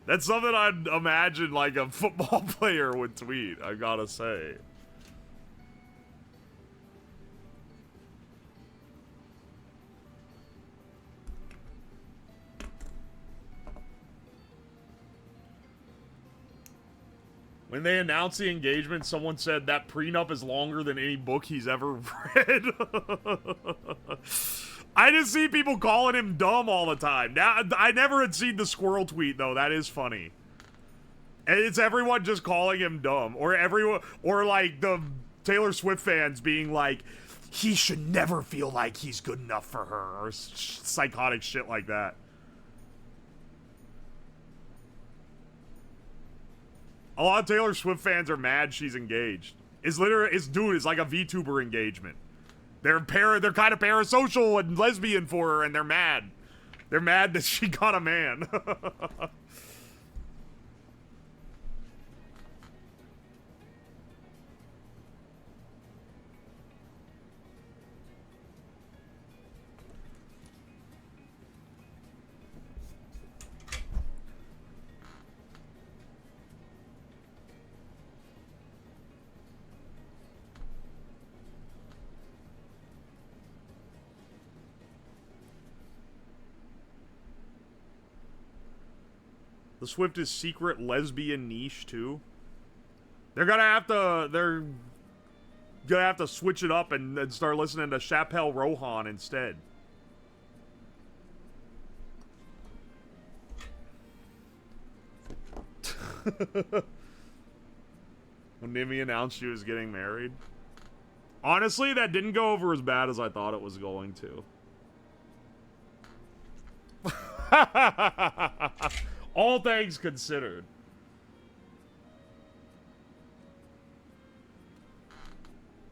That's something I'd imagine like a football player would tweet, I gotta say. When they announced the engagement, someone said that prenup is longer than any book he's ever read. I just see people calling him dumb all the time. Now, I never had seen the squirrel tweet, though. That is funny. And it's everyone just calling him dumb. Or everyone, or like the Taylor Swift fans being like, he should never feel like he's good enough for her. Or psychotic shit like that. A lot of Taylor Swift fans are mad she's engaged. It's literally, it's like a VTuber engagement. They're kind of parasocial and lesbian for her, and they're mad. They're mad that she got a man. The Swift is secret lesbian niche too. They're gonna have to switch it up and start listening to Chappelle Rohan instead. When Nimi announced she was getting married. Honestly, that didn't go over as bad as I thought it was going to. All things considered.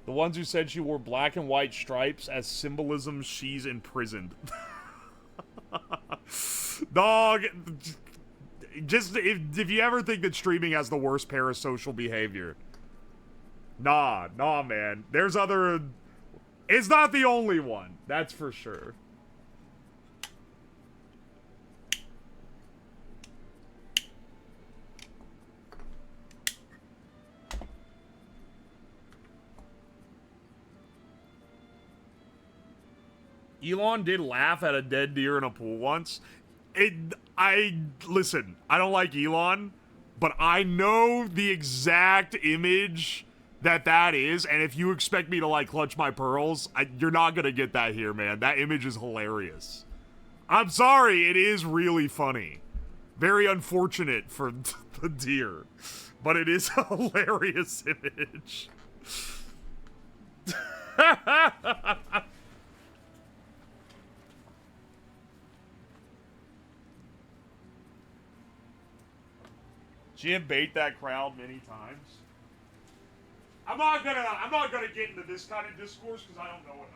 The ones who said she wore black and white stripes as symbolism she's imprisoned. Dog, just if you ever think that streaming has the worst parasocial behavior, nah, man. There's other. It's not the only one, that's for sure. Elon did laugh at a dead deer in a pool once. Listen, I don't like Elon, but I know the exact image that is, and if you expect me to, like, clutch my pearls, you're not gonna get that here, man. That image is hilarious. I'm sorry, it is really funny. Very unfortunate for the deer, but it is a hilarious image. She had bait that crowd many times. I'm not gonna get into this kind of discourse because I don't know enough.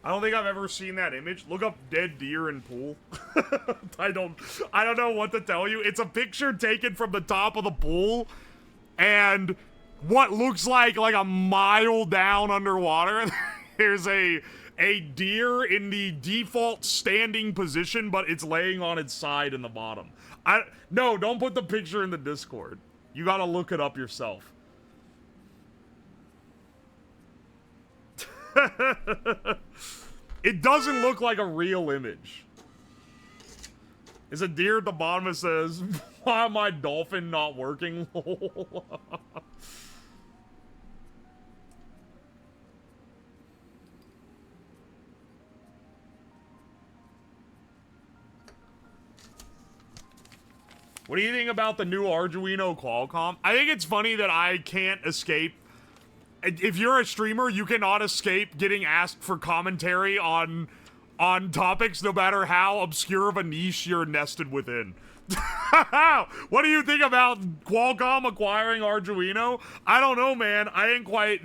I don't think I've ever seen that image. Look up dead deer in pool. I don't know what to tell you. It's a picture taken from the top of the pool and what looks like a mile down underwater. There's a deer in the default standing position, but it's laying on its side in the bottom. No, don't put the picture in the Discord. You gotta look it up yourself. It doesn't look like a real image. There's a deer at the bottom that says, "Why am my dolphin not working?" What do you think about the new Arduino Qualcomm? I think it's funny that I can't escape. If you're a streamer, you cannot escape getting asked for commentary on topics, no matter how obscure of a niche you're nested within. What do you think about Qualcomm acquiring Arduino? I don't know, man. I ain't quite...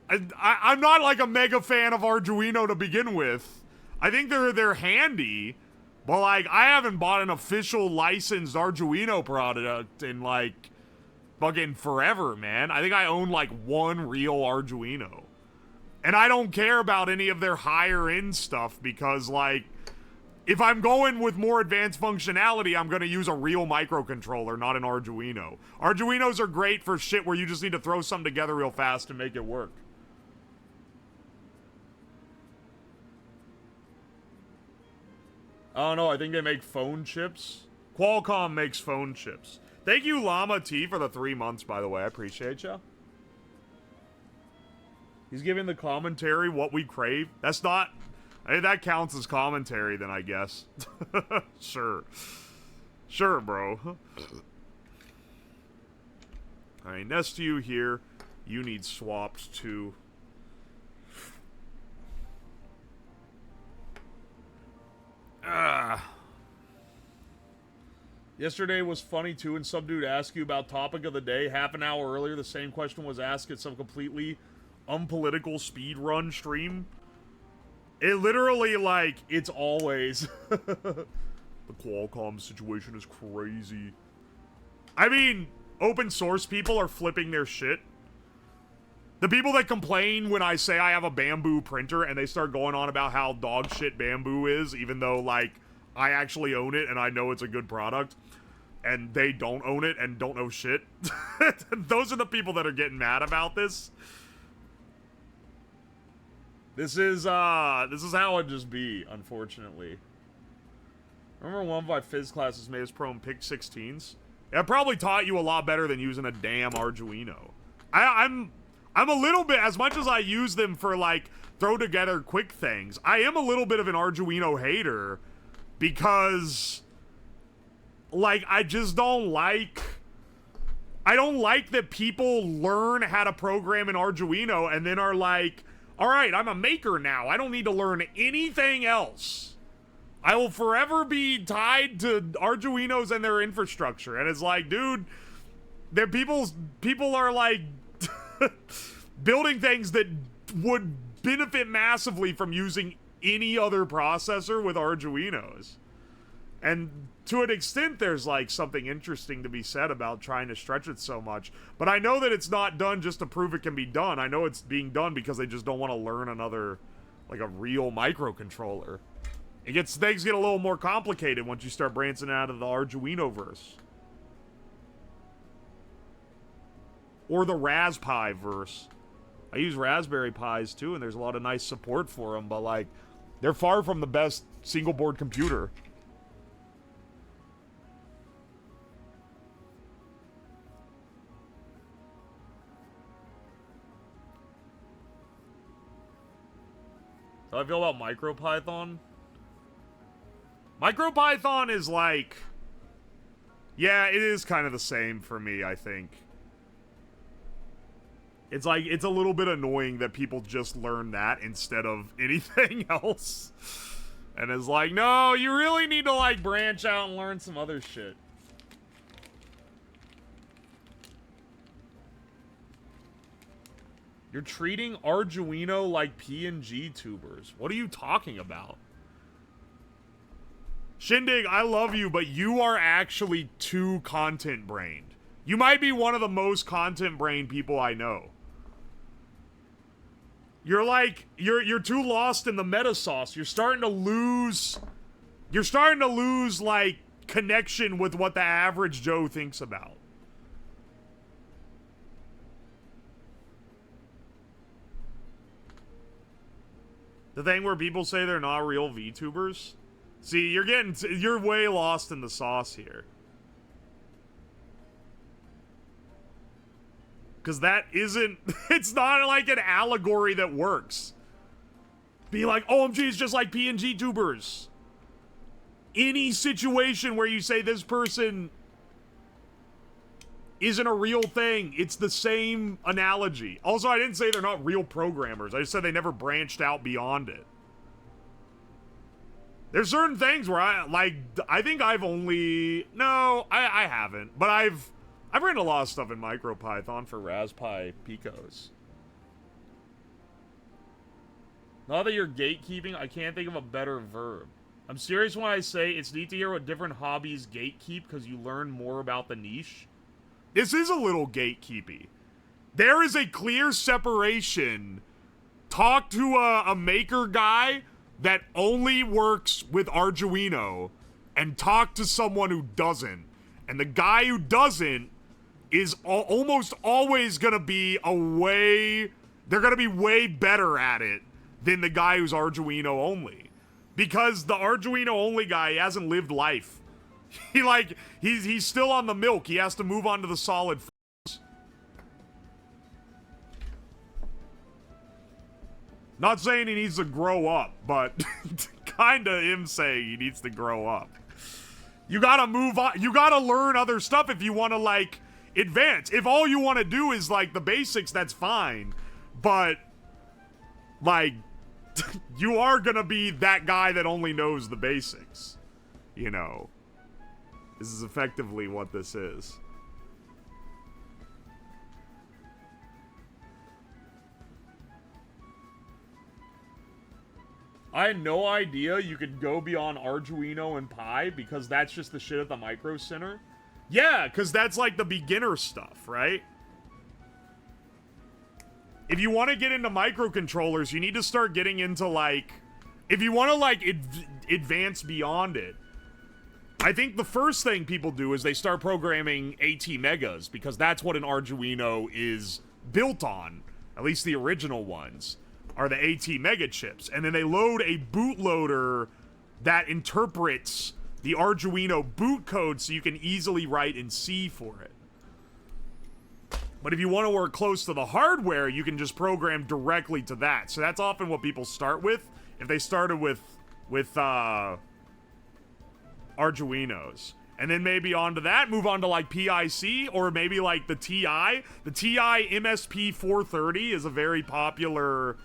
I'm not like a mega fan of Arduino to begin with. I think they're handy, but like I haven't bought an official licensed Arduino product in like fucking forever, man. I think I own like one real Arduino. And I don't care about any of their higher end stuff because like if I'm going with more advanced functionality, I'm going to use a real microcontroller, not an Arduino. Arduinos are great for shit where you just need to throw something together real fast to make it work. I don't know, I think they make phone chips. Qualcomm makes phone chips. Thank you, Llama T, for the 3 months, by the way. I appreciate ya. He's giving the commentary what we crave. That's not... Hey, that counts as commentary, then, I guess. Sure. Sure, bro. Alright, next to you here. You need swapped, too. Yesterday was funny too, and some dude asked you about topic of the day. Half an hour earlier, the same question was asked at some completely unpolitical speedrun stream. It literally, like, it's always... The Qualcomm situation is crazy. I mean, open source people are flipping their shit. The people that complain when I say I have a Bamboo printer and they start going on about how dog shit Bamboo is, even though, like, I actually own it and I know it's a good product. and they don't own it and don't know shit. Those are the people that are getting mad about this. This is how it just be, unfortunately. Remember one of my phys classes made us pro and pick 16s? It probably taught you a lot better than using a damn Arduino. I'm a little bit, as much as I use them for like throw together quick things, I am a little bit of an Arduino hater because like I just don't like that people learn how to program in Arduino and then are like, all right, I'm a maker now. I don't need to learn anything else. I will forever be tied to Arduinos and their infrastructure. And it's like, dude, people are like building things that would benefit massively from using any other processor with Arduinos. And to an extent, there's like something interesting to be said about trying to stretch it so much. But I know that it's not done just to prove it can be done. I know it's being done because they just don't want to learn another, like a real microcontroller. Things get a little more complicated once you start branching out of the Arduino-verse. Or the Raspberry-verse. I use Raspberry Pis too, and there's a lot of nice support for them, but like, they're far from the best single-board computer. How do I feel about MicroPython? MicroPython is like... Yeah, it is kind of the same for me, I think. It's like, it's a little bit annoying that people just learn that instead of anything else. And it's like, no, you really need to like branch out and learn some other shit. You're treating Arduino like PNG tubers. What are you talking about? Shindig, I love you, but you are actually too content-brained. You might be one of the most content-brained people I know. You're like, you're too lost in the meta sauce. You're starting to lose, like, connection with what the average Joe thinks about. The thing where people say they're not real VTubers? See, you're way lost in the sauce here. Because that isn't, it's not like an allegory that works. Be like, OMG is just like PNG tubers. Any situation where you say this person isn't a real thing, it's the same analogy. Also, I didn't say they're not real programmers. I just said they never branched out beyond it. There's certain things where I think I've only, no, I haven't, but I've written a lot of stuff in MicroPython for Raspberry Picos. Now that you're gatekeeping, I can't think of a better verb. I'm serious when I say it's neat to hear what different hobbies gatekeep because you learn more about the niche. This is a little gatekeepy. There is a clear separation. Talk to a maker guy that only works with Arduino and talk to someone who doesn't. And the guy who doesn't is almost always gonna be they're gonna be way better at it than the guy who's Arduino only. Because the Arduino only guy hasn't lived life. He's still on the milk. He has to move on to the solid. Not saying he needs to grow up, but kinda him saying he needs to grow up. You gotta move on. You gotta learn other stuff if you want to, like, advance. If all you want to do is, like, the basics, that's fine. But, like, you are gonna be that guy that only knows the basics. You know. This is effectively what this is. I had no idea you could go beyond Arduino and Pi because that's just the shit at the Micro Center. Yeah, because that's like the beginner stuff, right? If you want to get into microcontrollers, you need to start getting into, like... If you want to, like, advance beyond it, I think the first thing people do is they start programming AT Megas, because that's what an Arduino is built on. At least the original ones are the AT Mega chips. And then they load a bootloader that interprets the Arduino boot code so you can easily write in C for it. But if you want to work close to the hardware, you can just program directly to that. So that's often what people start with. If they started with Arduinos. And then maybe onto that, move on to like PIC, or maybe like the TI. The TI MSP 430 is a very popular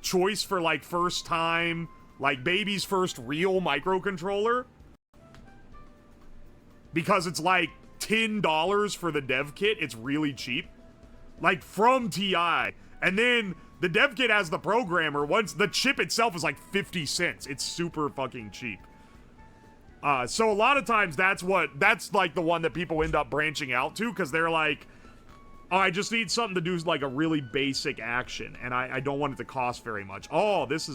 choice for like first time, like baby's first real microcontroller. Because it's like $10 for the dev kit. It's really cheap. Like from TI. And then the dev kit has the programmer. Once the chip itself is like 50 cents. It's super fucking cheap. So a lot of times that's like the one that people end up branching out to, because they're like, oh, I just need something to do like a really basic action, and I don't want it to cost very much. Oh, this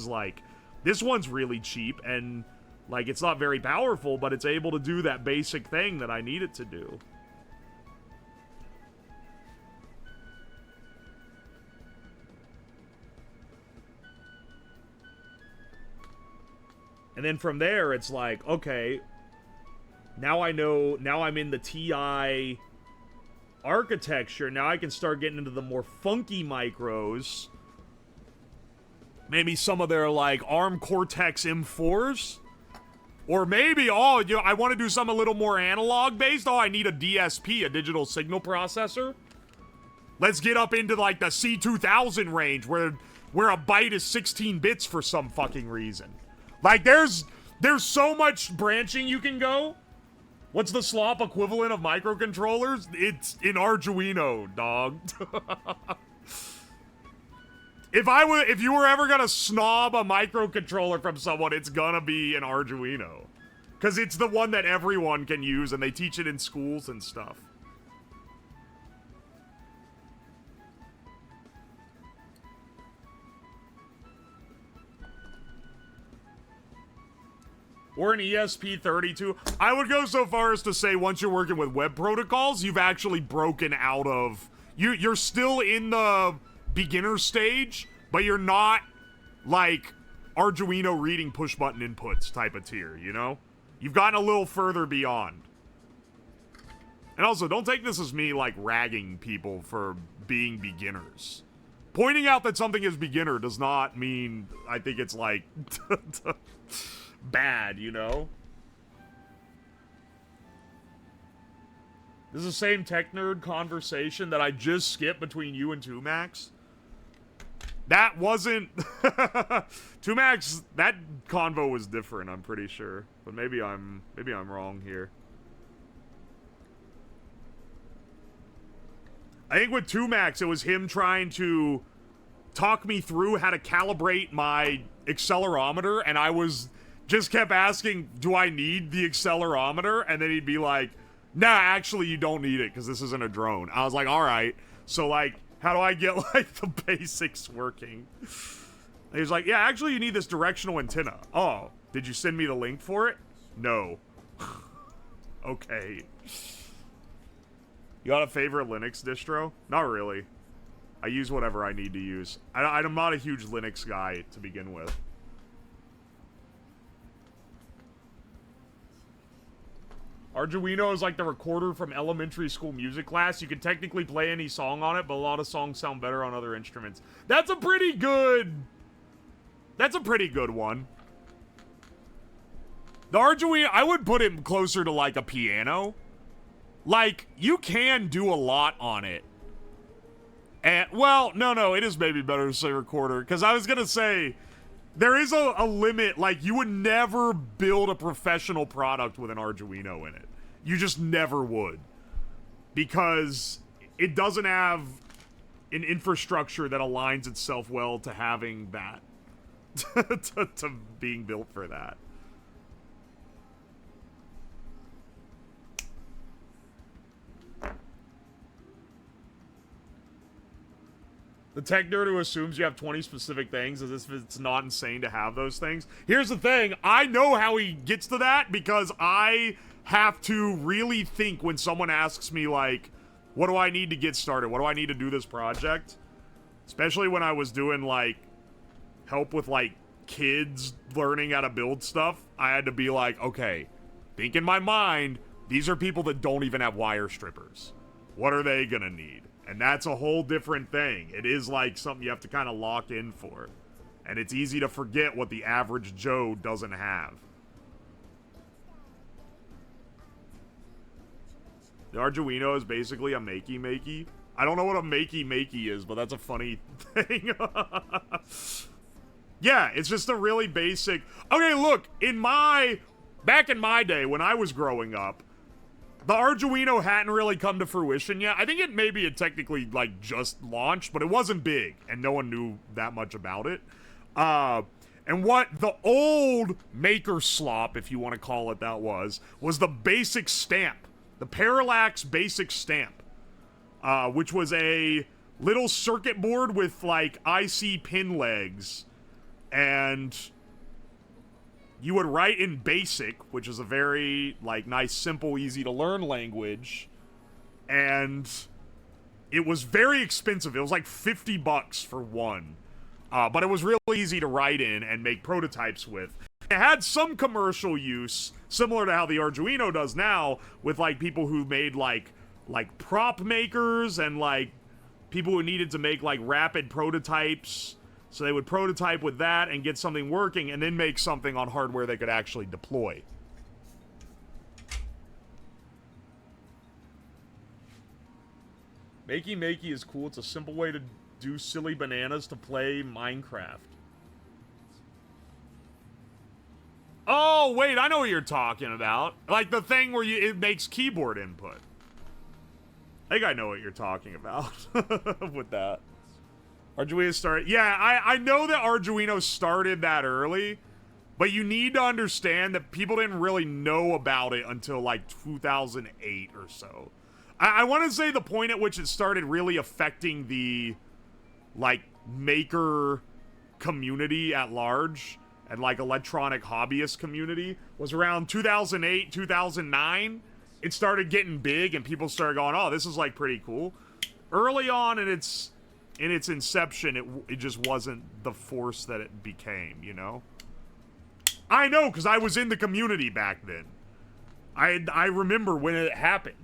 one's really cheap, and like it's not very powerful, but it's able to do that basic thing that I need it to do. And then from there, it's like, okay, now I know, now I'm in the TI architecture. Now I can start getting into the more funky micros. Maybe some of their, like, ARM Cortex M4s. Or maybe, oh, you know, I want to do something a little more analog-based. Oh, I need a DSP, a digital signal processor. Let's get up into, like, the C2000 range, where a byte is 16 bits for some fucking reason. Like, there's so much branching you can go. What's the slop equivalent of microcontrollers? It's an Arduino, dog. If you were ever gonna snob a microcontroller from someone, it's gonna be an Arduino. Because it's the one that everyone can use, and they teach it in schools and stuff. Or an ESP32. I would go so far as to say once you're working with web protocols, you've actually broken out of... You're still in the beginner stage, but you're not, like, Arduino reading push-button inputs type of tier, you know? You've gotten a little further beyond. And also, don't take this as me, like, ragging people for being beginners. Pointing out that something is beginner does not mean I think it's, like... bad, you know? This is the same tech nerd conversation that I just skipped between you and 2Max. That wasn't... 2Max, that convo was different, I'm pretty sure. But maybe I'm wrong here. I think with 2Max, it was him trying to talk me through how to calibrate my accelerometer, and I was... just kept asking, do I need the accelerometer? And then he'd be like, nah, actually, you don't need it, because this isn't a drone. I was like, all right. So, like, how do I get, like, the basics working? And he was like, yeah, actually, you need this directional antenna. Oh, did you send me the link for it? No. Okay. You got a favorite Linux distro? Not really. I use whatever I need to use. I'm not a huge Linux guy to begin with. Arduino is like the recorder from elementary school music class. You can technically play any song on it, but a lot of songs sound better on other instruments. That's a pretty good... That's a pretty good one. The Arduino, I would put it closer to like a piano. Like, you can do a lot on it. And, well, no, it is maybe better to say recorder. Because I was going to say... There is a limit, like, you would never build a professional product with an Arduino in it. You just never would. Because it doesn't have an infrastructure that aligns itself well to having that. to being built for that. The tech nerd who assumes you have 20 specific things as if it's not insane to have those things. Here's the thing. I know how he gets to that because I have to really think when someone asks me, like, what do I need to get started? What do I need to do this project? Especially when I was doing, like, help with, like, kids learning how to build stuff. I had to be like, okay, think in my mind, these are people that don't even have wire strippers. What are they gonna need? And that's a whole different thing. It is like something you have to kind of lock in for. And it's easy to forget what the average Joe doesn't have. The Arduino is basically a makey-makey. I don't know what a makey-makey is, but that's a funny thing. Yeah, it's just a really basic... Okay, look, back in my day, when I was growing up, the Arduino hadn't really come to fruition yet. I think it maybe had technically, like, just launched, but it wasn't big, and no one knew that much about it. And what the old maker slop, if you want to call it that, was the basic stamp. The Parallax basic stamp. Which was a little circuit board with, like, IC pin legs. And you would write in BASIC, which is a very, like, nice, simple, easy-to-learn language. And it was very expensive. It was like $50 for one. But it was real easy to write in and make prototypes with. It had some commercial use, similar to how the Arduino does now, with, like, people who made, like prop makers and, like, people who needed to make, like, rapid prototypes. So they would prototype with that and get something working and then make something on hardware they could actually deploy. Makey is cool. It's a simple way to do silly bananas to play Minecraft. Oh, wait, I know what you're talking about. Like the thing where it makes keyboard input. I think I know what you're talking about with that. Arduino started... Yeah, I know that Arduino started that early, but you need to understand that people didn't really know about it until, like, 2008 or so. I want to say the point at which it started really affecting the, like, maker community at large and, like, electronic hobbyist community was around 2008, 2009. It started getting big and people started going, oh, this is, like, pretty cool. Early on in its inception, it just wasn't the force that it became, you know? I know, because I was in the community back then. I remember when it happened.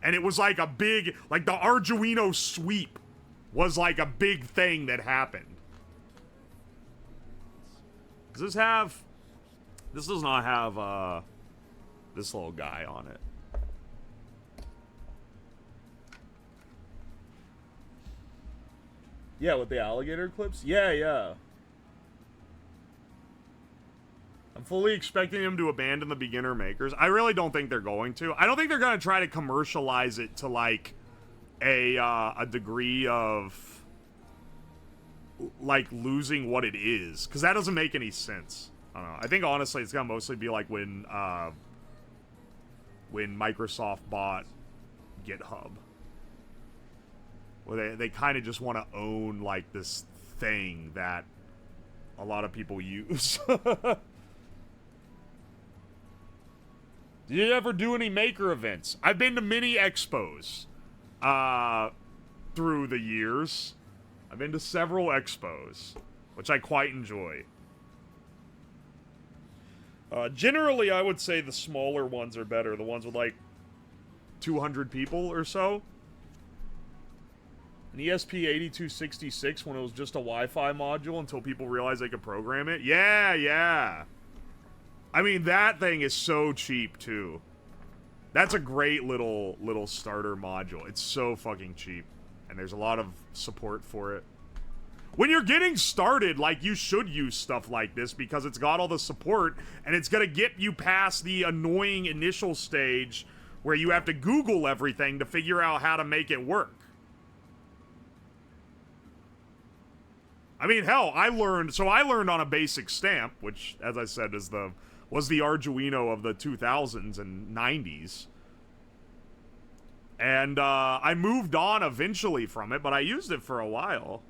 And it was like a big, like the Arduino sweep was like a big thing that happened. Does does not have, this little guy on it. Yeah, with the alligator clips? Yeah. I'm fully expecting them to abandon the beginner makers. I really don't think they're going to. I don't think they're going to try to commercialize it to, like, a degree of, like, losing what it is. Because that doesn't make any sense. I don't know. I think, honestly, it's going to mostly be like when Microsoft bought GitHub. Where they kind of just want to own, like, this thing that a lot of people use. Did you ever do any maker events? I've been to many expos through the years. I've been to several expos, which I quite enjoy. Generally, I would say the smaller ones are better. The ones with, like, 200 people or so. An ESP8266 when it was just a Wi-Fi module until people realized they could program it. Yeah. I mean, that thing is so cheap, too. That's a great little starter module. It's so fucking cheap. And there's a lot of support for it. When you're getting started, like, you should use stuff like this because it's got all the support and it's gonna get you past the annoying initial stage where you have to Google everything to figure out how to make it work. I mean, hell, I learned on a basic stamp, which, as I said, was the Arduino of the 2000s and 90s. And I moved on eventually from it, but I used it for a while.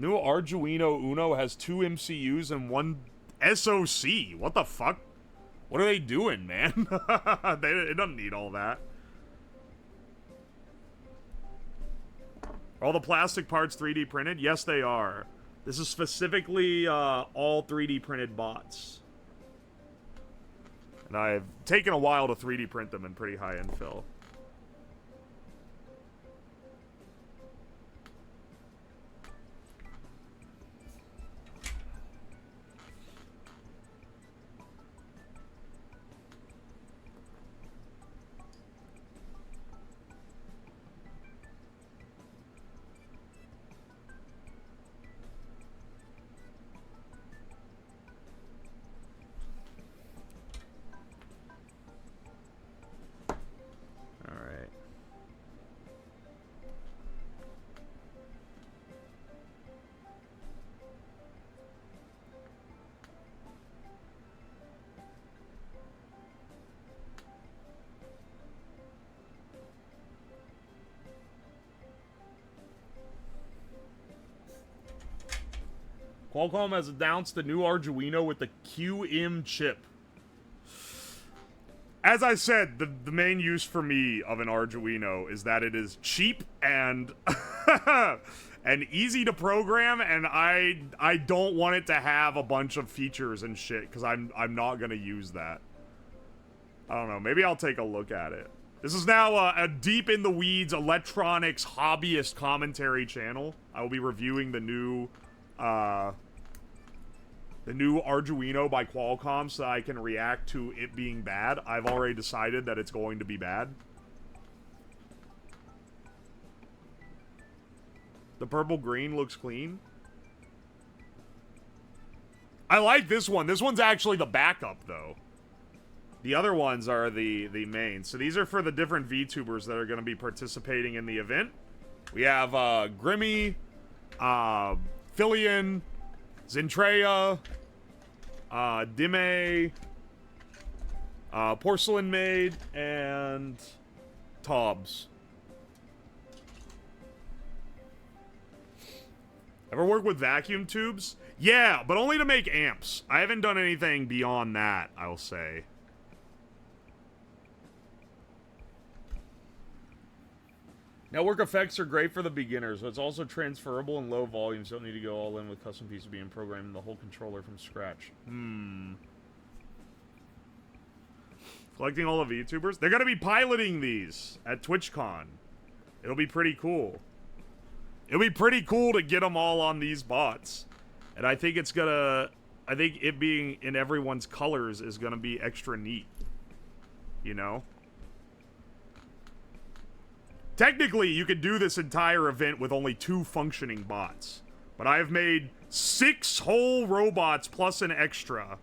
New Arduino Uno has 2 MCUs and 1 SoC. What the fuck? What are they doing, man? It doesn't need all that. All the plastic parts 3D printed? Yes, they are. This is specifically all 3D printed bots. And I've taken a while to 3D print them in pretty high infill. Qualcomm has announced the new Arduino with the QM chip. As I said, the main use for me of an Arduino is that it is cheap and and easy to program, and I don't want it to have a bunch of features and shit because I'm not gonna use that. I don't know. Maybe I'll take a look at it. This is now a deep in the weeds electronics hobbyist commentary channel. I will be reviewing the new Arduino by Qualcomm so I can react to it being bad. I've already decided that it's going to be bad. The purple green looks clean. I like this one. This one's actually the backup, though. The other ones are the main. So these are for the different VTubers that are going to be participating in the event. We have Grimmy, Filian, Zentreya, Dime, Porcelain Maid, and Tobbs. Ever work with vacuum tubes? Yeah, but only to make amps. I haven't done anything beyond that, I'll say. Network effects are great for the beginners, but it's also transferable in low volumes. You don't need to go all in with custom PCB and programming the whole controller from scratch. Collecting all the VTubers? They're gonna be piloting these at TwitchCon. It'll be pretty cool. It'll be pretty cool to get them all on these bots. And I think it's gonna... I think it being in everyone's colors is gonna be extra neat. You know? Technically, you could do this entire event with only 2 functioning bots. But I have made 6 whole robots plus an extra.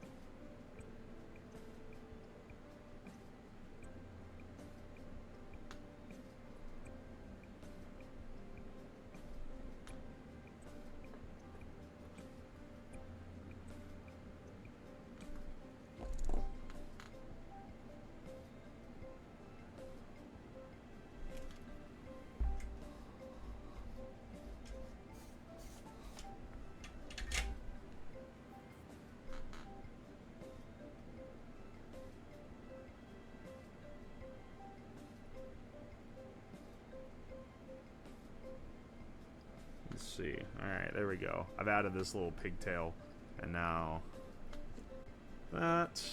See. Alright, there we go. I've added this little pigtail. And now... that.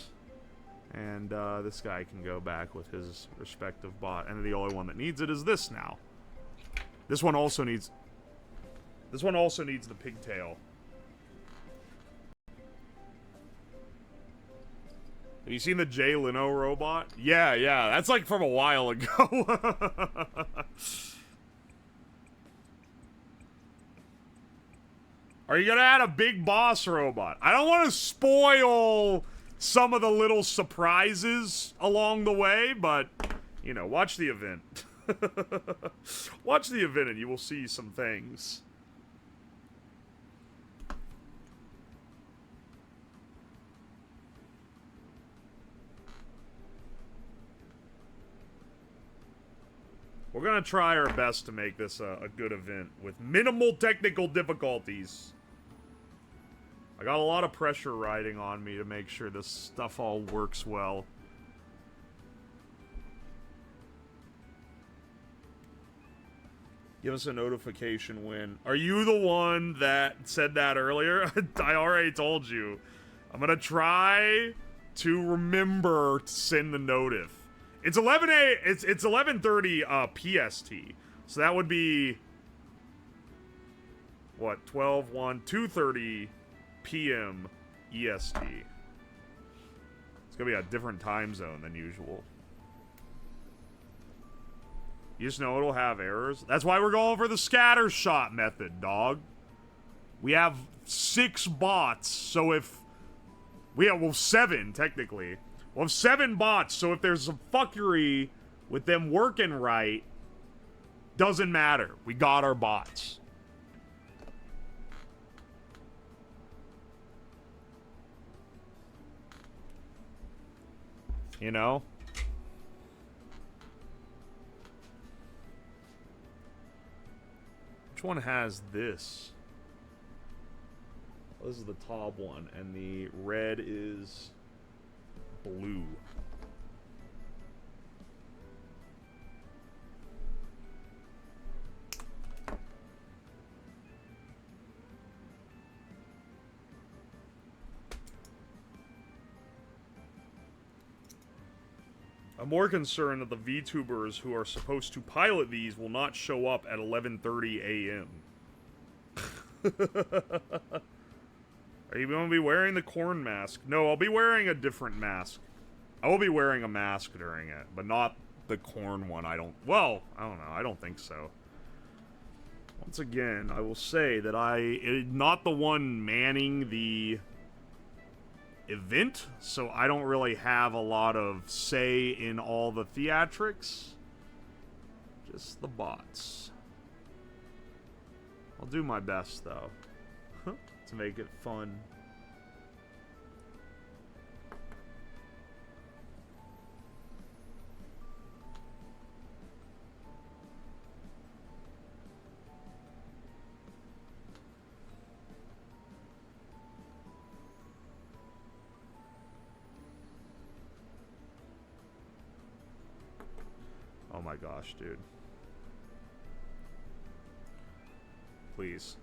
And this guy can go back with his respective bot. And the only one that needs it is this now. This one also needs... this one also needs the pigtail. Have you seen the Jay Leno robot? Yeah, that's like from a while ago. Are you gonna add a big boss robot? I don't want to spoil some of the little surprises along the way, but, you know, watch the event. Watch the event and you will see some things. We're gonna try our best to make this a good event with minimal technical difficulties. I got a lot of pressure riding on me to make sure this stuff all works well. Give us a notification when. Are you the one that said that earlier? I already told you. I'm gonna try to remember to send the notif. It's 11:30 PST. So that would be what? 12, 1, 2:30 PM EST. It's gonna be a different time zone than usual. You just know it'll have errors. That's why we're going for the scatter shot method, dog. We have 6 bots, so if... well, 7, technically. We'll have 7 bots, so if there's some fuckery with them working right, doesn't matter. We got our bots. You know? Which one has this? Oh, this is the top one, and the red is blue. I'm more concerned that the VTubers who are supposed to pilot these will not show up at 11:30 a.m. Are you going to be wearing the corn mask? No, I'll be wearing a different mask. I will be wearing a mask during it, but not the corn one. I don't know. I don't think so. Once again, I will say that I'm not the one manning the event, so I don't really have a lot of say in all the theatrics. Just the bots. I'll do my best, though, to make it fun. Oh my gosh, dude. Please.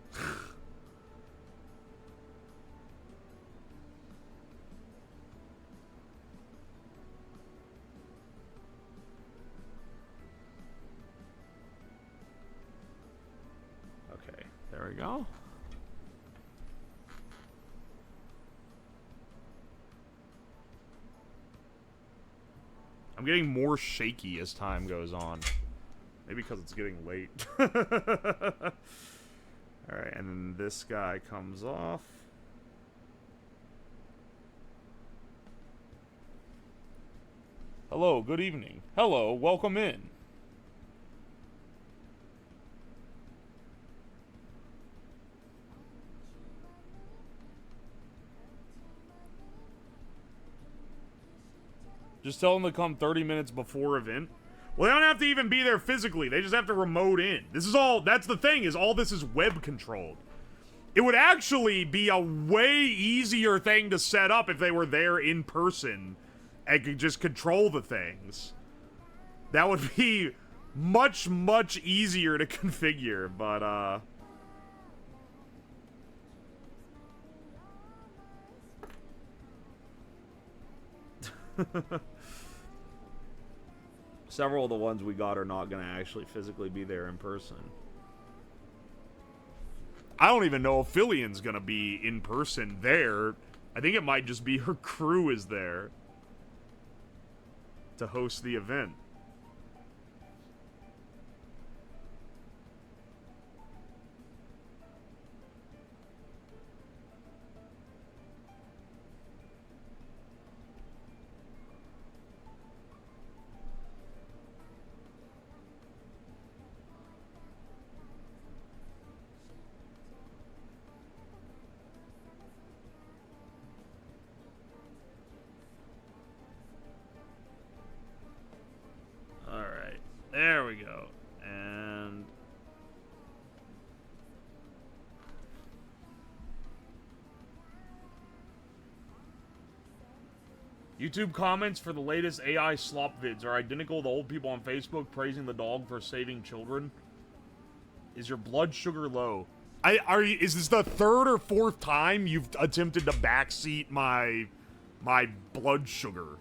Okay, there we go. I'm getting more shaky as time goes on. Maybe because it's getting late. Alright, and then this guy comes off. Hello, good evening. Hello, welcome in. Just tell them to come 30 minutes before event. Well, they don't have to even be there physically. They just have to remote in. This is all, that's the thing, is all this is web controlled. It would actually be a way easier thing to set up if they were there in person and could just control the things. That would be much, much easier to configure, but, several of the ones we got are not going to actually physically be there in person. I don't even know if Fillion's going to be in person there. I think it might just be her crew is there to host the event. There we go. YouTube comments for the latest AI slop vids are identical to old people on Facebook praising the dog for saving children. Is your blood sugar low? Is this the third or fourth time you've attempted to backseat my blood sugar?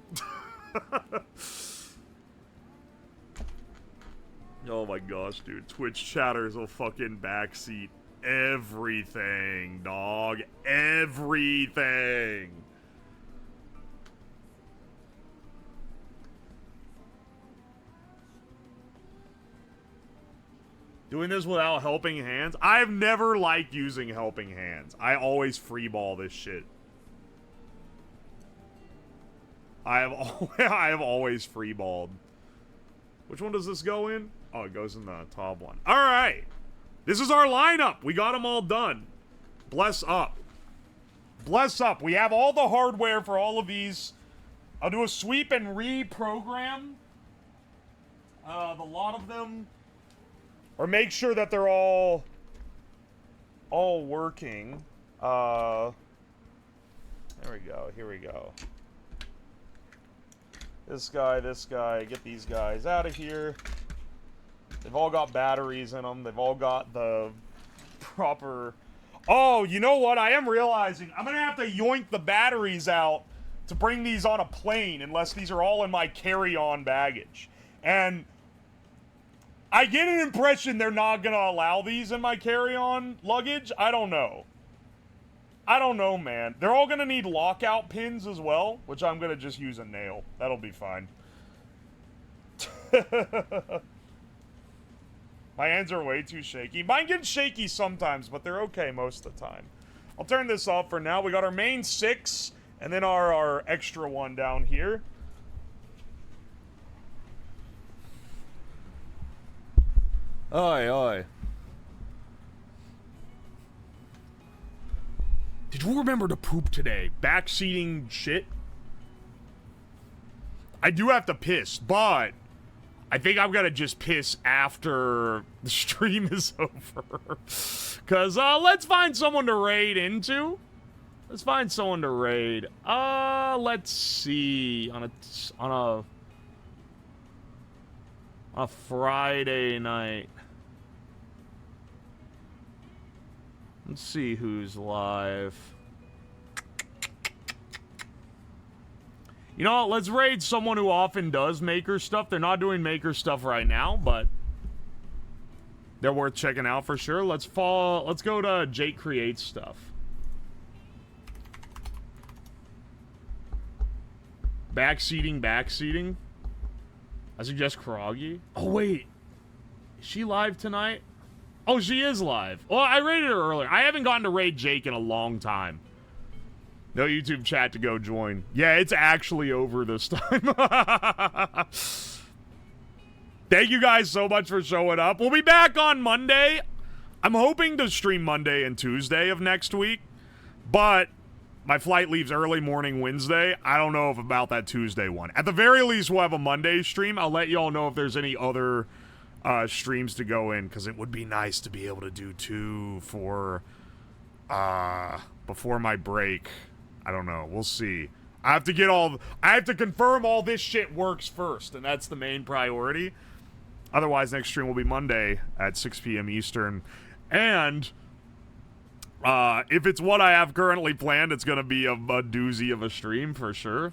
Oh my gosh, dude. Twitch chatters will fucking backseat everything, dog. Everything. Doing this without helping hands? I've never liked using helping hands. I always freeball this shit. I have always freeballed. Which one does this go in? Oh, it goes in the top one. Alright. This is our lineup. We got them all done. Bless up. Bless up. We have all the hardware for all of these. I'll do a sweep and reprogram the lot of them. Or make sure that they're all working. There we go. Here we go. This guy, get these guys out of here. They've all got batteries in them. They've all got the proper... Oh, you know what? I am realizing I'm going to have to yoink the batteries out to bring these on a plane unless these are all in my carry-on baggage. And I get an impression they're not going to allow these in my carry-on luggage. I don't know. I don't know, man. They're all going to need lockout pins as well, which I'm going to just use a nail. That'll be fine. My hands are way too shaky. Mine get shaky sometimes, but they're okay most of the time. I'll turn this off for now. We got our main 6, and then our extra one down here. Oi, oi. Did you remember to poop today? Backseating shit? I do have to piss, but I think I'm gonna just piss after the stream is over. Cause let's find someone to raid into. Let's find someone to raid. Let's see. On a Friday night. Let's see who's live. You know what? Let's raid someone who often does maker stuff. They're not doing maker stuff right now, but they're worth checking out for sure. Let's go to Jake Creates stuff. Backseating. I suggest Kroggy. Oh, wait. Is she live tonight? Oh, she is live. Well, I raided her earlier. I haven't gotten to raid Jake in a long time. No YouTube chat to go join. Yeah, it's actually over this time. Thank you guys so much for showing up. We'll be back on Monday. I'm hoping to stream Monday and Tuesday of next week, but my flight leaves early morning Wednesday. I don't know about that Tuesday one. At the very least, we'll have a Monday stream. I'll let you all know if there's any other streams to go in, because it would be nice to be able to do 2 for before my break. I don't know. We'll see. I have to confirm all this shit works first, and that's the main priority. Otherwise, next stream will be Monday at 6 p.m. Eastern. And if it's what I have currently planned, it's going to be a doozy of a stream for sure.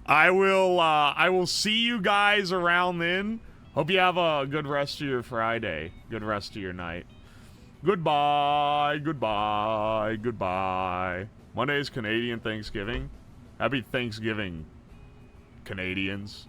I will see you guys around then. Hope you have a good rest of your Friday. Good rest of your night. Goodbye. Monday's Canadian Thanksgiving. Happy Thanksgiving, Canadians.